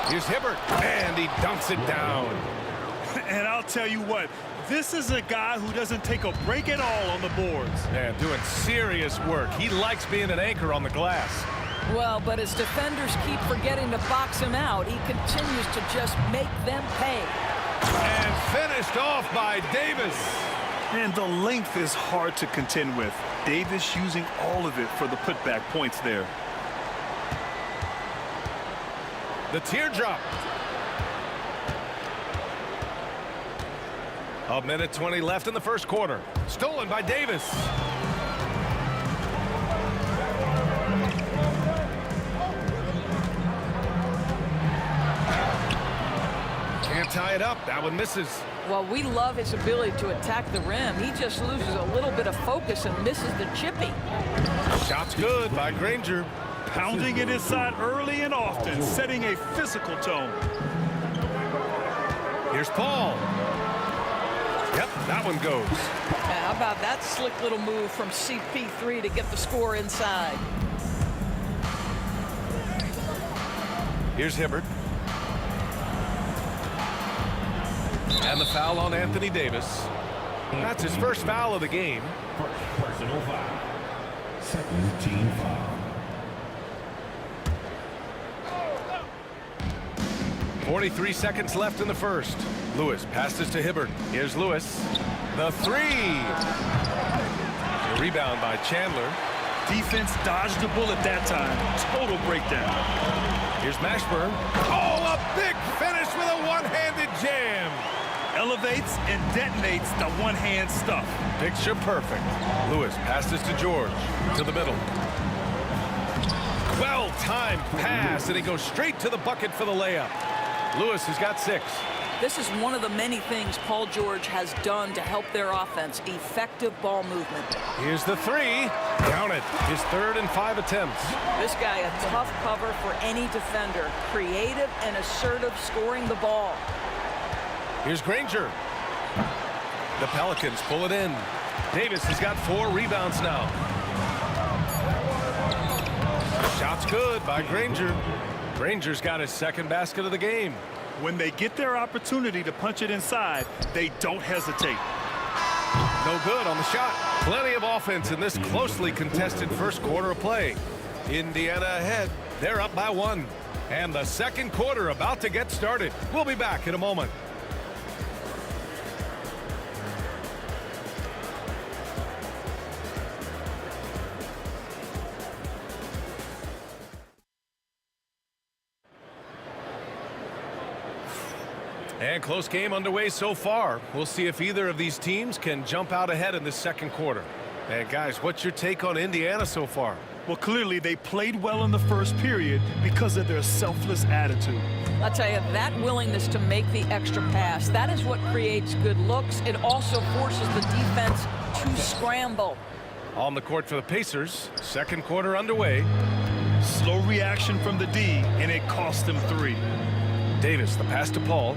Here's Hibbert. And he dunks it down. And I'll tell you what, this is a guy who doesn't take a break at all on the boards. Man, doing serious work. He likes being an anchor on the glass. Well, but as defenders keep forgetting to box him out, he continues to just make them pay. And finished off by Davis. And the length is hard to contend with. Davis using all of it for the putback points there. The teardrop. A minute 20 left in the first quarter. Stolen by Davis. Can't tie it up. That one misses. Well, we love his ability to attack the rim. He just loses a little bit of focus and misses the chippy. Shot's good by Granger. Pounding it inside early and often, setting a physical tone. Here's Paul. Yep, that one goes. How about that slick little move from CP3 to get the score inside? Here's Hibbert. And the foul on Anthony Davis. That's his first foul of the game. Personal foul. Second team foul. 43 seconds left in the first. Lewis passes to Hibbert. Here's Lewis. The three. The rebound by Chandler. Defense dodged the bullet that time. Total breakdown. Here's Mashburn. Oh, a big finish with a one-handed jam. Elevates and detonates the one-hand stuff. Picture perfect. Lewis passes to George. To the middle. Well-timed pass, and he goes straight to the bucket for the layup. Lewis has got 6. This is one of the many things Paul George has done to help their offense. Effective ball movement. Here's the three. Count it. His 3rd and 5 attempts. This guy a tough cover for any defender. Creative and assertive scoring the ball. Here's Granger. The Pelicans pull it in. Davis has got 4 rebounds now. Shot's good by Granger. Granger's got his second basket of the game. When they get their opportunity to punch it inside, they don't hesitate. No good on the shot. Plenty of offense in this closely contested first quarter of play. Indiana ahead. They're up by 1. And the second quarter about to get started. We'll be back in a moment. And close game underway so far. We'll see if either of these teams can jump out ahead in this second quarter. And guys, what's your take on Indiana so far? Well, clearly they played well in the first period because of their selfless attitude. I'll tell you, that willingness to make the extra pass, that is what creates good looks. It also forces the defense to scramble. On the court for the Pacers, second quarter underway. Slow reaction from the D, and it cost them 3. Davis, the pass to Paul.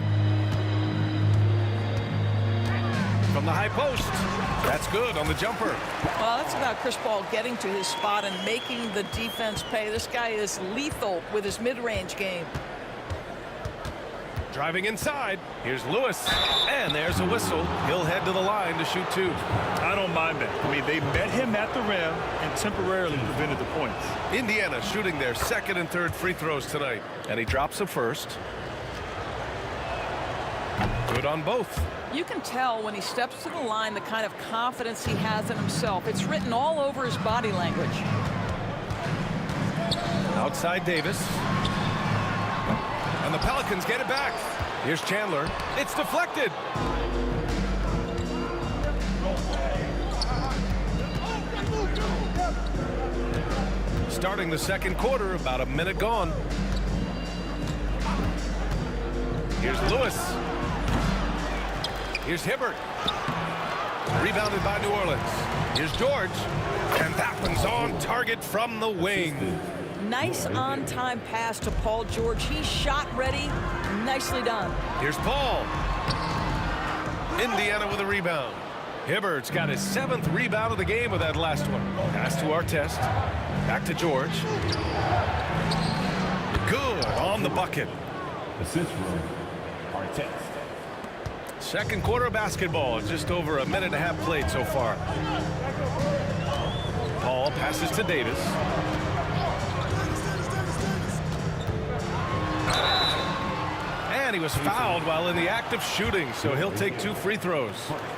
From the high post. That's good on the jumper. Well, that's about Chris Paul getting to his spot and making the defense pay. This guy is lethal with his mid-range game. Driving inside. Here's Lewis. And there's a whistle. He'll head to the line to shoot 2. I don't mind that. I mean, they met him at the rim and temporarily prevented the points. Indiana shooting their second and third free throws tonight. And he drops the first. Good on both. You can tell when he steps to the line the kind of confidence he has in himself. It's written all over his body language. Outside Davis. And the Pelicans get it back. Here's Chandler. It's deflected. Starting the second quarter, about a minute gone. Here's Lewis. Here's Hibbert. Rebounded by New Orleans. Here's George. And that one's on target from the wing. Nice on-time pass to Paul George. He's shot ready. Nicely done. Here's Paul. Indiana with a rebound. Hibbert's got his 7th rebound of the game with that last one. Pass to Artest. Back to George. Good on the bucket. Assist from Artest. Second quarter of basketball, just over a minute and a half played so far. Paul passes to Davis. And he was fouled while in the act of shooting, so he'll take 2 free throws.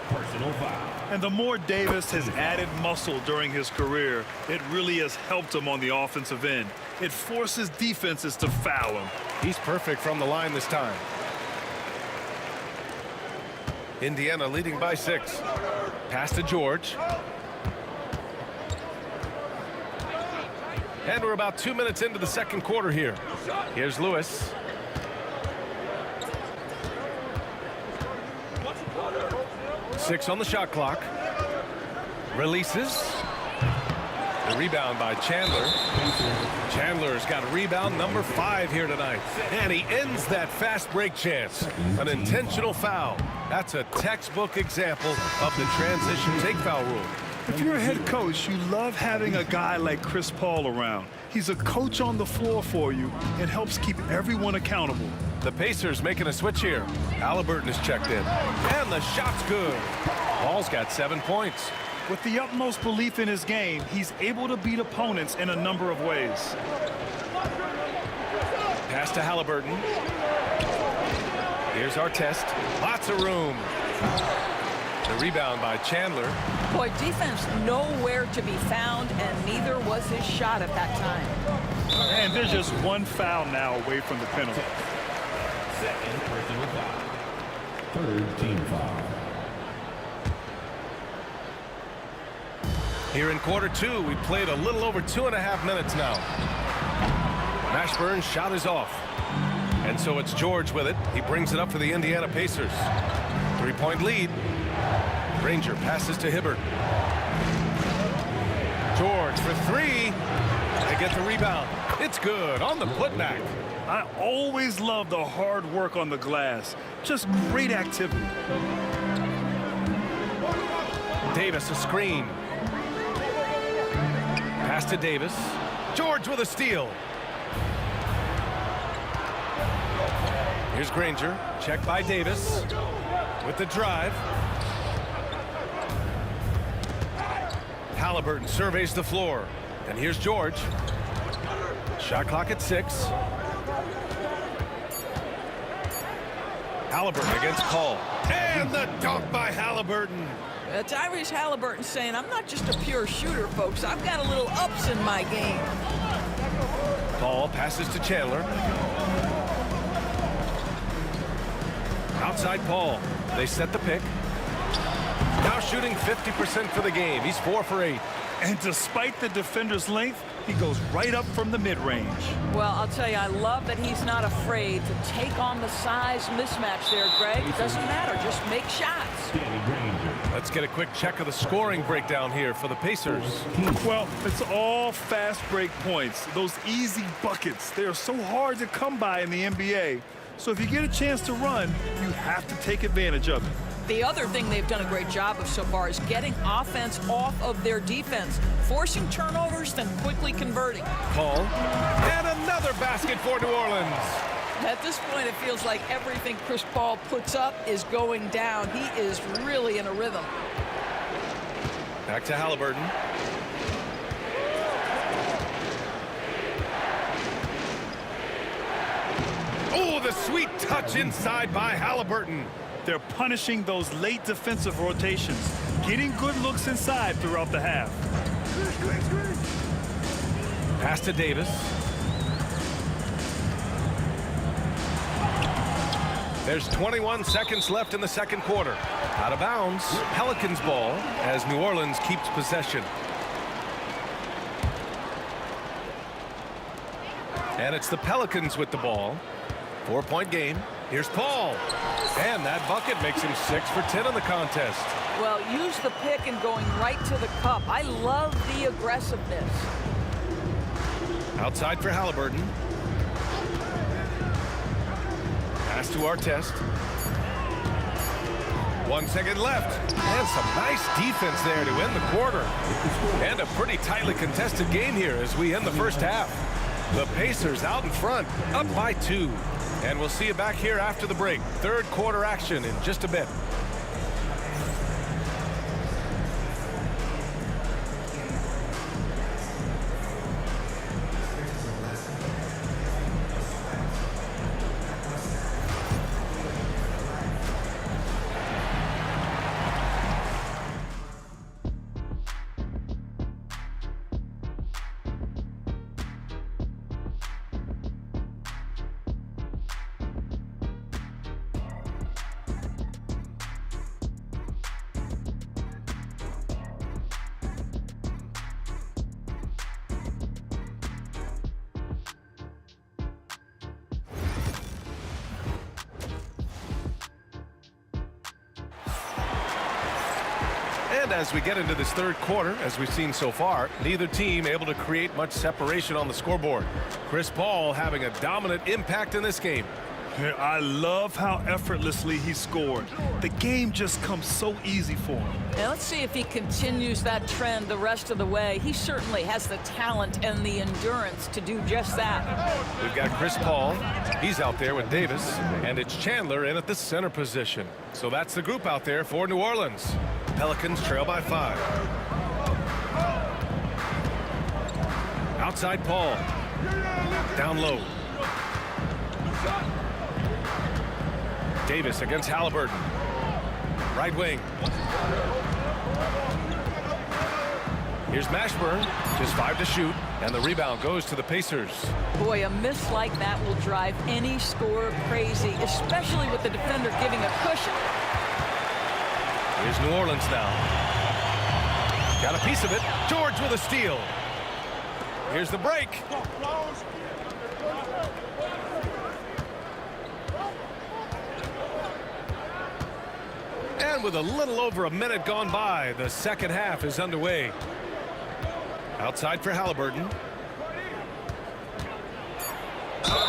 Personal foul. And the more Davis has added muscle during his career, it really has helped him on the offensive end. It forces defenses to foul him. He's perfect from the line this time. Indiana leading by 6. Pass to George. And we're about 2 minutes into the second quarter here. Here's Lewis. Six on the shot clock. Releases. The rebound by Chandler. Chandler's got a rebound number 5 here tonight. And he ends that fast break chance. An intentional foul. That's a textbook example of the transition take foul rule. If you're a head coach, you love having a guy like Chris Paul around. He's a coach on the floor for you and helps keep everyone accountable. The Pacers making a switch here. Halliburton is checked in. And the shot's good. Paul's got 7 points. With the utmost belief in his game, he's able to beat opponents in a number of ways. Pass to Halliburton. Here's Artest. Lots of room. The rebound by Chandler. Boy, defense nowhere to be found, and neither was his shot at that time. And there's just 1 foul now away from the penalty. Second personal foul. Third team foul. Here in quarter 2, we played a little over 2.5 minutes now. Mashburn's shot is off. And so it's George with it. He brings it up for the Indiana Pacers. 3-point lead. Granger passes to Hibbert. George for 3. They get the rebound. It's good on the putback. I always love the hard work on the glass. Just great activity. Davis a screen. Pass to Davis. George with a steal. Here's Granger. Check by Davis. With the drive. Halliburton surveys the floor. And here's George. Shot clock at 6. Halliburton against Call. And the dunk by Halliburton. Tyrese Halliburton saying, I'm not just a pure shooter, folks. I've got a little ups in my game. Ball passes to Chandler. Outside Paul. They set the pick. Now shooting 50% for the game. He's 4 for 8. And despite the defender's length, he goes right up from the mid-range. Well, I'll tell you, I love that he's not afraid to take on the size mismatch there, Greg. It doesn't matter. Just make shots. Let's get a quick check of the scoring breakdown here for the Pacers. Well, it's all fast break points. Those easy buckets. They are so hard to come by in the NBA. So if you get a chance to run, you have to take advantage of it. The other thing they've done a great job of so far is getting offense off of their defense, forcing turnovers, then quickly converting. Paul. And another basket for New Orleans. At this point, it feels like everything Chris Paul puts up is going down. He is really in a rhythm. Back to Halliburton. Oh, the sweet touch inside by Halliburton. They're punishing those late defensive rotations, getting good looks inside throughout the half. Pass to Davis. There's 21 seconds left in the second quarter. Out of bounds. Pelicans ball as New Orleans keeps possession. And it's the Pelicans with the ball. 4-point game. Here's Paul. And that bucket makes him 6 for 10 in the contest. Well, use the pick and going right to the cup. I love the aggressiveness. Outside for Halliburton. Pass to Artest. 1 second left. And some nice defense there to end the quarter. And a pretty tightly contested game here as we end the first half. The Pacers out in front, up by 2. And we'll see you back here after the break. Third quarter action in just a bit. And as we get into this third quarter, as we've seen so far, neither team able to create much separation on the scoreboard. Chris Paul having a dominant impact in this game. I love how effortlessly he scored. The game just comes so easy for him. Now let's see if he continues that trend the rest of the way. He certainly has the talent and the endurance to do just that. We've got Chris Paul. He's out there with Davis. And it's Chandler in at the center position. So that's the group out there for New Orleans. Pelicans trail by 5. Outside Paul. Down low. Davis against Halliburton. Right wing. Here's Mashburn. Just 5 to shoot. And the rebound goes to the Pacers. Boy, a miss like that will drive any scorer crazy, especially with the defender giving a cushion. Here's New Orleans now. Got a piece of it. George with a steal. Here's the break. And with a little over a minute gone by, the second half is underway. Outside for Halliburton.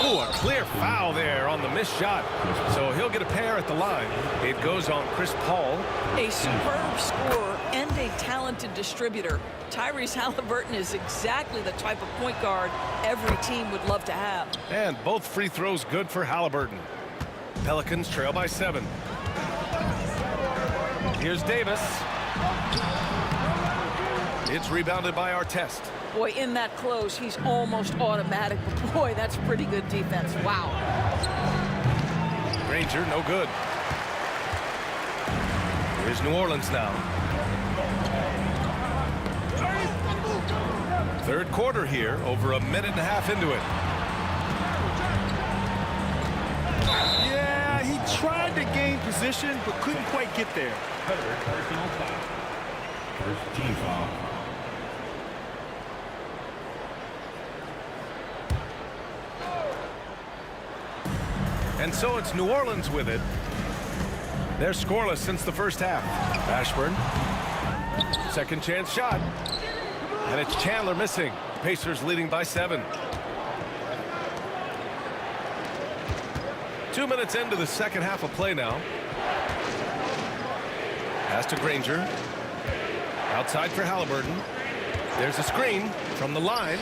Oh, a clear foul there on the missed shot. So he'll get a pair at the line. It goes on Chris Paul. A superb scorer and a talented distributor. Tyrese Halliburton is exactly the type of point guard every team would love to have. And both free throws good for Halliburton. Pelicans trail by 7. Here's Davis. It's rebounded by Artest. Boy, in that close, he's almost automatic. But boy, that's pretty good defense. Wow. Granger, no good. Here's New Orleans now. Third quarter here, over a minute and a half into it. Yeah, he tried to gain position, but couldn't quite get there. Personal foul. First team foul. And so it's New Orleans with it. They're scoreless since the first half. Ashburn. Second chance shot. And it's Chandler missing. Pacers leading by 7. 2 minutes into the second half of play now. Pass to Granger. Outside for Halliburton. There's a screen from the line.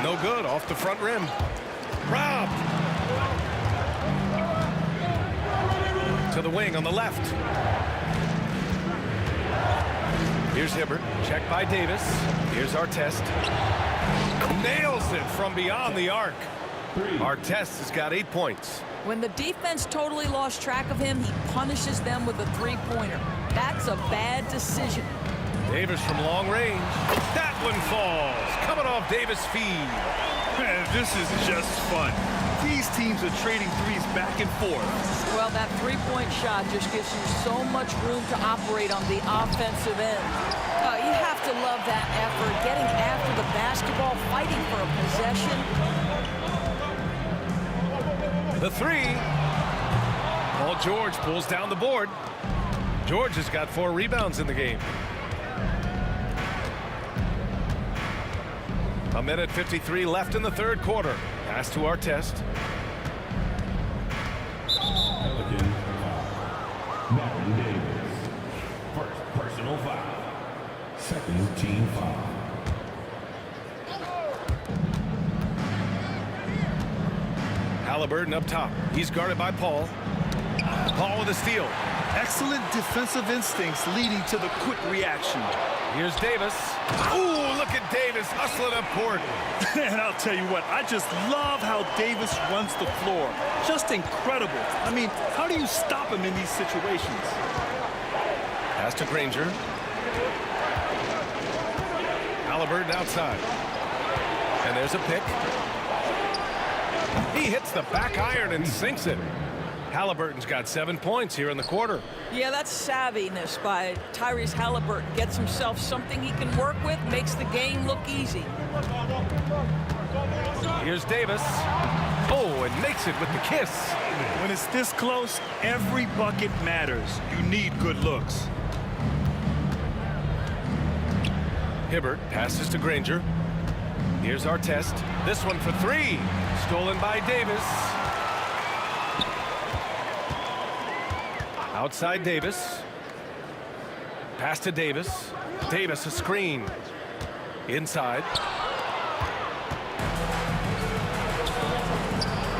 No good, off the front rim. Robbed. To the wing on the left. Here's Hibbert. Checked by Davis. Here's Artest. Nails it from beyond the arc. Artest has got 8 points. When the defense totally lost track of him, he punishes them with a three-pointer. That's a bad decision. Davis from long range. That one falls. Coming off Davis' feed. Man, this is just fun. These teams are trading threes back and forth. Well, that three-point shot just gives you so much room to operate on the offensive end. You have to love that effort, getting after the basketball, fighting for a possession. The three. Paul George pulls down the board. George has got 4 rebounds in the game. A minute 53 left in the third quarter. Pass to Artest. Matthew Davis. First personal foul. Second team foul. Halliburton up top. He's guarded by Paul. Paul with a steal. Excellent defensive instincts leading to the quick reaction. Here's Davis. Ooh, look at Davis hustling up court. And I'll tell you what, I just love how Davis runs the floor. Just incredible. I mean, how do you stop him in these situations? Pass to Granger. Halliburton outside. And there's a pick. He hits the back iron and sinks it. Halliburton's got 7 points here in the quarter. Yeah, that's savviness by Tyrese Halliburton. Gets himself something he can work with, makes the game look easy. Here's Davis. Oh, and makes it with the kiss. When it's this close, every bucket matters. You need good looks. Hibbert passes to Granger. Here's Artest. This one for 3. Stolen by Davis. Outside Davis. Pass to Davis. Davis a screen. Inside.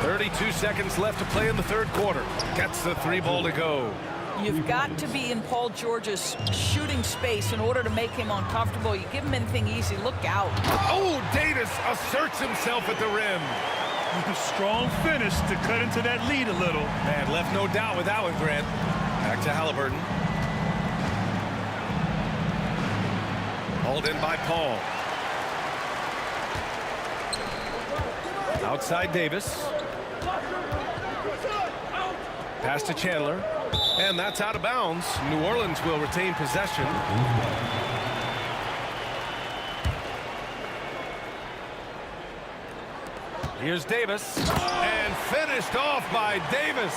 32 seconds left to play in the third quarter. Gets the 3 ball to go. You've got to be in Paul George's shooting space in order to make him uncomfortable. You give him anything easy, look out. Oh, Davis asserts himself at the rim. Strong finish to cut into that lead a little. Man, left no doubt with that one, Grant. Back to Halliburton. Hauled in by Paul. Outside Davis. Pass to Chandler. And that's out of bounds. New Orleans will retain possession. Here's Davis. And finished off by Davis.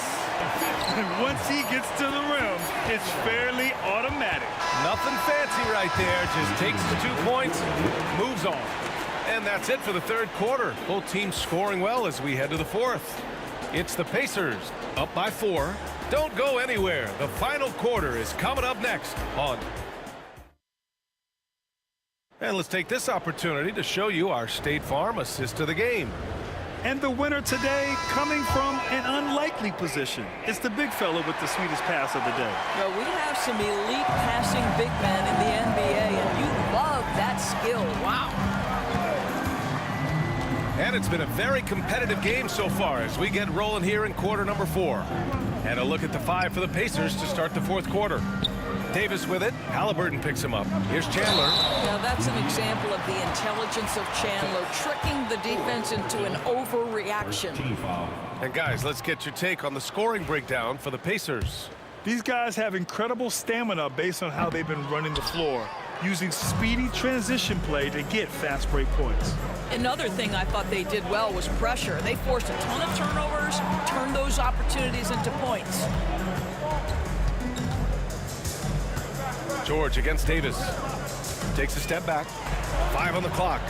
And once he gets to the rim, it's fairly automatic. Nothing fancy right there. Just takes the 2 points, moves on. And that's it for the third quarter. Both teams scoring well as we head to the fourth. It's the Pacers up by 4. Don't go anywhere. The final quarter is coming up next on. And let's take this opportunity to show you our State Farm assist of the game. And the winner today coming from an unlikely position. It's the big fella with the sweetest pass of the day. Well, we have some elite passing big men in the NBA, and you love that skill. Wow. And it's been a very competitive game so far as we get rolling here in quarter number 4. And a look at the 5 for the Pacers to start the fourth quarter. Davis with it. Halliburton picks him up. Here's Chandler. Now that's an example of the intelligence of Chandler, tricking the defense into an overreaction. And guys, let's get your take on the scoring breakdown for the Pacers. These guys have incredible stamina based on how they've been running the floor, using speedy transition play to get fast break points. Another thing I thought they did well was pressure. They forced a ton of turnovers, turned those opportunities into points. George against Davis. Takes a step back. 5 on the clock.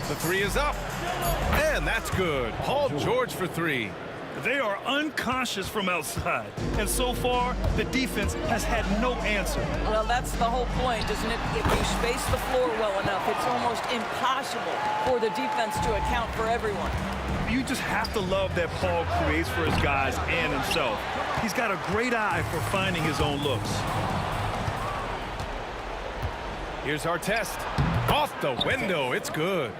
The 3 is up. And that's good. Paul George for 3. They are unconscious from outside. And so far, the defense has had no answer. Well, that's the whole point, isn't it? If you space the floor well enough, it's almost impossible for the defense to account for everyone. You just have to love that Paul creates for his guys and himself. He's got a great eye for finding his own looks. Here's our test. Off the window. It's good.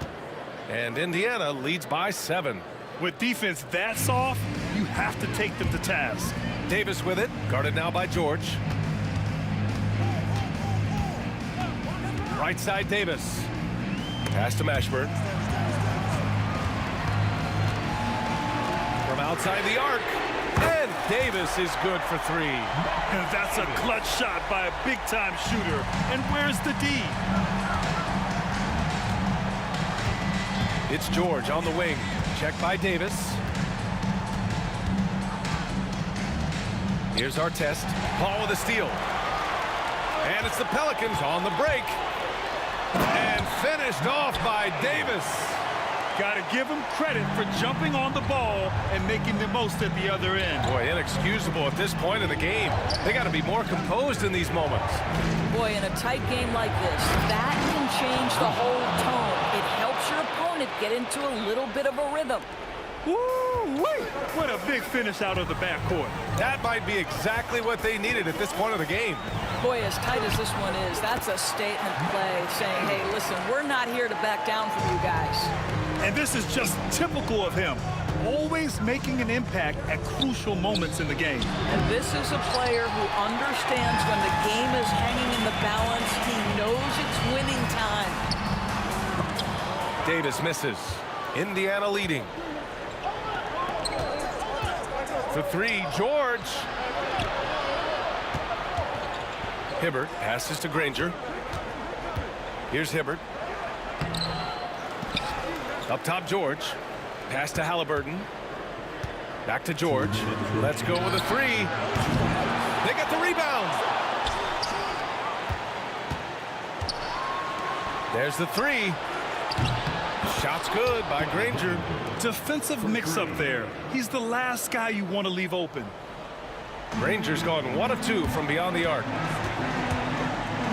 And Indiana leads by 7. With defense that soft, you have to take them to task. Davis with it. Guarded now by George. Right side Davis. Pass to Mashburn. From outside the arc. And Davis is good for 3. And that's a clutch shot by a big-time shooter. And where's the D? It's George on the wing. Check by Davis. Here's our test. Paul with a steal. And it's the Pelicans on the break. And finished off by Davis. Got to give him credit for jumping on the ball and making the most at the other end. Boy, inexcusable at this point in the game. They got to be more composed in these moments. Boy, in a tight game like this, that can change the whole tone. It helps your opponent get into a little bit of a rhythm. Woo-wee! What a big finish out of the backcourt. That might be exactly what they needed at this point of the game. Boy, as tight as this one is, that's a statement play saying, hey, listen, we're not here to back down from you guys. And this is just typical of him, always making an impact at crucial moments in the game. And this is a player who understands when the game is hanging in the balance. He knows it's winning time. Davis misses. Indiana leading. For 3, George. Hibbert passes to Granger. Here's Hibbert. Up top, George. Pass to Halliburton. Back to George. Let's go with a 3. They got the rebound. There's the 3. Shot's good by Granger. Defensive mix-up there. He's the last guy you want to leave open. Granger's gone 1 of 2 from beyond the arc.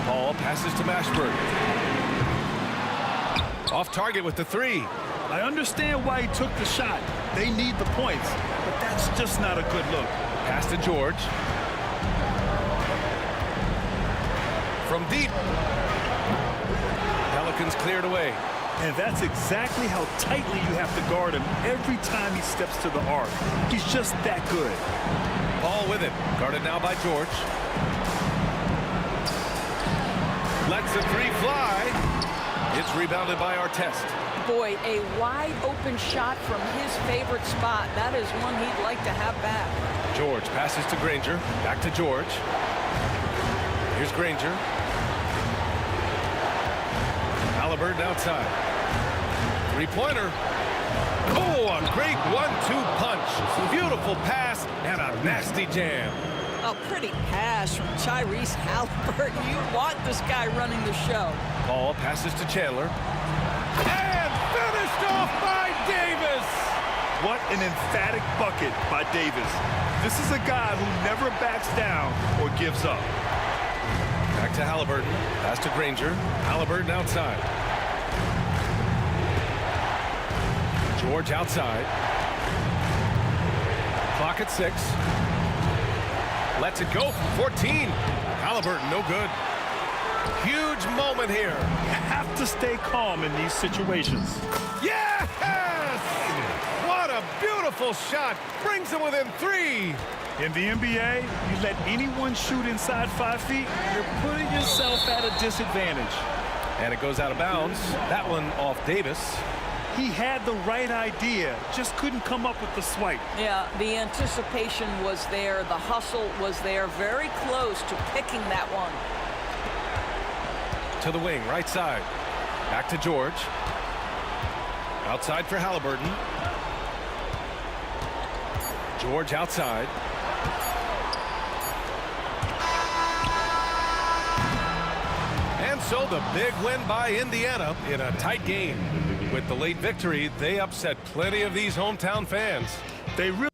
Paul passes to Mashburn. Off target with the 3. I understand why he took the shot. They need the points, but that's just not a good look. Pass to George. From deep. Pelicans cleared away. And that's exactly how tightly you have to guard him every time he steps to the arc. He's just that good. Paul with it. Guarded now by George. Lets the 3 fly. It's rebounded by Artest. Boy, a wide open shot from his favorite spot. That is one he'd like to have back. George passes to Granger. Back to George. Here's Granger. Halliburton outside. 3-pointer. Oh, a great 1-2 punch. Beautiful pass and a nasty jam. A pretty pass from Tyrese Halliburton. You want this guy running the show. Paul passes to Chandler. And finished off by Davis. What an emphatic bucket by Davis. This is a guy who never backs down or gives up. Back to Halliburton. Pass to Granger. Halliburton outside. George outside. Clock at 6. Lets it go from 14. Halliburton, no good. Huge moment here. You have to stay calm in these situations. Yes! What a beautiful shot. Brings him within 3. In the NBA, you let anyone shoot inside 5 feet, you're putting yourself at a disadvantage. And it goes out of bounds. That one off Davis. He had the right idea, just couldn't come up with the swipe. Yeah, the anticipation was there. The hustle was there. Very close to picking that one. To the wing, right side. Back to George. Outside for Halliburton. George outside. And so the big win by Indiana in a tight game. With the late victory, they upset plenty of these hometown fans. They really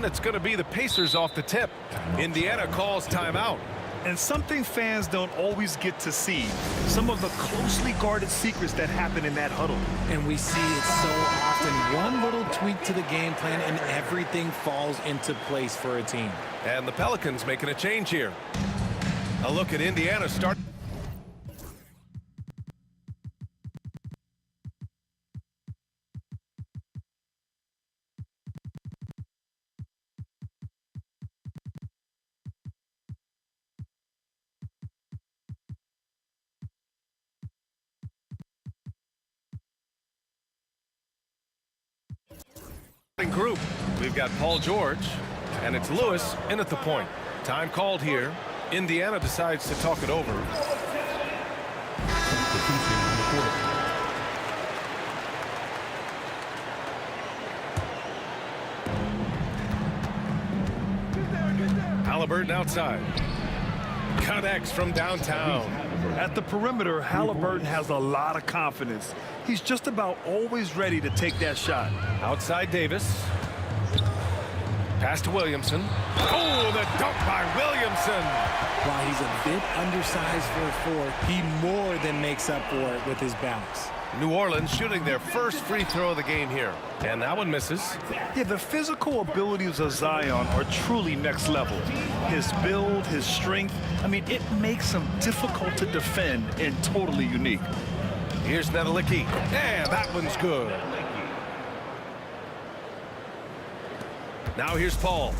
And it's going to be the Pacers off the tip. Indiana calls timeout. And something fans don't always get to see, some of the closely guarded secrets that happen in that huddle. And we see it so often. One little tweak to the game plan and everything falls into place for a team. And the Pelicans making a change here. A look at Indiana start. Group. We've got Paul George, and it's Lewis in at the point. Time called here. Indiana decides to talk it over. Halliburton outside. Connects from downtown. At the perimeter, Halliburton has a lot of confidence. He's just about always ready to take that shot. Outside Davis. Pass to Williamson. Oh, the dunk by Williamson. While he's a bit undersized for a four, he more than makes up for it with his bounce. New Orleans shooting their first free throw of the game here. And that one misses. Yeah, the physical abilities of Zion are truly next level. His build, his strength, I mean, it makes him difficult to defend and totally unique. Here's Nedelicki. And that one's good. Now here's Paul.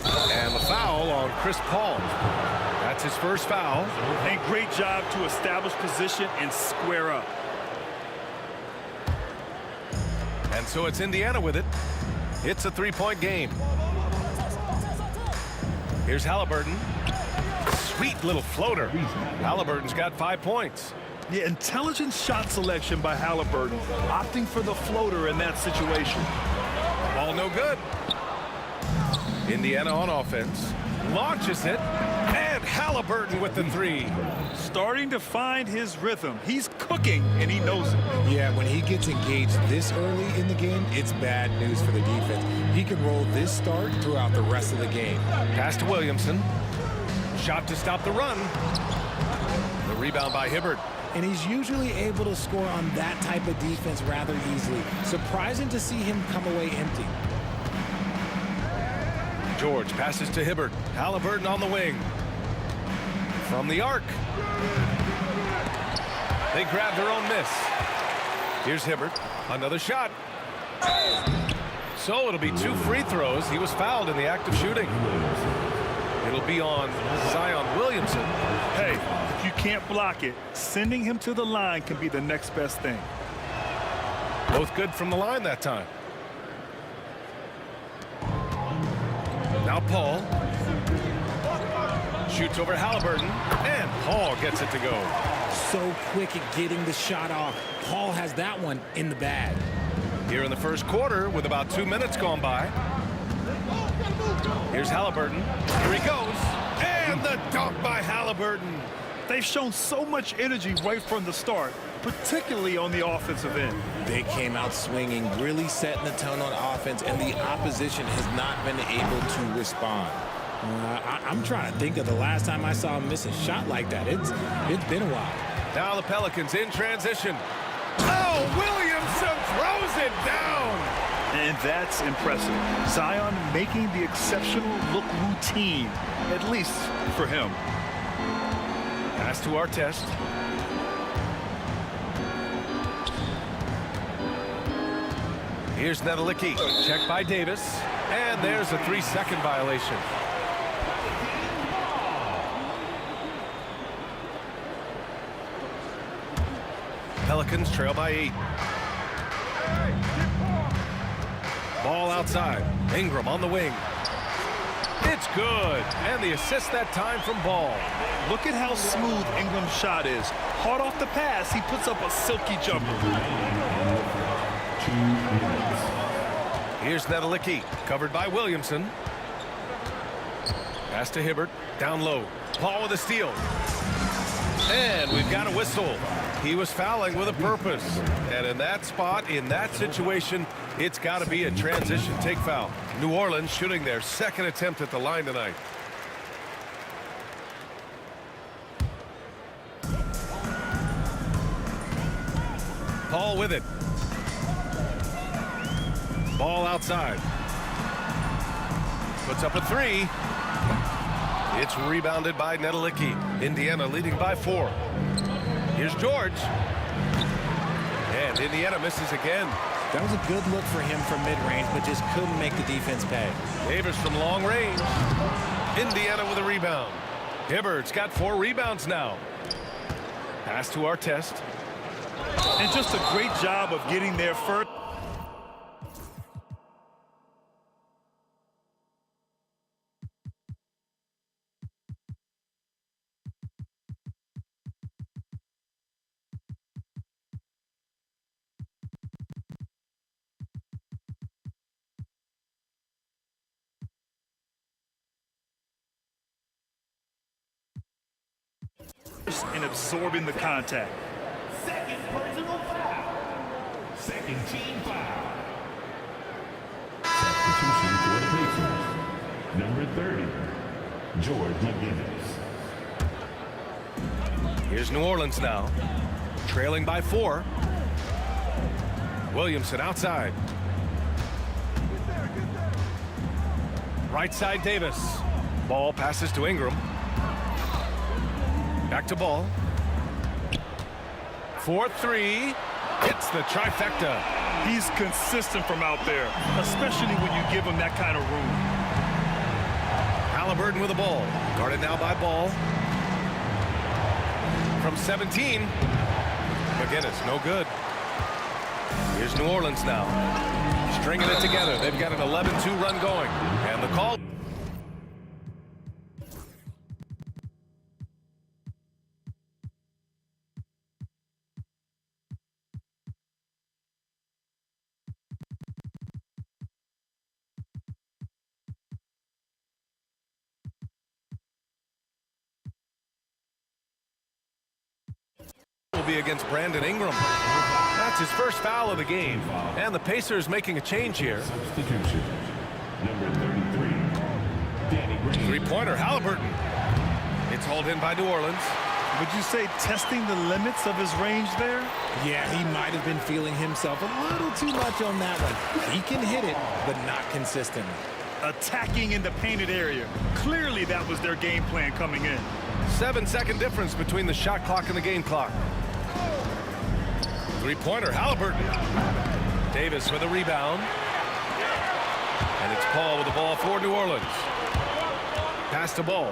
And the foul on Chris Paul. That's his first foul. And great job to establish position and square up. And so it's Indiana with it. It's a three-point game. Here's Halliburton. Sweet little floater. Halliburton's got 5 points. Yeah, intelligent shot selection by Halliburton, opting for the floater in that situation. Ball no good. Indiana on offense. Launches it. And Halliburton with the three. Starting to find his rhythm. He's cooking, and he knows it. Yeah, when he gets engaged this early in the game, it's bad news for the defense. He can roll this start throughout the rest of the game. Pass to Williamson. Shot to stop the run. The rebound by Hibbert. And he's usually able to score on that type of defense rather easily. Surprising to see him come away empty. George passes to Hibbert. Halliburton on the wing. From the arc. They grab their own miss. Here's Hibbert. Another shot. So it'll be 2 free throws. He was fouled in the act of shooting. It'll be on Zion Williamson. Hey, if you can't block it, sending him to the line can be the next best thing. Both good from the line that time. Now Paul. Shoots over Halliburton. And Paul gets it to go. So quick at getting the shot off. Paul has that one in the bag. Here in the first quarter with about 2 minutes gone by. Here's Halliburton. Here he goes. And the dunk by Halliburton. They've shown so much energy right from the start, particularly on the offensive end. They came out swinging, really setting the tone on offense, and the opposition has not been able to respond. I'm trying to think of the last time I saw him miss a shot like that. It's been a while. Now the Pelicans in transition. Oh, Williamson throws it down. And that's impressive. Zion making the exceptional look routine, at least for him. Pass to Artest. Here's Nedelicki. Check by Davis. And there's a 3-second violation. Pelicans trail by 8. Ball outside. Ingram on the wing. It's good. And the assist that time from Ball. Look at how smooth Ingram's shot is. Hard off the pass, he puts up a silky jumper. Here's Nedelicki. Covered by Williamson. Pass to Hibbert. Down low. Paul with a steal. And we've got a whistle. He was fouling with a purpose. And in that spot, in that situation, it's got to be a transition take foul. New Orleans shooting their second attempt at the line tonight. Paul with it. Ball outside. Puts up a three. It's rebounded by Nedelicki. Indiana leading by 4. Here's George. And Indiana misses again. That was a good look for him from mid-range, but just couldn't make the defense pay. Davis from long range. Indiana with a rebound. Hibbert's got 4 rebounds now. Pass to Artest. And just a great job of getting there first. And absorbing the contact. Second personal foul. Second team foul. Substitution for the Pacers. Number 30, George McGinnis. Here's New Orleans now. Trailing by 4. Williamson outside. Right side Davis. Ball passes to Ingram. Back to Ball. 4-3. Hits the trifecta. He's consistent from out there, especially when you give him that kind of room. Halliburton with the ball. Guarded now by Ball. From 17. McGinnis, no good. Here's New Orleans now. Stringing it together. They've got an 11-2 run going. And the call. Will be against Brandon Ingram. That's his first foul of the game. And the Pacers making a change here. Substitution. Number 33, Danny Green. Three-pointer, Halliburton. It's hauled in by New Orleans. Would you say testing the limits of his range there? Yeah, he might have been feeling himself a little too much on that one. He can hit it, but not consistently. Attacking in the painted area. Clearly that was their game plan coming in. 7-second difference between the shot clock and the game clock. Three-pointer, Halliburton. Davis with a rebound. And it's Paul with the ball for New Orleans. Pass to Ball.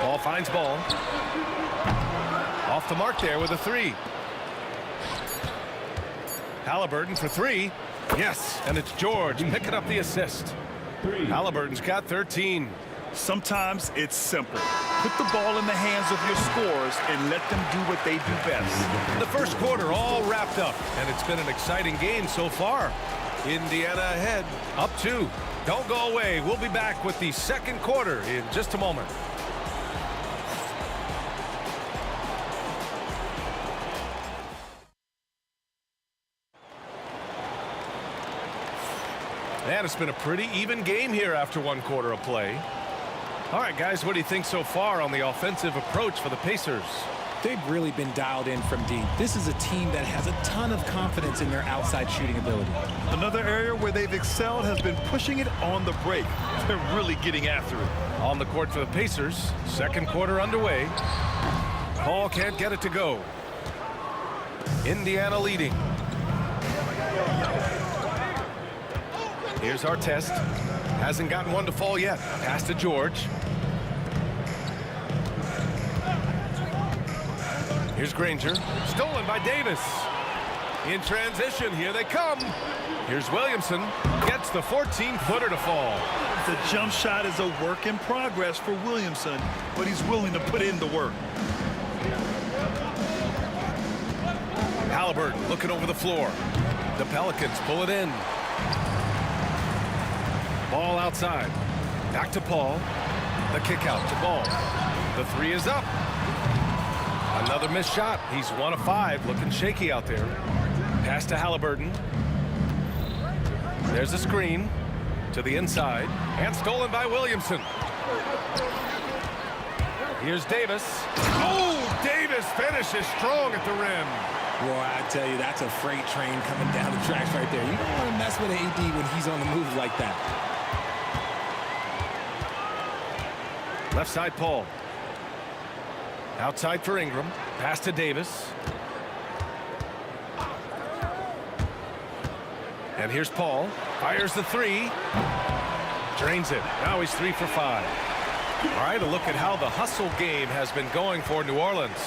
Ball finds Ball. Off the mark there with a 3. Halliburton for 3. Yes, and it's George picking up the assist. Halliburton's got 13. Sometimes it's simple. Put the ball in the hands of your scorers and let them do what they do best. The first quarter all wrapped up, and it's been an exciting game so far. Indiana ahead, up 2. Don't go away. We'll be back with the second quarter in just a moment. And it's been a pretty even game here after one quarter of play. All right, guys, what do you think so far on the offensive approach for the Pacers? They've really been dialed in from deep. This is a team that has a ton of confidence in their outside shooting ability. Another area where they've excelled has been pushing it on the break. They're really getting after it. On the court for the Pacers, second quarter underway. Paul can't get it to go. Indiana leading. Here's Artest. Hasn't gotten one to fall yet. Pass to George. Here's Granger. Stolen by Davis. In transition, here they come. Here's Williamson. Gets the 14-footer to fall. The jump shot is a work in progress for Williamson, but he's willing to put in the work. Halliburton looking over the floor. The Pelicans pull it in. Ball outside. Back to Paul. The kick out to Ball. The three is up. Another missed shot. He's 1 of 5, looking shaky out there. Pass to Halliburton. There's a screen to the inside, and stolen by Williamson. Here's Davis. Oh, Davis finishes strong at the rim. Boy, I tell you, that's a freight train coming down the tracks right there. You don't want to mess with AD when he's on the move like that. Left side, Paul. Outside for Ingram. Pass to Davis. And here's Paul. Fires the three. Drains it. Now he's 3 for 5. All right, a look at how the hustle game has been going for New Orleans.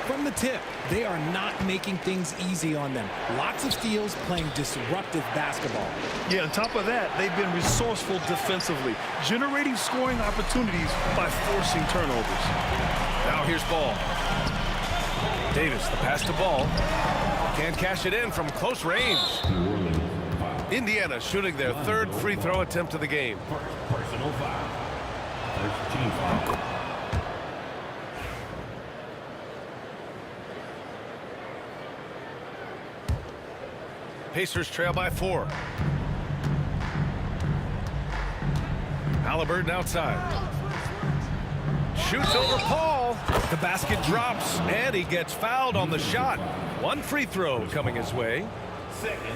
From the tip, they are not making things easy on them. Lots of steals, playing disruptive basketball. Yeah, on top of that, they've been resourceful defensively, generating scoring opportunities by forcing turnovers. Now here's Ball. Davis, the pass to Ball. Can't cash it in from close range. Indiana shooting their 3rd free throw attempt of the game. Personal foul. First team foul. Pacers trail by 4. Halliburton outside. Shoots over Paul. The basket drops, and he gets fouled on the shot. 1 free throw coming his way.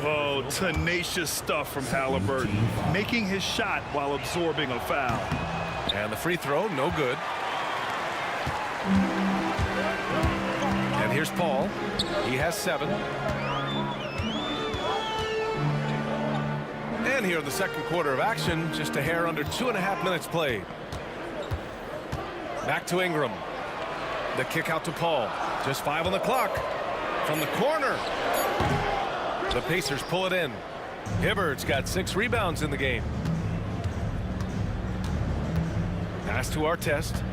Oh, tenacious stuff from Halliburton, making his shot while absorbing a foul. And the free throw, no good. And here's Paul. He has 7. And here in the second quarter of action, just a hair under 2.5 minutes played. Back to Ingram. The kick out to Paul. Just 5 on the clock. From the corner. The Pacers pull it in. Hibbard's got 6 rebounds in the game. Pass to Artest.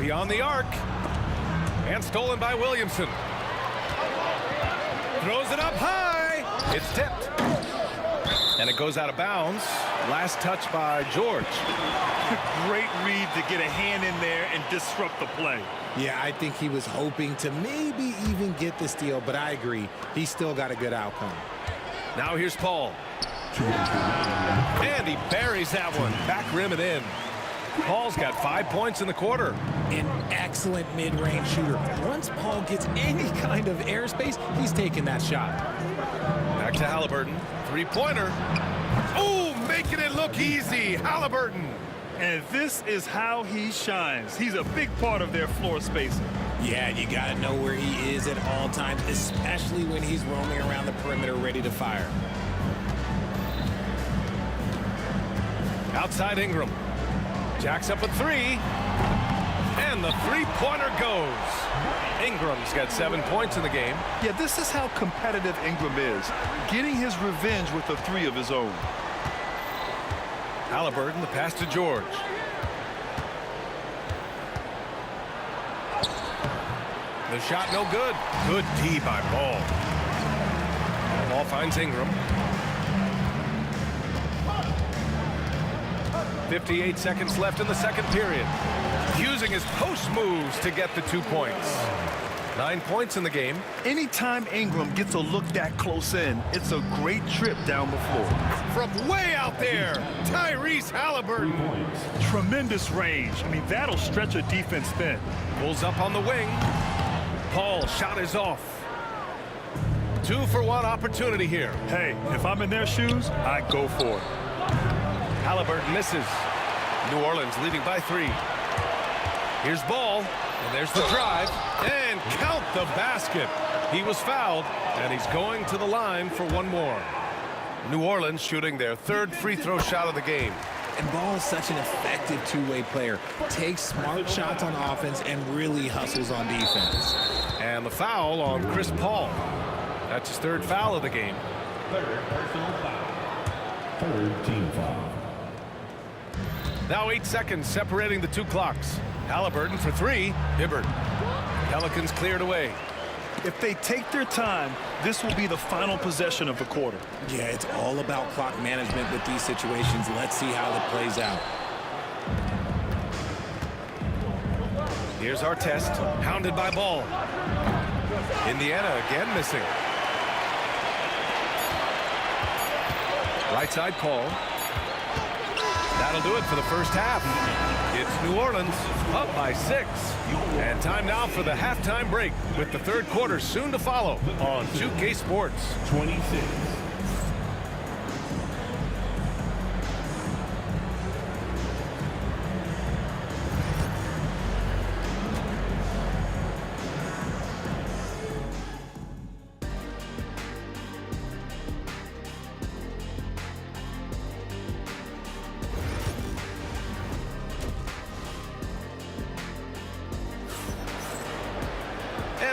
Beyond the arc. And stolen by Williamson. Throws it up high. It's tipped. And it goes out of bounds. Last touch by George. Great read to get a hand in there and disrupt the play. Yeah, I think he was hoping to maybe even get the steal, but I agree. He still got a good outcome. Now here's Paul. And he buries that one. Back rim and in. Paul's got 5 points in the quarter. An excellent mid-range shooter. Once Paul gets any kind of airspace, he's taking that shot. Back to Halliburton. 3-pointer. Oh, making it look easy. Halliburton. And this is how he shines. He's a big part of their floor spacing. Yeah, you got to know where he is at all times, especially when he's roaming around the perimeter ready to fire. Outside Ingram. Jacks up a 3. And the 3-pointer goes. Ingram's got 7 points in the game. Yeah, this is how competitive Ingram is. Getting his revenge with a 3 of his own. Halliburton, the pass to George. The shot no good. Good D by Ball. Ball finds Ingram. 58 seconds left in the second period. Using his post moves to get the 2 points. 9 points in the game. Anytime Ingram gets a look that close in, it's a great trip down the floor. From way out there, Tyrese Halliburton. Tremendous range. I mean, that'll stretch a defense thin. Pulls up on the wing. Paul's shot is off. 2-for-1 opportunity here. Hey, if I'm in their shoes, I go for it. Halliburton misses. New Orleans leading by 3. Here's Ball, and there's the drive, and count the basket. He was fouled, and he's going to the line for 1 more. New Orleans shooting their 3rd free throw shot of the game. And Ball is such an effective two-way player. Takes smart shots on offense and really hustles on defense. And the foul on Chris Paul. That's his 3rd foul of the game. 3rd personal foul. 3rd team foul. Now 8 seconds separating the 2 clocks. Halliburton for 3. Hibbert. Pelicans cleared away. If they take their time, this will be the final possession of the quarter. Yeah, it's all about clock management with these situations. Let's see how it plays out. Here's our test. Hounded by ball. Indiana again missing. Right side Paul. That'll do it for the first half. It's New Orleans up by 6. And time now for the halftime break with the third quarter soon to follow on 2K Sports. 26.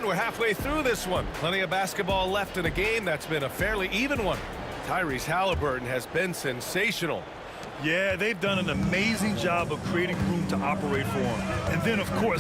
And we're halfway through this one. Plenty of basketball left in a game that's been a fairly even one. Tyrese Halliburton has been sensational. Yeah, they've done an amazing job of creating room to operate for him. And then, of course,